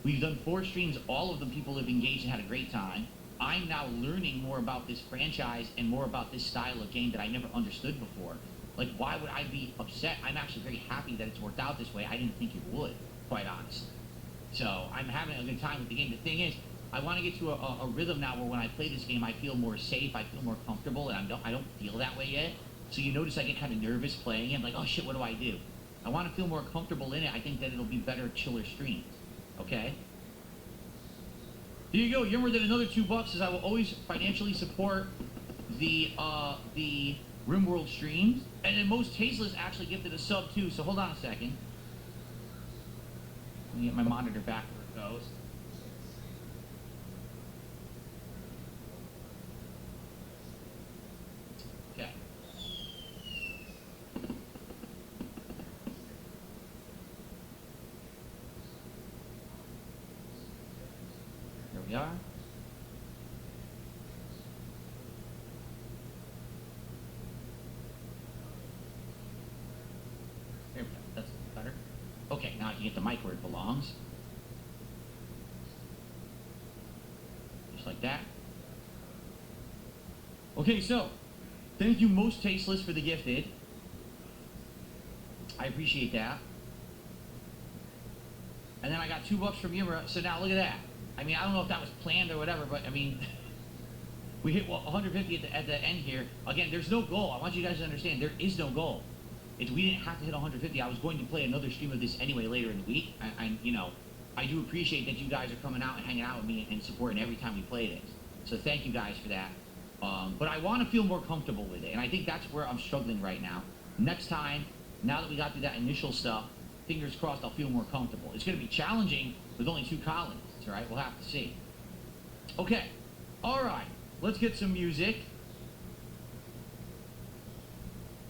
We've done 4 streams. All of them people have engaged and had a great time. I'm now learning more about this franchise and more about this style of game that I never understood before. Like, why would I be upset? I'm actually very happy that it's worked out this way. I didn't think it would, quite honestly. So I'm having a good time with the game. The thing is, I want to get to a rhythm now where when I play this game, I feel more safe, I feel more comfortable, and I don't feel that way yet. So you notice I get kind of nervous playing it. I'm like, oh shit, what do I do? I want to feel more comfortable in it. I think that it'll be better, chiller streams. Okay? Here you go. Yummer did another $2. Says I will always financially support the RimWorld streams. And then Most Tasteless actually gifted a sub too. So hold on a second. Let me get my monitor back where it goes. Okay. Here we are. There we go. That's better. Okay, now I can get the mic where it belongs. Just like that. Okay, so thank you, Most Tasteless, for the gifted. I appreciate that. And then I got $2 from Yumra, so now look at that. I mean, I don't know if that was planned or whatever, but I mean, we hit 150 at the end here. Again, there's no goal. I want you guys to understand, there is no goal. We didn't have to hit 150. I was going to play another stream of this anyway later in the week. You know, I do appreciate that you guys are coming out and hanging out with me and supporting every time we play this. So thank you guys for that. But I want to feel more comfortable with it, and I think that's where I'm struggling right now. Next time, now that we got through that initial stuff, fingers crossed I'll feel more comfortable. It's going to be challenging with only 2 colonies, all right? We'll have to see. Okay, all right, let's get some music.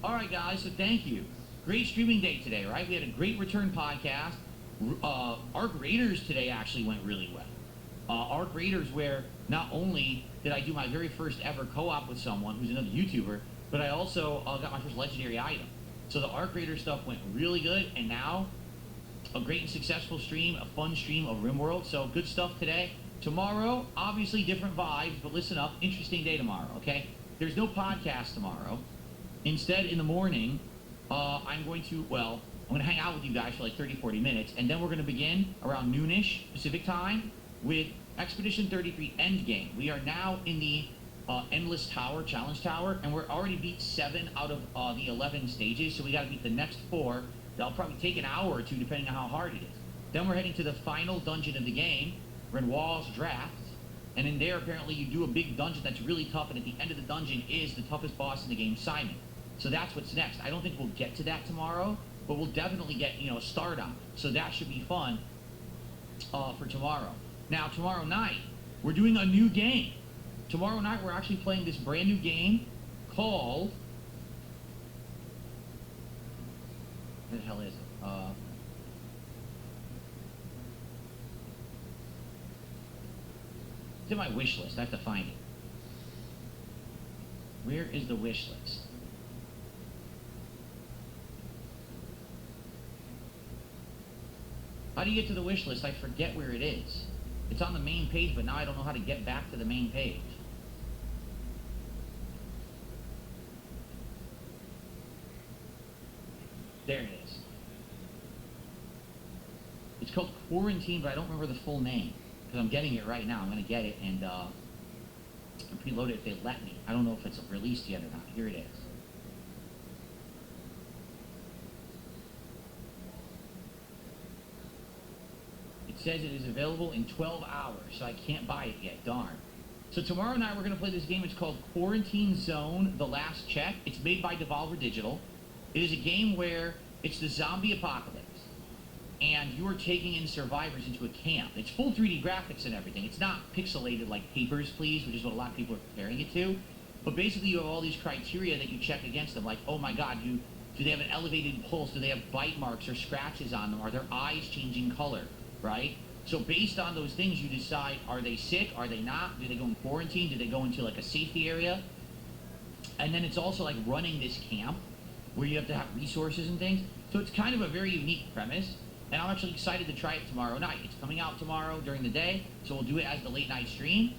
All right, guys, so thank you. Great streaming day today, right? We had a great return podcast. Arc Raiders today actually went really well. Arc Raiders, where not only did I do my very first ever co-op with someone who's another YouTuber, but I also got my first legendary item. So the Arc Raider stuff went really good, and now a great and successful stream, a fun stream of RimWorld. So good stuff today. Tomorrow, obviously different vibes, but listen up, interesting day tomorrow, okay? There's no podcast tomorrow. Instead, in the morning, I'm going to hang out with you guys for like 30, 40 minutes, and then we're going to begin around noonish Pacific time with Expedition 33 Endgame. We are now in the Endless Tower, Challenge Tower, and we're already beat 7 out of the 11 stages, so we got to beat the next 4. That'll probably take an hour or 2, depending on how hard it is. Then we're heading to the final dungeon of the game, Renoir's Draft, and in there, apparently, you do a big dungeon that's really tough, and at the end of the dungeon is the toughest boss in the game, Simon. So that's what's next. I don't think we'll get to that tomorrow, but we'll definitely get, a start on it. So that should be fun for tomorrow. Now, tomorrow night, we're doing a new game. Tomorrow night, we're actually playing this brand new game called... What the hell is it? It's in my wish list. I have to find it. Where is the wish list? How do you get to the wish list? I forget where it is. It's on the main page, but now I don't know how to get back to the main page. There it is. It's called Quarantine, but I don't remember the full name. Because I'm getting it right now. I'm going to get it and preload it if they let me. I don't know if it's released yet or not. Here it is. It says it is available in 12 hours, so I can't buy it yet. Darn. So tomorrow night we're going to play this game. It's called Quarantine Zone: The Last Check. It's made by Devolver Digital. It is a game where it's the zombie apocalypse, and you are taking in survivors into a camp. It's full 3D graphics and everything. It's not pixelated like Papers, Please, which is what a lot of people are comparing it to. But basically you have all these criteria that you check against them, like, oh my god, do they have an elevated pulse? Do they have bite marks or scratches on them? Are their eyes changing color, right? So based on those things, you decide, are they sick? Are they not? Do they go in quarantine? Do they go into like a safety area? And then it's also like running this camp where you have to have resources and things. So it's kind of a very unique premise. And I'm actually excited to try it tomorrow night. It's coming out tomorrow during the day, so we'll do it as the late night stream.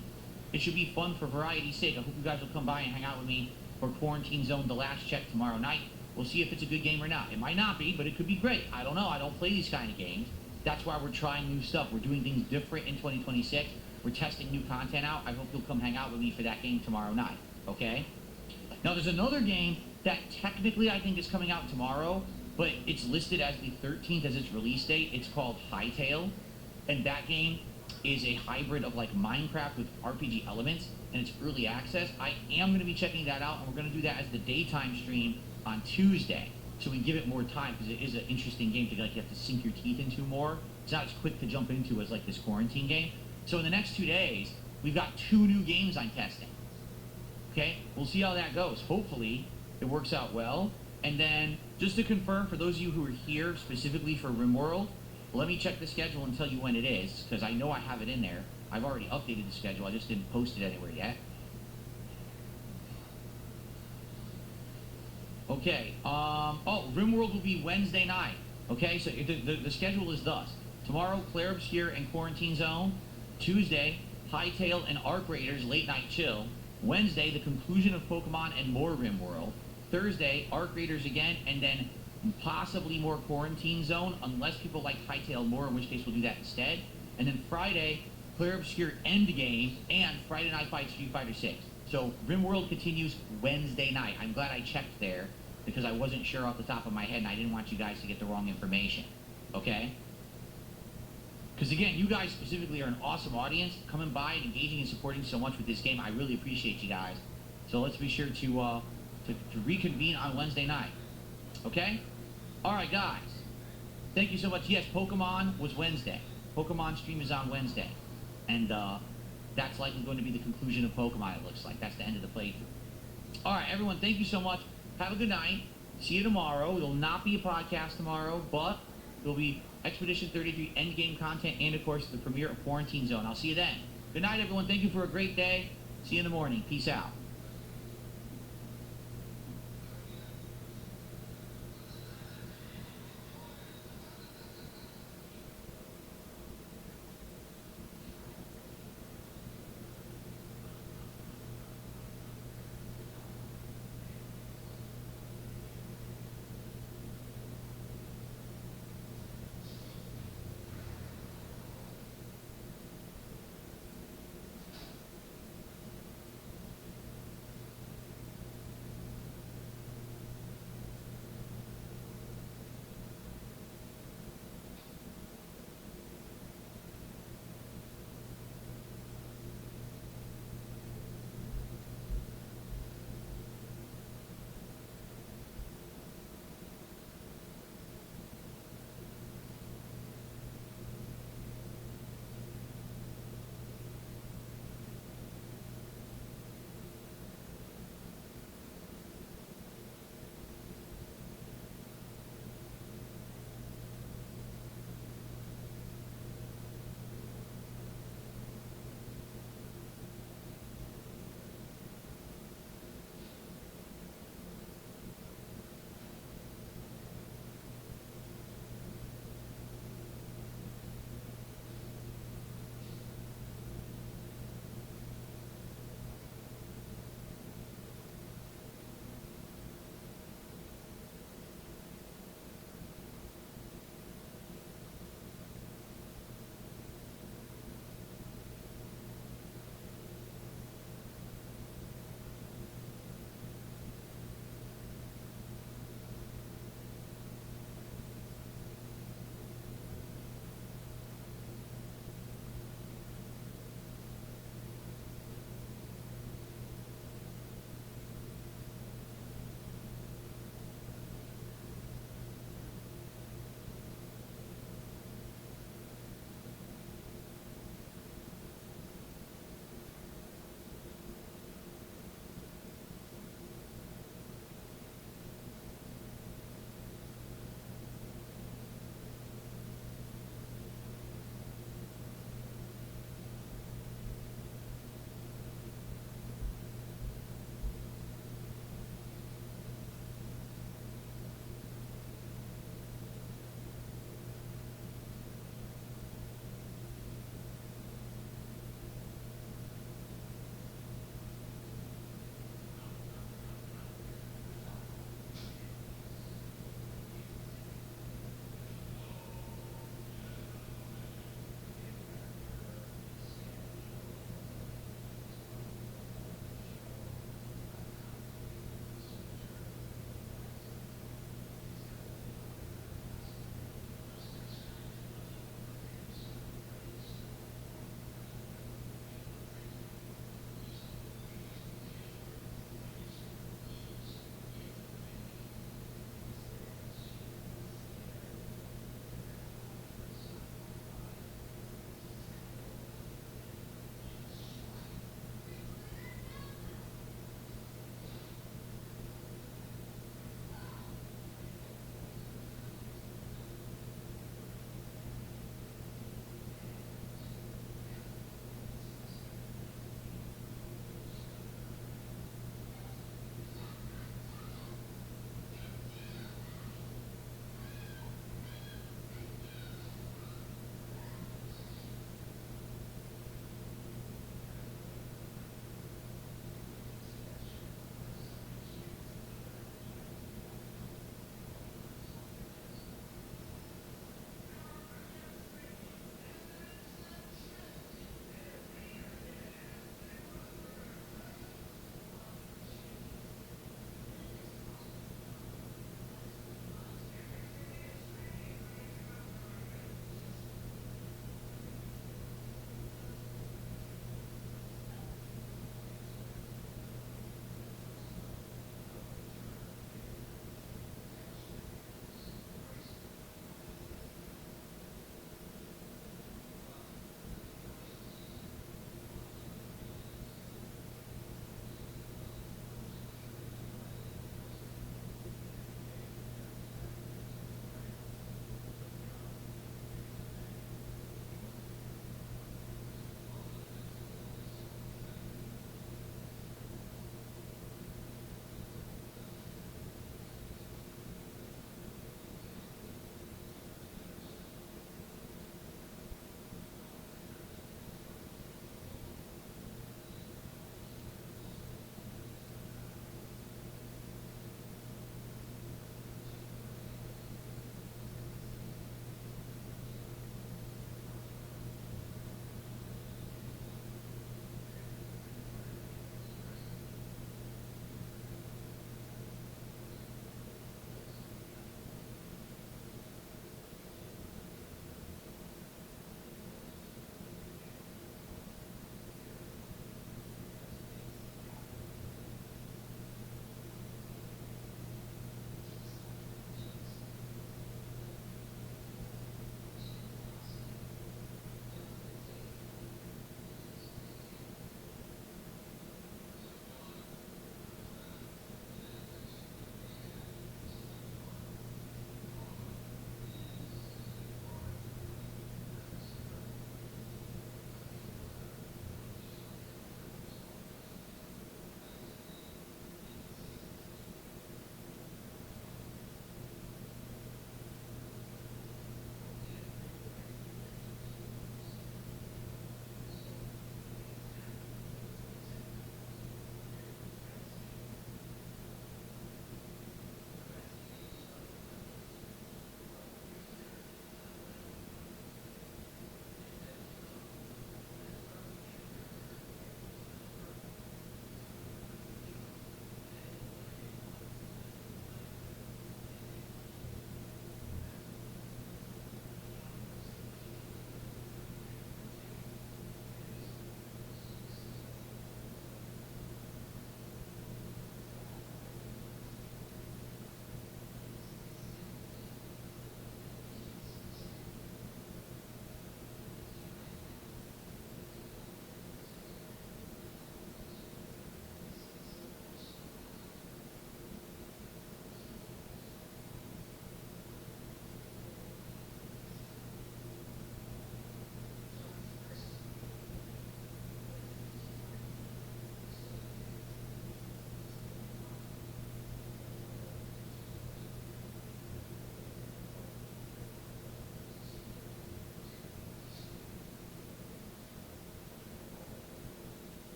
It should be fun for variety's sake. I hope you guys will come by and hang out with me for Quarantine Zone: The Last Check tomorrow night. We'll see if it's a good game or not. It might not be, but it could be great. I don't know. I don't play these kind of games. That's why we're trying new stuff. We're doing things different in 2026. We're testing new content out. I hope you'll come hang out with me for that game tomorrow night, okay? Now, there's another game that technically I think is coming out tomorrow, but it's listed as the 13th as its release date. It's called Hightail, and that game is a hybrid of like Minecraft with RPG elements, and it's early access. I am going to be checking that out, and we're going to do that as the daytime stream on Tuesday, so we give it more time because it is an interesting game to like you have to sink your teeth into more. It's not as quick to jump into as like this quarantine game. So in the next 2 days, we've got 2 new games I'm testing. Okay, we'll see how that goes. Hopefully, it works out well. And then, just to confirm, for those of you who are here specifically for RimWorld, let me check the schedule and tell you when it is, because I know I have it in there. I've already updated the schedule, I just didn't post it anywhere yet. Okay, RimWorld will be Wednesday night. Okay, so the schedule is thus. Tomorrow, Claire Obscure and Quarantine Zone. Tuesday, Hightail and Arc Raiders Late Night Chill. Wednesday, the conclusion of Pokemon and more RimWorld. Thursday, Arc Raiders again, and then possibly more Quarantine Zone, unless people like Hightail more, in which case we'll do that instead. And then Friday, Claire Obscure Endgame, and Friday Night Fight Street Fighter 6. So RimWorld continues Wednesday night. I'm glad I checked there, because I wasn't sure off the top of my head, and I didn't want you guys to get the wrong information. Okay? Because again, you guys specifically are an awesome audience, coming by and engaging and supporting so much with this game. I really appreciate you guys. So let's be sure to reconvene on Wednesday night. Okay? Alright guys. Thank you so much. Yes, Pokemon was Wednesday. Pokemon stream is on Wednesday. And that's likely going to be the conclusion of Pokemon, it looks like. That's the end of the playthrough. Alright, everyone, thank you so much. Have a good night. See you tomorrow. There will not be a podcast tomorrow, but there will be Expedition 33 endgame content and, of course, the premiere of Quarantine Zone. I'll see you then. Good night, everyone. Thank you for a great day. See you in the morning. Peace out.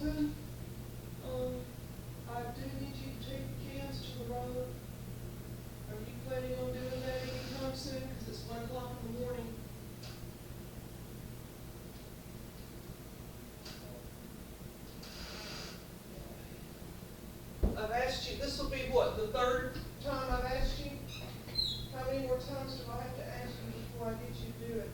Hamilton. I do need you to take the cans to the road. Are you planning on doing that anytime soon? Because it's 1 o'clock in the morning. I've asked you, this will be what, the 3rd time I've asked you? How many more times do I have to ask you before I get you to do it?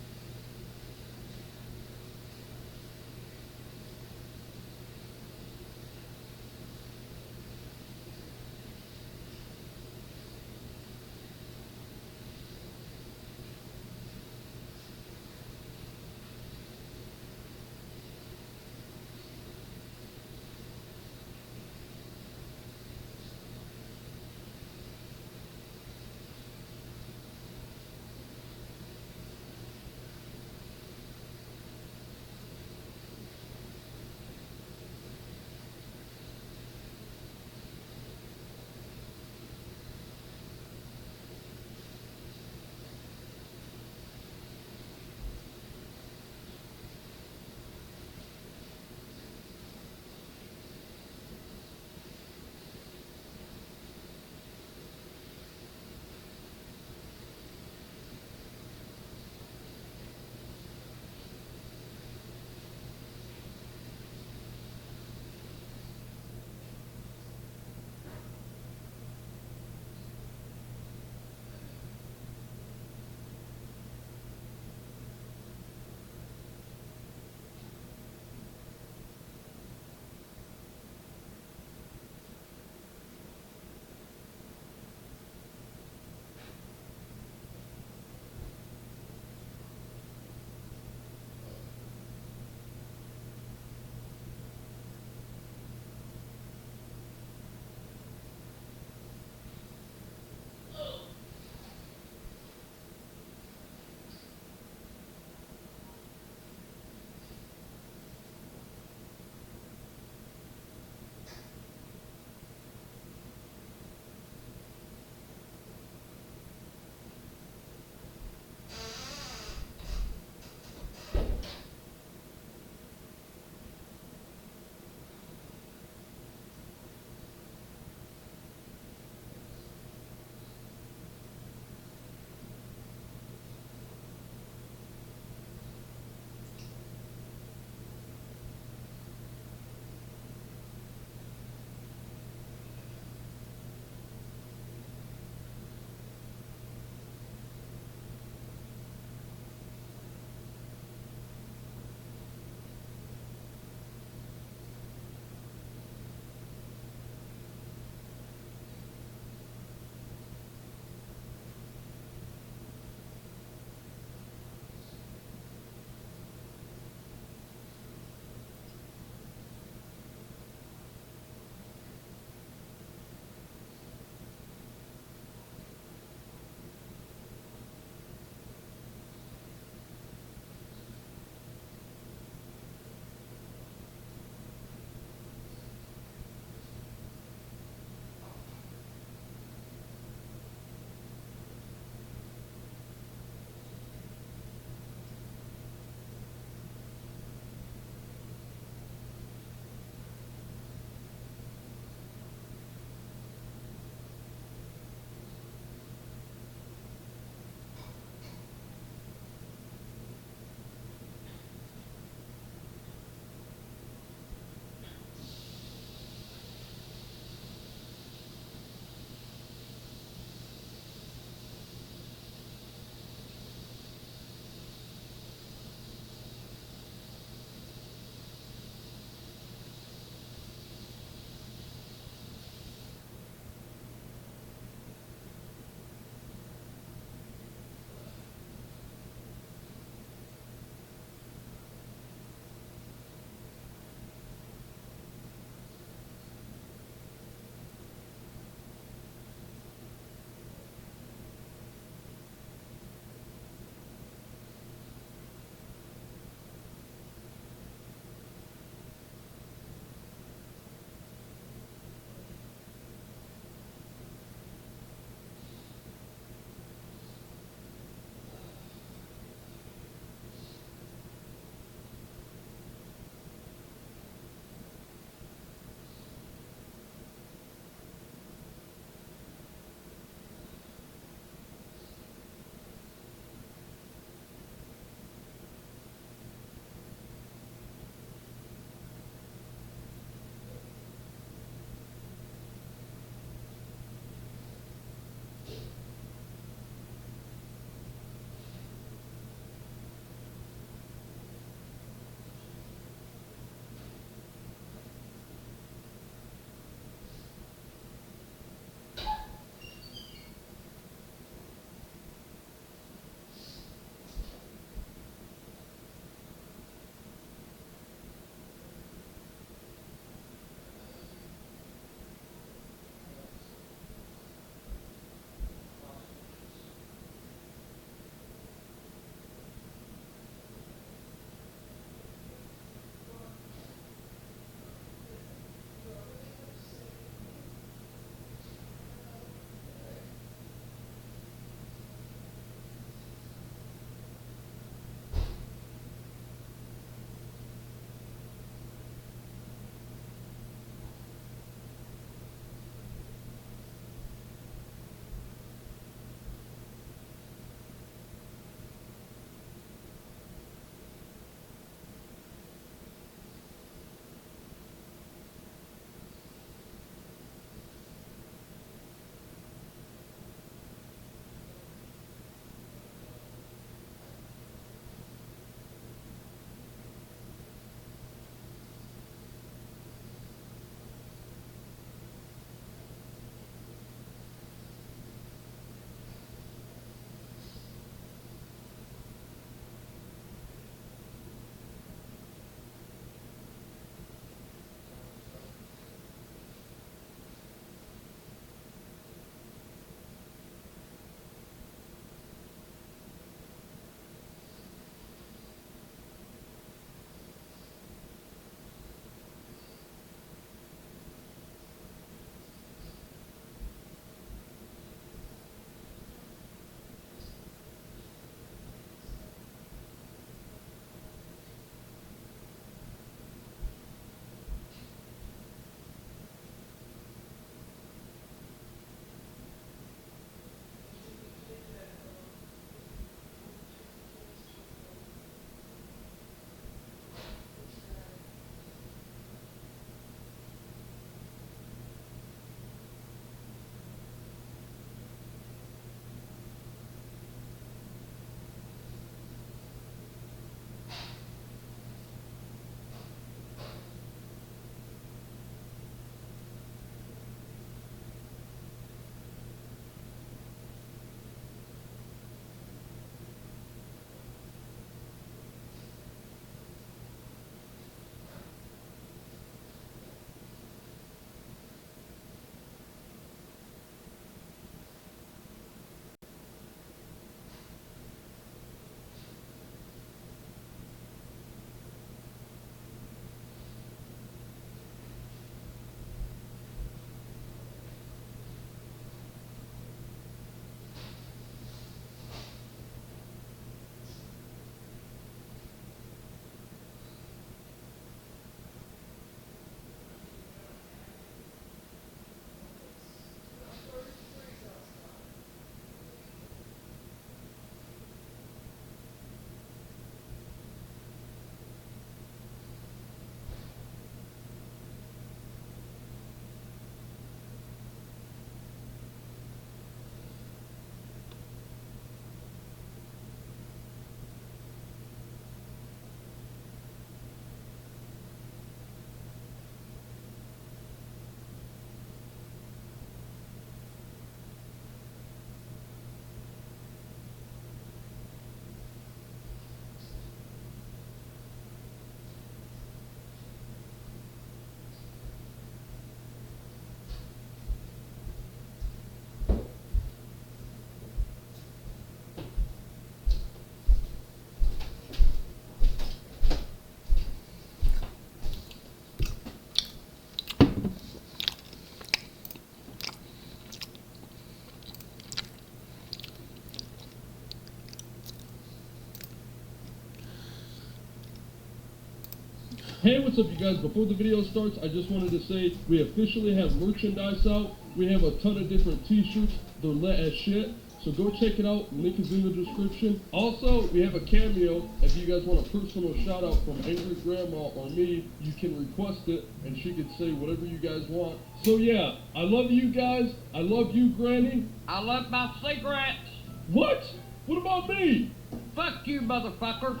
Hey, what's up, you guys? Before the video starts, I just wanted to say we officially have merchandise out. We have a ton of different t-shirts. They're lit as shit. So go check it out. Link is in the description. Also, we have a cameo. If you guys want a personal shout out from Angry Grandma or me, you can request it and she can say whatever you guys want. So yeah, I love you guys. I love you, Granny. I love my cigarettes. What? What about me? Fuck you, motherfucker.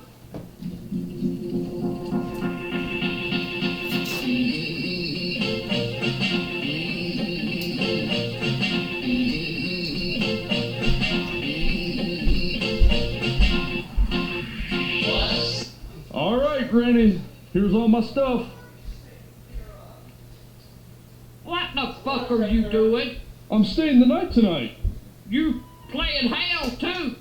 All right, Granny. Here's all my stuff. What the fuck are you doing? I'm staying the night tonight. You playing hell too?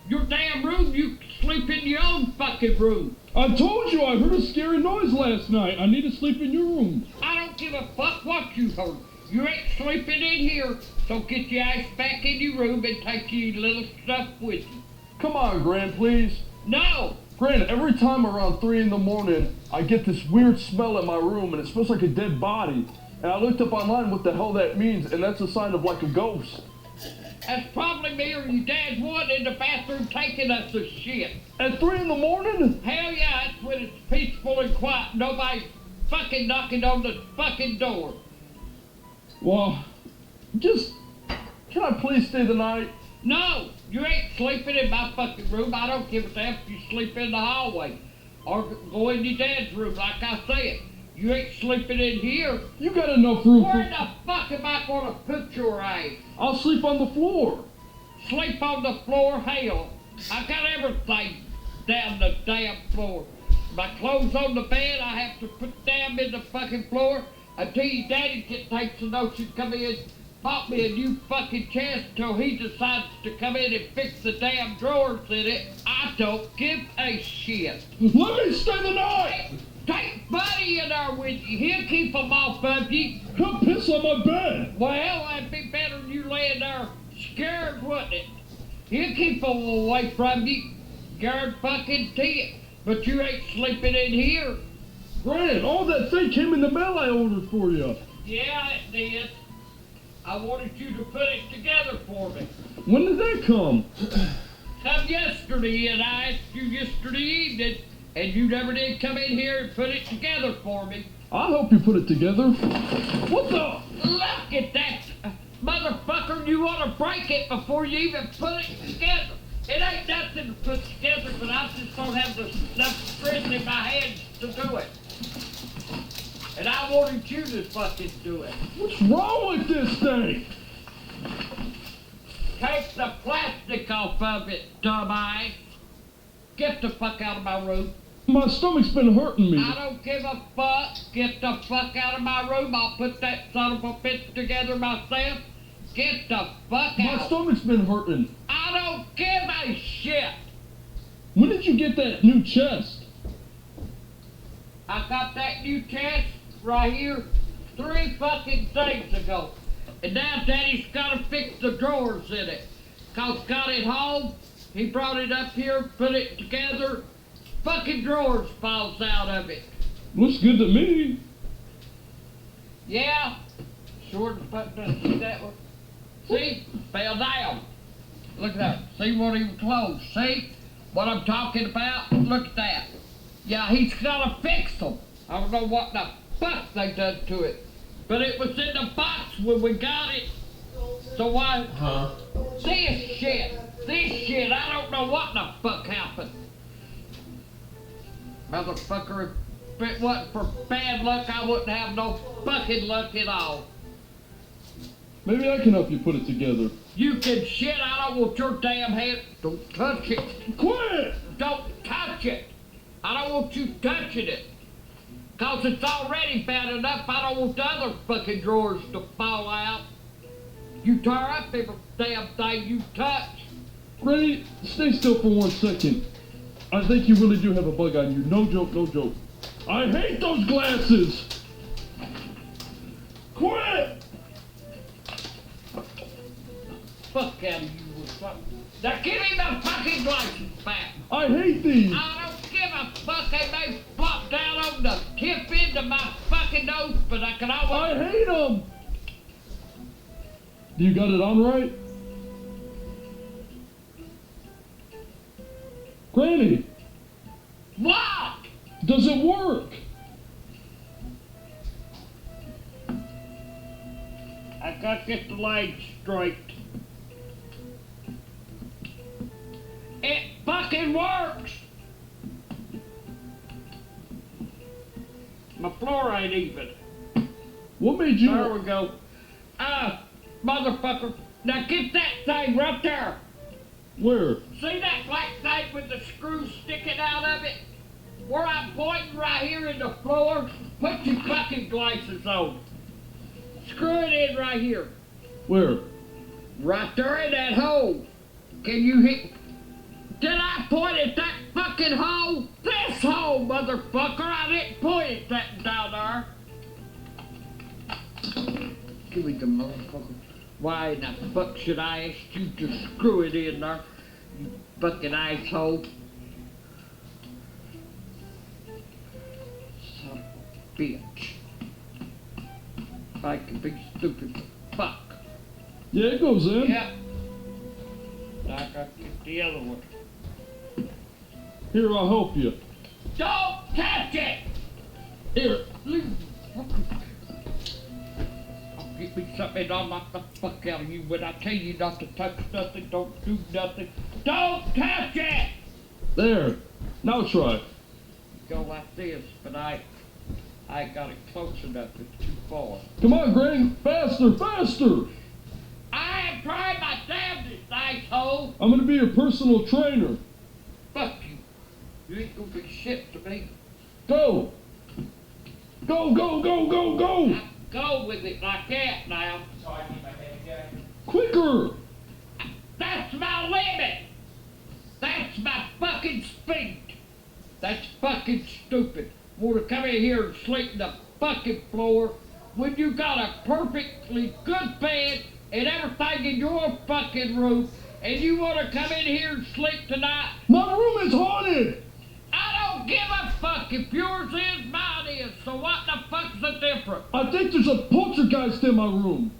Your damn room, you sleep in your own fucking room. I told you I heard a scary noise last night. I need to sleep in your room. I don't give a fuck what you heard. You ain't sleeping in here, so get your ass back in your room and take your little stuff with you. Come on, Gran, please. No! Gran, every time around 3 in the morning, I get this weird smell in my room and it smells like a dead body. And I looked up online what the hell that means, and that's a sign of like a ghost. That's probably me or your dad's one in the bathroom taking us a shit. At 3 in the morning? Hell yeah, that's when it's peaceful and quiet. Nobody's fucking knocking on the fucking door. Well, can I please stay the night? No, you ain't sleeping in my fucking room. I don't give a damn if you sleep in the hallway or go in your dad's room like I said. You ain't sleeping in here. You got enough room Where the fuck am I gonna put your ass? I'll sleep on the floor. Sleep on the floor? Hell, I got everything down the damn floor. My clothes on the bed, I have to put them in the fucking floor until your daddy takes the notion to come in, bought me a new fucking chest till he decides to come in and fix the damn drawers in it. I don't give a shit. Let me stay the night. Take Buddy in there with you. He'll keep them off of you. He'll piss on my bed. Well, that'd be better than you laying there scared, wouldn't it? He'll keep them away from you. Scared fucking tit. But you ain't sleeping in here. Gran, all that thing came in the mail I ordered for you. Yeah, it did. I wanted you to put it together for me. When did that come? Come yesterday, and I asked you yesterday evening, and you never did come in here and put it together for me. I hope you put it together. What the? Look at that, motherfucker. You want to break it before you even put it together. It ain't nothing to put together, but I just don't have enough strength in my hands to do it. And I wanted you to fucking do it. What's wrong with this thing? Take the plastic off of it, dumbass. Get the fuck out of my room. My stomach's been hurting me. I don't give a fuck. Get the fuck out of my room. I'll put that son of a bitch together myself. Get the fuck out. My stomach's been hurting. I don't give a shit. When did you get that new chest? I got that new chest right here 3 fucking days ago. And now Daddy's gotta fix the drawers in it. Cause got it home, he brought it up here, put it together, fucking drawers falls out of it. Looks good to me. Yeah, sure as fuck doesn't see that one. See, fell down. Look at that, see, won't even close, see? What I'm talking about, look at that. Yeah, he's gotta fix them. I don't know what the fuck they done to it. But it was in the box when we got it. So why? This shit, I don't know what the fuck happened. Motherfucker, if it wasn't for bad luck, I wouldn't have no fucking luck at all. Maybe I can help you put it together. You can shit, I don't want your damn hand. Don't touch it. Quit! Don't touch it. I don't want you touching it. Cause it's already bad enough, I don't want the other fucking drawers to fall out. You tear up every damn thing you touch. Granny, stay still for 1 second. I think you really do have a bug on you. No joke, no joke. I hate those glasses! Quit! Fuck out of you or something. Now give me the fucking glasses back. I hate these! I don't give a fuck, they may flop down on the tip of my fucking nose, but I can always... I hate them! Do you got it on right? Granny, What? does it work? I gotta get the legs straight. It fucking works! My floor ain't even. What made you... There we go. Motherfucker. Now get that thing right there. Where? See that black thing with the screws sticking out of it? Where I'm pointing right here in the floor, put your fucking glasses on. Screw it in right here. Where? Right there in that hole. Can you hit? Did I point at that fucking hole? This hole, motherfucker. I didn't point at that down there. Give me the motherfucker. Why in the fuck should I ask you to screw it in there? You fucking asshole. Son of a bitch. I can be stupid. Fuck. Yeah, it goes in. Yep. Now I gotta get the other one. Here, I'll help you. Don't touch it! Here. I'll get me something and I'll knock the fuck out of you. When I tell you not to touch nothing, don't do nothing. Don't touch it! There. Now try. Go like this, but I ain't got it close enough. It's too far. Come on, Granny. Faster, faster. I am trying my damnedest, asshole! I'm gonna be your personal trainer. Fuck you. You ain't gonna be shit to me. Go. Go, go, go, go, go. I go with it like that now. So I need my head again. Quicker. That's my limit! That's my fucking speed! That's fucking stupid. Want to come in here and sleep in the fucking floor when you got a perfectly good bed and everything in your fucking room, and you want to come in here and sleep tonight? My room is haunted. I don't give a fuck if yours is, mine is, so what the fuck's the difference? I think there's a poltergeist in my room.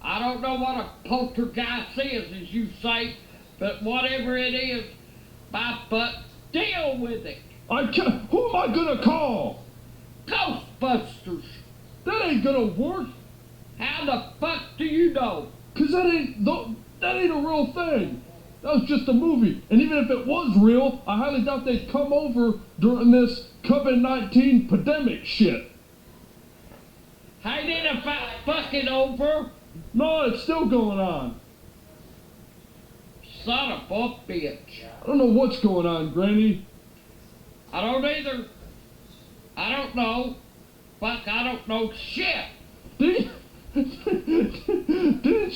I don't know what a poltergeist is, as you say, but whatever it is, my butt, deal with it. I can't. Who am I gonna call? Ghostbusters. That ain't gonna work. How the fuck do you know? Cause that ain't a real thing. That was just a movie. And even if it was real, I highly doubt they'd come over during this COVID-19 pandemic shit. Ain't it about fucking over? No, it's still going on. Son of a bitch. I don't know what's going on, Granny. I don't either. I don't know. Fuck, I don't know shit. Didn't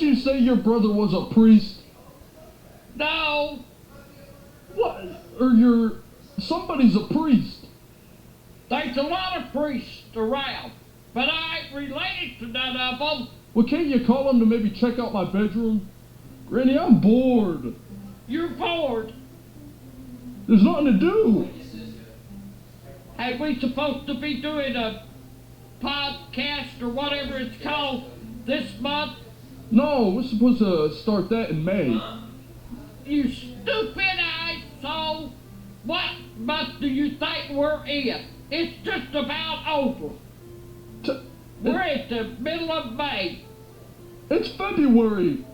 you say your brother was a priest? No. What? Or somebody's a priest. There's a lot of priests around, but I ain't related to none of them. Well, can't you call him to maybe check out my bedroom? Granny, I'm bored. You're bored. There's nothing to do. Hey, we supposed to be doing a podcast or whatever it's called this month? No, we're supposed to start that in May. You stupid asshole! What month do you think we're in? It's just about over. We're at the middle of May. It's February.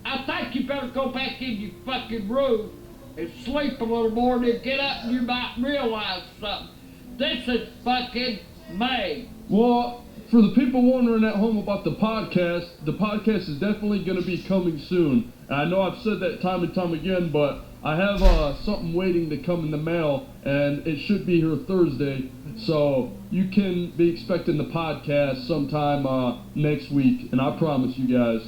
I think you better go back in your fucking room and sleep a little more, and then get up and you might realize something. This is fucking May. Well, for the people wondering at home about the podcast is definitely going to be coming soon. And I know I've said that time and time again, but I have something waiting to come in the mail, and it should be here Thursday. So you can be expecting the podcast sometime next week, and I promise you guys.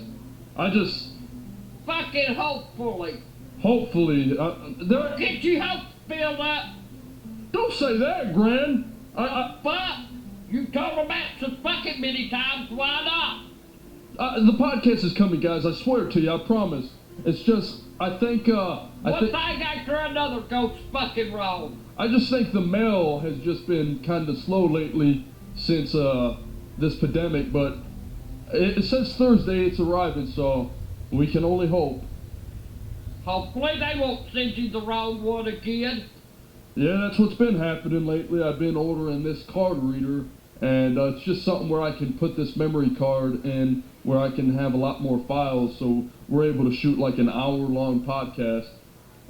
Fucking hopefully. Hopefully. Get your hopes filled up. Don't say that, Gran. But you told them that so fucking many times, why not? The podcast is coming, guys. I swear to you, I promise. It's just, I think, One thing after another goes fucking wrong. I just think the mail has just been kind of slow lately since this pandemic, but it says Thursday it's arriving, so we can only hope. Hopefully they won't send you the wrong one again. Yeah, that's what's been happening lately. I've been ordering this card reader, and it's just something where I can put this memory card in where I can have a lot more files, so we're able to shoot like an hour-long podcast,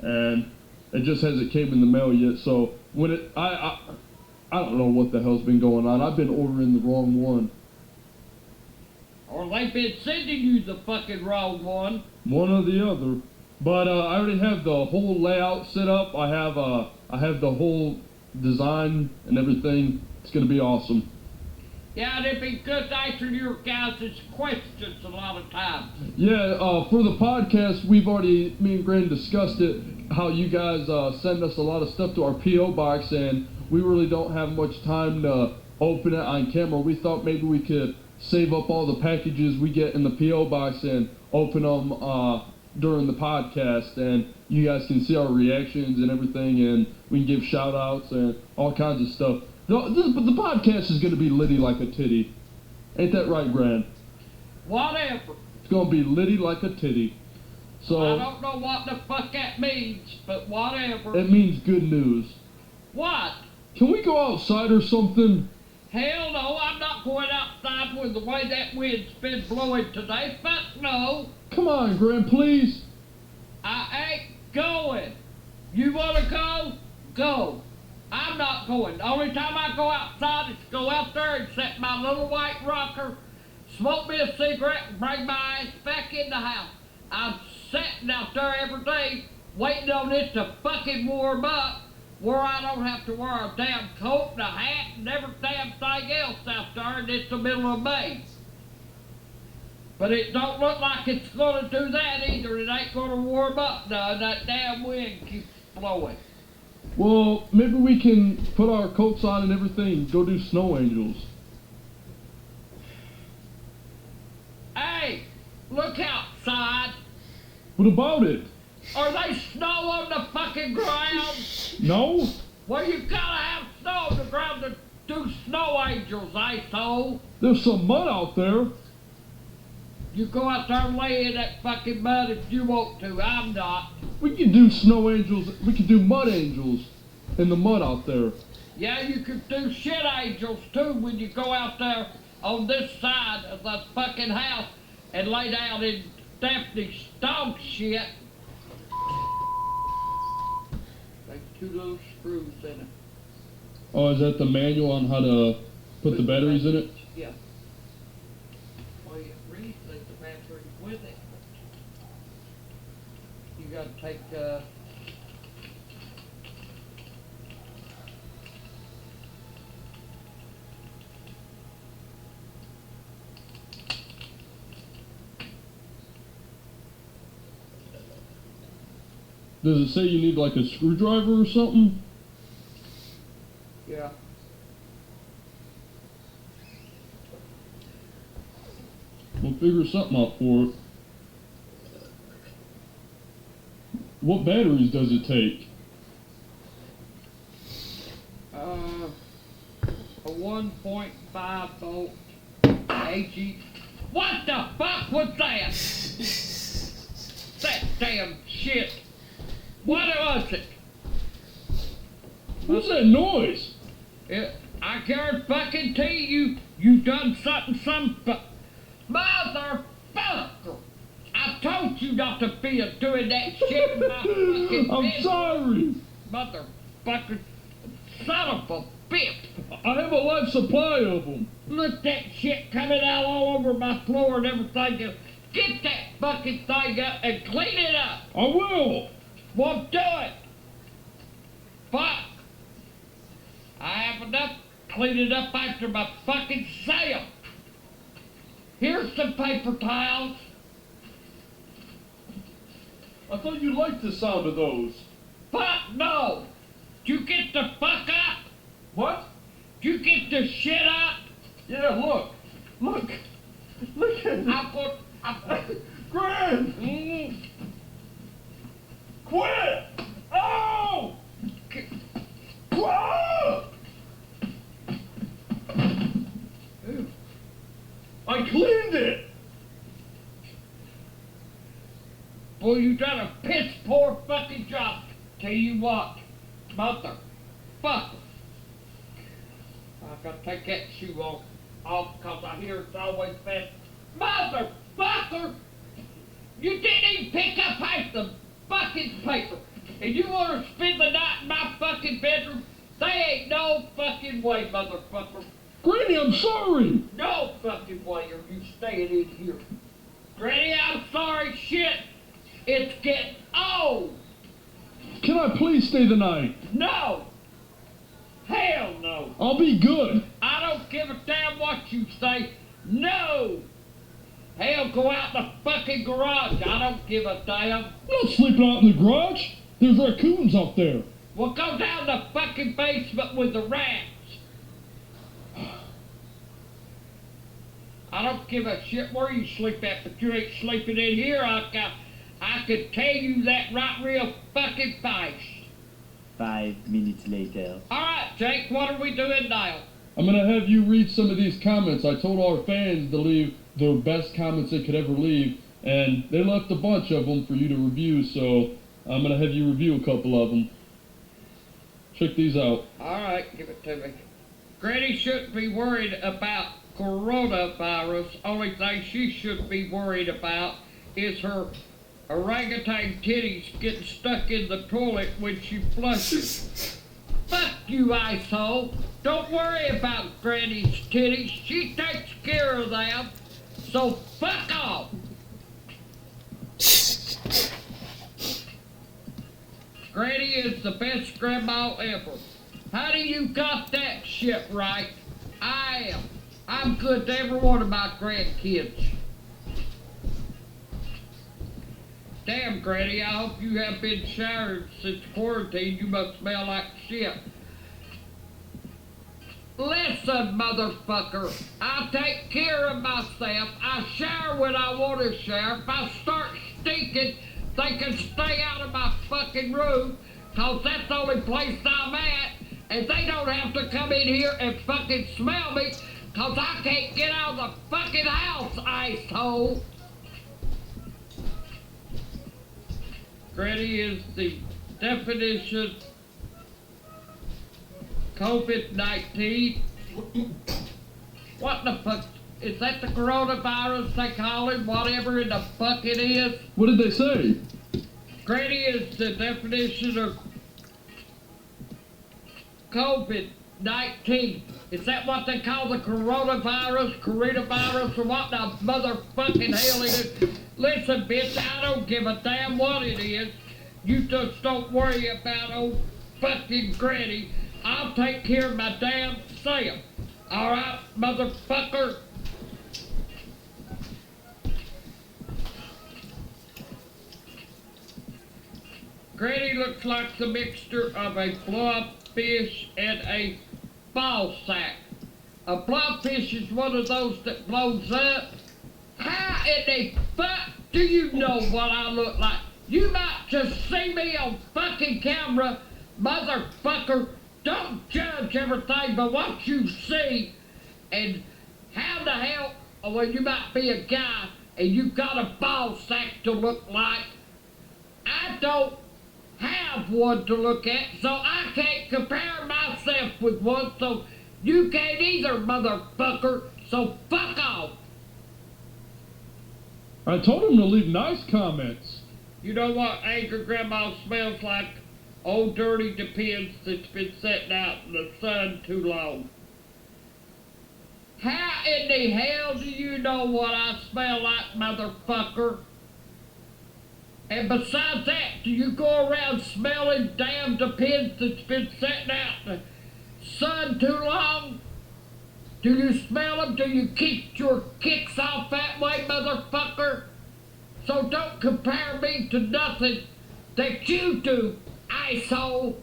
and it just hasn't came in the mail yet. So when I don't know what the hell's been going on. I've been ordering the wrong one. Or they've been sending you the fucking wrong one. One or the other. But I already have the whole layout set up. I have the whole design and everything. It's gonna be awesome. Yeah, and it'd be good to answer your guys' questions a lot of times. Yeah, for the podcast, me and Gran discussed it, how you guys send us a lot of stuff to our P.O. box, and we really don't have much time to open it on camera. We thought maybe we could save up all the packages we get in the P.O. box and open them during the podcast, and you guys can see our reactions and everything, and we can give shout outs and all kinds of stuff. But the podcast is going to be litty like a titty. Ain't that right, Gran? Whatever. It's going to be litty like a titty. So I don't know what the fuck that means, but whatever. it means good news. What? Can we go outside or something? Hell no, I'm not going outside with the way that wind's been blowing today. Fuck no. Come on, Gran, please. I ain't going. You wanna go? Go. I'm not going. The only time I go outside is to go out there and set my little white rocker, smoke me a cigarette, and bring my ass back in the house. I'm sitting out there every day waiting on it to fucking warm up where I don't have to wear a damn coat and a hat and every damn thing else out there, and it's the middle of May. But it don't look like it's gonna do that either. It ain't gonna warm up none. That damn wind keeps blowing. Well, maybe we can put our coats on and everything and go do snow angels. Hey, look outside. What about it? Are they snow on the fucking ground? No? Well, you gotta have snow on the ground to do snow angels, asshole. There's some mud out there. You go out there and lay in that fucking mud if you want to. I'm not. We can do snow angels. We can do mud angels in the mud out there. Yeah, you could do shit angels too when you go out there on this side of the fucking house and lay down in Daphne's dog shit. Like 2 little screws in it. Oh, is that the manual on how to put the batteries in it? Yeah. Well, you reset the battery with it. You gotta take, Does it say you need like a screwdriver or something? yeah. We'll figure something out for it. What batteries does it take? A 1.5 volt AG. What the fuck was that? That damn shit. What was it? What's that noise? I guarantee you done something, motherfucker! I told you not to be doing that shit in my fucking I'm business. sorry. Motherfucker, son of a bitch! I have a life supply of them. Look, that shit coming out all over my floor and everything. Get that fucking thing up and clean it up. I will. Won't do it. Fuck. I have enough cleaning up after my fucking sale. Here's some paper towels. I thought you liked the sound of those. Fuck no. You get the fuck up. What? You get the shit up. Yeah, look. Look at it. I put. Gran! Quit! Oh! Whoa! I cleaned it! Boy, you done a piss poor fucking job. Tell you what, motherfucker. I gotta take that shoe off because I hear it's always fast. Motherfucker! You didn't even pick up half the fucking paper. And you want to spend the night in my fucking bedroom? They ain't no fucking way, motherfucker. Granny, I'm sorry. No fucking way are you staying in here. Granny, I'm sorry, shit. It's getting old. Can I please stay the night? No. Hell no. I'll be good. I don't give a damn what you say. No. Hell, go out in the fucking garage. I don't give a damn. I'm not sleeping out in the garage. There's raccoons out there. Well, go down the fucking basement with the rats. I don't give a shit where you sleep at, but you ain't sleeping in here. I could tell you that right real fucking fast. 5 minutes later. Alright, Jake, what are we doing now? I'm gonna have you read some of these comments. I told our fans to leave the best comments they could ever leave, and they left a bunch of them for you to review, so I'm gonna have you review a couple of them. Check these out. Alright, give it to me. Granny shouldn't be worried about coronavirus. Only thing she should be worried about is her orangutan titties getting stuck in the toilet when she flushes. Fuck you, asshole. Don't worry about Granny's titties. She takes care of them. So fuck off. Granny is the best grandma ever. How do you got that shit right? I am. I'm good to every one of my grandkids. Damn, Granny, I hope you have been showered since quarantine. You must smell like shit. Listen, motherfucker, I take care of myself. I shower when I want to shower. If I start stinking, they can stay out of my fucking room, cause that's the only place I'm at, and they don't have to come in here and fucking smell me, cause I can't get out of the fucking house, asshole. Granny is the definition COVID-19. What the fuck? Is that the coronavirus they call it? Whatever in the fuck it is? What did they say? Granny is the definition of COVID-19. Is that what they call the coronavirus, or what the motherfucking hell it is? Listen, bitch, I don't give a damn what it is. You just don't worry about old fucking Granny. I'll take care of my damn self. Alright, motherfucker? Granny looks like the mixture of a blobfish and a ball sack. A blobfish is one of those that blows up. How in the fuck do you know what I look like? You might just see me on fucking camera, motherfucker. Don't judge everything by what you see. And how the hell, well, you might be a guy and you got a ball sack to look like. I don't have one to look at, so I can't compare myself with one, so you can't either, motherfucker. So fuck off. I told him to leave nice comments. You know what Anchor Grandma smells like? Old dirty Depends that's been sitting out in the sun too long. How in the hell do you know what I smell like, motherfucker? And besides that, do you go around smelling damn Depends that's been sitting out in the sun too long? Do you smell them? Do you keep your kicks off that way, motherfucker? So don't compare me to nothing that you do, asshole.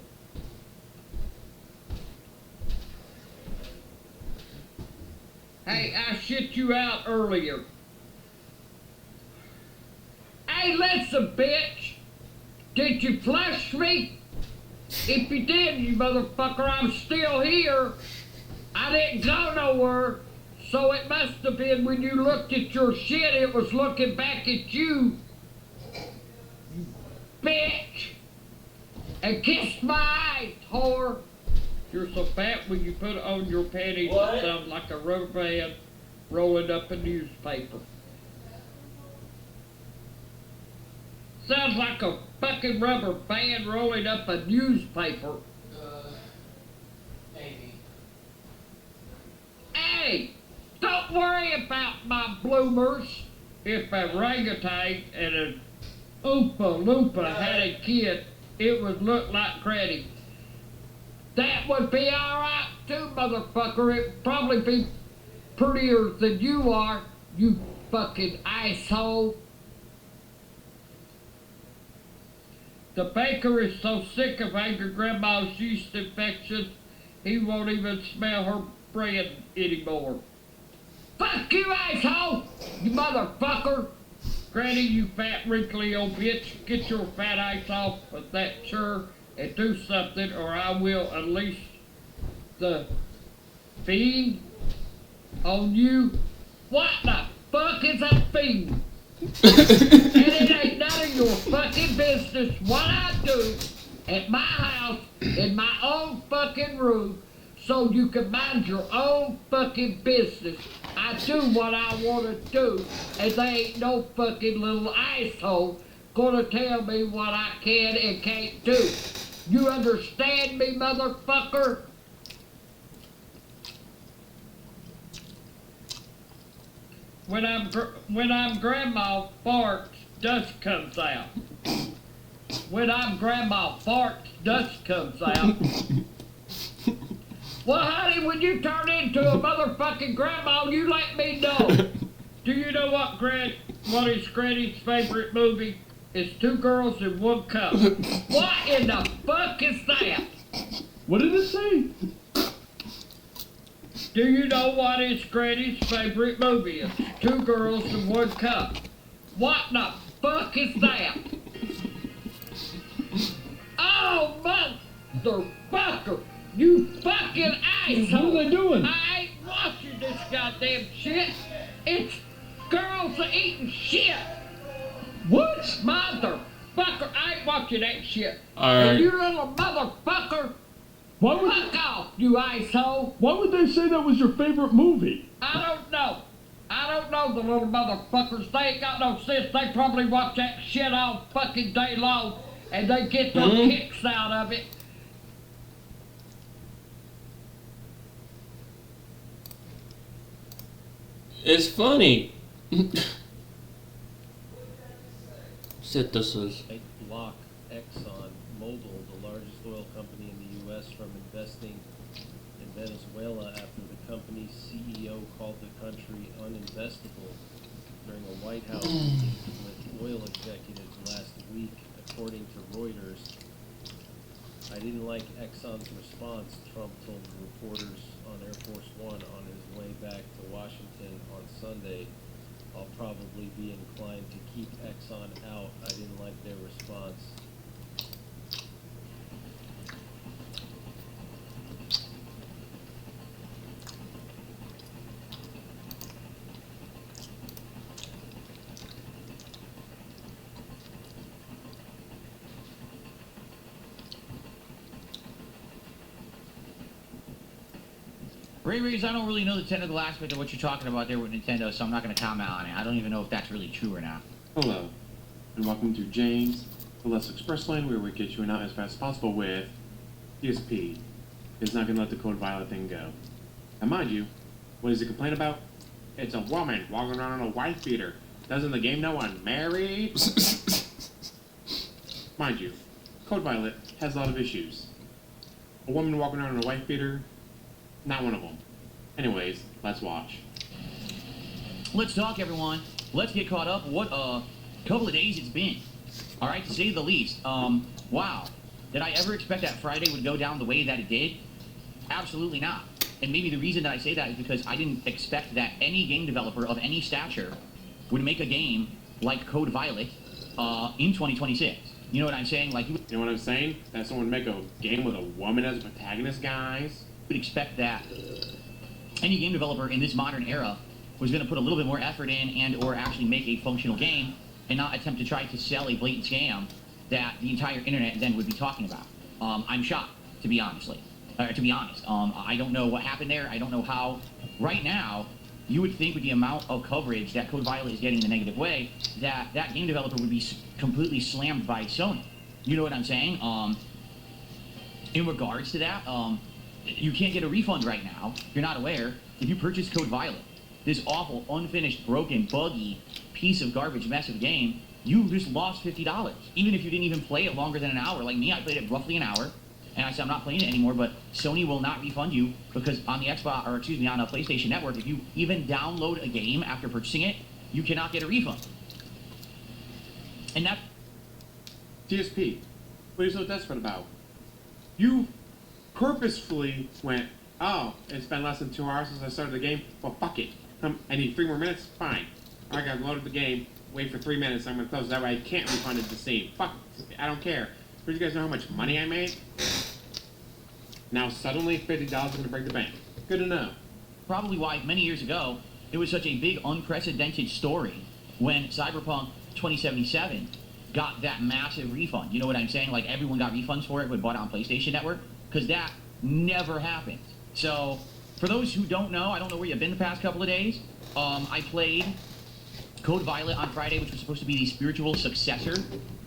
Hey, I shit you out earlier. Hey, listen, bitch. Did you flush me? If you did, you motherfucker, I'm still here. I didn't go nowhere. So it must have been when you looked at your shit, it was looking back at you. You bitch. And kiss my eyes, whore. You're so fat when you put on your panties, it sounds like a rubber band rolling up a newspaper. Sounds like a fucking rubber band rolling up a newspaper. Maybe. Hey, don't worry about my bloomers. If a orangutan and an Oompa Loompa had a kid, it would look like Granny. That would be alright too, motherfucker. It'd probably be prettier than you are, you fucking asshole. The baker is so sick of Angry Grandma's yeast infection, he won't even smell her bread anymore. Fuck you, asshole! You motherfucker! Granny, you fat, wrinkly old bitch, get your fat ass off of that chair and do something, or I will unleash the fiend on you. What the fuck is a fiend? And it ain't none of your fucking business what I do at my house in my own fucking room, so you can mind your own fucking business. I do what I want to do, and they ain't no fucking little asshole gonna tell me what I can and can't do. You understand me, motherfucker? When I'm grandma farts, dust comes out. When I'm grandma farts, dust comes out. Well, honey, when you turn into a motherfucking grandma, you let me know. Do you know what is Granny's favorite movie? It's Two Girls in One Cup. What in the fuck is that? What did it say? Do you know what is Granny's favorite movie? It's Two Girls in One Cup. What the fuck is that? Oh, motherfucker! You fucking asshole! What are they doing? I ain't watching this goddamn shit. It's girls eating shit. What? Motherfucker, I ain't watching that shit. Alright. And you little motherfucker, fuck off, you asshole. Why would they say that was your favorite movie? I don't know. I don't know the little motherfuckers. They ain't got no sense. They probably watch that shit all fucking day long and they get their kicks out of it. It's funny. Synthesis. Block Exxon Mobil, the largest oil company in the U.S., from investing in Venezuela after the company's CEO called the country uninvestable during a White House meeting with oil executives last week, according to Reuters. I didn't like Exxon's response, Trump told reporters on Air Force One on his way back to Washington on Sunday. I'll probably be inclined to keep Exxon out. I didn't like their response. Ray Rays, I don't really know the technical aspect of what you're talking about there with Nintendo, so I'm not going to comment on it. I don't even know if that's really true or not. Hello, and welcome to James, the Let's Express Lane, where we get you out as fast as possible with DSP. It's not going to let the code violet thing go. And mind you, what does he complain about? It's a woman walking around on a wife beater. Doesn't the game know I'm married? Mind you, Code Violet has a lot of issues. A woman walking around on a wife beater, not one of them. Anyways, let's watch. Let's talk, everyone. Let's get caught up. What a couple of days it's been. All right, to say the least. Wow. Did I ever expect that Friday would go down the way that it did? Absolutely not. And maybe the reason that I say that is because I didn't expect that any game developer of any stature would make a game like Code Violet in 2026. You know what I'm saying? Like, you You know what I'm saying? That someone would make a game with a woman as a protagonist, guys. would expect that any game developer in this modern era was going to put a little bit more effort in and or actually make a functional game and not attempt to try to sell a blatant scam that the entire internet then would be talking about. I'm shocked, to be honest. I don't know what happened there. I don't know how. Right now, you would think with the amount of coverage that Code Violet is getting in a negative way, that game developer would be completely slammed by Sony. You know what I'm saying? In regards to that, you can't get a refund right now. If you're not aware, if you purchase Code Violet, this awful, unfinished, broken, buggy piece of garbage mess of a game, you just lost $50. Even if you didn't even play it longer than an hour. Like me, I played it roughly an hour, and I said I'm not playing it anymore, but Sony will not refund you because on the Xbox, or excuse me, on a PlayStation Network, if you even download a game after purchasing it, you cannot get a refund. And that... TSP, what are you so desperate about? You purposefully went, oh, it's been less than 2 hours since I started the game. Well, fuck it. I need 3 more minutes? Fine. I got loaded the game. Wait for 3 minutes. I'm going to close. That way I can't refund it the same. Fuck. I don't care. Did you guys know how much money I made? Now suddenly $50 is going to break the bank. Good to know. Probably why many years ago it was such a big unprecedented story when Cyberpunk 2077 got that massive refund. You know what I'm saying? Like everyone got refunds for it when bought it on PlayStation Network, because that never happened. So for those who don't know, I don't know where you've been the past couple of days. I played Code Violet on Friday, which was supposed to be the spiritual successor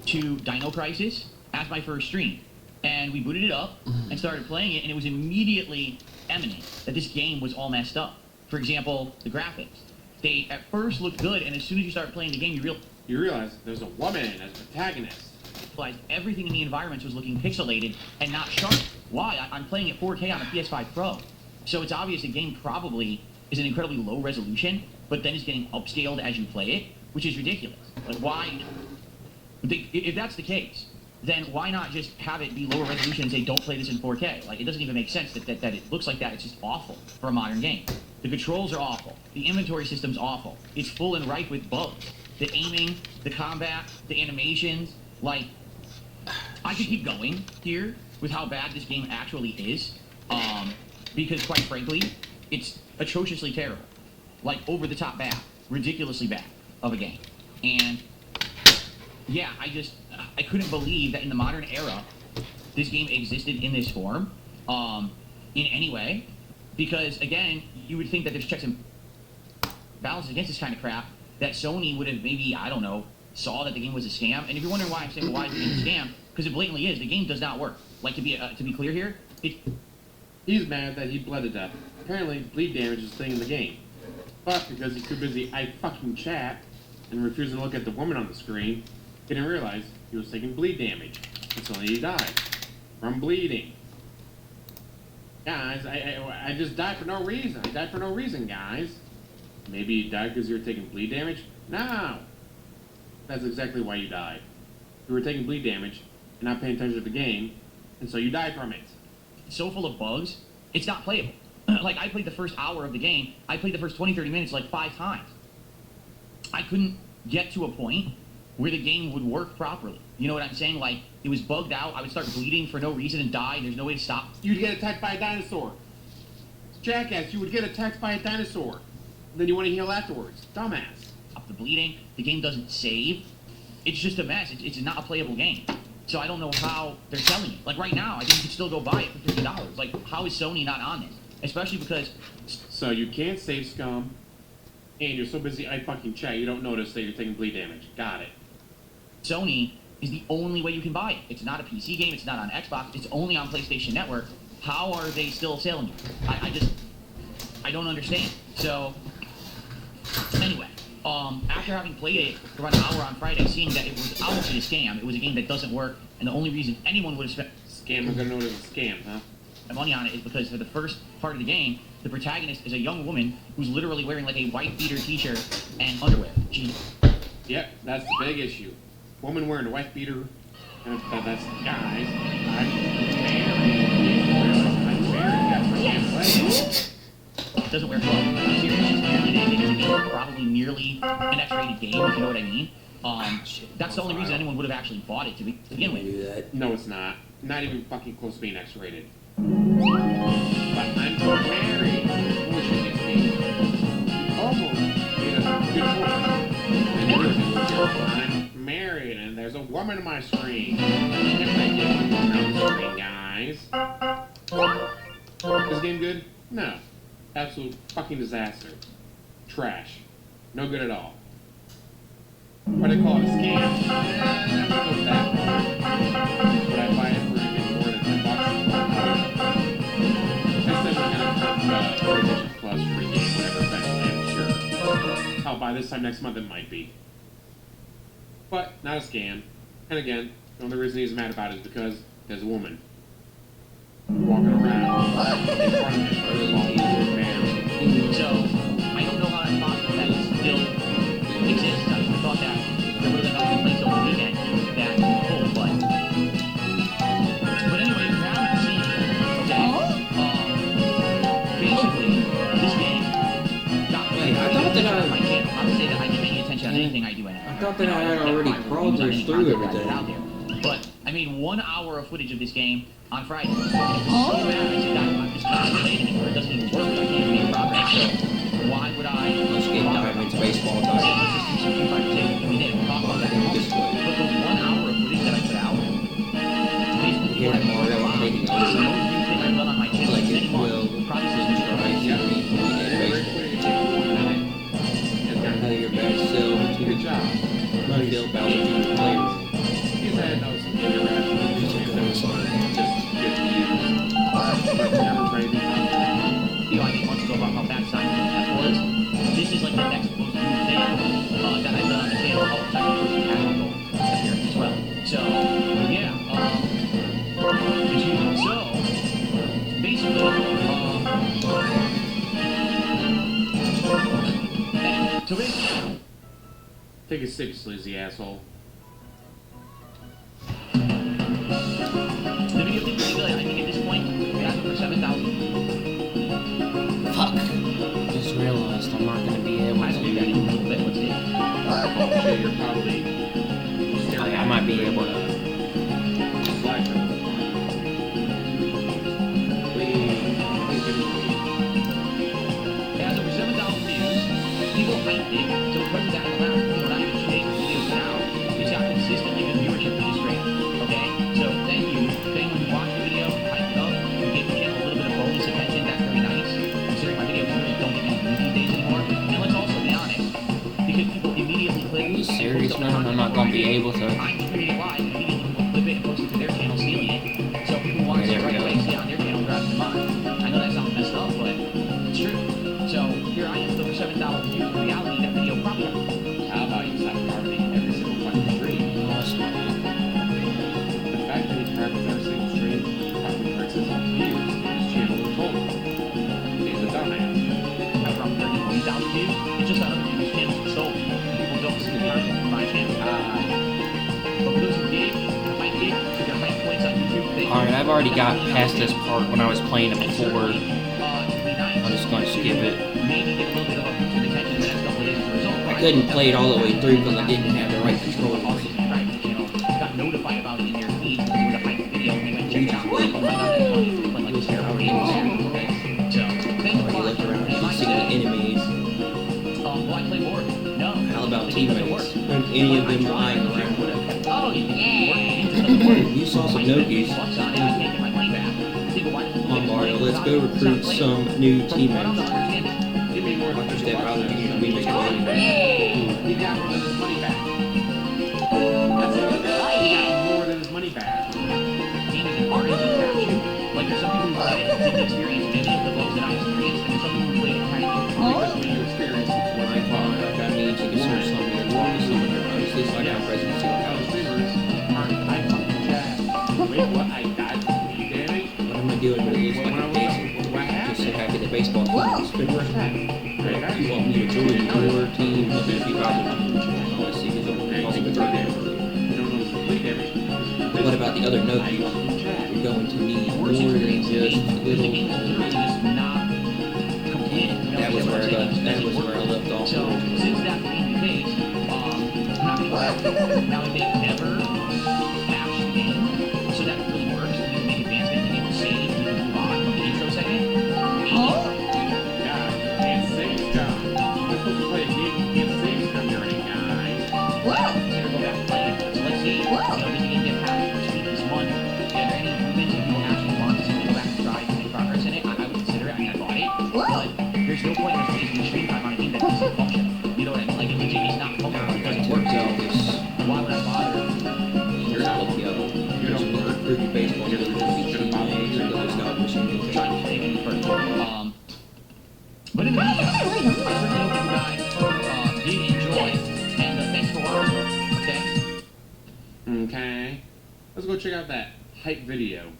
to Dino Crisis, as my first stream. And we booted it up and started playing it, and it was immediately evident that this game was all messed up. For example, the graphics. They at first looked good, and as soon as you start playing the game, you realize there's a woman as a protagonist. Realized everything in the environments was looking pixelated and not sharp. Why? I'm playing at 4K on a PS5 Pro. So it's obvious the game probably is an incredibly low resolution, but then it's getting upscaled as you play it, which is ridiculous. Like why? If that's the case, then why not just have it be lower resolution and say don't play this in 4K? Like it doesn't even make sense that it looks like that. It's just awful for a modern game. The controls are awful. The inventory system's awful. It's full and rife with bugs. The aiming, the combat, the animations, like I could keep going here with how bad this game actually is, because quite frankly, it's atrociously terrible. Like over the top bad, ridiculously bad of a game. And yeah, I couldn't believe that in the modern era, this game existed in this form, in any way, because again, you would think that there's checks and balances against this kind of crap, that Sony would have maybe, I don't know, saw that the game was a scam. And if you're wondering why I'm saying, well, why is the game a scam? Because it blatantly is. The game does not work. Like, to be clear here, he's mad that he bled to death. Apparently, bleed damage is a thing in the game. But because he's too busy fucking chat and refusing to look at the woman on the screen, he didn't realize he was taking bleed damage. And so he died from bleeding. Guys, I just died for no reason. I died for no reason, guys. Maybe you died because you were taking bleed damage? No! That's exactly why you died. You were taking bleed damage and not paying attention to the game, and so you died from it. It's so full of bugs, it's not playable. Like, I played the first hour of the game, I played the first 20, 30 minutes like 5 times. I couldn't get to a point where the game would work properly. You know what I'm saying? Like, it was bugged out, I would start bleeding for no reason and die, and there's no way to stop. You'd get attacked by a dinosaur. Jackass, you would get attacked by a dinosaur. Then you want to heal afterwards. Dumbass. Stop the bleeding, the game doesn't save. It's just a mess. It's not a playable game. So I don't know how they're selling it. Like right now, I think you can still go buy it for $50. Like, how is Sony not on this? Especially because... So you can't save scum, and you're so busy fucking chat you don't notice that you're taking bleed damage. Got it. Sony is the only way you can buy it. It's not a PC game, it's not on Xbox, it's only on PlayStation Network. How are they still selling it? I don't understand. So, anyway, after having played it for about an hour on Friday, seeing that it was obviously a scam, it was a game that doesn't work, and the only reason anyone would have spent... Scam, we're gonna know it was a scam, huh? ...money on it is because for the first part of the game, the protagonist is a young woman who's literally wearing like a white beater t-shirt and underwear. Yep, that's the big issue. Woman wearing a white beater, and that's guys. I'm married. Doesn't wear clothes. Seriously, probably nearly an X-rated game, if you know what I mean. That's the only reason anyone would have actually bought it to begin with. Do that. No, it's not. Not even fucking close to being X-rated. But I'm married. Bullshit is me. Almost. I'm married, and there's a woman on my screen. If I get a woman on the screen, guys. Is this game good? No. Absolute fucking disaster. Trash. No good at all. What do they call it? A scam? I'm gonna go that far. Would I buy it for anything more than $10? I said we're gonna put PlayStation Plus free game, whatever, eventually, I'm sure. Hell, by this time next month it might be. But, not a scam. And again, the only reason he's mad about it is because there's a woman walking around in front of him while he's married. So, I don't know how that's possible that it still exists. I thought that there would have been nothing in place over the weekend that full, but anyway, now you see, okay, basically, this game got me. Wait, I thought that my channel. Not to say that I give any attention on anything I do anymore. I thought that I had already progressed through everything. But I made 1 hour of footage of this game on Friday. And it was so bad, I said, I'm just not playing anymore. It doesn't even work. I can't make progress. So why would I? Let's get Diamond's baseball Yeah, diamond. let's just see if I can take it. We did. We'll talk about that in a moment. But the 1 hour of footage that I put out, basically, Yeah, what I Mario put out, taking no over. new thing I've done on my channel Like in it any month. will Probably says destroy you. How your bad self to Good job. Feel about it to the players. He's had no some interaction. Just get to use. But never crazy. You know, I think months ago about how bad Simon that was. This is like the next most new thing that I've done on the channel. Oh, it's actually tactical appearance as well. So, yeah. So, basically, so basically, Take it seriously, the asshole. the video thing is good. I think at this point, we have over 7,000. Fuck. Just realized I'm not gonna be able I to. don't do that in a little bit. Let's see. I'm sure you're probably. I might be able to. Slide through. It has over 7,000 views. People hyped it, so because of that, the last, not even 2 days of videos now, it's got consistently good viewership for this rate. Okay? So thank you to anyone who watched the video, hyped it up, who gave the channel a little bit of bonus attention. That's very nice, considering my videos really don't get any views these days anymore. And let's also be honest, because people immediately click. Are you serious, man? I'm not gonna be able to. I'm streaming it live, immediately people clip it and post it to their channel, stealing it. So people watch Okay, it there we right go. away, see it on their channel, grab them on. I know that sounds messed up, but it's true. So here I am with over 7,000 views. In reality, that video probably. How about you stop targeting every single fucking stream? The fact that he targets every single stream probably hurts his views in his channel in total. He's a dumbass. Have around 30, 40,000 views. It's just that other people's channels are sold. People don't see the content from my channel. But for those who did, if I did, to get rank points on YouTube, they Alright, I've already got past this part when I was playing it before. I'm just gonna skip it. Maybe get a little bit of a attention the next couple of days as a result. I couldn't play it all the way through because I didn't have the right controls. Subscribe to the channel, got notified about it in their feeds because it was a hyped video and they went and checked it out. Oh my god, that's funny. It went like a terrible rating there. Okay. So, thanks for When you look watching. around, And you like see I the said, enemies. will I play more? No. How about The game doesn't teammates? work. Aren't any of them But I lying tried. around? Oh, yeah. You saw some Nokis. Bucks on it, I can't get my money back. See, but why does it Come on, look Mario, like let's it's go not- recruit it's not some playing? new But what I don't teammates. understand is, Give me more Watch than your step out of the game. we make money back. He got more than his money back. That's it. He got more than his money back. Game is hard to catch you. Like, there's some people who played it and didn't experience any of the bugs that I experienced, and there's some people who played it and had it. Because when you experience it, When I call it, that means you can search some of your talk to some of your posts. It's like I'm present to how the streamers are, I fucking chat. Wait, what? I died from speed damage? What am I doing with this like a basic? What Just so happened? happy the baseball team is good. Where's that? Great, I You want me to join your team? Look at 2,000. Let's see who's on the You don't know the complete damage. What about the other Nokis? You're going to need more than just Because the game is literally just not complete. You know, That was what where I'm saying? I left off. So, since that being the case, I'm not happy with that. Now, if they never actually game, so that really works, and you can make advancements and you can save, and you can move on from the intro segment. God, can't save stuff. We're supposed to play a game, you can't save stuff during, guys. So go back to playing. So let's see. You know, did you get past this week, this month? Are there any movements that people actually want to see go back and try to make progress in it? I would consider it. I mean, I bought it. But there's no point in us wasting stream time on a game that doesn't function. You know what I mean? Like, if it's not functional, it doesn't work. So why would I bother? You're not looking at it. You're just going to prove your baseball. You're going to Trying to make any first. But in the meantime, I certainly hope you guys did enjoy, and thanks for watching. Okay. Okay. Let's go check out that hype video.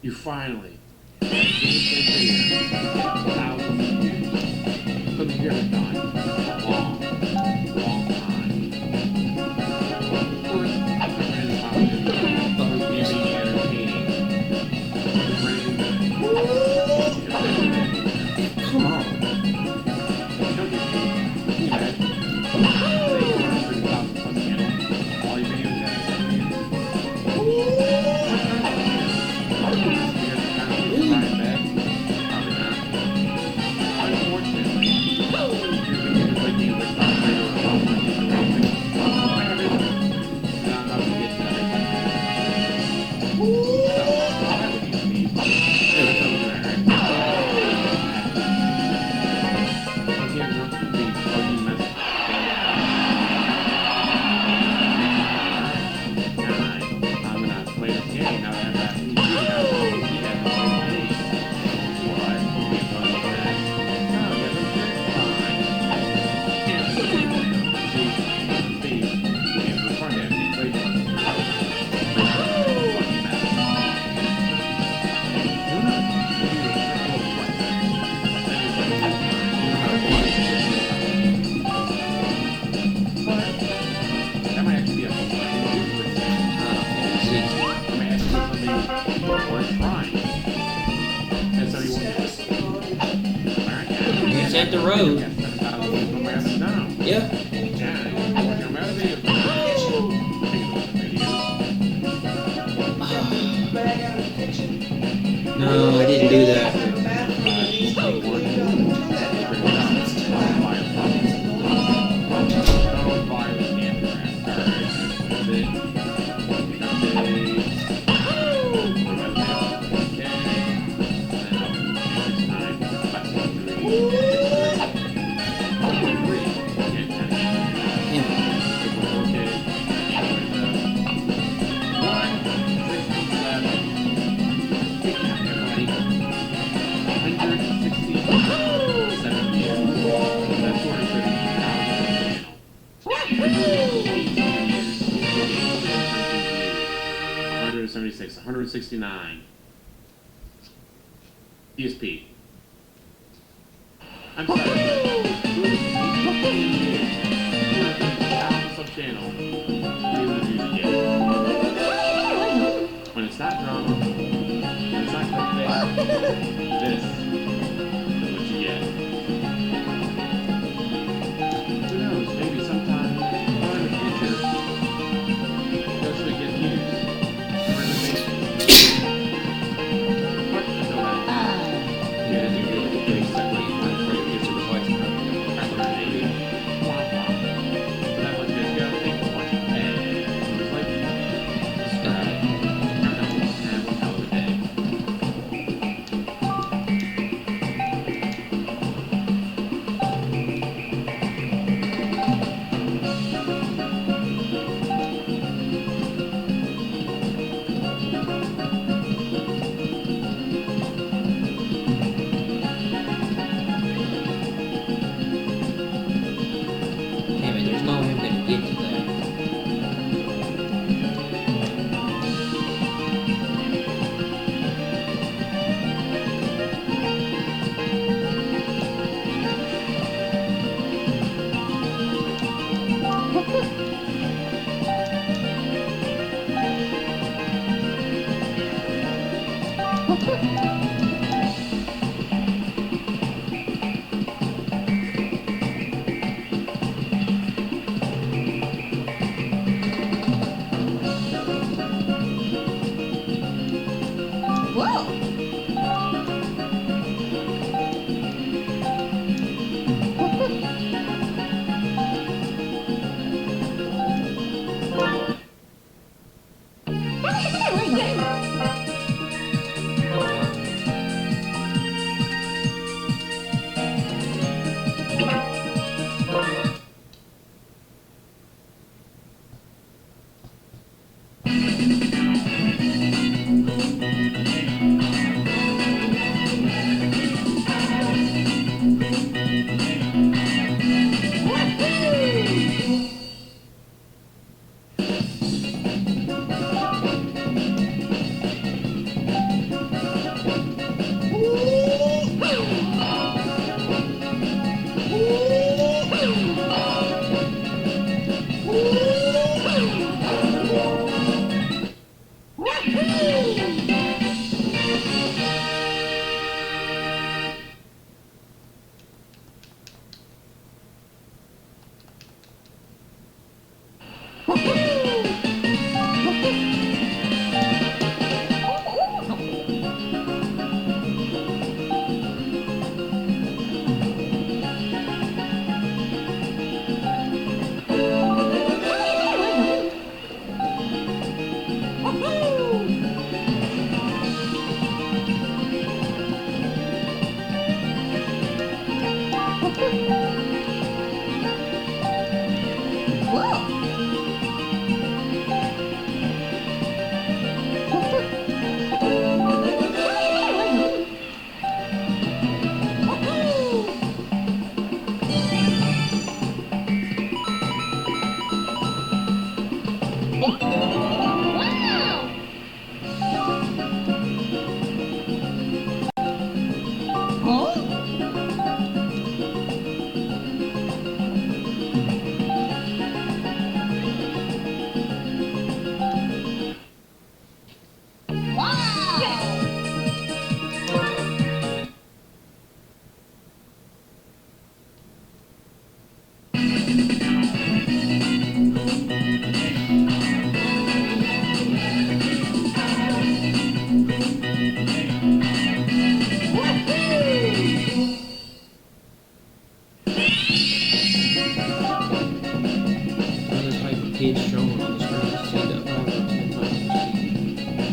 You finally got a gameplay video. 1,000 views. Something you haven't done in a long time. Of course, I'm not really positive. But it's being entertaining. It's really good. Come on. Don't get me. You know, say you want to bring 1,000 some channel. All your videos have unfortunately, you're going to play games like Top Gear or Racing. I'm not going to get to that. I'm going to play this game now that I'm back in the It's at the road. Yeah. No, I didn't do that. $176, $169. ESP. I'm sorry. Sub-channel. When it's not drama, when it's not clickbait, this is what you get. Who knows? Maybe sometime in the future, they'll actually get views. Another type of kid shown on the screen. Say that louder 10 times.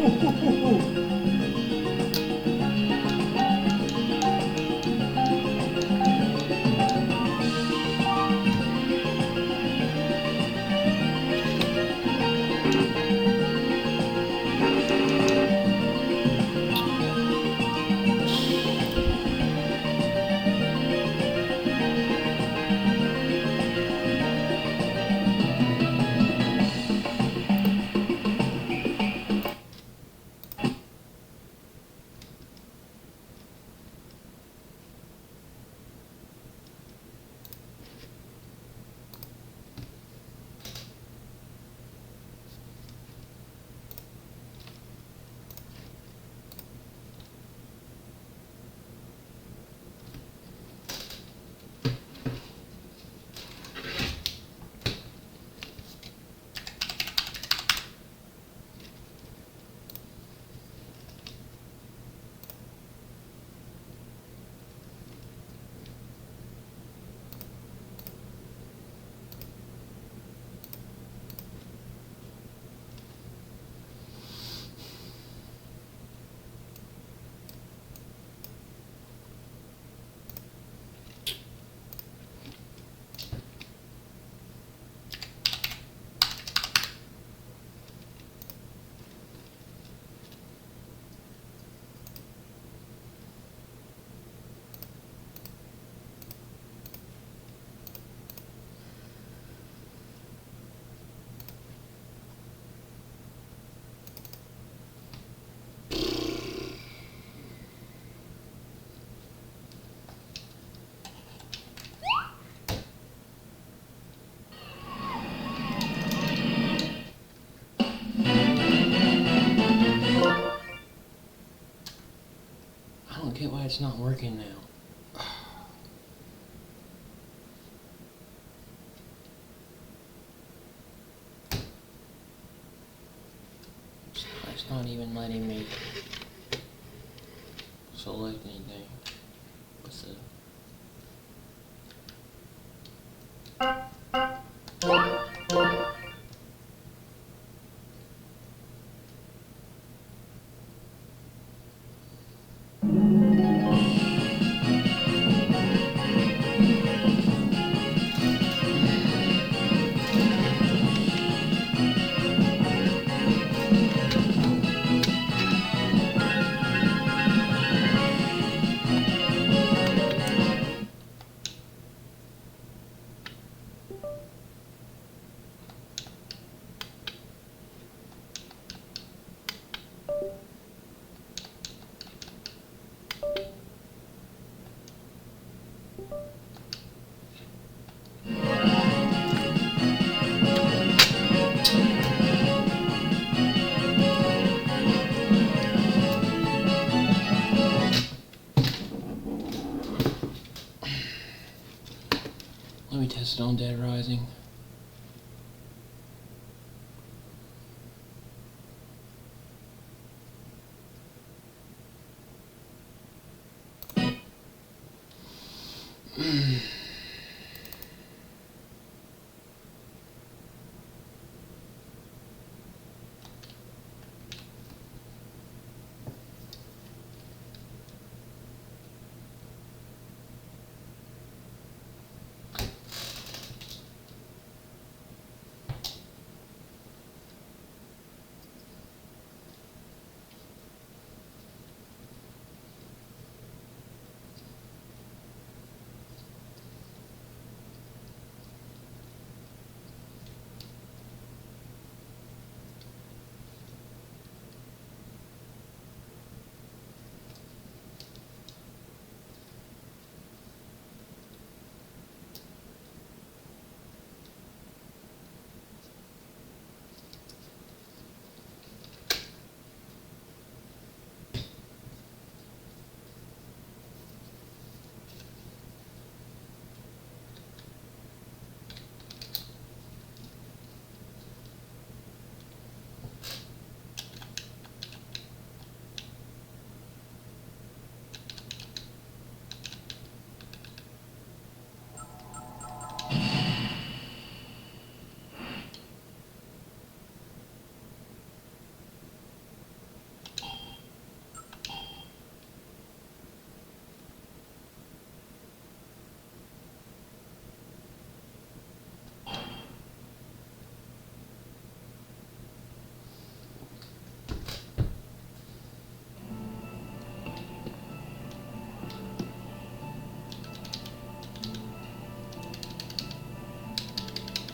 I don't get why it's not working now. It's not even letting me select anything. What's the... Let me test it on Dead Rising.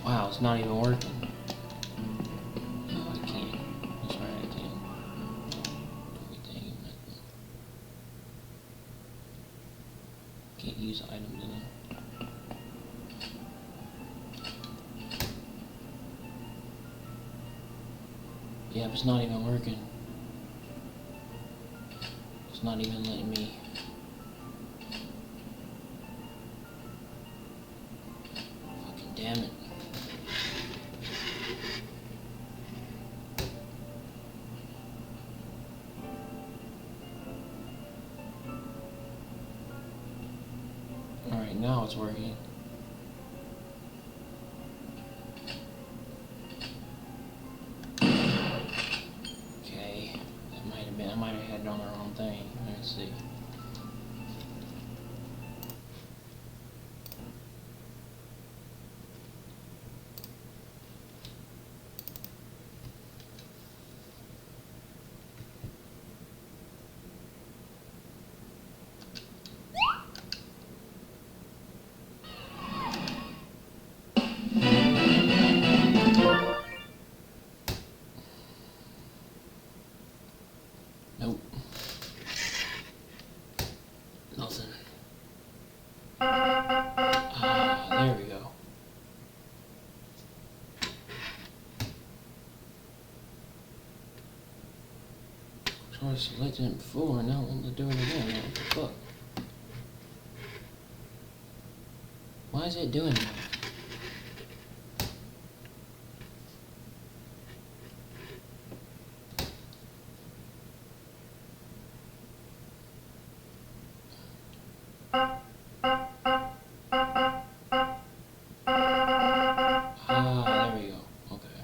Wow, it's not even working. No, I can't. That's right, I can. Everything. Can't use items in it. Yeah, but it's not even working. It's not even letting me. Fucking damn it. Alright, now it's working. Okay, that might have been, I might have had it on the wrong thing. Let's see. Nope. Nothing. Ah, there we go. I was selecting it before and now I'm to do it again. What the fuck? Why is it doing that? Ah, there we go. Okay.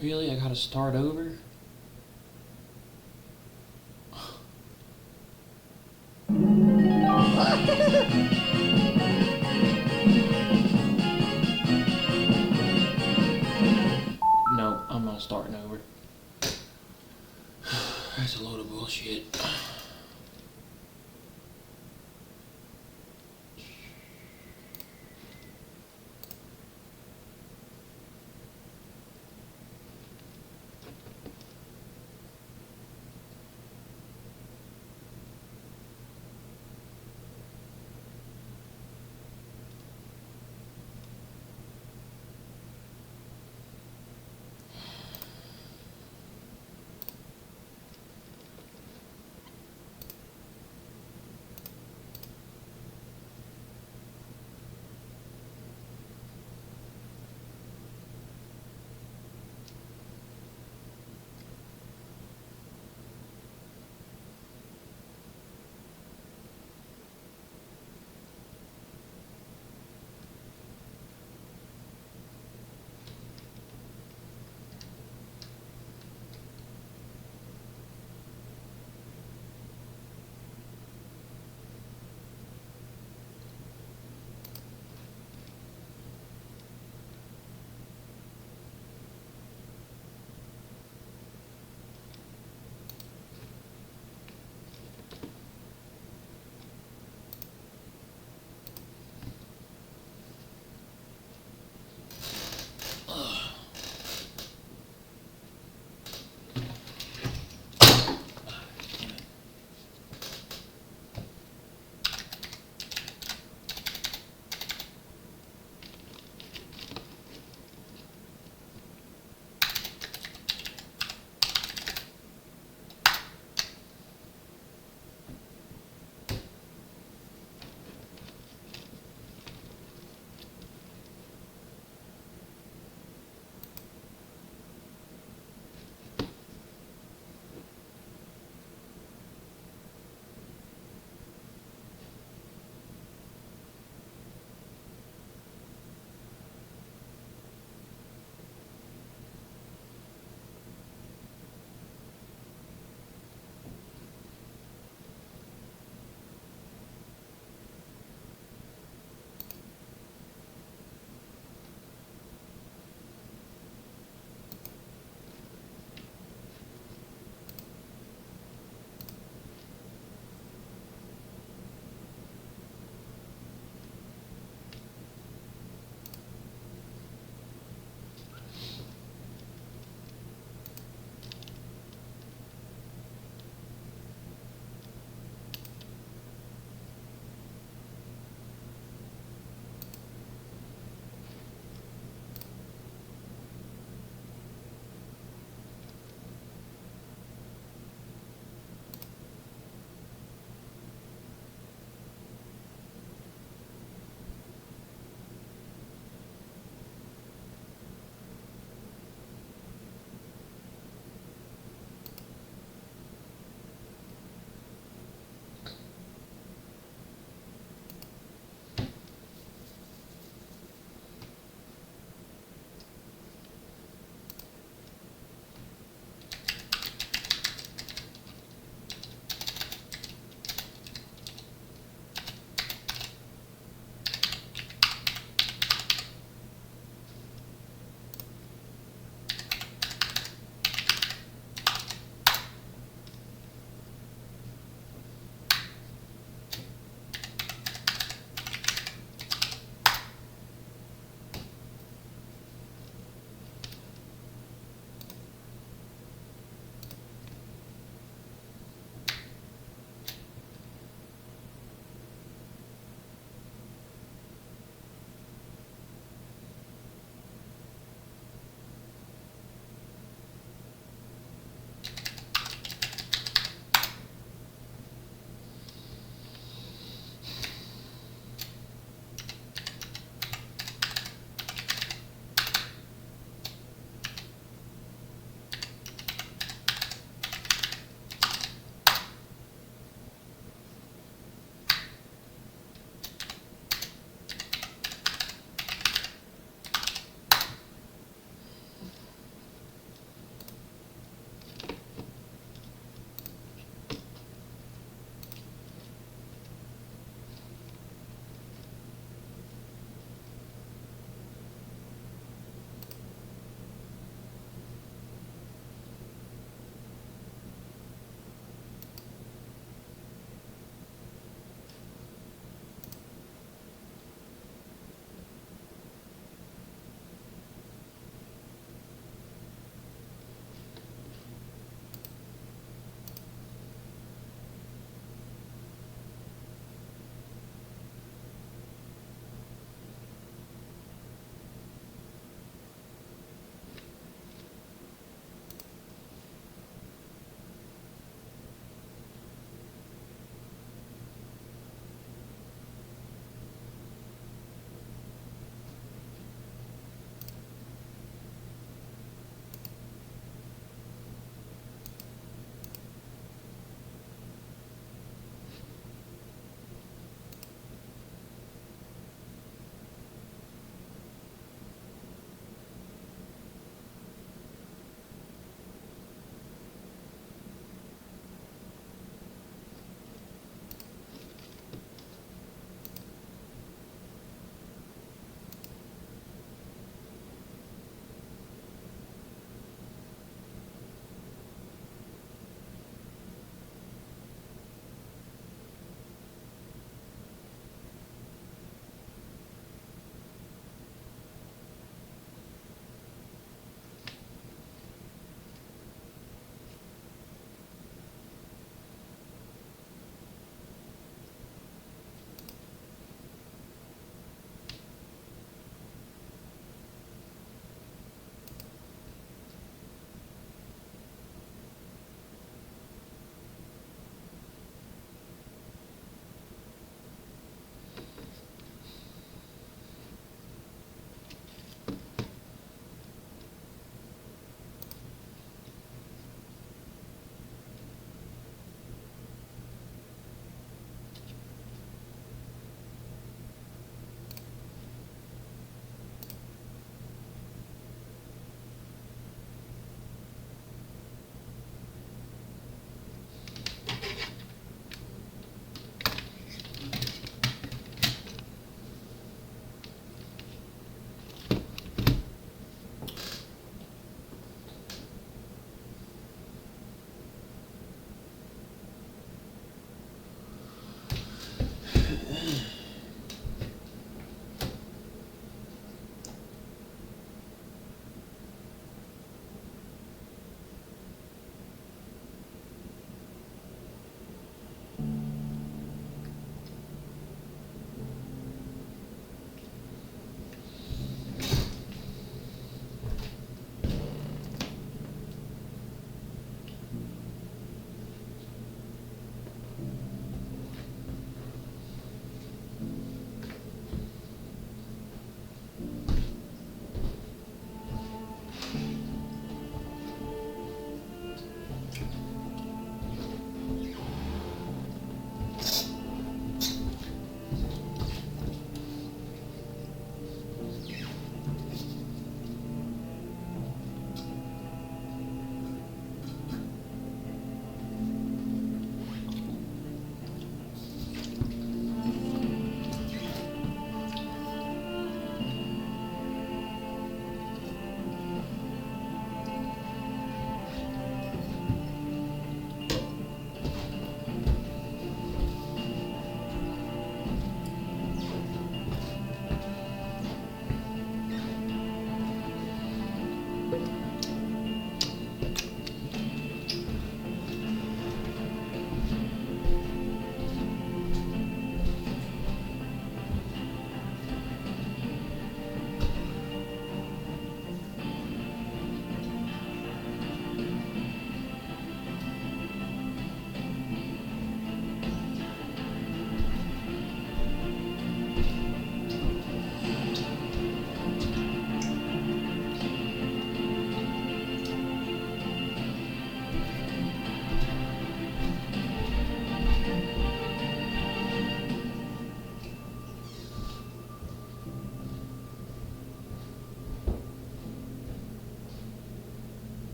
Really? I gotta start over? No, I'm not starting over. That's a load of bullshit.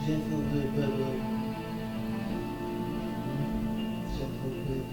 Does that feel good, Bubba? Does that feel good?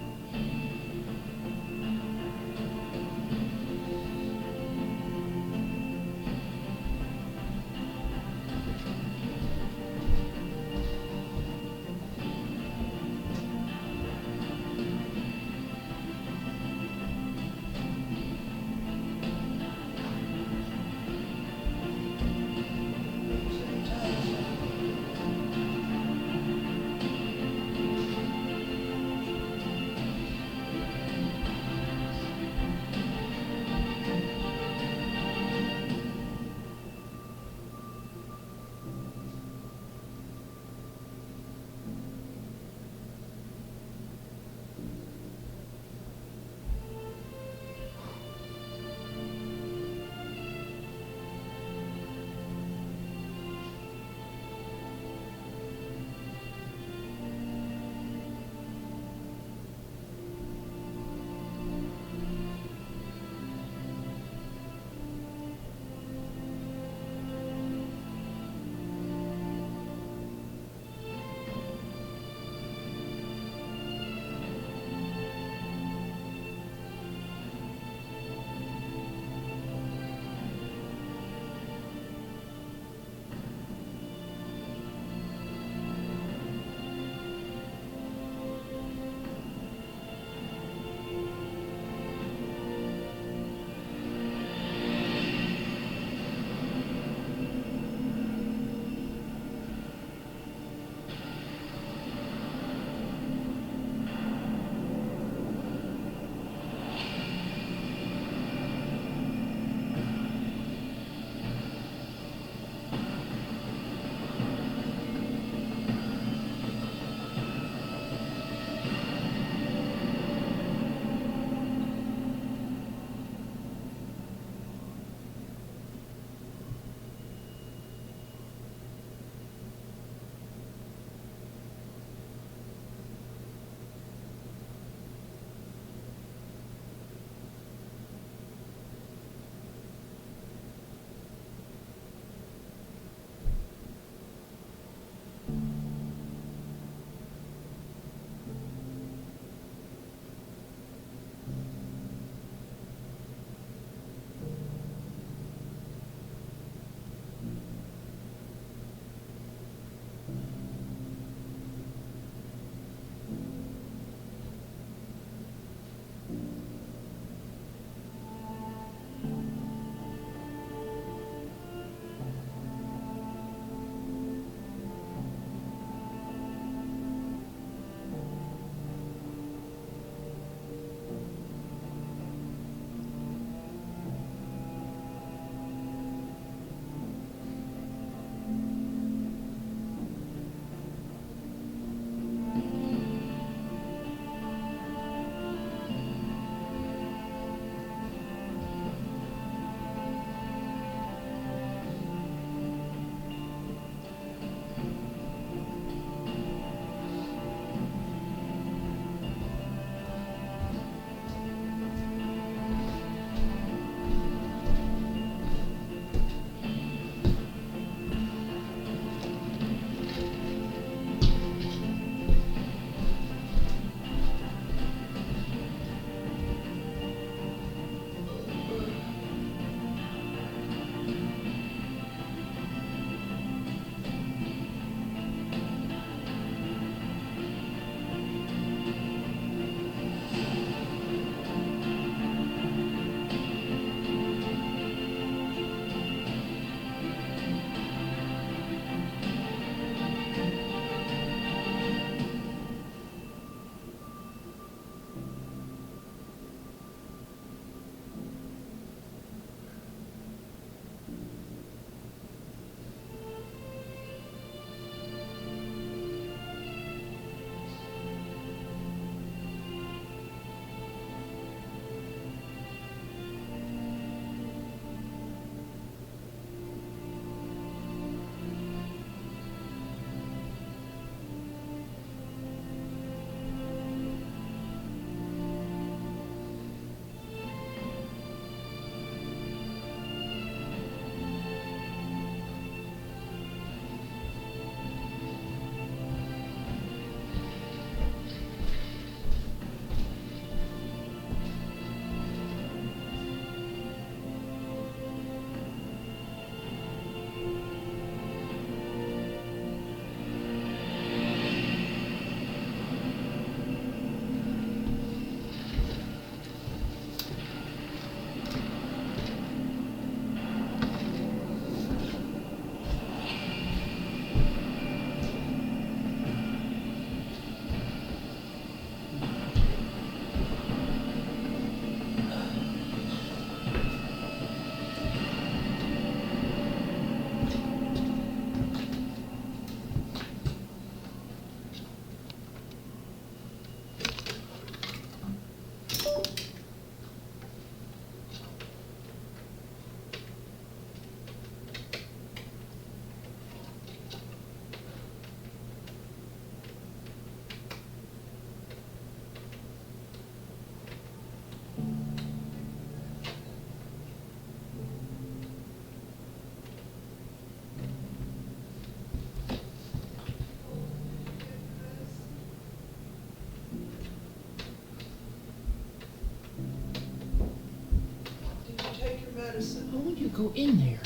medicine. I want you to go in there.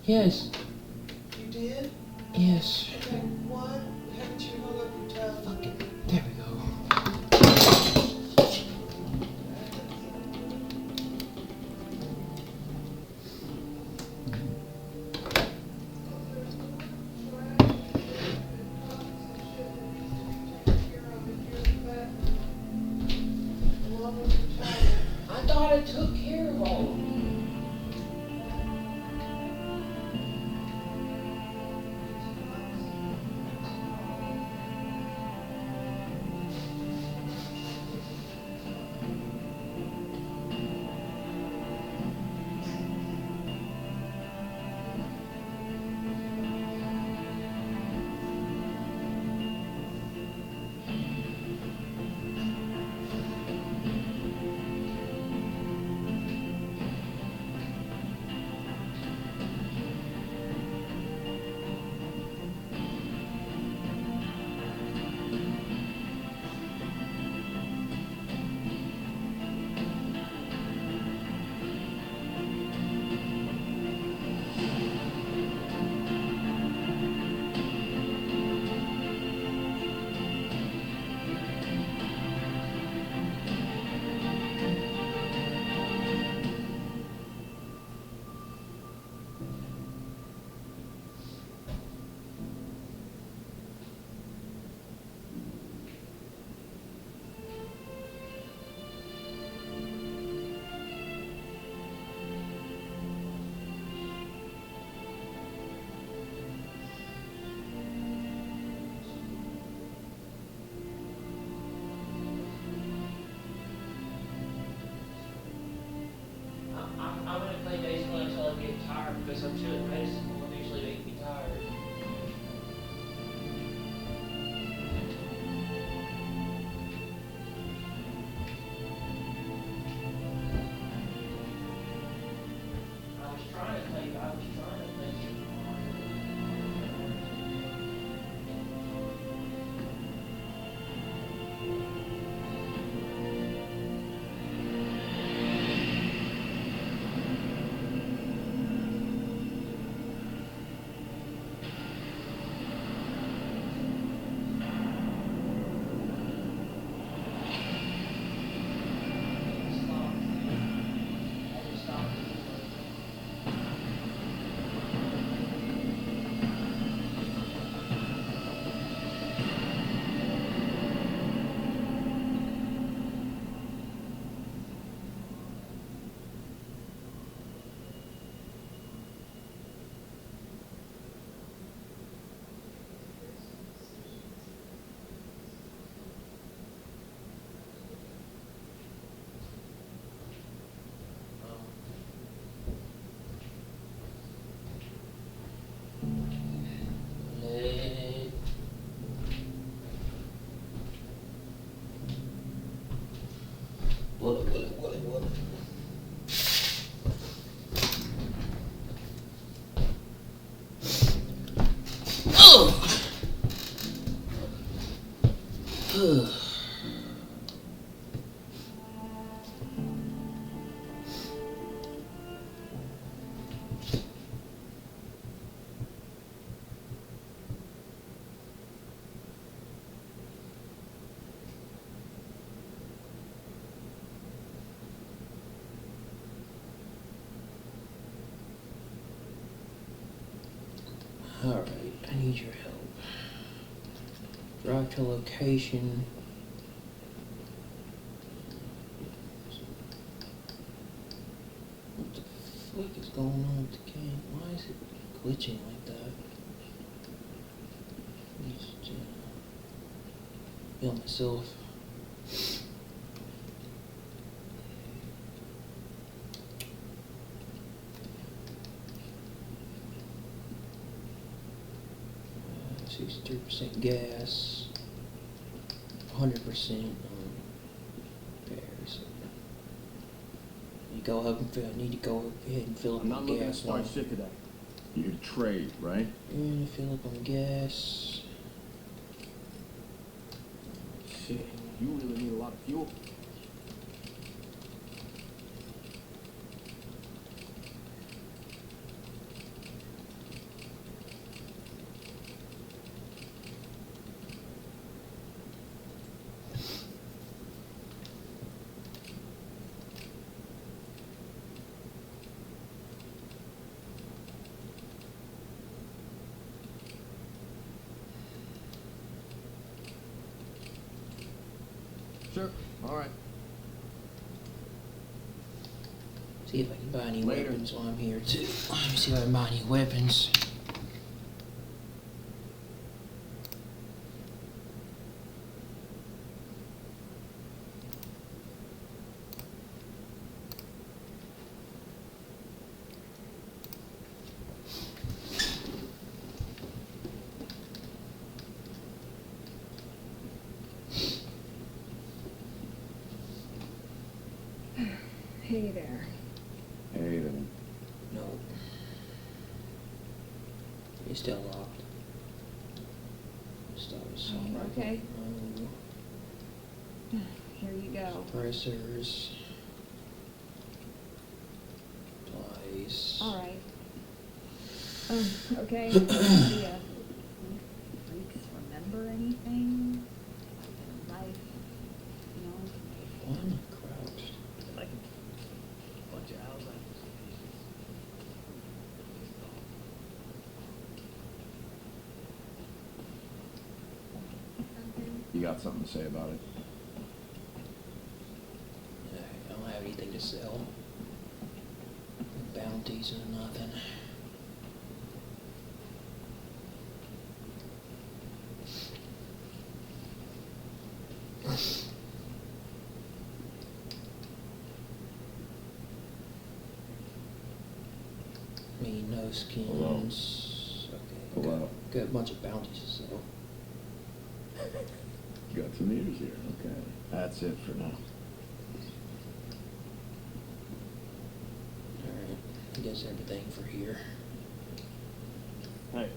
Yes. You did? Yes. Okay, one, haven't you hung up your towel? Fuck it. There we go. I thought I took care of all of them. I'm gonna play baseball until I get tired because I'm sure that medicine will eventually make me tired. I was trying to play What? Alright, I need your help. Drive to location. What the fuck is going on with the game? Why is it glitching like that? Just feel myself. Uh, 63% gas, 100% repairs. You go up and fill. I need to go ahead and fill up I'm my not looking to gas. start shit today. You're here to trade, right? And fill up on the gas. Shit, you really need a lot of fuel. Sure. All right. See if I can buy any Later. weapons while I'm here too. Let me see if I can buy any weapons. Hey there. Hey then. No. It's still locked. Stop assault rifle. Okay. No. Here you go. Suppressors. Supplies. All right. Okay. Yeah. Freaks remember anything? Like their life, you know? Why am I crouched? Like a bunch of Alzheimer's patients. You got something to say about it? I don't have anything to sell. Bounties or nothing. Me, no skins. Okay. Hello. Got a bunch of bounties to sell. You got some ears here. Okay. That's it for now. Alright. I guess everything for here. Hey.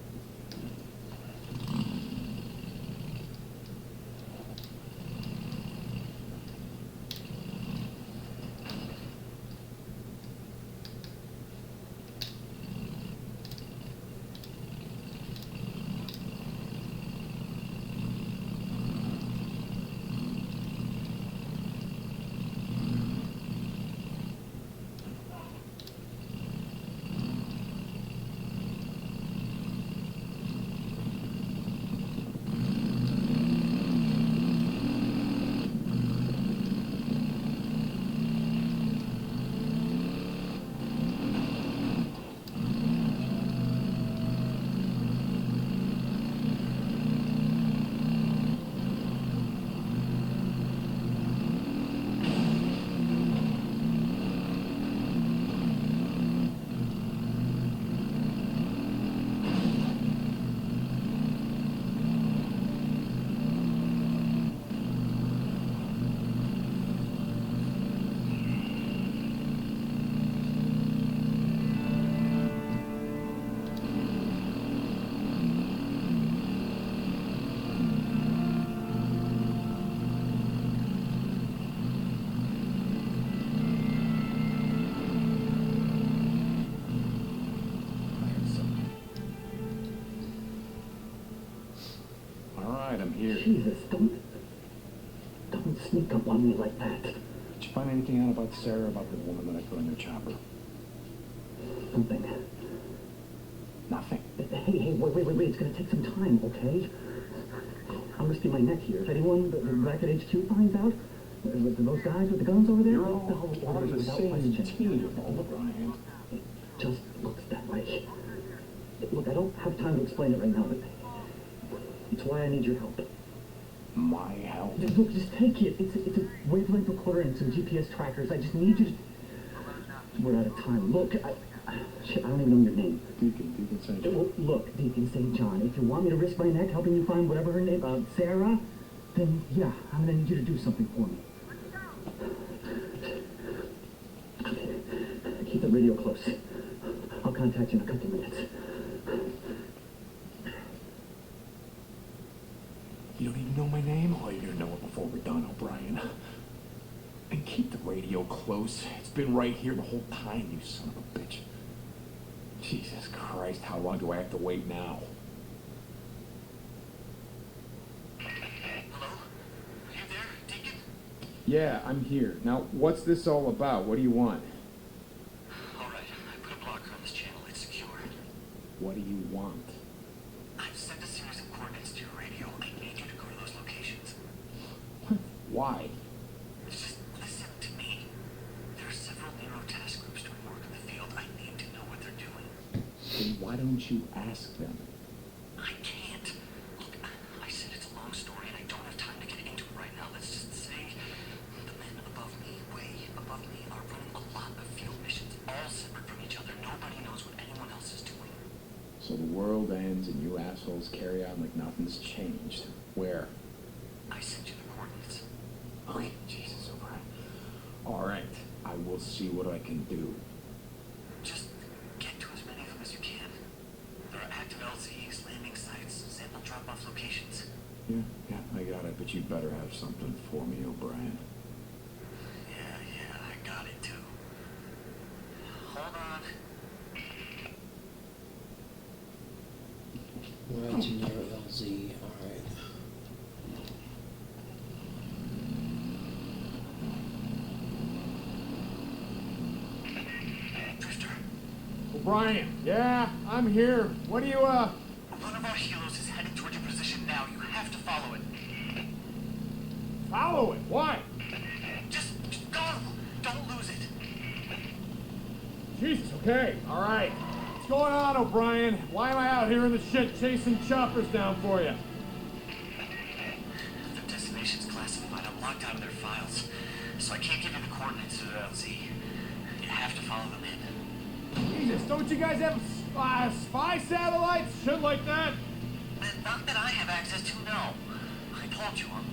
All right, I'm here. Jesus, don't sneak up on me like that. Did you find anything out about Sarah, about the woman that I put in your chopper? Something. Nothing. Hey, wait, it's gonna take some time, okay? I'm risking my neck here. If anyone back at HQ finds out, those guys with the guns over there, You're all they'll part of the without same question. team, O'Brien. It just looks that way. Look, I don't have time to explain it right now, but it's why I need your help. My help? Look, just take it. It's a wavelength recorder and some GPS trackers. I just need you to... We're out of time. Look, shit, I don't even know your name. Deacon St. John. Look, Deacon St. John, if you want me to risk my neck helping you find whatever her name, Sarah, then yeah, I'm gonna need you to do something for me. Keep the radio close. I'll contact you in a couple minutes. You don't even know my name? Oh, you're gonna know it before we're done, O'Brien. And keep the radio close. It's been right here the whole time, you son of a bitch. Jesus Christ, how long do I have to wait now? Hello? Are you there, Deacon? Yeah, I'm here. Now, what's this all about? What do you want? All right, I put a blocker on this channel. It's secure. What do you want? I've sent a series of coordinates to your radio. I need you to go to those locations. Why? don't you ask them? I can't. Look, I said it's a long story and I don't have time to get into it right now. Let's just say the men above me, way above me, are running a lot of field missions, all separate from each other. Nobody knows what anyone else is doing. So the world ends and you assholes carry on like nothing's changed. Where? I sent you the coordinates. Okay, Jesus, O'Brien. All right, I will see what I can do. Just get to as many of them as you can. There are active LZs, landing sites, sample drop-off locations. Yeah, I got it, but you better have something for me, O'Brien. Yeah, I got it too. Hold on. Right to narrow LZ, alright. O'Brien, yeah, I'm here. What do you, One of our helos is heading toward your position now. You have to follow it. Follow it? Why? Just go! Don't lose it. Jesus, okay, all right. What's going on, O'Brien? Why am I out here in the shit chasing choppers down for you? The destination's classified. I'm locked out of their files. So I can't give you the coordinates to the LZ. You have to follow them in. Jesus, don't you guys have spy satellites? Shit like that? Not that I have access to, no. I told you I'm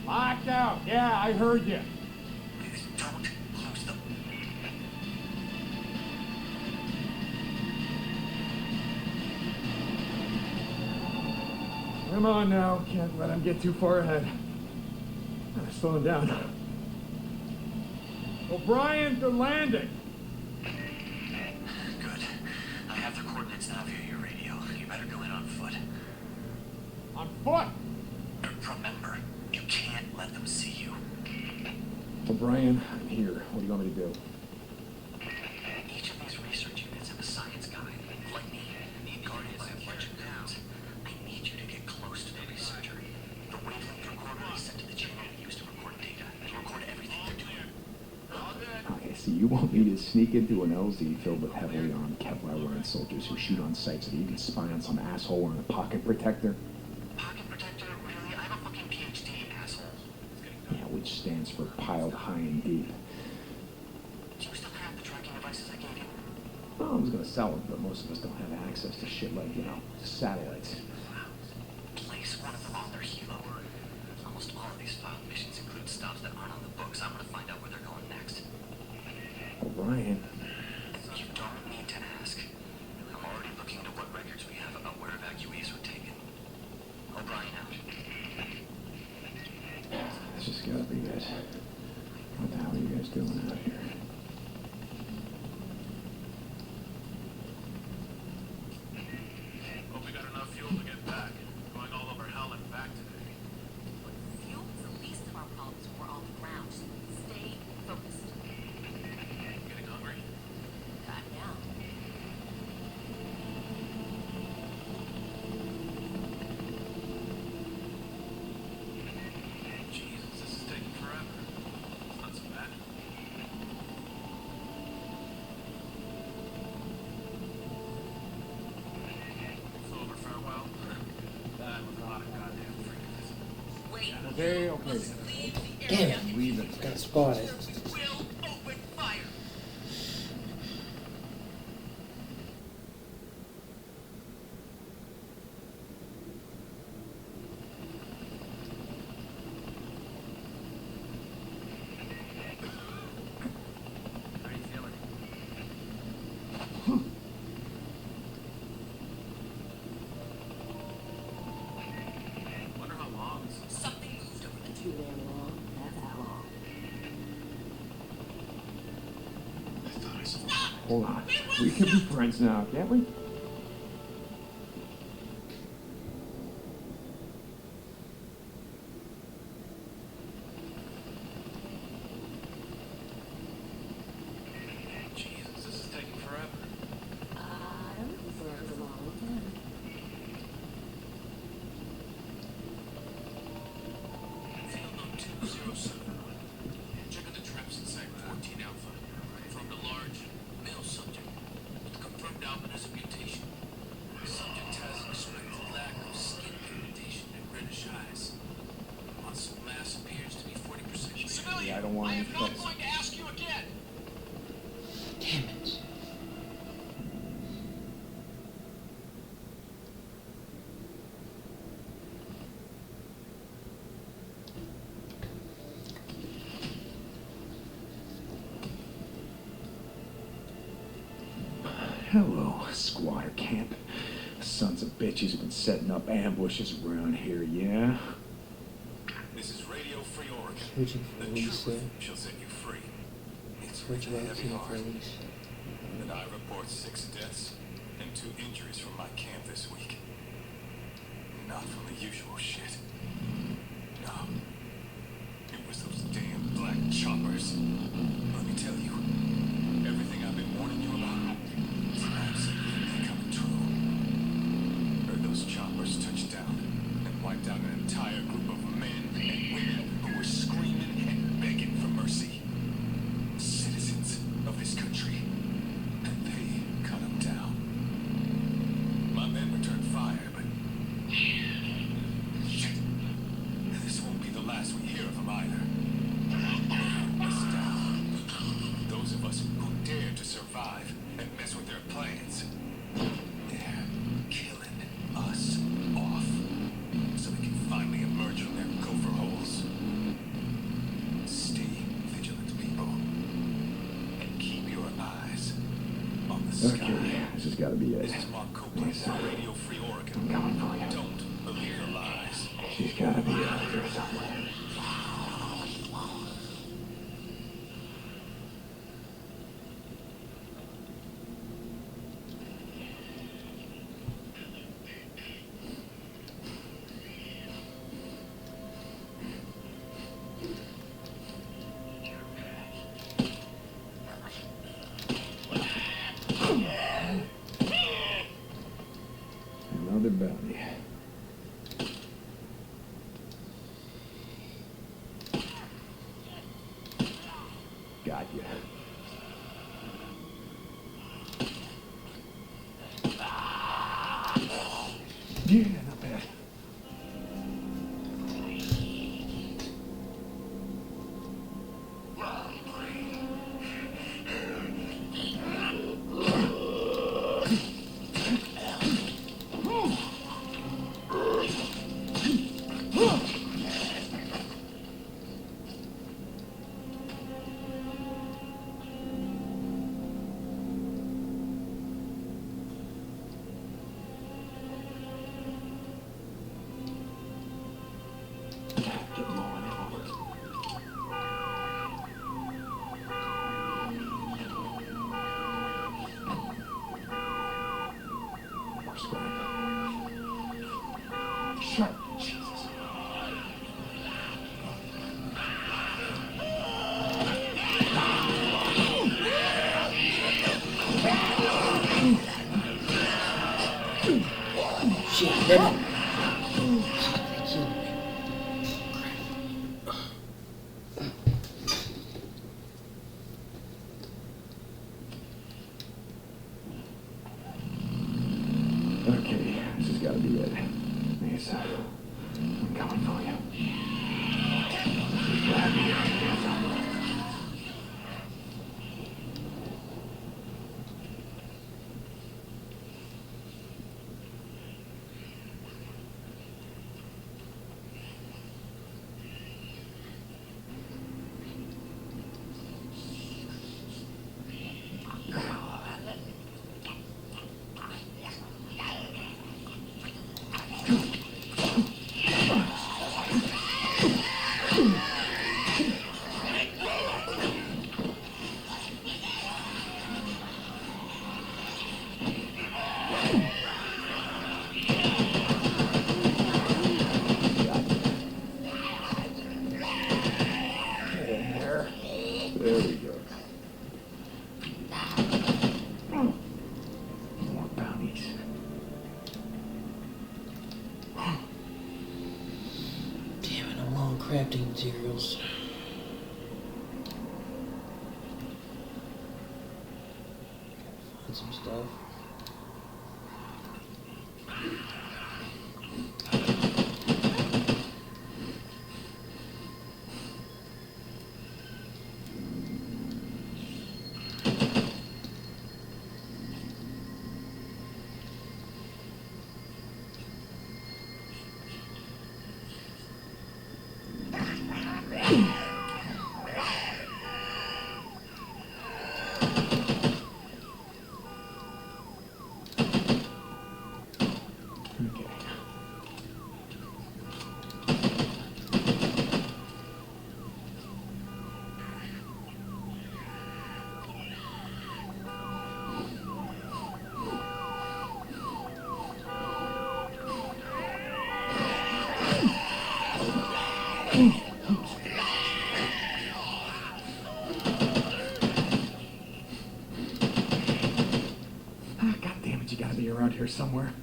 Locked out. Yeah, I heard you. Don't lose them. Come on now. Can't let him get too far ahead. Slow him down. O'Brien, they're landing. Good. I have the coordinates now via your radio. You better go in on foot. On foot? Remember, you can't let them see you. O'Brien, I'm here. What do you want me to do? Each of these research units have a science guide. Like me, guarded by a bunch of codes. I need you to get close to the researcher. The wavelength recorder is sent to the channel we use to record data. It'll record everything they're doing. Okay, so you want me to sneak into an LZ filled with heavily armed Kevlar-wearing soldiers who shoot on sight so that you can spy on some asshole wearing a pocket protector? Pocket protector? Really? I'm a fucking PhD, asshole. Yeah, which stands for piled high and deep. Do you still have the tracking devices I gave you? Well, I was gonna sell them, but most of us don't have access to shit like, satellites. Place one of them on their helo. Almost all of these filed missions include stops that aren't on the books. I'm gonna find out where they're going next. O'Brien. You don't need to ask. I'm already looking into what records we have about where evacuees were taken. O'Brien out. This just gotta be it. What the hell are you guys doing out here? Hope we got enough fuel to get back. Going all over hell and back today. Fuel is the least of our problems when we're on the ground. Just stay focused. Getting hungry? Yeah. Jesus, this is taking forever. It's not so bad. It's over, farewell. That was a lot of goddamn freaking. Okay. Damn it. Leaving. Got spotted. How you feeling? Wonder how long this is. Something moved over the Too damn long. That's how long. I thought I saw. Hold on. We can be friends now, can't we? Jesus, this is taking forever. I don't know if it's a long time. Field note 207. Check out the traps inside 14 Alpha. Confirmed a large male subject with confirmed albinism mutation. I don't want any trouble. going to ask you again. Damn it. Hello, squatter camp. Sons of bitches have been setting up ambushes around here, yeah? This is Radio Free Oregon. Switching for The Lisa. truth shall set you free. It's Switch with a back heavy to heart Lisa. that I report 6 deaths and 2 injuries from my camp this week. Not from the usual shit. No. It was those damn black choppers. Let me tell you, everything I've been warning you about is absolutely coming true. Heard those choppers touch down and wiped out an entire group of men and women who were screaming and begging for mercy. Citizens of this country. And they cut them down. My men returned fire, but shit. This won't be the last we hear of them either. Listen down. Those of us who dare to survive and mess with their plans, they're killing us off so they can finally emerge from their gopher holes. Stay vigilant, people, and keep your eyes on the sky. Okay, this has got to be it. This is Mark Copeland for Radio Free Oregon. I'm coming for you. Don't believe the lies. She's got to be out here somewhere. Another bounty. Got you. Yeah, not bad. Shut. Jesus. Shit, baby. Okay, this has got to be it. Mesa, I'm coming for you. She's got to be out here somewhere. There we go. More bounties. Damn it, I'm low on crafting materials. Find some stuff. here somewhere.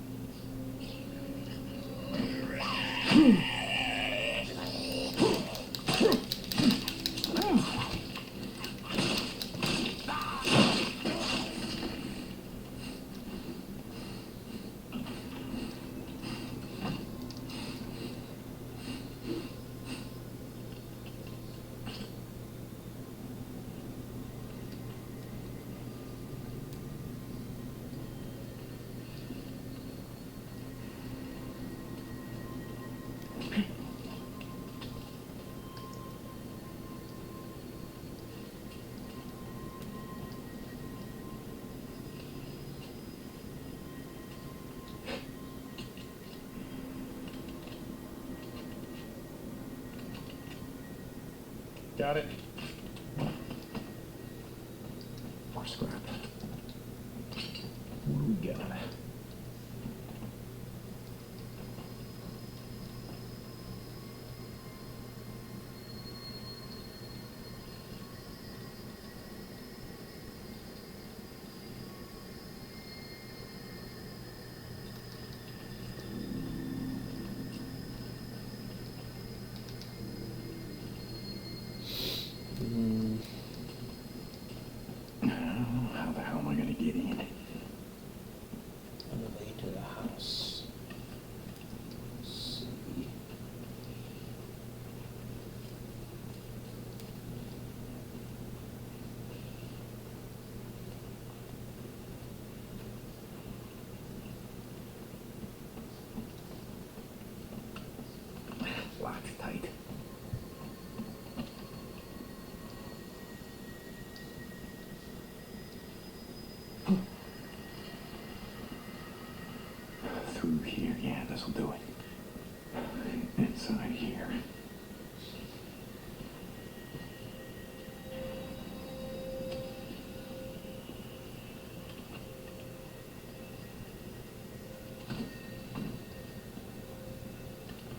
Got it. More scrap. What do we got? How the hell am I gonna get in? On the way to the house. Let's see. Lock's tight. Through here, yeah, this'll do it. Inside here.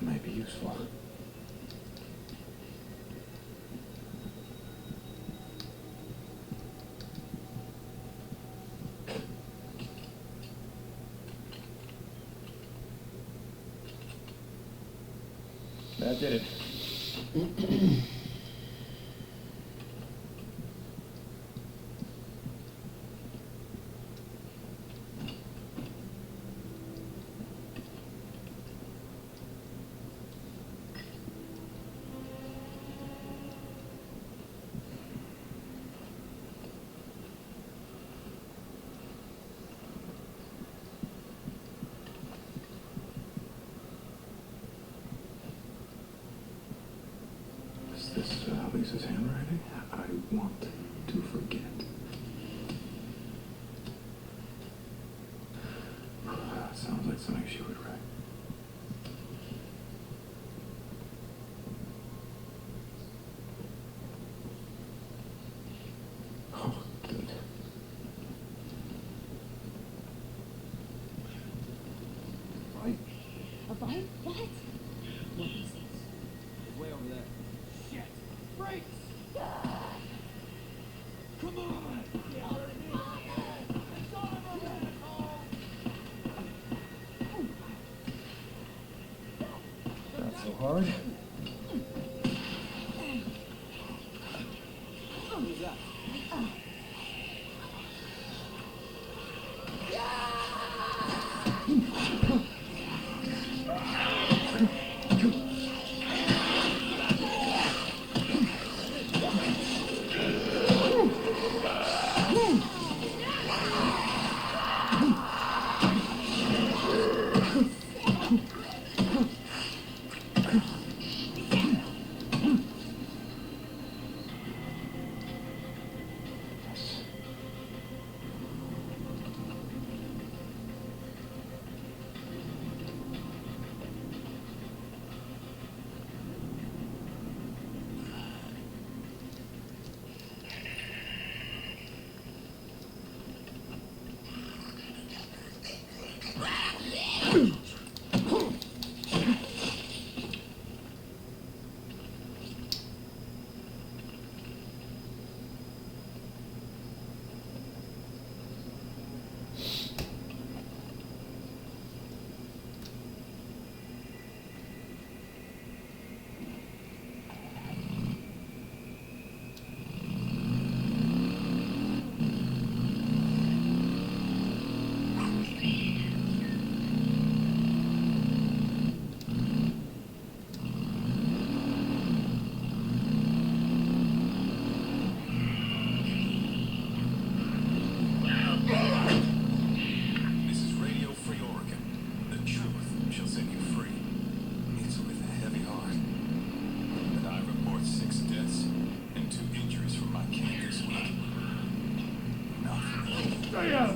Might be useful. That did it. Is this Lisa's handwriting? I want to forget. Sounds like something she would write. Oh, good. Right. A bite? What? What is it? Way over there. Shit! Brakes! Come on! Get out of here! Son of a asshole! Not so hard. Who's that?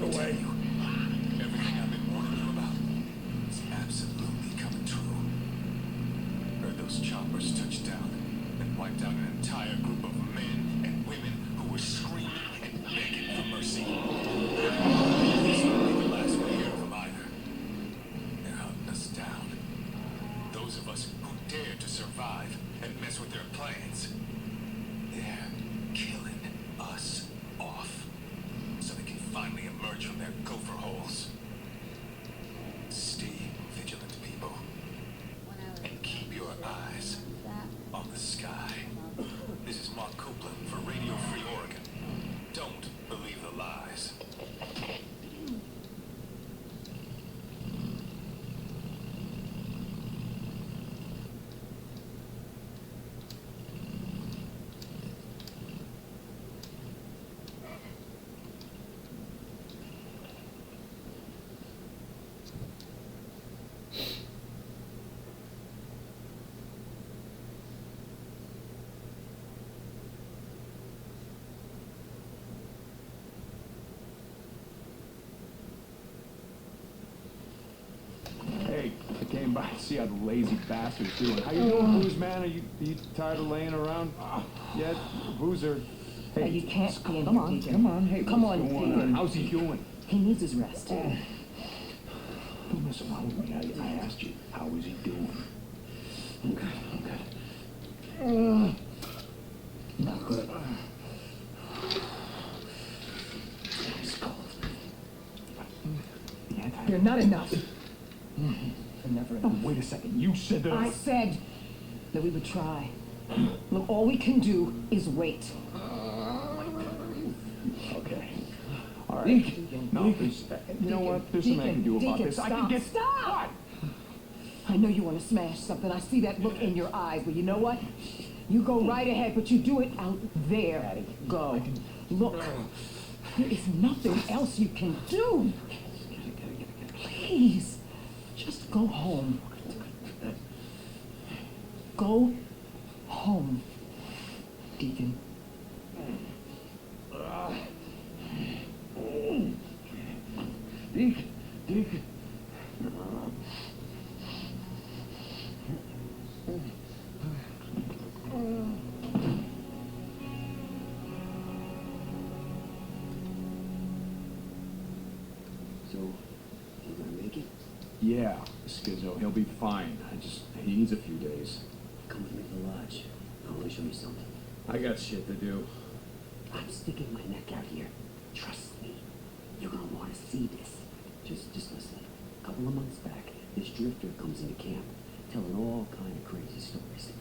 on the way. Everything I've been warning you about is absolutely coming true. Heard those choppers touch down and wiped out an entire group of men and women who were screaming and begging for mercy. This won't be the last we hear of them either. They're hunting us down. Those of us who dare to survive and mess with their plans. They're killing us off so they can finally emerge from their gopher holes. Stay vigilant, people. And keep your eyes on the sky. This is Mark Copeland for Radio Free Oregon. Don't believe the lies. Hey, I came by to see how the lazy bastard's doing. How you doing, Booze Man? Are you tired of laying around yet? Boozer. Hey, you can't stand come here, on, Deacon. come on. Hey, Come what's on, going Deacon. How's he doing? He needs his rest. Don't mess around with me. I asked you, how is he doing? Okay. Not good. It's cold. You're not enough. You're never enough. Wait a second. You said that. I said that we would try. Look, all we can do is wait. Okay. All right. No, there's, you know what? There's something I can do about Deacon, this. stop, I can get. Stop! I know you want to smash something. I see that look in your eyes. But you know what? You go right ahead, but you do it out there. Daddy, go. Look, there is nothing else you can do. Please, just go home. Go home, Deacon. Deacon. So, you gonna make it? Yeah, Schizo. He'll be fine. He needs a few days. Come with me to the lodge. I want to show you something. I got shit to do. I'm sticking my neck out here. Trust me. You're gonna want to see this. Just listen. A couple of months back, this drifter comes into camp, telling all kind of crazy stories.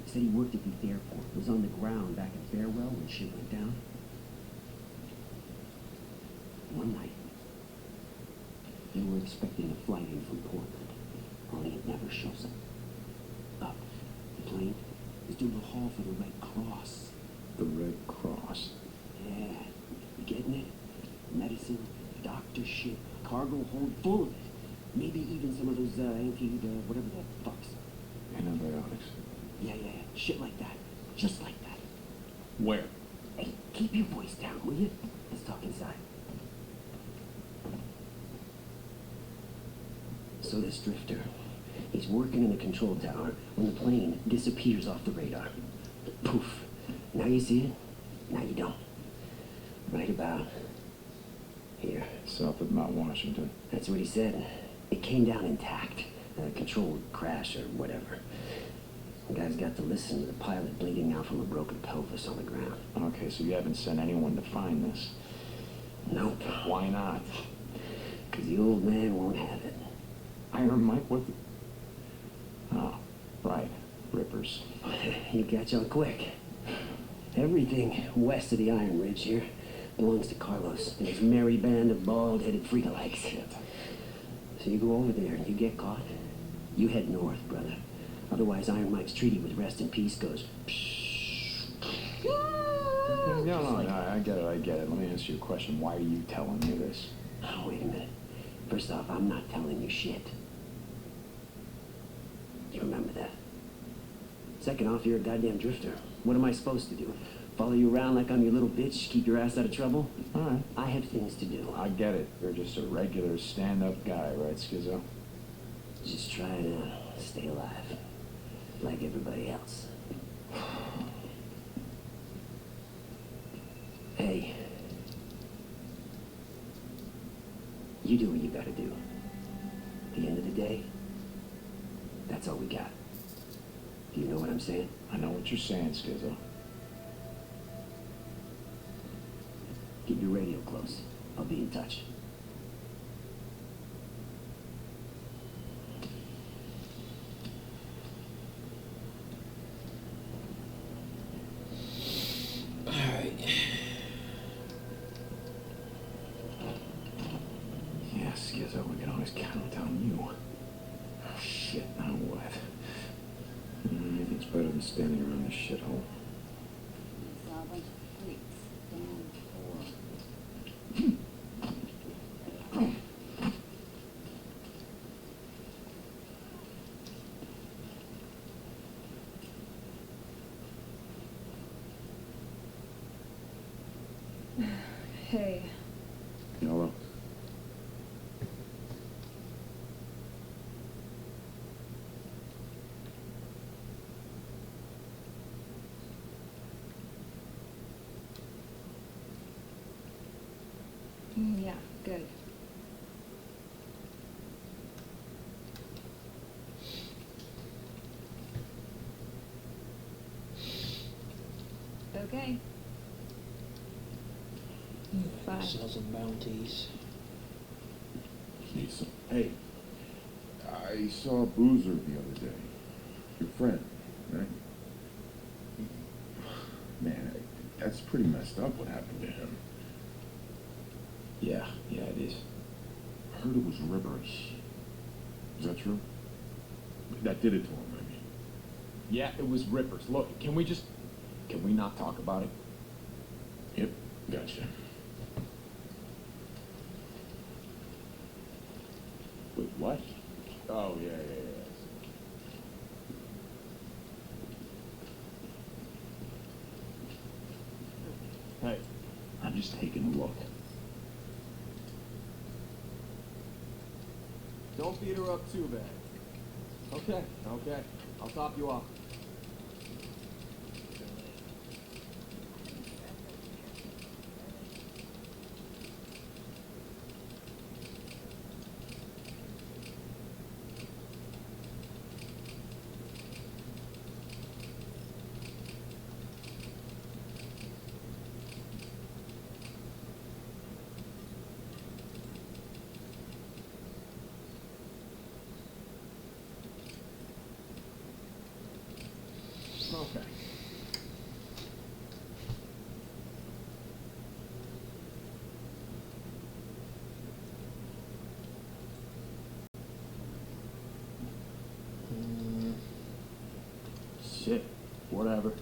He said he worked at the airport, was on the ground back in Farewell when shit went down. One night, they were expecting a flight in from Portland, only it never shows up. The plane is doing a haul for the Red Cross. The Red Cross? Yeah, you getting it? Medicine, doctor shit, cargo hold full of it. Maybe even some of those whatever the fucks. Antibiotics. Yeah, shit like that. Just like that. Where? Hey, keep your voice down, will you? Let's talk inside. So this drifter, he's working in the control tower when the plane disappears off the radar. Poof. Now you see it, now you don't. Right about here. South of Mount Washington. That's what he said. It came down intact. Controlled crash or whatever. The guy's got to listen to the pilot bleeding out from a broken pelvis on the ground. Okay, so you haven't sent anyone to find this? Nope. Why not? Because the old man won't have it. Iron Mike, what the... Oh, right. Rippers. You catch on quick. Everything west of the Iron Ridge here belongs to Carlos and his merry band of bald-headed freakalikes. So you go over there and you get caught, you head north, brother. Otherwise, Iron Mike's treaty with Rest in Peace goes... No, I get it. Let me ask you a question. Why are you telling me this? Oh, wait a minute. First off, I'm not telling you shit. You remember that? Second off, you're a goddamn drifter. What am I supposed to do? Follow you around like I'm your little bitch, keep your ass out of trouble? Alright. I have things to do. I get it. You're just a regular stand-up guy, right, Schizo? Just trying to stay alive. Like everybody else. Hey. You do what you gotta do. At the end of the day, that's all we got. Do you know what I'm saying? I know what you're saying, Schizo. Keep your radio close. I'll be in touch. Alright. Yeah, Schizo, we can always count on you. Oh, shit, now what? Anything's better than standing around this shithole. Saw a bunch of freaks down for. Hey. Hello? Yeah, good. Okay. Bye. Sell some bounties. Jeez. Hey, I saw Boozer the other day. Your friend, right? Man, that's pretty messed up what happened to him. Yeah, it is. I heard it was Rivers. Is that true? That did it to him, I mean. Yeah, it was Rippers. Look, can we not talk about it? Yep, gotcha. Wait, what? Oh, yeah. Hey, I'm just taking a look. Don't beat her up too bad. Okay. I'll top you off. Okay. Shit, whatever.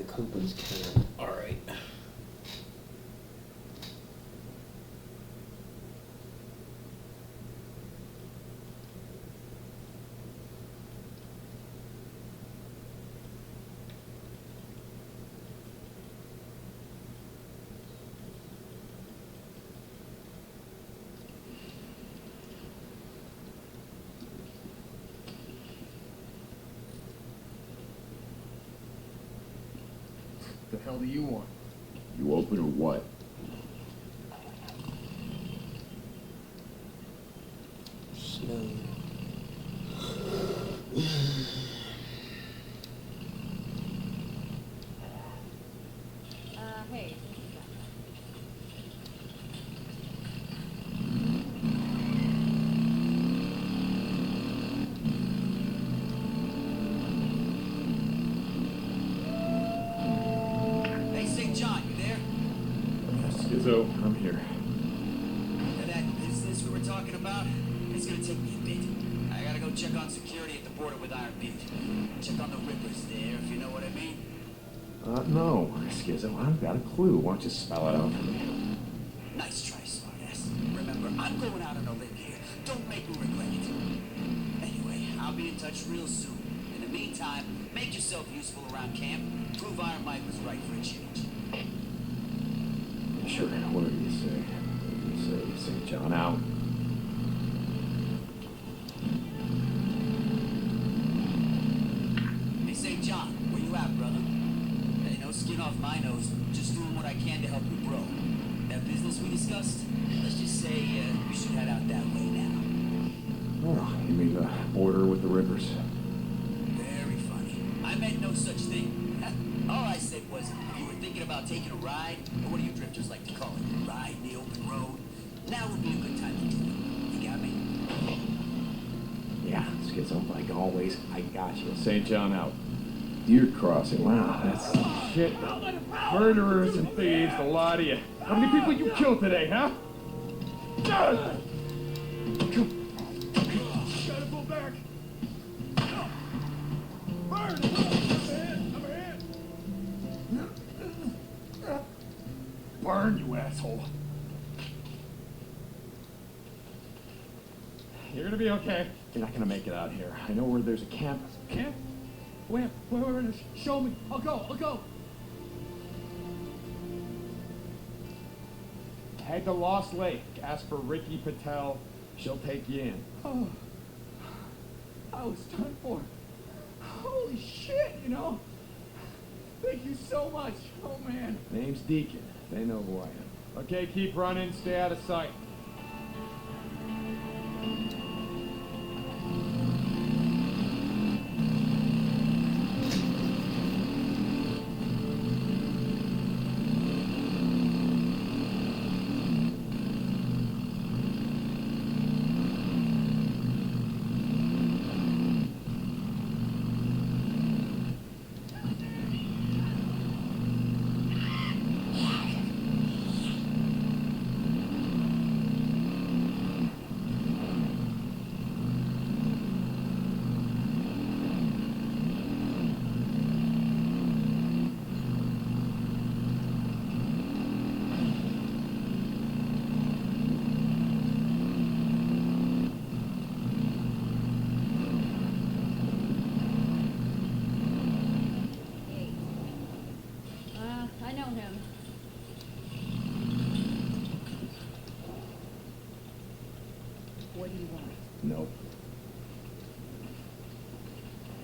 company's kind of alright. The hell do you want? You open or what? Smelly. Hey. Hey, St. John, you there? Skizzo, I'm here. That business we were talking about, it's gonna take me a bit. I gotta go check on security at the border with Iron Butte. Check on the rippers there, if you know what I mean. No, Skizzo, I haven't got a clue. Why don't you spell it out for me? Nice try, smartass. Remember, I'm going out on a limb here. Don't make me regret it. Anyway, I'll be in touch real soon. In the meantime, make yourself useful around camp. Prove Iron Mike was right for a change. Sure, what do you say? What do you say? St. John out. Hey, St. John, where you at, brother? Hey, no skin off my nose. Just doing what I can to help you grow. That business we discussed, let's just say we should head out that way now. Oh, you mean the border with the rivers? Very funny. I meant no such thing. All I said was, if you were thinking about taking a ride, or what do you drifters like to call it, ride in the open road, now would be a good time to do it. You got me? Yeah, Skizzo, like always, I got you. St. John out. Deer crossing. Wow, that's shit. Murderers and thieves, a lot of you. How many people you killed today, huh? Gotta pull back. Burn! Burn, you asshole. You're gonna be okay. You're not gonna make it out here. I know where there's a camp. Camp? Where? Show me. I'll go. Head to Lost Lake. Ask for Ricky Patel. She'll take you in. Oh, I was done for. Holy shit, you know? Thank you so much. Oh, man. Name's Deacon. They know who I am. Okay, keep running. Stay out of sight. I know him. What do you want? Nope.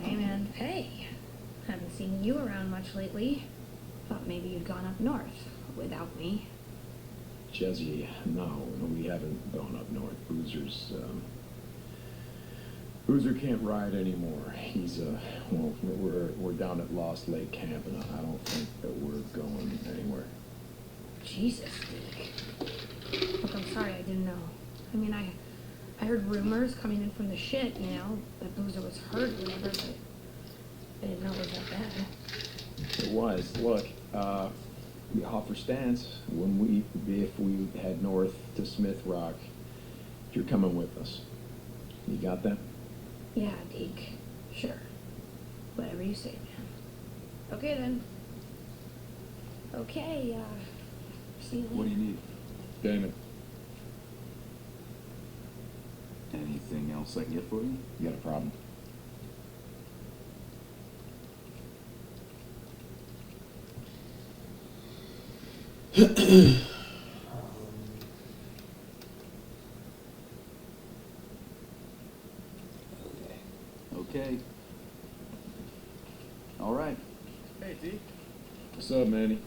Hey, man. Hey. Haven't seen you around much lately. Thought maybe you'd gone up north without me. Jesse, no, we haven't gone up north. Boozer can't ride anymore. He's, well, we're down at Lost Lake Camp, and I don't think that we're going anywhere. Jesus, Dick. Look, I'm sorry I didn't know. I mean, I heard rumors coming in from the shit, you know, that Boozer was hurt or whatever, but I didn't know it was that bad. It was. Look, we offer stance if we head north to Smith Rock. You're coming with us. You got that? Yeah, Deke. Sure. Whatever you say, man. Okay, then. Okay, see you later. What do you need? Damon. Anything else I can get for you? You got a problem? Okay. All right. Hey, D. What's up, Manny?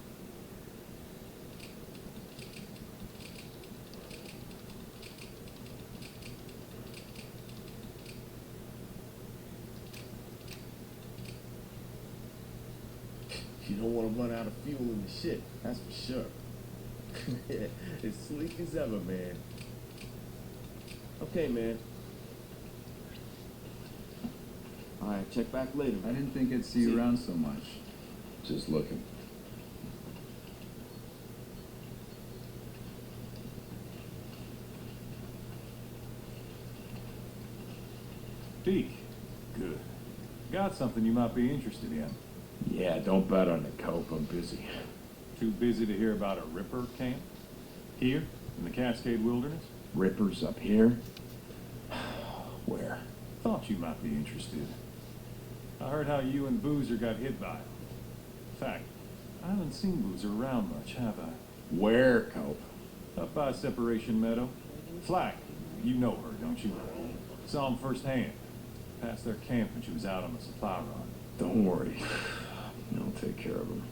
You don't want to run out of fuel in the ship, that's for sure. It's sleek as ever, man. Okay, man. All right, check back later. I didn't think I'd see you around so much. Just looking. Peek. Good. Got something you might be interested in. Yeah, don't bet on it, Cope. I'm busy. Too busy to hear about a Ripper camp? Here, in the Cascade Wilderness? Rippers up here? Where? Thought you might be interested. I heard how you and Boozer got hit by it. In fact, I haven't seen Boozer around much, have I? Where, Cope? Up by Separation Meadow. Flack, you know her, don't you? Saw him firsthand. Past their camp when she was out on the supply run. Don't worry. I'll take care of him.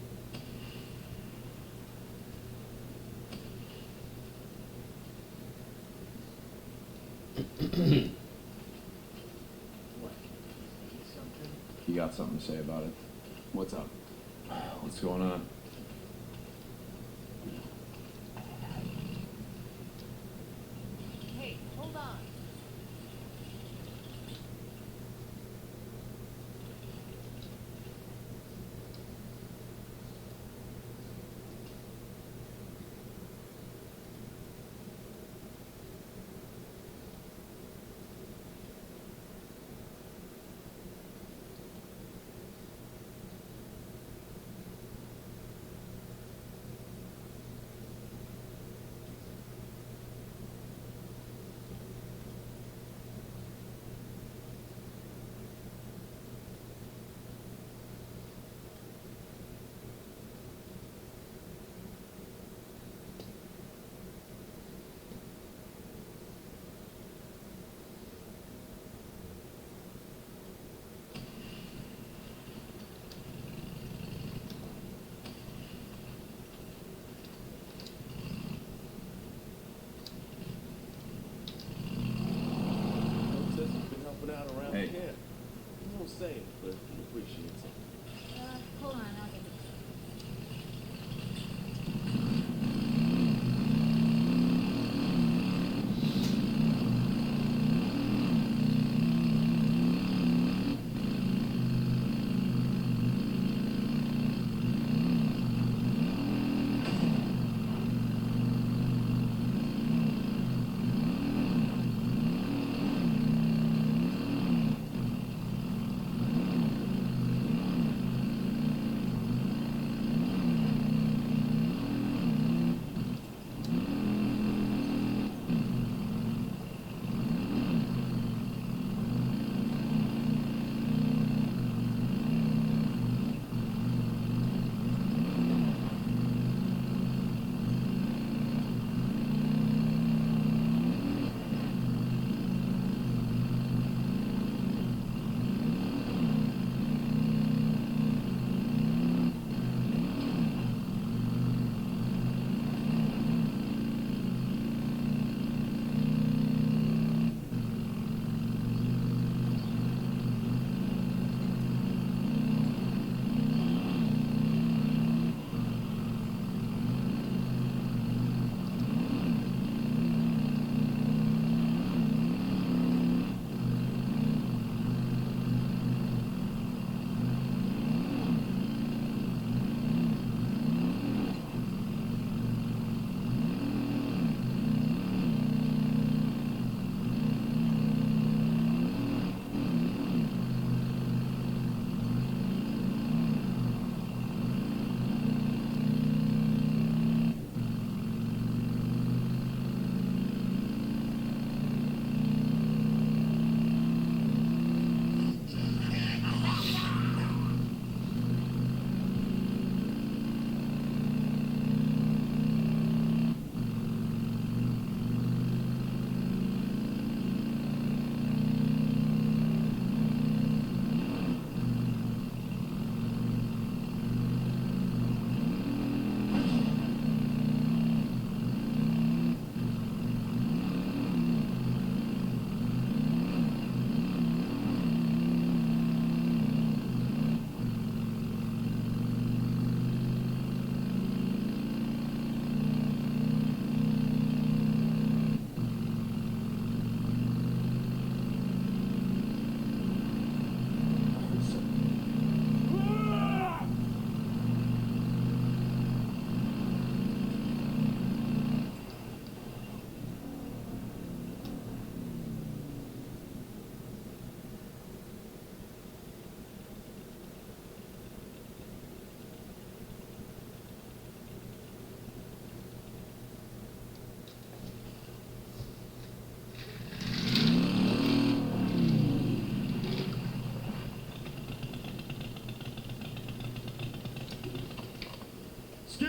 You got something to say about it? What's up? What's going on? Hey, hold on.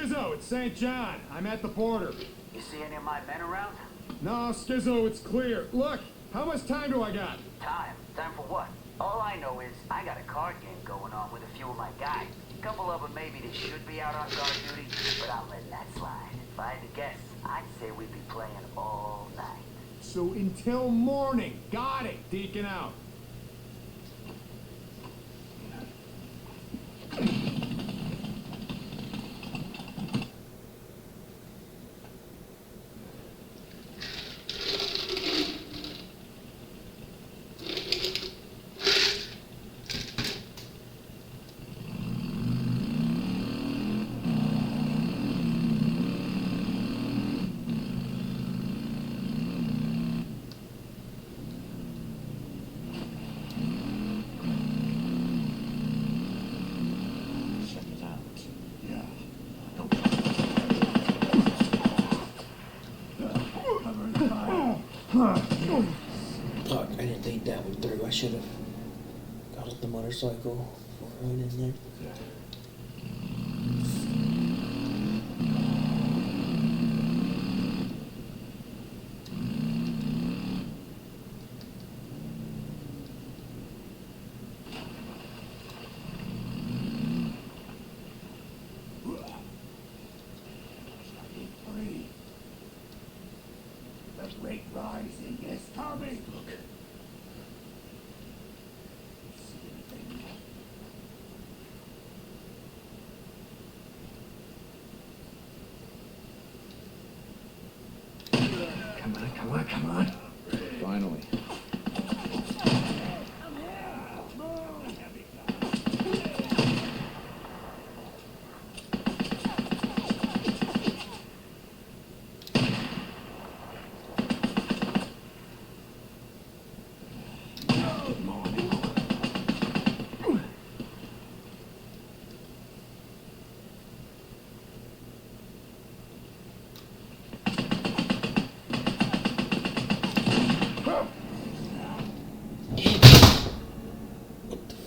Skizzo, it's St. John. I'm at the border. You see any of my men around? No, Skizzo, it's clear. Look, how much time do I got? Time? Time for what? All I know is I got a card game going on with a few of my guys. A couple of them maybe they should be out on guard duty, but I'm letting that slide. If I had to guess, I'd say we'd be playing all night. So until morning. Got it. Deacon out. Fuck, I didn't think that one through. I should have got off the motorcycle before I went in there. The great rising is coming. Look. See anything? Come on, come on, come on. Finally.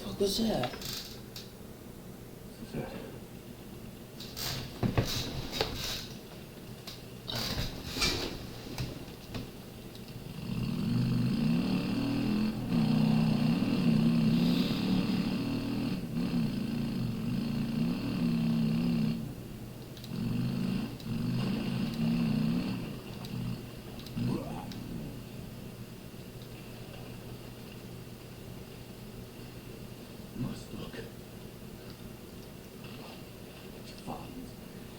What was that? Must look.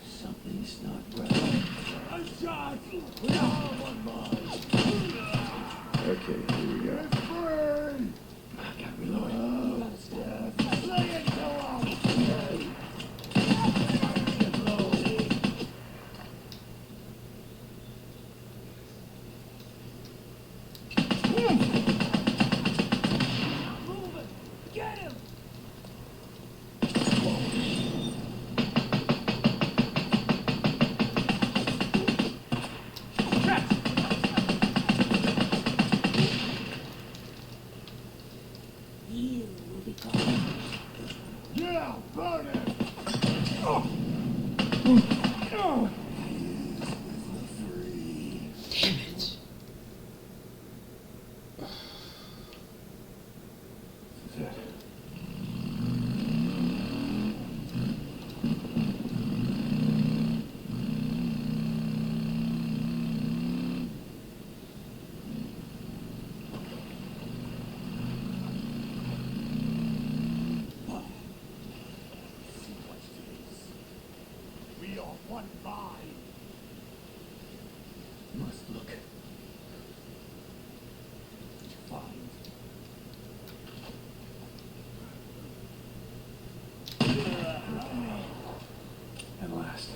Something's not right. A shot! We all one mind. Okay, here we go. Burn! I got reload. Oh, death. Lay it go out! Get him! You will be called. Yeah, burn it! Oh. Damn it. We are one mind. Must look. Find. At last.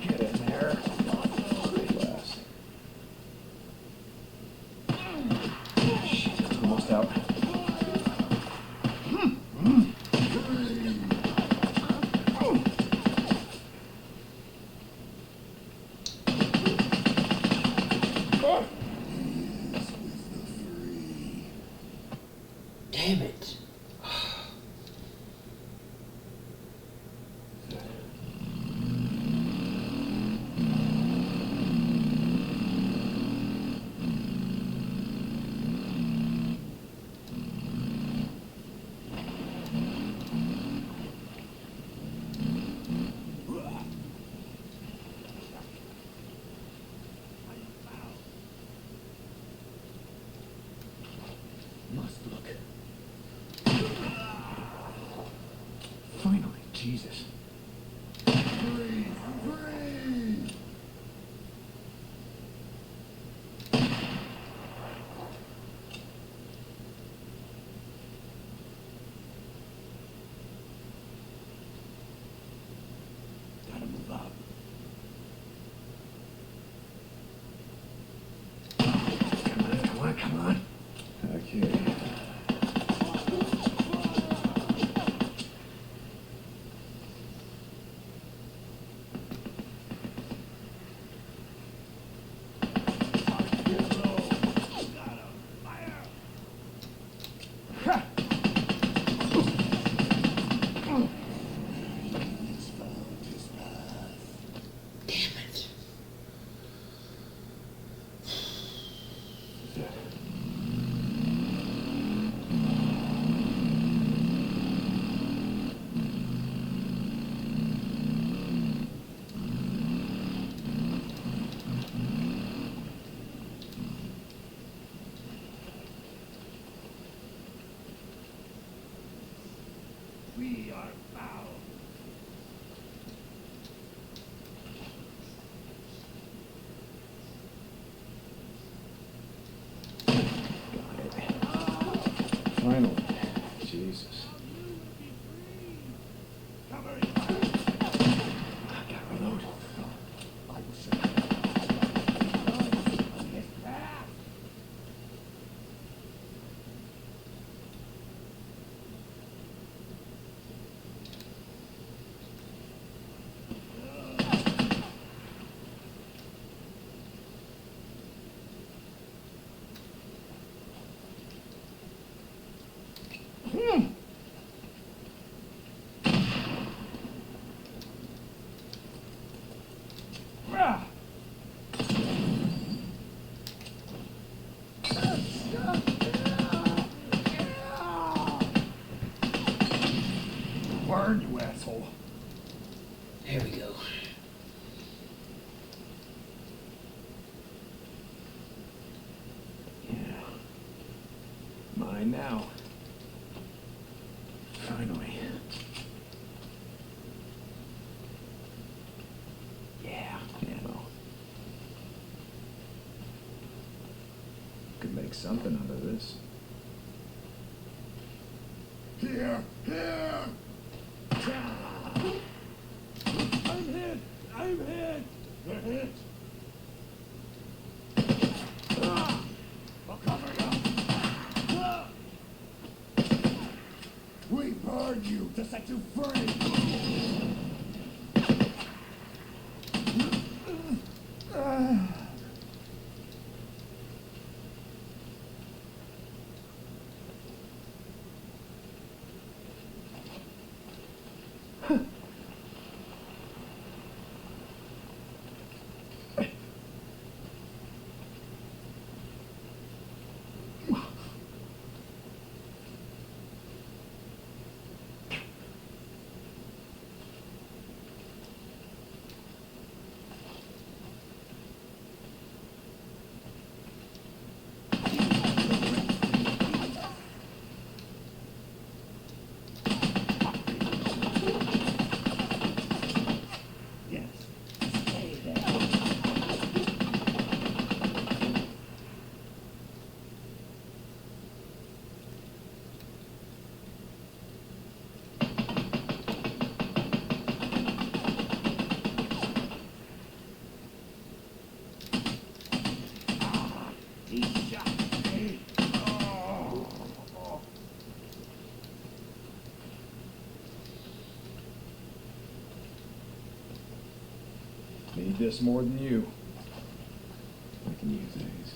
Get in there. At last. Damn it. Must look. Finally, Jesus. Free! Free! Gotta move up. Come on, come on. Okay. We are found. Got it. Finally. Jesus. I gotta reload. I will say. Burn, you asshole. There we go. Yeah. Mine now. Finally. Yeah, ammo. Could make something out of this. Here! Here! I'm hit! I'm hit! They're hit! I'll cover you! We burn you to set you free! Need this more than you. I can use these.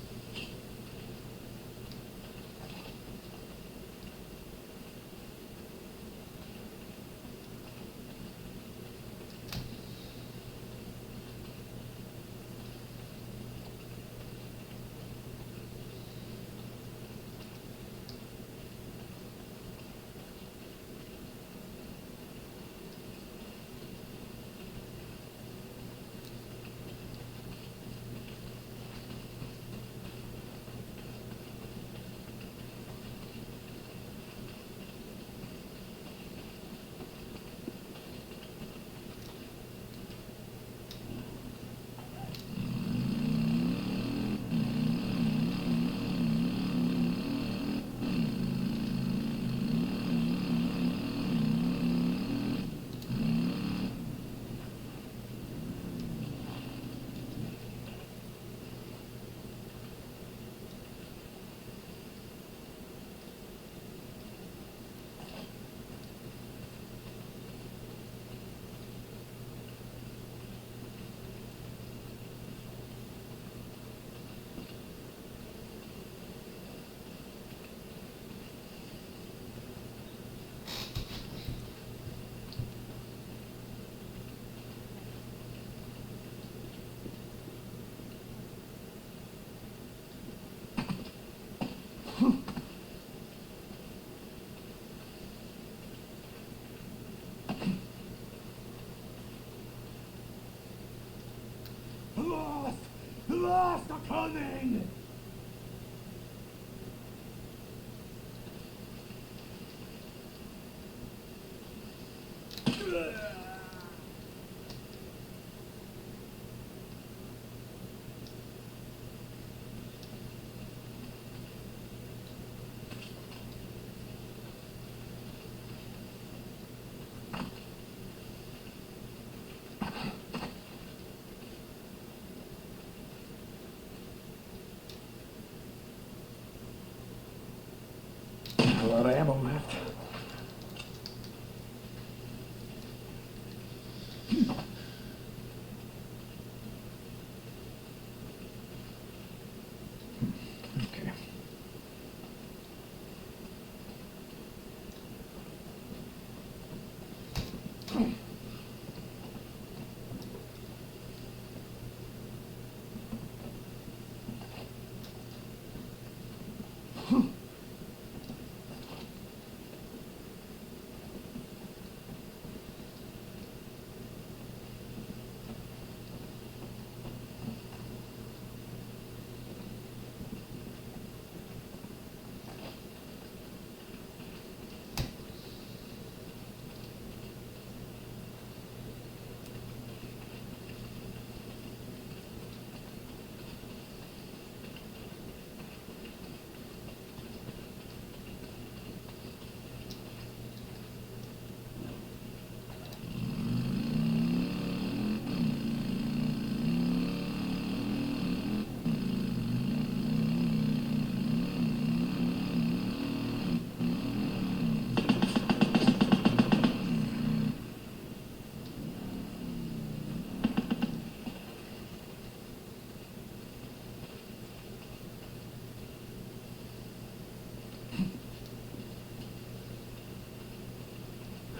Ah, stop coming! A lot of ammo left. Okay.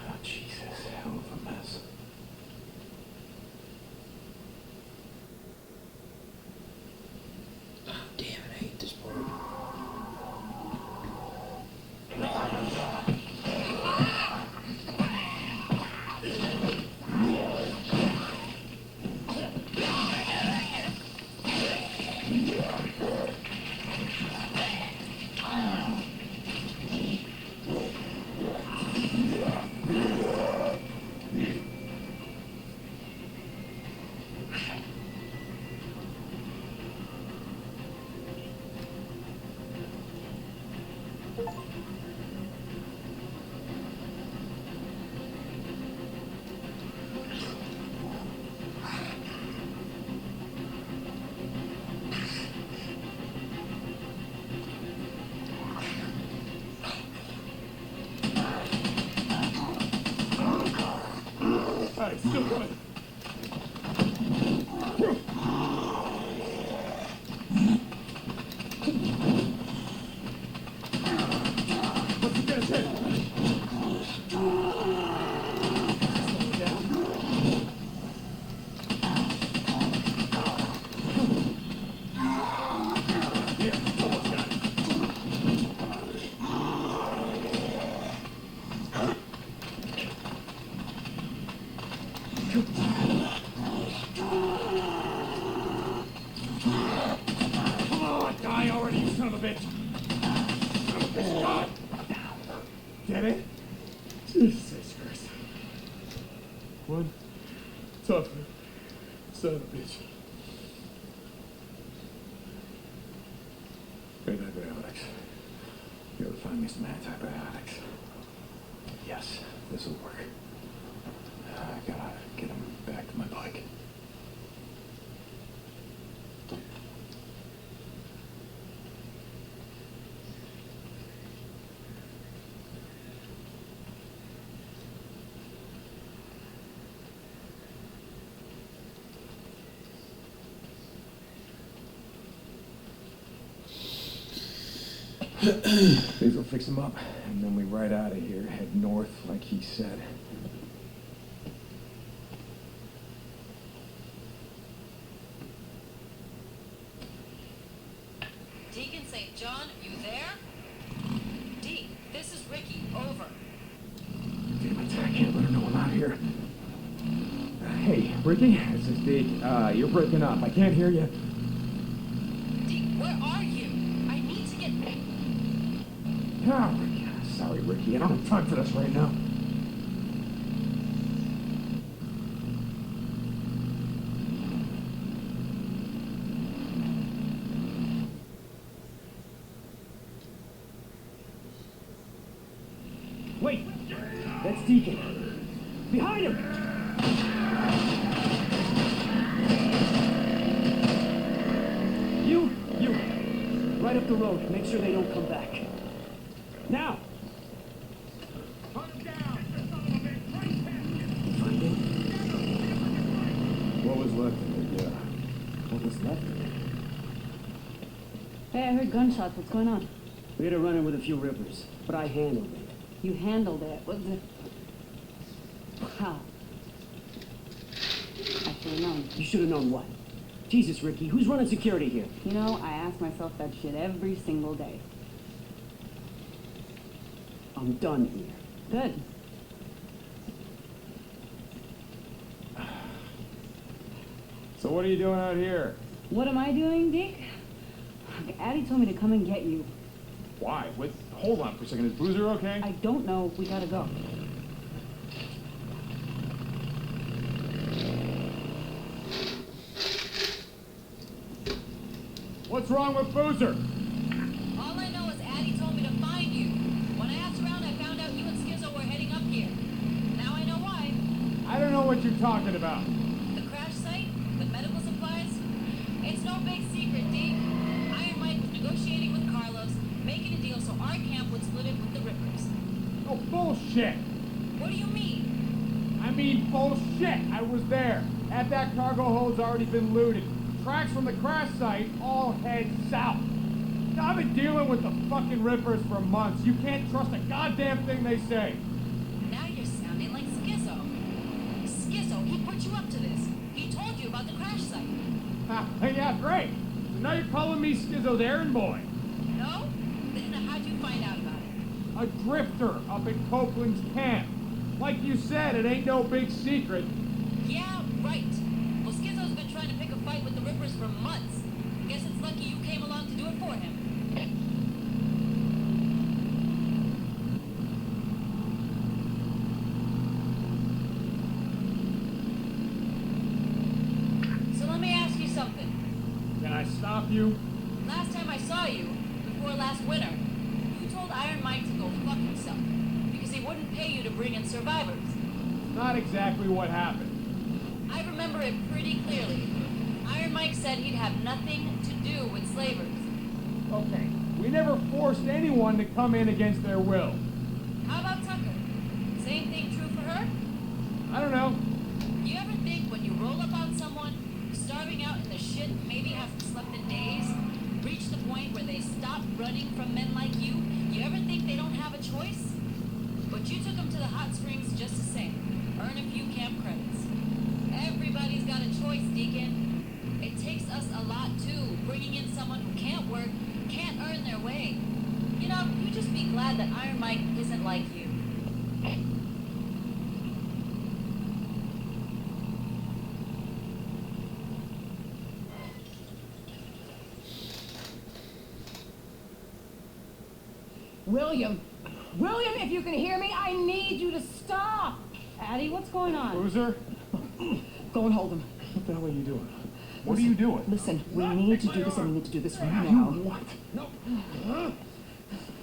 Oh, Jesus, hell of a mess. Oh, damn it, I hate this part. Alright, still going. What's he gonna say? Slow down. Here, almost got it. Come on, die already, you son of a bitch! Son of a bitch, die! Get it? Jesus Christ. One tough son of a bitch. Antibiotics. You gotta find me some antibiotics. Yes, this'll work. I gotta get him back to my bike. These will fix him up, and then we ride out of here, head north like he said. Deacon St. John, you there? Deke, this is Ricky. Over. Damn it, I can't let her know I'm out here. Hey, Ricky, this is Deke. You're breaking up. I can't hear you. Sorry, Ricky. I don't have time for this right now. Wait! That's Deacon. Behind him! You! Right up the road. Make sure they don't come back. Now! What was left of it, yeah. What was left of it? Hey, I heard gunshots. What's going on? We had a run-in with a few rippers, but I handled it. You handled it. What the... How? I should have known. You should have known what? Jesus, Ricky, who's running security here? You know, I ask myself that shit every single day. I'm done here. Good. So what are you doing out here? What am I doing, Dick? Addie told me to come and get you. Why? Hold on for a second. Is Boozer okay? I don't know. We gotta go. What's wrong with Boozer? All I know is Addie told me to find you. When I asked around, I found out you and Skizzo were heading up here. Now I know why. I don't know what you're talking about. The crash site? The medical supplies? It's no big secret, D. Iron Mike was negotiating with Carlos, making a deal so our camp would split it with the Rippers. Oh, bullshit! What do you mean? I mean bullshit! I was there. At that cargo hold's already been looted. Tracks from the crash site all head south. Now, I've been dealing with the fucking Rippers for months. You can't trust a goddamn thing they say. Now you're sounding like Skizzo. Skizzo, he put you up to this. He told you about the crash site. Yeah, great. Now you're calling me Skizzo's errand boy. No? Then how'd you find out about it? A drifter up at Copeland's camp. Like you said, it ain't no big secret. Yeah, right. Well, Skizzo's been trying to pick a fight with the Rippers for months. Guess it's lucky you came along to do it for him. So let me ask you something. Can I stop you? Last time I saw you, before last winter, you told Iron Mike to go fuck himself because he wouldn't pay you to bring in survivors. Not exactly what happened. I remember it pretty clearly. Iron Mike said he'd have nothing to do with slavers. Okay, we never forced anyone to come in against their will. How about Tucker? Same thing true for her? I don't know. You ever think when you roll up on someone who's starving out in the shit, maybe haven't slept in days, reach the point where they stop running from men like you ever think they don't have a choice? But you took them to the hot springs just the same. Earn a few camp credits. Everybody's got a choice, Deacon. It takes us a lot, too, bringing in someone who can't work, can't earn their way. You know, you just be glad that Iron Mike isn't like you. William, if you can hear me, I need you to stop. Addie, what's going on? Boozer? Go and hold him. What the hell are you doing? What are you doing? Listen, we need to do this, and we need to do this right now. What? No.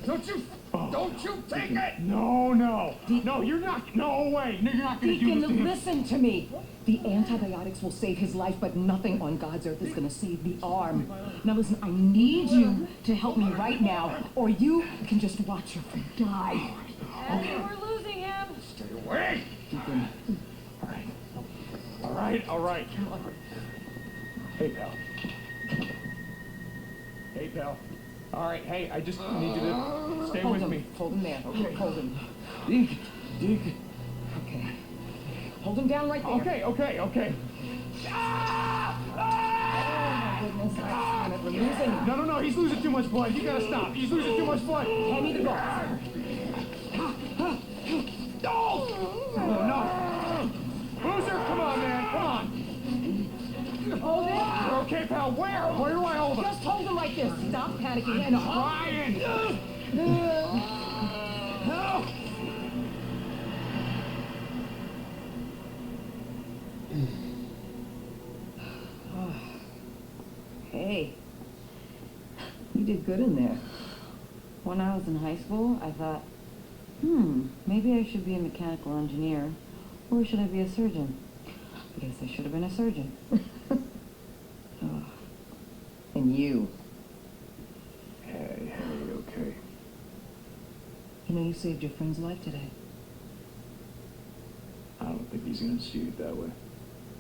Don't you take it! No, no. No, you're not. No way. No, you're not going to do Deacon, this to him. listen to me. The antibiotics will save his life, but nothing on God's earth is going to save the arm. Now listen, I need you to help me right now, or you can just watch your friend die. Addie, we're losing him. Stay away. Deacon. All right. Hey, pal. Hey, pal. All right, hey, I just need you to stay with me. Hold him there. Okay. Hold him. Deke. Okay. Hold him down right there. Okay. Oh my goodness, we're losing. No, he's losing too much blood. You gotta stop. He's losing too much blood. Hand me the ball. No. Boozer, come on, man. Come on. Hold him. Okay, pal. Where do I hold him? Just hold him like this. Stop panicking and hold. Ryan! Help! Hey, you did good in there. When I was in high school, I thought, maybe I should be a mechanical engineer, or should I be a surgeon? I guess I should have been a surgeon. Oh. And you. Hey, okay. You know, you saved your friend's life today. I don't think he's gonna see it that way.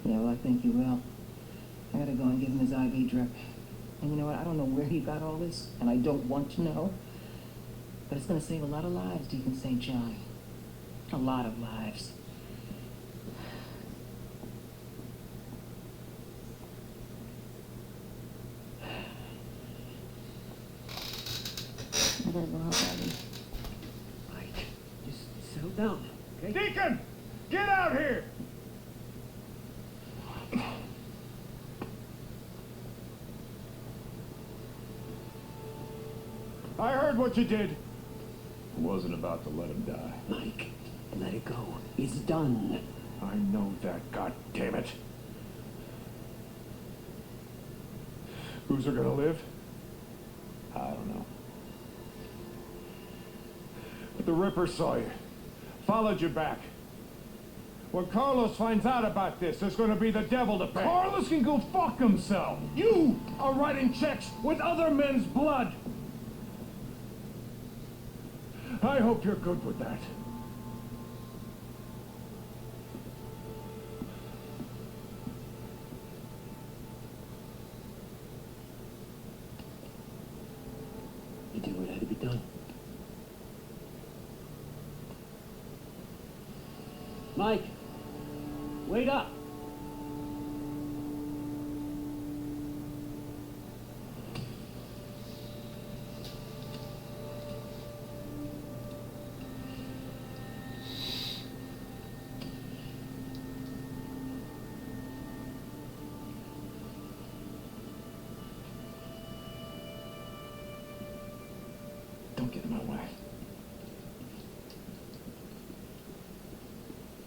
Yeah, well, I think you will. I gotta go and give him his IV drip. And you know what? I don't know where he got all this, and I don't want to know. But it's gonna save a lot of lives, Deacon St. John. A lot of lives. I gotta go help Abby. Mike, just settle down, okay? Deacon! Get out here! I heard what you did. Wasn't about to let him die. Mike, let it go. It's done. I know that, god damn it. Who's are gonna live? I don't know. But the Ripper saw you. Followed you back. When Carlos finds out about this, there's gonna be the devil to pay. Carlos can go fuck himself. You are writing checks with other men's blood. I hope you're good with that. You did what had to be done. Mike, wait up. Don't get in my way.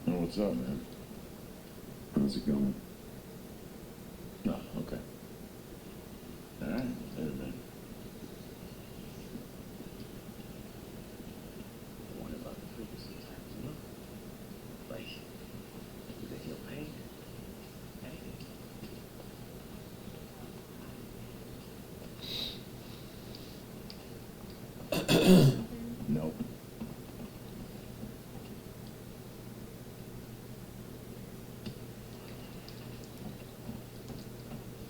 Oh, what's up, man? How's it going? No, okay. Alright, later, man. Don't worry about the freaky sometimes, you know? Like, you can feel pain. Nope.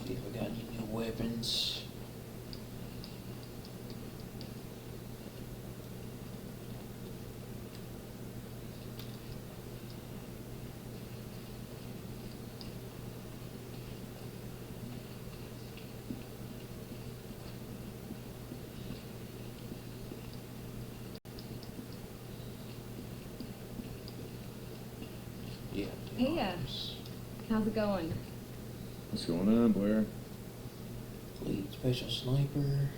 See if we got any new weapons. Yeah. Hey, how's it going? What's going on, Blair? Lead special sniper.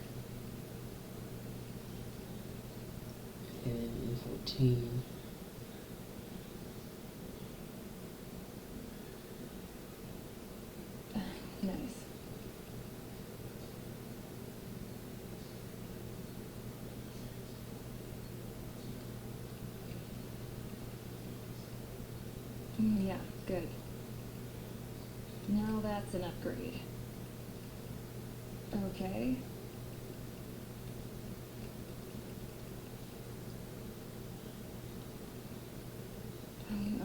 And 14. Nice. Yeah, good. Now that's an upgrade. Okay.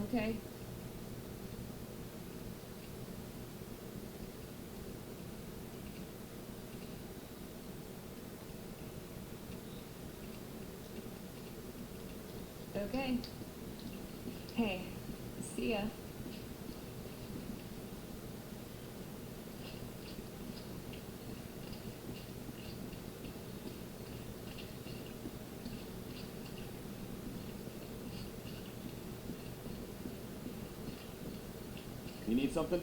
Okay. Okay. Hey, see ya. You need something?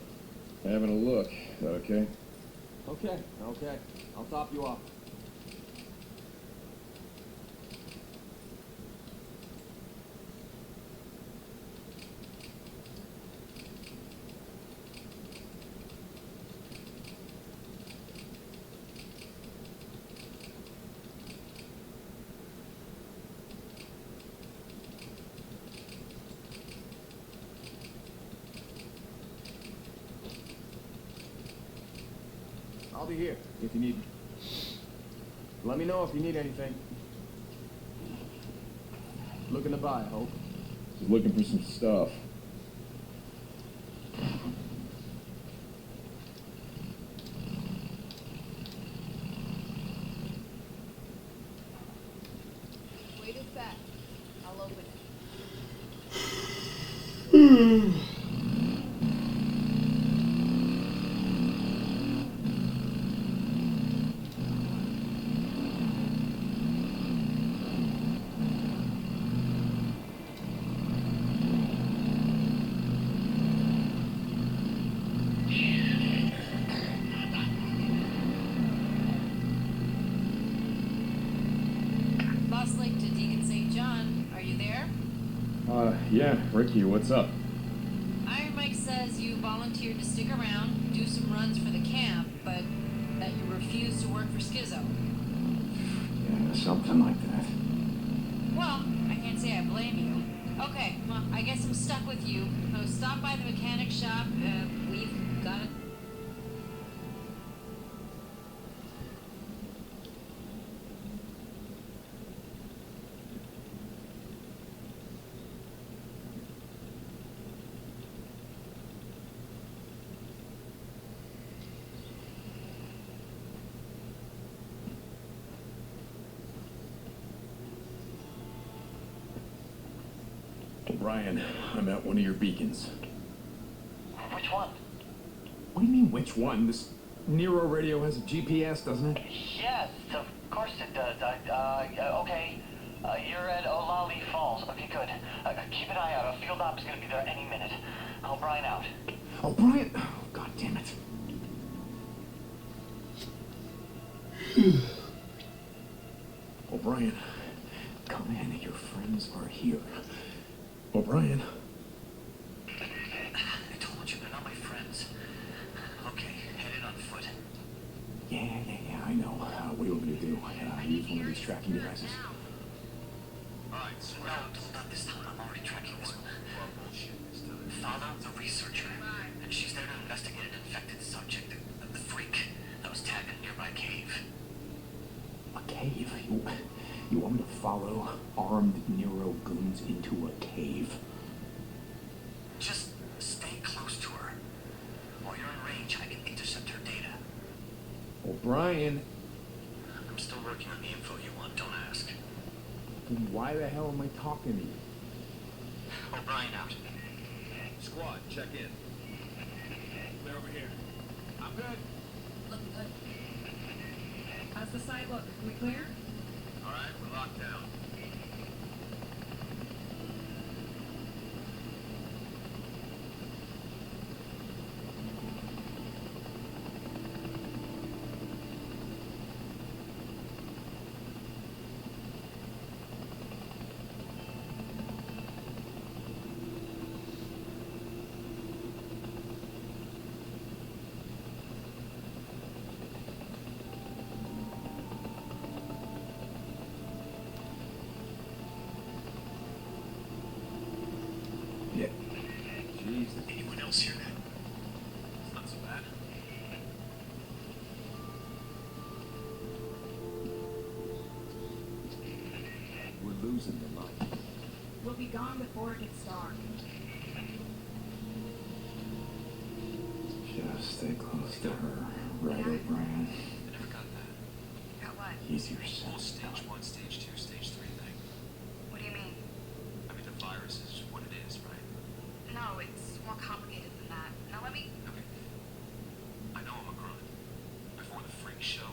Having a look. Is that okay? Okay. I'll top you off. I'll be here if you need me. Let me know if you need anything. Looking to buy, I hope. Just looking for some stuff. Wait a sec. I'll open it. Boss Lake to Deacon St. John. Are you there? Yeah, Ricky, what's up? Iron Mike says you volunteered to stick around, do some runs for the camp, but that you refused to work for Schizo. Yeah, something like that. Well, I can't say I blame you. Okay, well, I guess I'm stuck with you. So stop by the mechanic shop. We've got it. Brian, I'm at one of your beacons. Which one? What do you mean, which one? This Nero radio has a GPS, doesn't it? Yes, of course it does. Okay. You're at Olali Falls. Okay, good. Keep an eye out. A field op is going to be there any minute. O'Brien out. Oh, Brian! Oh, God damn it. O'Brien, come in. Your friends are here. O'Brien. I told you they're not my friends. Okay, headed on foot. Yeah, I know. What do you want me to do? Use one of these tracking devices. Alright, so no, not this time. I'm already tracking this one. Follow the researcher. And she's there to investigate an infected subject, the freak that was tagged in a nearby cave. A cave? You want me to follow armed Nero goons into a cave? Just stay close to her. While you're in range, I can intercept her data. O'Brien. I'm still working on the info you want, don't ask. Then why the hell am I talking to you? O'Brien out. Squad, check in. Clear over here. I'm good. Looking good. How's the site look? We clear? All right, we're locked down. Yeah. Jesus. Anyone else hear that? It's not so bad. We're losing the light. We'll be gone before it gets dark. Just stay close to her. Right, O'Brien? I never got that. Got what? He's your Whole son. stage 1, stage 2, stage 3 thing. What do you mean? I mean, the virus is what it is, right? No, it's more complicated than that. Now let me... Okay. I know I'm a grunt. Before the freak show,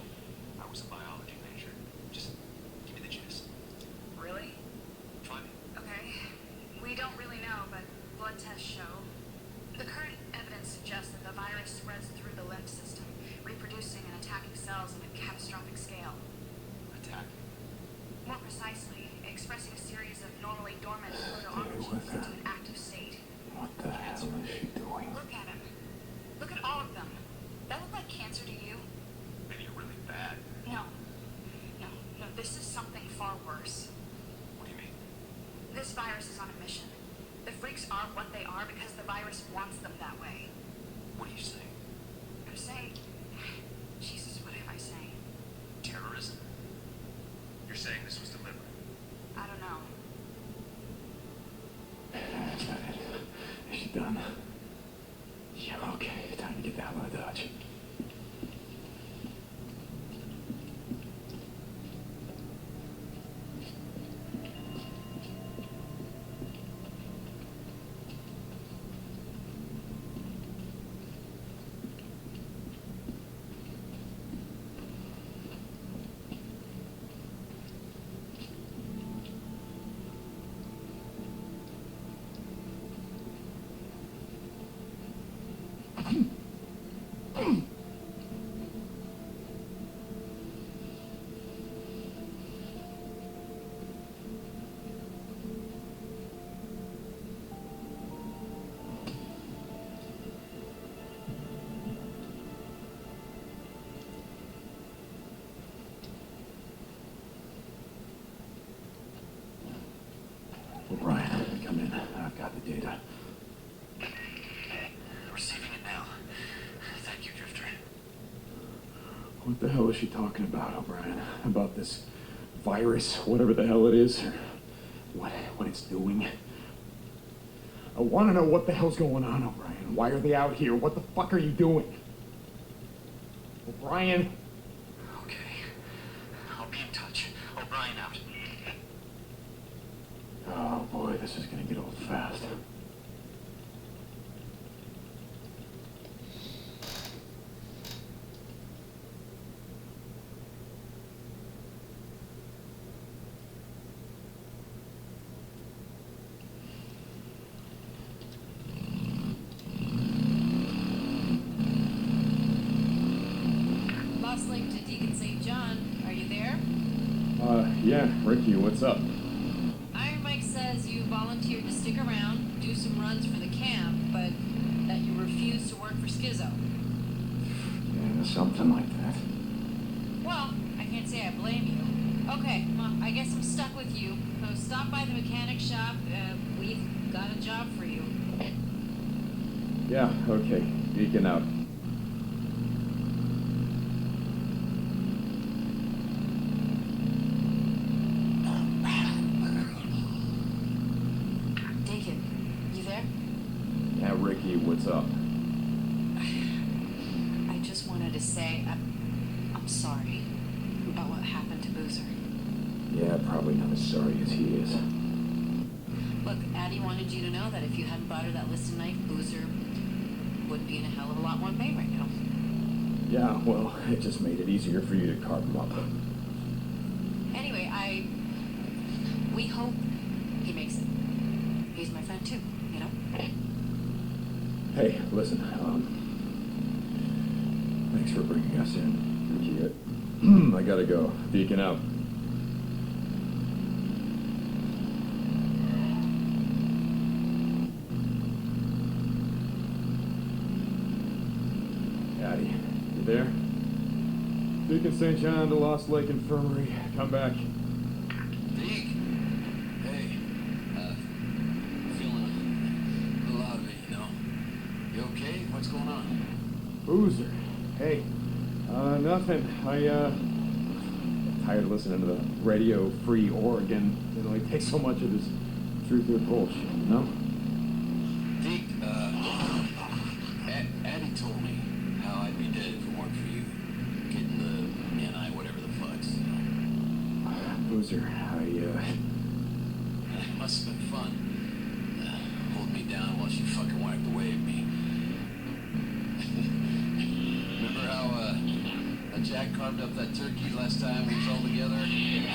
I was a biology major. Just give me the gist. Really? Try me. Okay. We don't really know, but blood tests show. The current evidence suggests that the virus spreads through the lymph system, reproducing and attacking cells on a catastrophic scale. Attacking. More precisely, expressing a series of normally dormant proto-oncogenes into an active state. What the hell is she doing? Look at him. Look at all of them. That look like cancer to you? Maybe you're really bad. No. No, this is something far worse. What do you mean? This virus is on a mission. The freaks are what they are because the virus wants them that way. What are you saying? I'm saying, Jesus got the data. Receiving it now. Thank you, Drifter. What the hell is she talking about, O'Brien? About this virus, whatever the hell it is, or what it's doing? I want to know what the hell's going on, O'Brien. Why are they out here? What the fuck are you doing? O'Brien? Okay. I'll be in touch. O'Brien out. Oh boy, this is gonna get old fast. Lost link to Deacon St. John. Are you there? Yeah, Ricky, what's up? Iron Mike says you volunteered to stick around, do some runs for the camp, but that you refused to work for Schizo. Yeah, something like that. Well, I can't say I blame you. Okay, well, I guess I'm stuck with you. So stop by the mechanic shop. We've got a job for you. Yeah, okay. Deacon out. Deacon, you there? Yeah, Ricky, what's up? I just wanted to say I'm sorry about what happened to Boozer. Yeah, probably not as sorry as he is. Look, Addie wanted you to know that if you hadn't brought her that listed knife, Boozer would be in a hell of a lot more pain right now. Yeah, well, it just made it easier for you to carve him up. Anyway, we hope he makes it. He's my friend too, you know? Hey, listen, thanks for bringing us in, Ricky. I gotta go. Deacon out. Addie, you there? Deacon St. John to Lost Lake Infirmary. Come back. Deke? Hey, feeling a little out of it, you know. You okay? What's going on? Boozer. Hey. Nothing. I'm tired of listening to the Radio Free Oregon. It only takes so much of this truth or bullshit, you know? Deke, Addie told me how I'd be dead if it weren't for you. Getting the NI, whatever the fucks, you know. Boozer, It must have been fun. Hold me down while she fucking wiped away at me. Remember how Jack carved up that turkey last time we was all together? He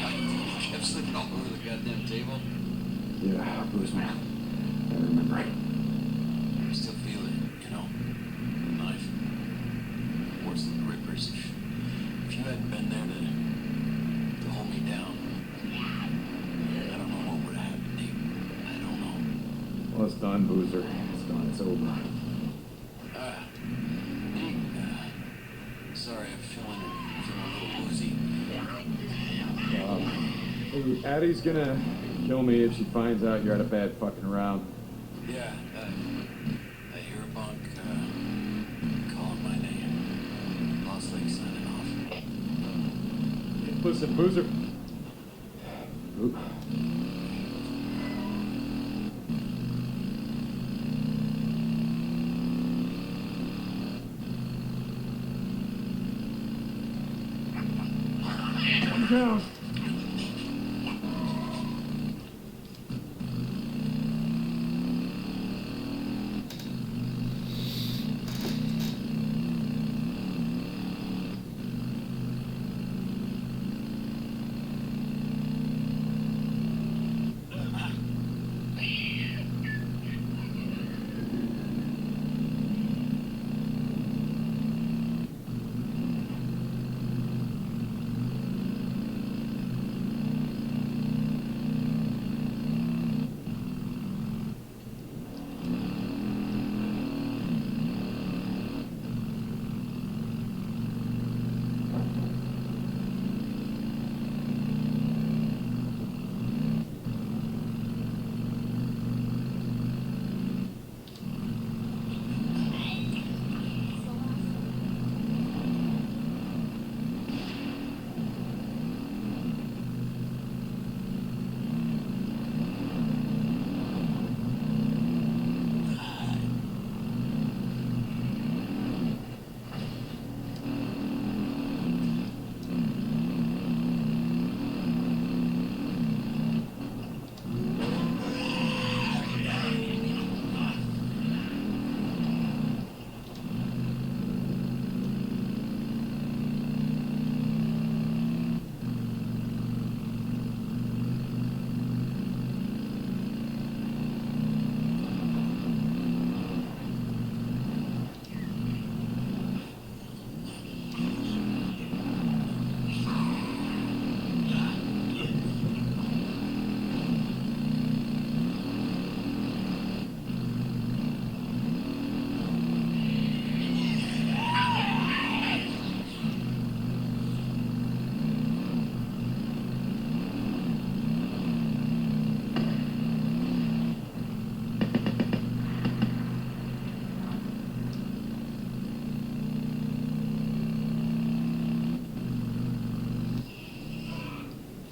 kept slipping all over the goddamn table. Yeah, Booze, man. I remember. I still feel it, you know. The knife. Worse than the rippers. If you hadn't been there to hold me down, I don't know what would have happened, Deke. I don't know. Well, it's done, Boozer. It's done. It's over. Sorry, I'm feeling a little woozy. Hey, Addie's gonna kill me if she finds out you're at a bad fucking round. Yeah, I hear a bunk calling my name. Lost Lake signing off. Hey, listen, Boozer. Oop. One down.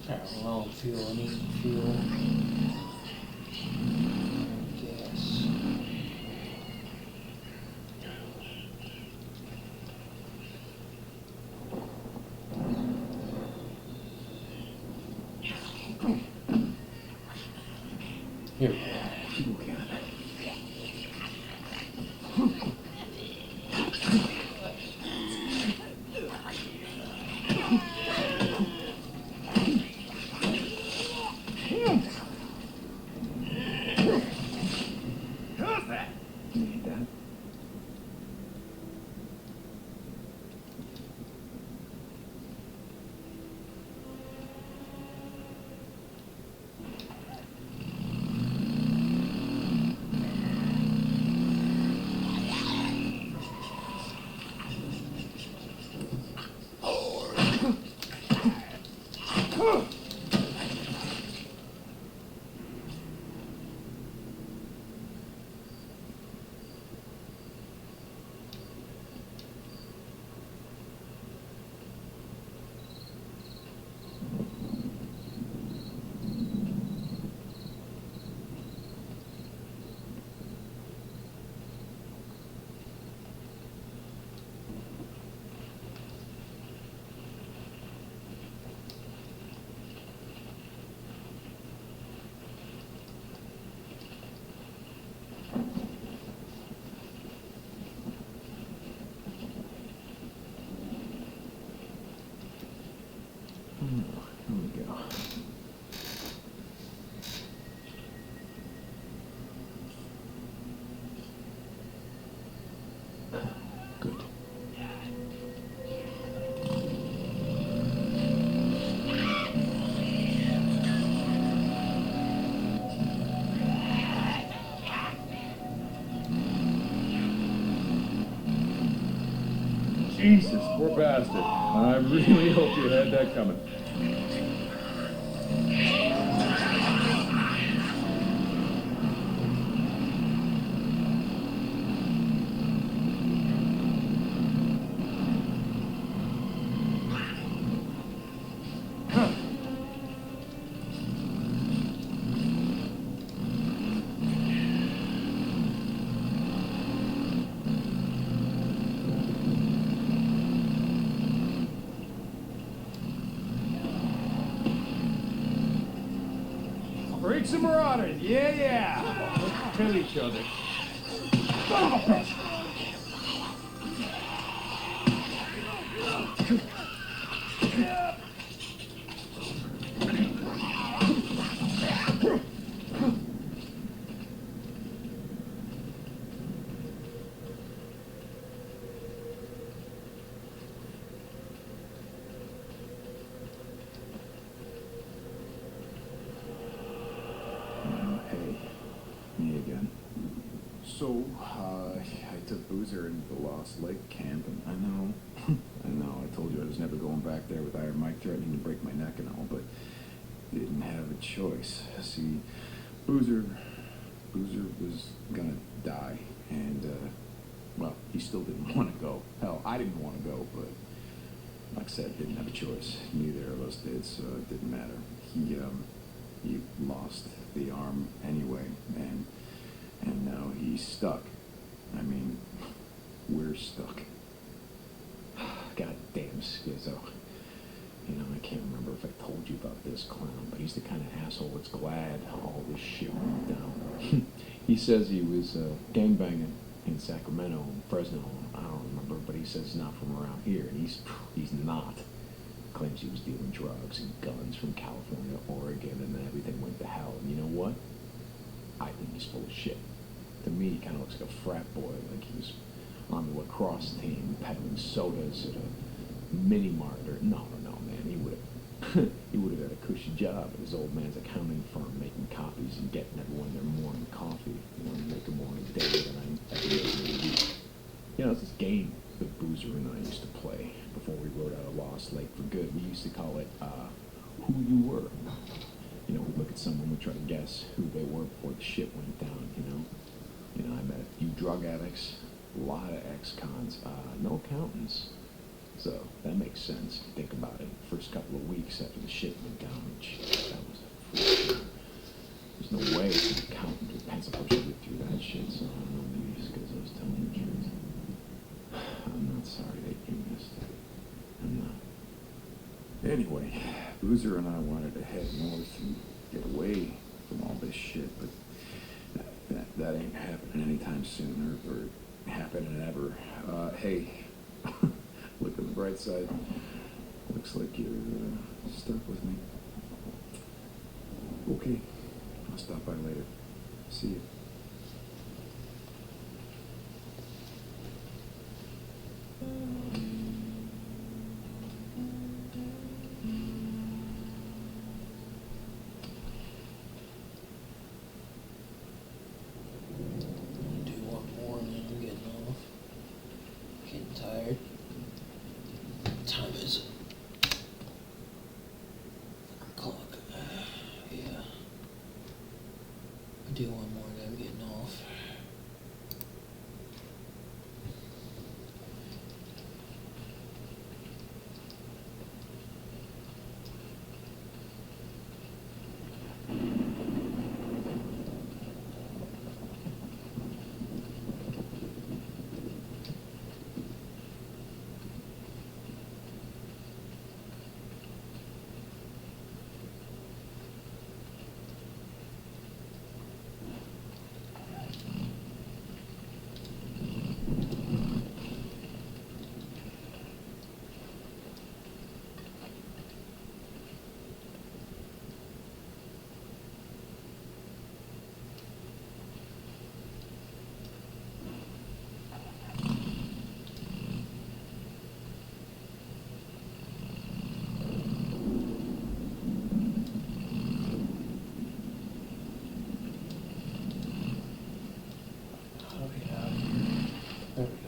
Well, fuel, I need fuel. Gas. Here we go. How's that? Need that? Here we go. Good. Jesus, poor bastard. I really hope you had that coming. Freaks and marauders, yeah. Let's kill each other. Son of a bitch! Me again. So, I took Boozer into the Lost Lake camp, and I know, I told you I was never going back there with Iron Mike threatening to break my neck and all, but didn't have a choice. See, Boozer was gonna die, and, well, he still didn't want to go. Hell, I didn't want to go, but, like I said, didn't have a choice. Neither of us did, so it didn't matter. He lost the arm anyway, and now he's stuck. I mean, we're stuck. God damn Schizo. You know, I can't remember if I told you about this clown, but he's the kind of asshole that's glad all this shit went down. He says he was gangbanging in Sacramento and Fresno. I don't remember, but he says he's not from around here, and he's not. Claims he was dealing drugs and guns from California to Oregon, and then everything went to hell. And you know what? I think he's full of shit. To me, he kind of looks like a frat boy, like he was on the lacrosse team peddling sodas at a mini mart. No, man. He would have had a cushy job at his old man's accounting firm, making copies and getting everyone their morning coffee. You know, make a morning day that I every day of the week. You know, it's this game that Boozer and I used to play before we rode out of Lost Lake for good. We used to call it Who You Were. You know, we'd look at someone, we'd try to guess who they were before the shit went down, you know. I met a few drug addicts, a lot of ex-cons, no accountants. So that makes sense if you think about it. First couple of weeks after the shit went down, was an accountant who pencil pushed me through that shit, so I don't know, maybe it's because I was telling the truth. I'm not sorry that you missed it. I'm not. Anyway, Boozer and I wanted to head north and get away from all this shit, but that ain't happening anytime soon, or happening ever. Hey, look on the bright side. Looks like you're stuck with me. Okay, I'll stop by later. See you. Do one more and then I'm getting off. Getting tired. What time is it? 4 o'clock. Yeah. I do one more and then I'm getting off. There we go.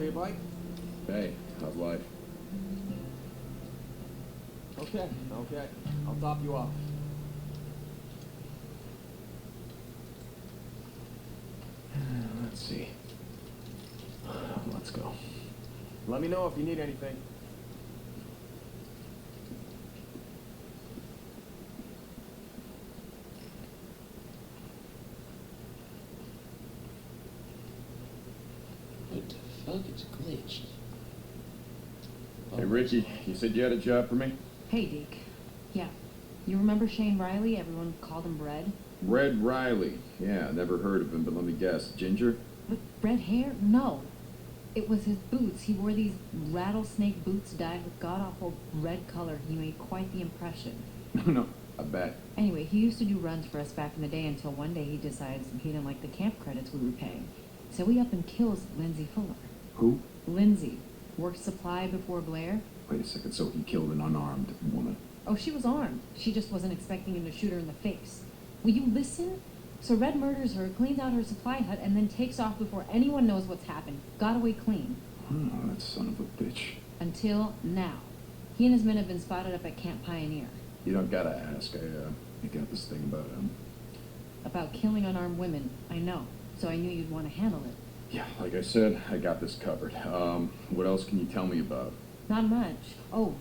for your bike? Hey, how's life? Okay. I'll top you off. Let's see. Let's go. Let me know if you need anything. What the fuck? It's glitched. Hey, Ricky, you said you had a job for me? Hey, Deke. Yeah. You remember Shane Riley? Everyone called him Red? Red Riley. Yeah, never heard of him, but let me guess. Ginger? With red hair? No. It was his boots. He wore these rattlesnake boots dyed with god-awful red color. He made quite the impression. No, I bet. Anyway, he used to do runs for us back in the day until one day he decides he didn't like the camp credits we were paying. So he up and kills Lindsay Fuller. Who? Lindsay. Worked supply before Blair. Wait a second, so he killed an unarmed woman. Oh, she was armed. She just wasn't expecting him to shoot her in the face. Will you listen? So Red murders her, cleans out her supply hut, and then takes off before anyone knows what's happened. Got away clean. Oh, that son of a bitch. Until now. He and his men have been spotted up at Camp Pioneer. You don't gotta ask. I got this thing About killing unarmed women. I know. So I knew you'd want to handle it. Yeah, like I said, I got this covered. What else can you tell me about? Not much. Oh,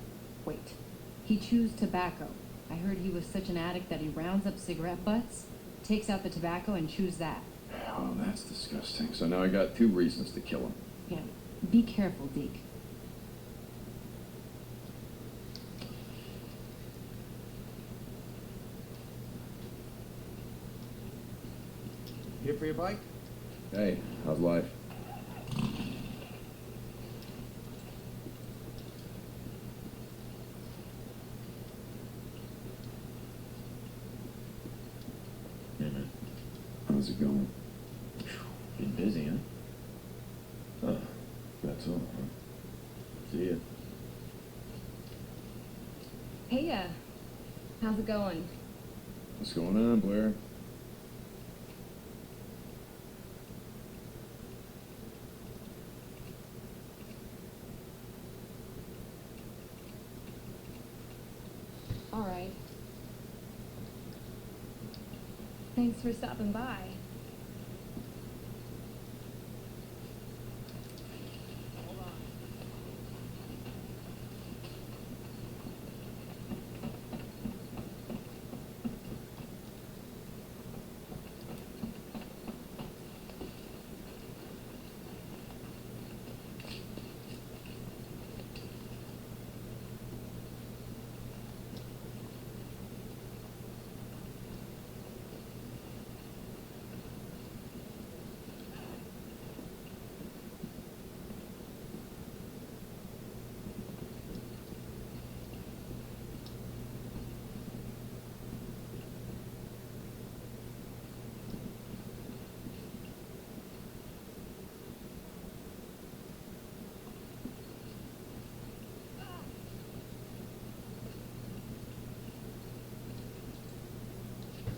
wait. He chews tobacco. I heard he was such an addict that he rounds up cigarette butts, takes out the tobacco, and chews that. Oh, that's disgusting. So now I got 2 reasons to kill him. Yeah. Be careful, Deke. Here for your bike? Hey, how's life? How's it going? Been busy, huh? Oh, that's all, huh? See ya. Hey, how's it going? What's going on, Blair? All right. Thanks for stopping by.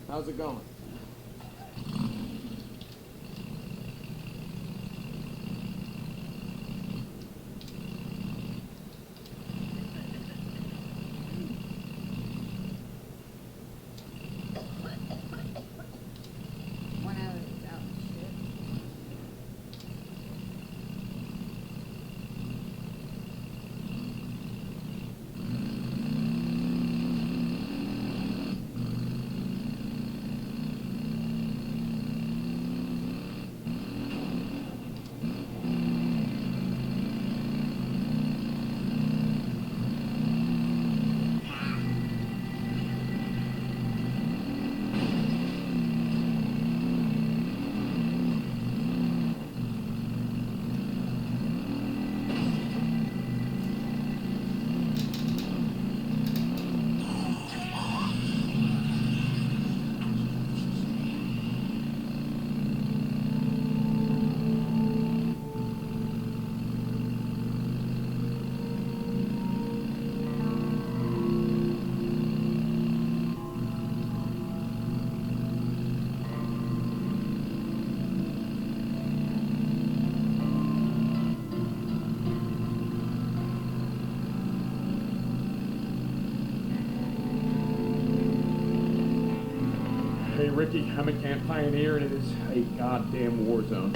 How's it going? One out of it's out and shit. Ricky. I'm a camp pioneer, and it is a goddamn war zone.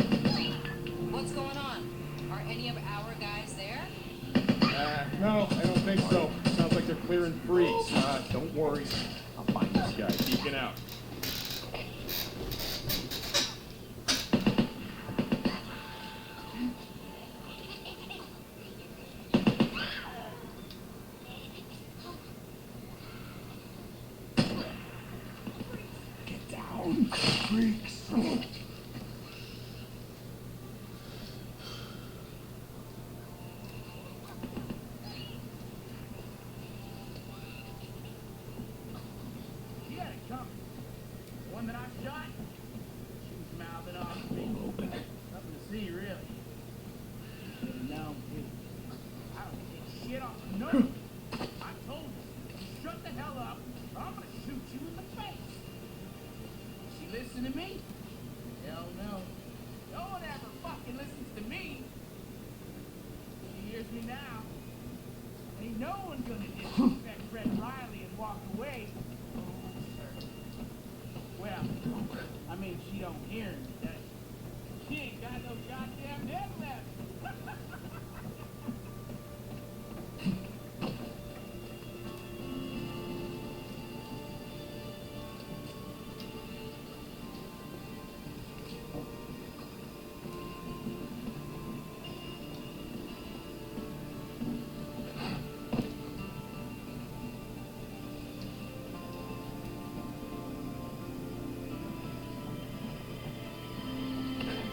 What's going on? Are any of our guys there? No, I don't think so. Sounds like they're clearing freeze. Don't worry. I'll find this guy. Peeking out. Get down, freaks. He had it coming. The one that I shot, she was mouthing off to me. Open. Nothing to see, really. Should've known, too. I don't take shit off no. I told her, shut the hell up, or I'm gonna shoot you in the face. She listen to me? Hell no. No one ever fucking listens to me. She hears me now. Ain't no one gonna disrespect Fred Riley and walk away. Well, I mean, she don't hear me, does she? She ain't got no goddamn head left.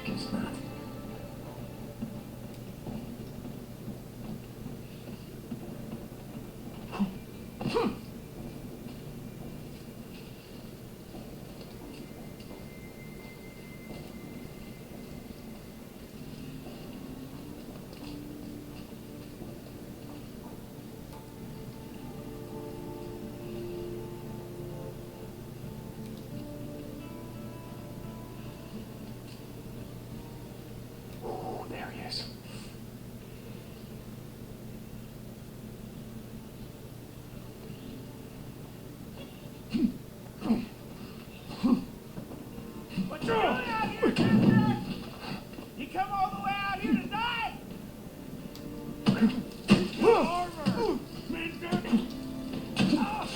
Guess not. Oh, there he is. What you doing out here, Captain? You come all the way out here to die? Armor! Man, gun! Ah!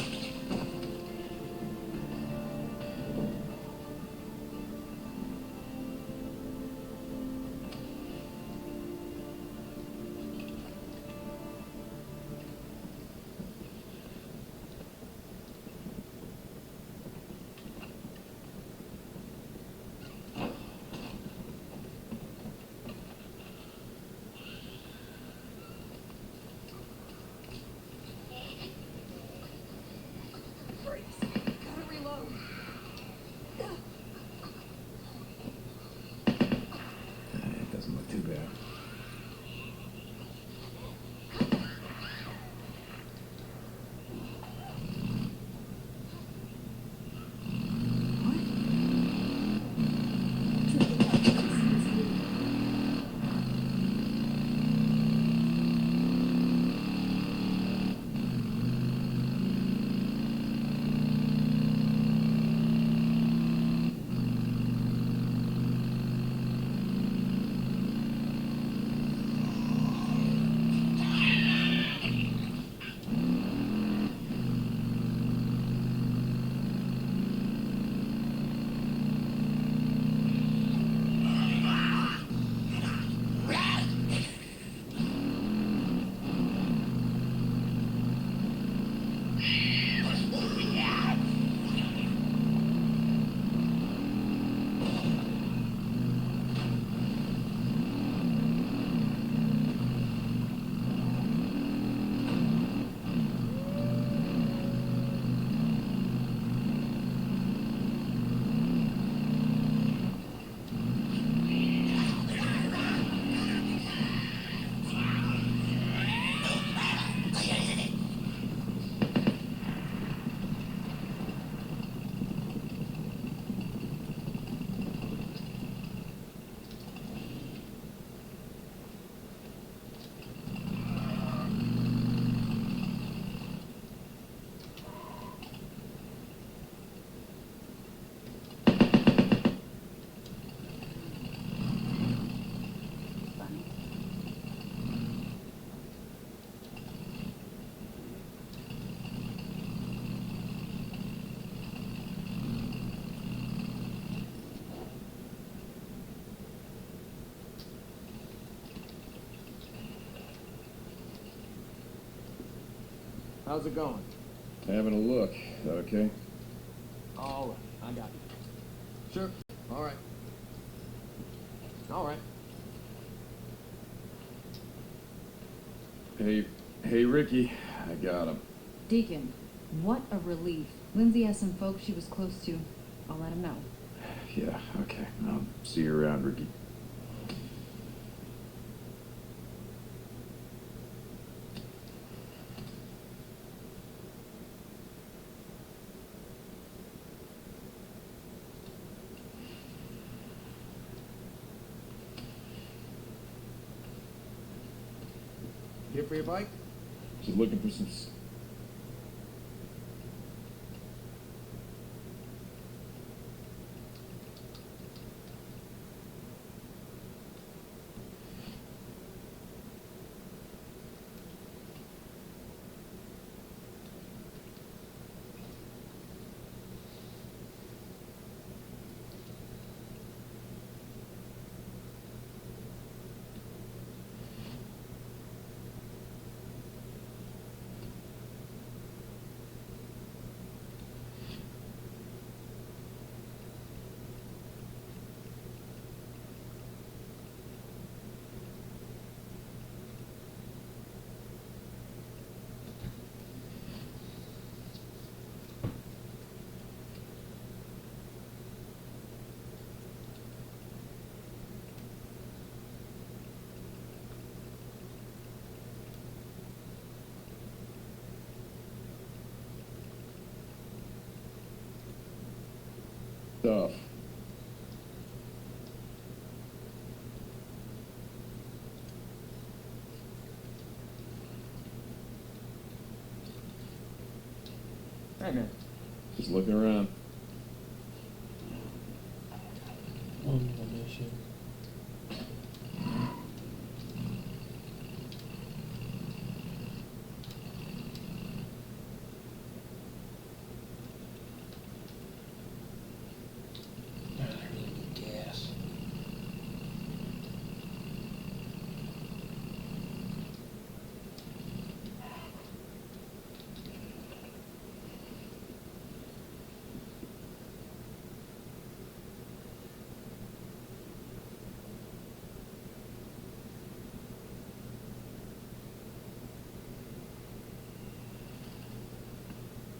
How's it going? Having a look. Okay. All right, I got you. Sure. All right. All right. Hey, Ricky. I got him. Deacon, what a relief. Lindsay has some folks she was close to. I'll let him know. Yeah, okay. I'll see you around, Ricky. Here for your bike? Just looking for some... stuff. Hey, man. Just looking around. Gas.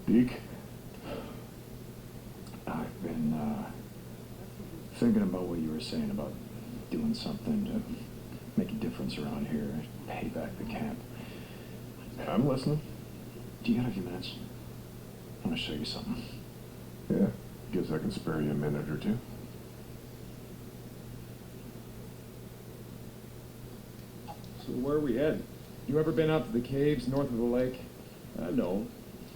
Deke, I've been thinking about what you were saying about doing something to make a difference around here, pay back the camp. I'm listening. Do you got a few minutes? I want to show you something. Yeah. Guess I can spare you a minute or two. So where are we heading? You ever been out to the caves north of the lake? I know.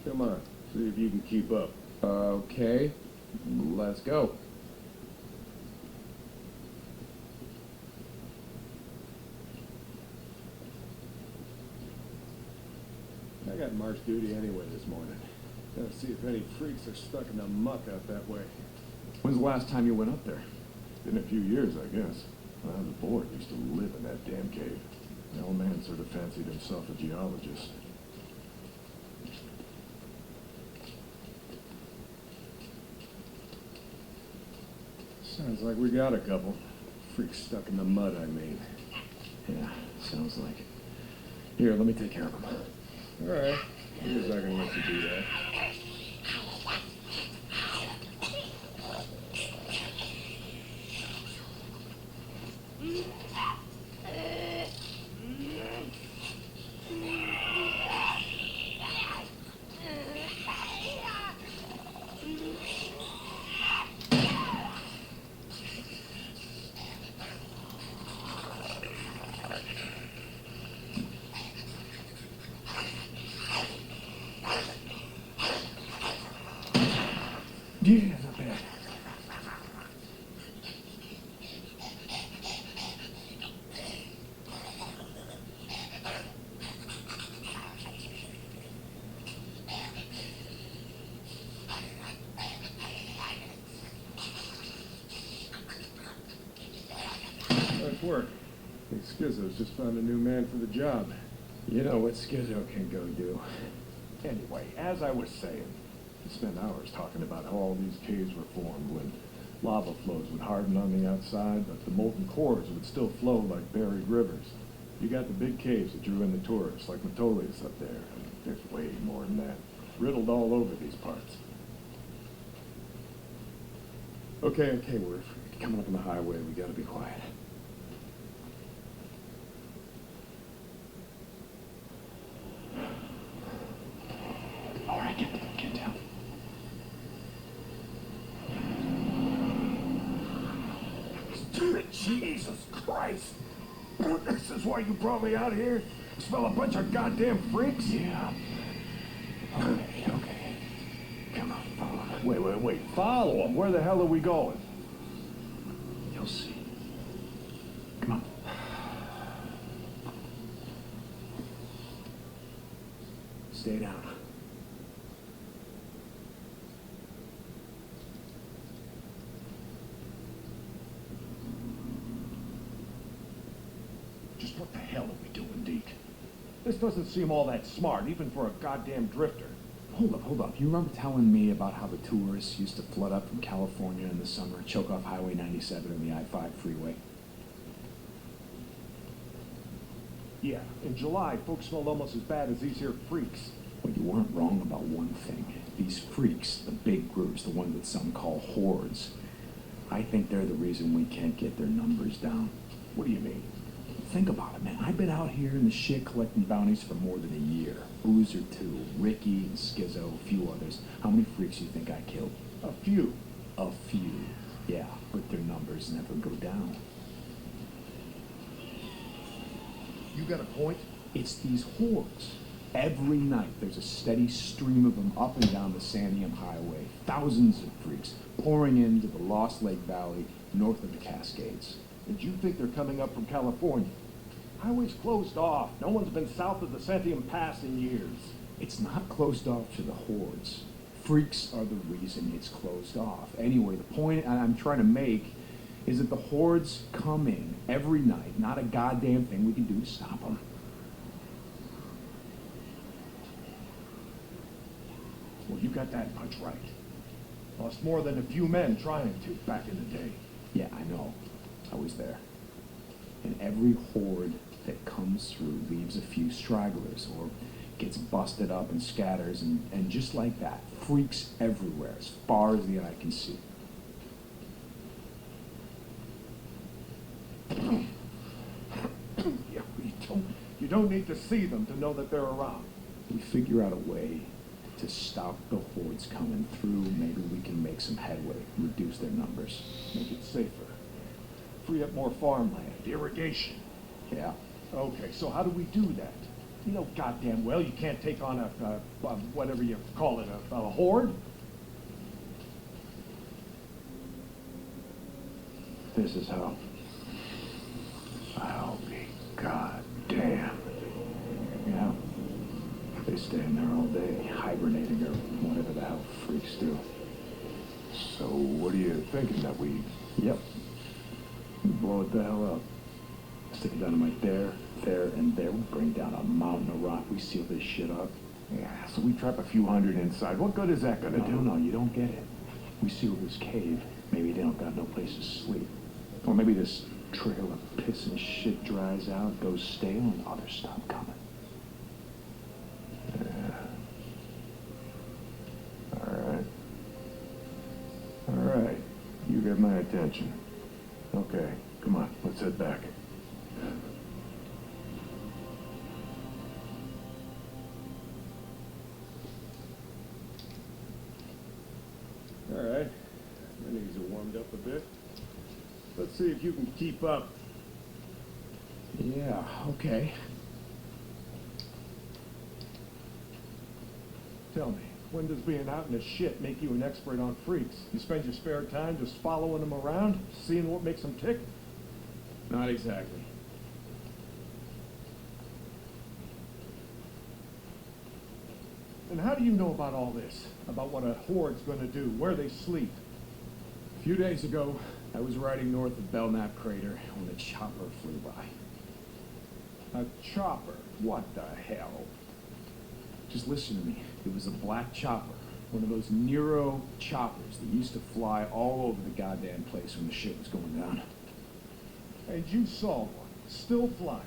Come on. See if you can keep up. Okay. Let's go. I got march duty anyway this morning. Gotta see if any freaks are stuck in the muck out that way. When's the last time you went up there? Been a few years, I guess. When I was a boy, I used to live in that damn cave. The old man sort of fancied himself a geologist. Sounds like we got a couple. Freaks stuck in the mud, I mean. Yeah, sounds like. Here, let me take care of them. All right. I guess I can let you do that. Yeah, not bad. Nice work. I think Schizo's just found a new man for the job. You know what Schizo can go do. Anyway, as I was saying, we spent hours talking about how all these caves were formed when lava flows would harden on the outside, but the molten cores would still flow like buried rivers. You got the big caves that drew in the tourists, like Metolius up there. There's way more than that. Riddled all over these parts. Okay, we're coming up on the highway. We gotta be quiet. All right, get down. Jesus Christ! This is why you brought me out here? Smell a bunch of goddamn freaks? Yeah. Okay. Come on, follow him. Wait. Follow him? Where the hell are we going? You'll see. Come on. Stay down. Just what the hell are we doing, Deke? This doesn't seem all that smart, even for a goddamn drifter. Hold up. You remember telling me about how the tourists used to flood up from California in the summer, choke off Highway 97 and the I-5 freeway? Yeah, in July, folks smelled almost as bad as these here freaks. Well, you weren't wrong about one thing. These freaks, the big groups, the ones that some call hordes, I think they're the reason we can't get their numbers down. What do you mean? Think about it, man. I've been out here in the shit collecting bounties for more than a year. Boozer, too. Ricky and Skizzo, a few others. How many freaks do you think I killed? A few. A few. Yeah, but their numbers never go down. You got a point? It's these hordes. Every night there's a steady stream of them up and down the Santiam Highway. Thousands of freaks pouring into the Lost Lake Valley north of the Cascades. And you think they're coming up from California? Highway's closed off. No one's been south of the Santiam Pass in years. It's not closed off to the hordes. Freaks are the reason it's closed off. Anyway, the point I'm trying to make is that the hordes come in every night. Not a goddamn thing we can do to stop them. Well, you got that much right. Lost more than a few men trying to back in the day. Yeah, I know. I was there. And every horde that comes through leaves a few stragglers or gets busted up and scatters, and just like that, freaks everywhere as far as the eye can see. Yeah, you don't need to see them to know that they're around. We figure out a way to stop the hordes coming through. Maybe we can make some headway, reduce their numbers. Make it safer. Free up more farmland, irrigation. Yeah. Okay, so how do we do that? You know goddamn well you can't take on a whatever you call it, a horde. This is how. I'll be goddamn. Yeah. They stay in there all day, hibernating or whatever the hell freaks do. So what are you thinking, that we... Yep. Blow it the hell up. Stick it dynamite there, and there. We bring down a mountain of rock. We seal this shit up. Yeah, so we trap a few hundred inside. What good is that gonna do? No, you don't get it. We seal this cave. Maybe they don't got no place to sleep. Or maybe this trail of piss and shit dries out, goes stale, and others stop coming. Yeah. All right. You get my attention. Okay, come on, let's head back. All right, my knees are warmed up a bit. Let's see if you can keep up. Yeah, okay. Tell me, when does being out in the shit make you an expert on freaks? You spend your spare time just following them around, seeing what makes them tick? Not exactly. And how do you know about all this? About what a horde's gonna do, where they sleep? A few days ago, I was riding north of Belknap Crater when a chopper flew by. A chopper? What the hell? Just listen to me. It was a black chopper. One of those Nero choppers that used to fly all over the goddamn place when the shit was going down. And you saw one, still flying.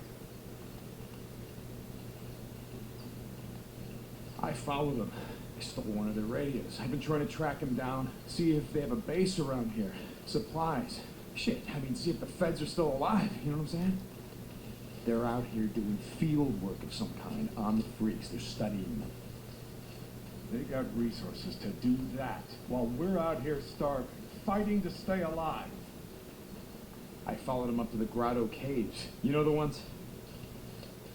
I followed them. I stole one of their radios. I've been trying to track them down, see if they have a base around here. Supplies. Shit, I mean, see if the feds are still alive. You know what I'm saying? They're out here doing field work of some kind on the freaks. They're studying them. They got resources to do that, while we're out here starving, fighting to stay alive. I followed them up to the grotto caves. You know the ones?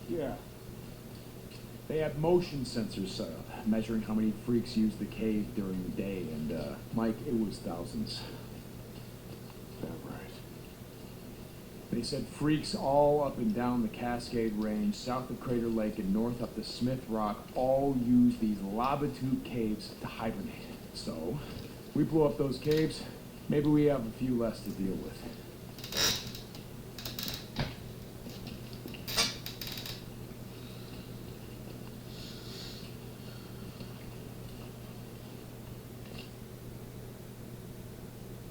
Yeah. They had motion sensors set up, measuring how many freaks used the cave during the day, and, Mike, it was thousands. That right. They said freaks all up and down the Cascade Range, south of Crater Lake and north up to Smith Rock, all use these lava tube caves to hibernate. So, we blew up those caves, maybe we have a few less to deal with.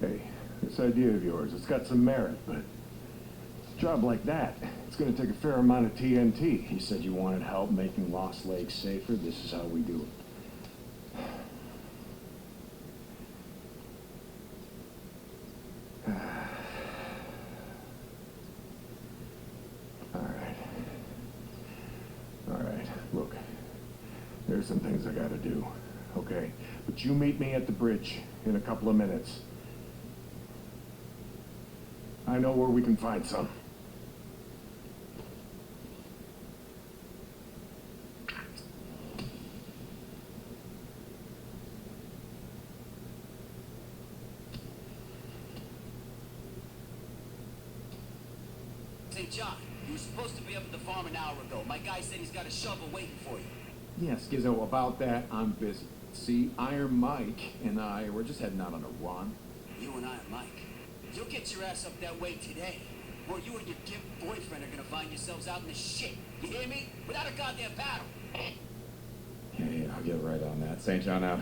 Hey, this idea of yours, it's got some merit, but a job like that, it's gonna take a fair amount of TNT. You said you wanted help making Lost Lake safer. This is how we do it. All right, look, there's some things I gotta do, okay? But you meet me at the bridge in a couple of minutes. I know where we can find some. Hey, John, you were supposed to be up at the farm an hour ago. My guy said he's got a shovel waiting for you. Yes, Gizzo, about that, I'm busy. See, Iron Mike and I, we're just heading out on a run. You and Iron Mike, you'll get your ass up that way today. Or you and your gimp boyfriend are gonna find yourselves out in the shit. You hear me? Without a goddamn paddle. Yeah, I'll get right on that. St. John out.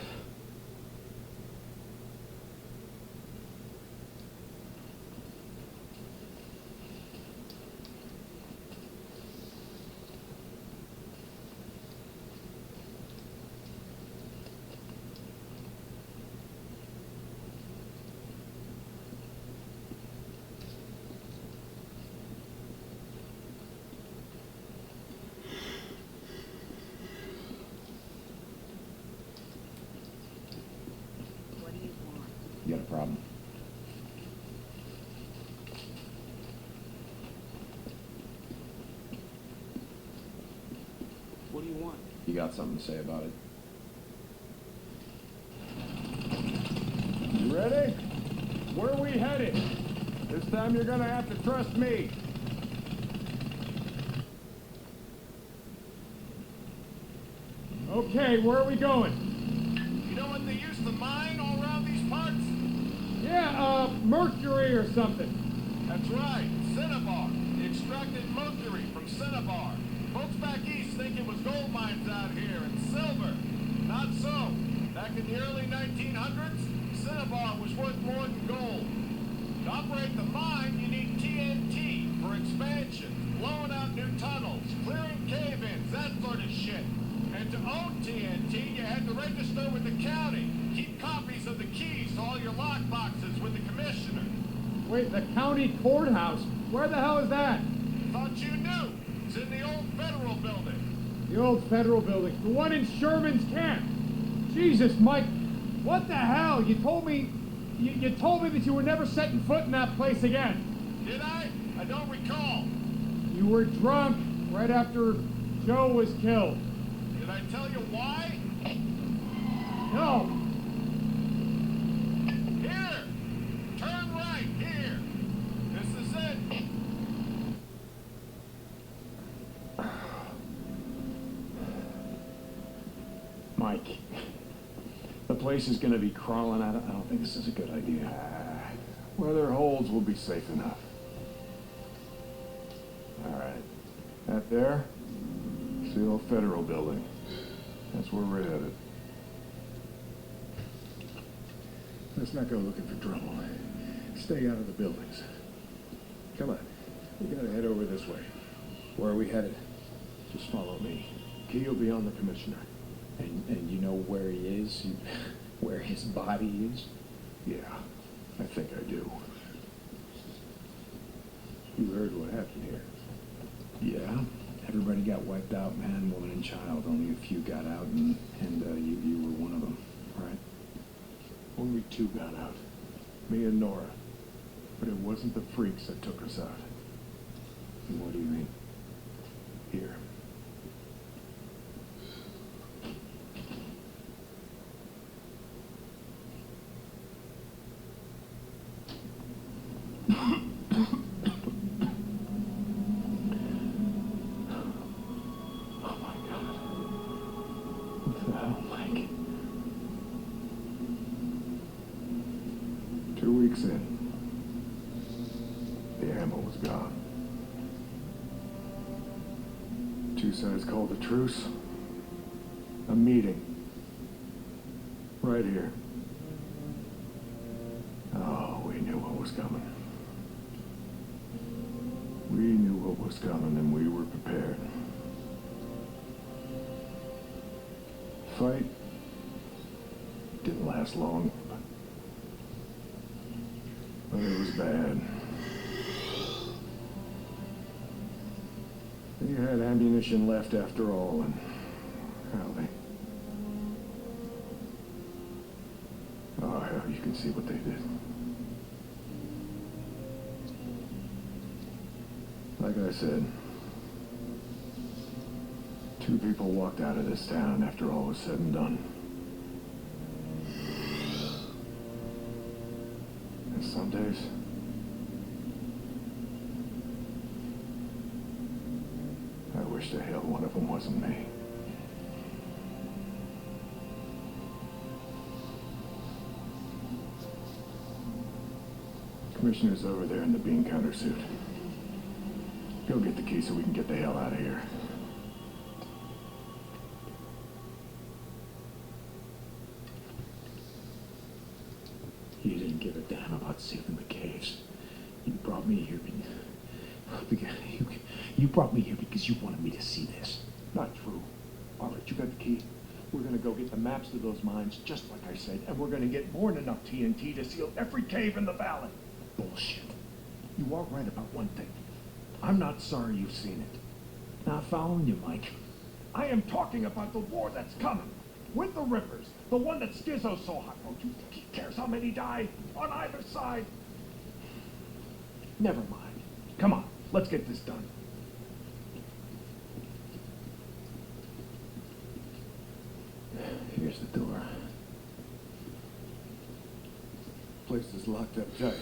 You got a problem? What do you want? You got something to say about it? You ready? Where are we headed? This time you're gonna have to trust me. Okay, where are we going? You know what they used to mine all around these parts? Yeah, mercury or something. That's right, cinnabar. They extracted mercury from cinnabar. Folks back east think it was gold mines out here and silver. Not so. Back in the early 1900s, cinnabar was worth more than gold. To operate the mine, you need TNT for expansion, blowing out new tunnels, clearing cave-ins, that sort of shit. And to own TNT, you had to register with the county. Keep copies of the keys to all your lock boxes with the commissioner. Wait, the county courthouse? Where the hell is that? Thought you knew. It's in the old federal building. The old federal building. The one in Sherman's camp. Jesus, Mike, what the hell? You told me that you were never setting foot in that place again. Did I? I don't recall. You were drunk right after Joe was killed. Did I tell you why? No. Here! Turn right, here! This is it. Mike, the place is going to be crawling out. I don't think this is a good idea. Weather holds, we'll be safe enough. All right. That there? It's the old federal building. That's where we're headed. Let's not go looking for trouble. Stay out of the buildings. Come on. We gotta head over this way. Where are we headed? Just follow me. Key will be on the commissioner. And you know where he is? Where his body is? Yeah, I think I do. You heard what happened here. Yeah. Everybody got wiped out, man, woman, and child. Only a few got out, and you were one of them, right? Only 2 got out. Me and Nora. But it wasn't the freaks that took us out. What do you mean? Here. Oh my God. What the hell, Mike? 2 weeks in. The ammo was gone. 2 sides called a truce. A meeting. Right here. Oh, we knew what was coming. We knew what was coming and we were prepared. Fight didn't last long, but it was bad. They had ammunition left after all, and hell, you can see what they did. Like I said, 2 people walked out of this town after all was said and done. And some days, I wish to hell one of them wasn't me. Commissioner's over there in the bean counter suit. Go get the key so we can get the hell out of here. You didn't give a damn about saving the caves. You brought me here you brought me here because you wanted me to see this. Not true. All right, you got the key. We're gonna go get the maps to those mines, just like I said, and we're gonna get more than enough TNT to seal every cave in the valley. Bullshit. You are right about one thing. I'm not sorry you've seen it. Not following you, Mike. I am talking about the war that's coming. With the Rippers. The one that Skizzo's so hot. Don't you think he cares how many die? On either side? Never mind. Come on, let's get this done. Here's the door. Place is locked up tight.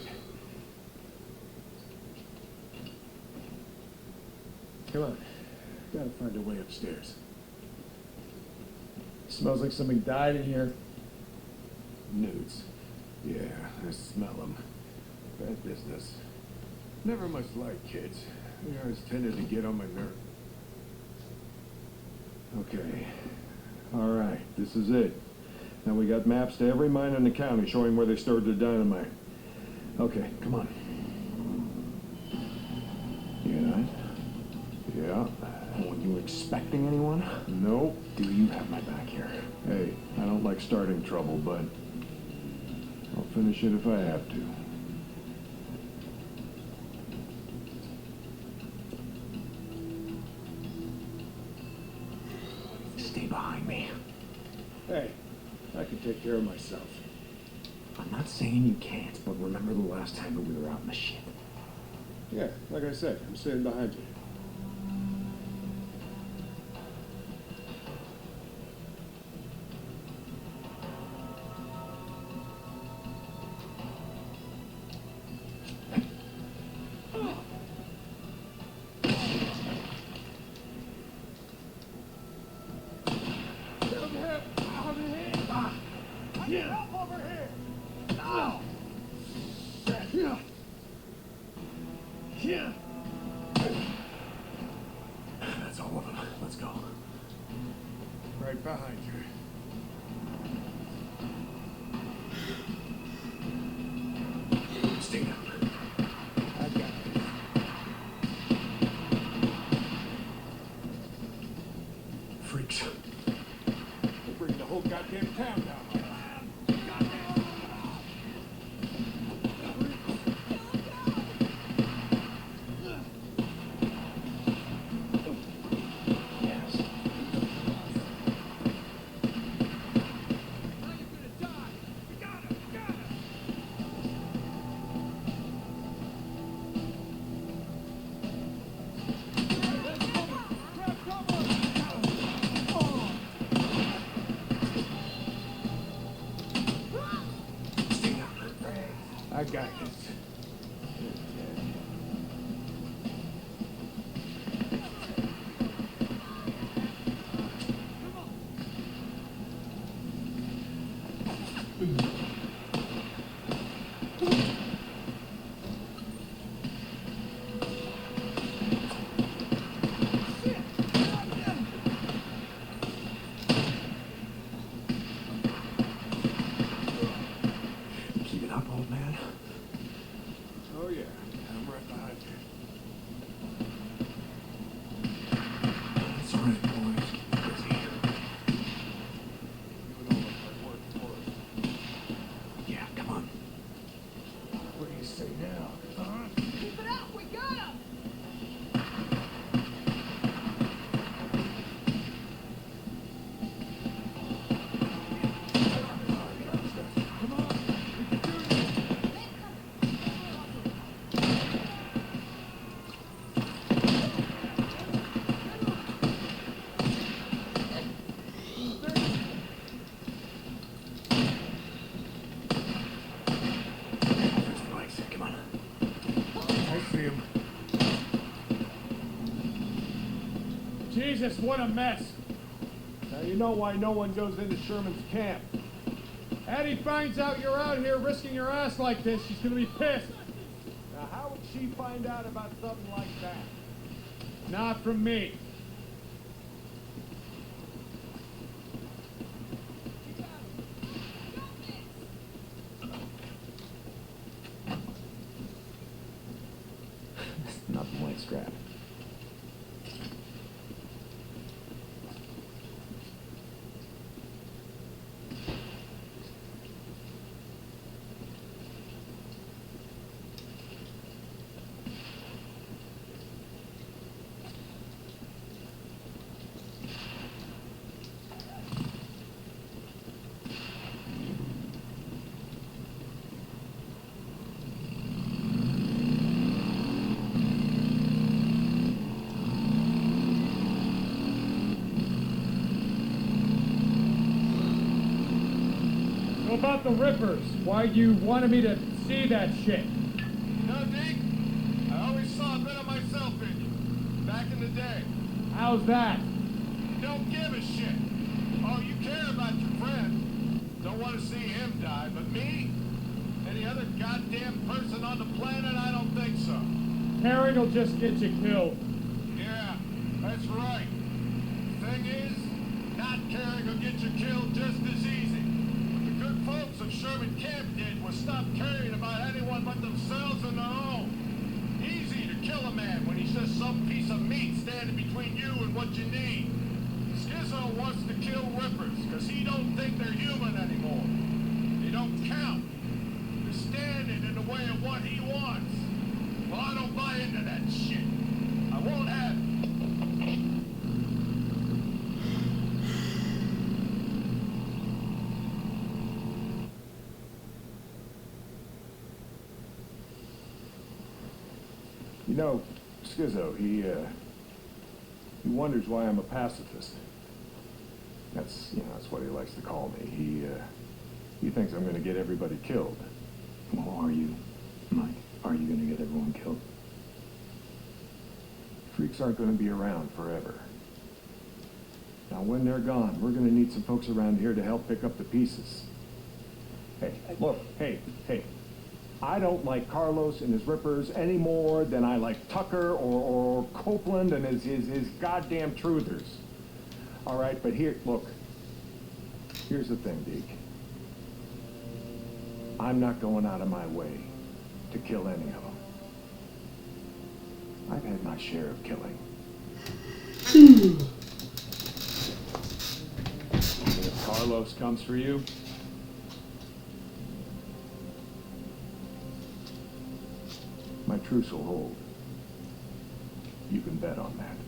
Come on. Gotta find a way upstairs. Smells like somebody died in here. Nudes. Yeah, I smell them. Bad business. Never much like kids. They always tended to get on my nerve. Okay. All right, this is it. Now we got maps to every mine in the county showing where they stored their dynamite. Okay, come on. You know? Yeah. Were you expecting anyone? Nope. Do you have my back here? Hey, I don't like starting trouble, but I'll finish it if I have to. Stay behind me. Hey, I can take care of myself. I'm not saying you can't, but remember the last time that we were out in the shit. Yeah, like I said, I'm sitting behind you. right behind you. Stay down. I got it. Freaks. We'll bring the whole goddamn town down. Yes. Stay down. I got this. Keep it up, old man. Oh yeah, I'm right behind you. It's all right, boys. Busy. Doing all the hard work for us. Yeah, come on. What do you say now? Huh? Keep it up, we got him! Come on, we can do this. There's the bikes. Come on. I see him. Jesus, what a mess. Now you know why no one goes into Sherman's camp. Addie finds out you're out here risking your ass like this, she's gonna be pissed. Now how would she find out about something like that? Not from me. Nothing like scrap. What about the Rippers? Why you wanted me to see that shit? No, Deke. I always saw a bit of myself in you. Back in the day. How's that? You don't give a shit. Oh, you care about your friend. Don't want to see him die, but me? Any other goddamn person on the planet? I don't think so. Caring will just get you killed. Yeah, that's right. Thing is, not caring will get you killed just as easy. What the good folks of Sherman Camp did was stop caring about anyone but themselves and their own. Easy to kill a man when he's just some piece of meat standing between you and what you need. Schizo wants to kill Rippers because he don't think they're human anymore. They don't count. They're standing in the way of what he wants. Well, I don't buy into that shit. I won't have it. You know, Schizo, he wonders why I'm a pacifist. That's what he likes to call me. He thinks I'm going to get everybody killed. Well, are you, Mike? Are you going to get everyone killed? Freaks aren't going to be around forever. Now, when they're gone, we're going to need some folks around here to help pick up the pieces. Hey, look, hey. I don't like Carlos and his Rippers any more than I like Tucker or Copeland and his goddamn truthers. All right, but here, look, Here's the thing, Deke. I'm not going out of my way to kill any of them. I've had my share of killing. If Carlos comes for you, My truce will hold. You can bet on that.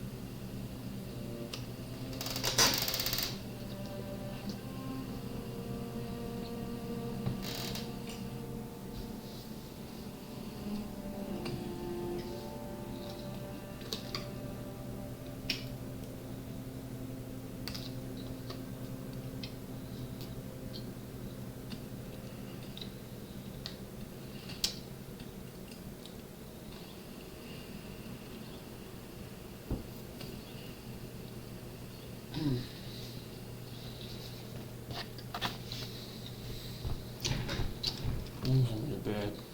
I'm going to bed.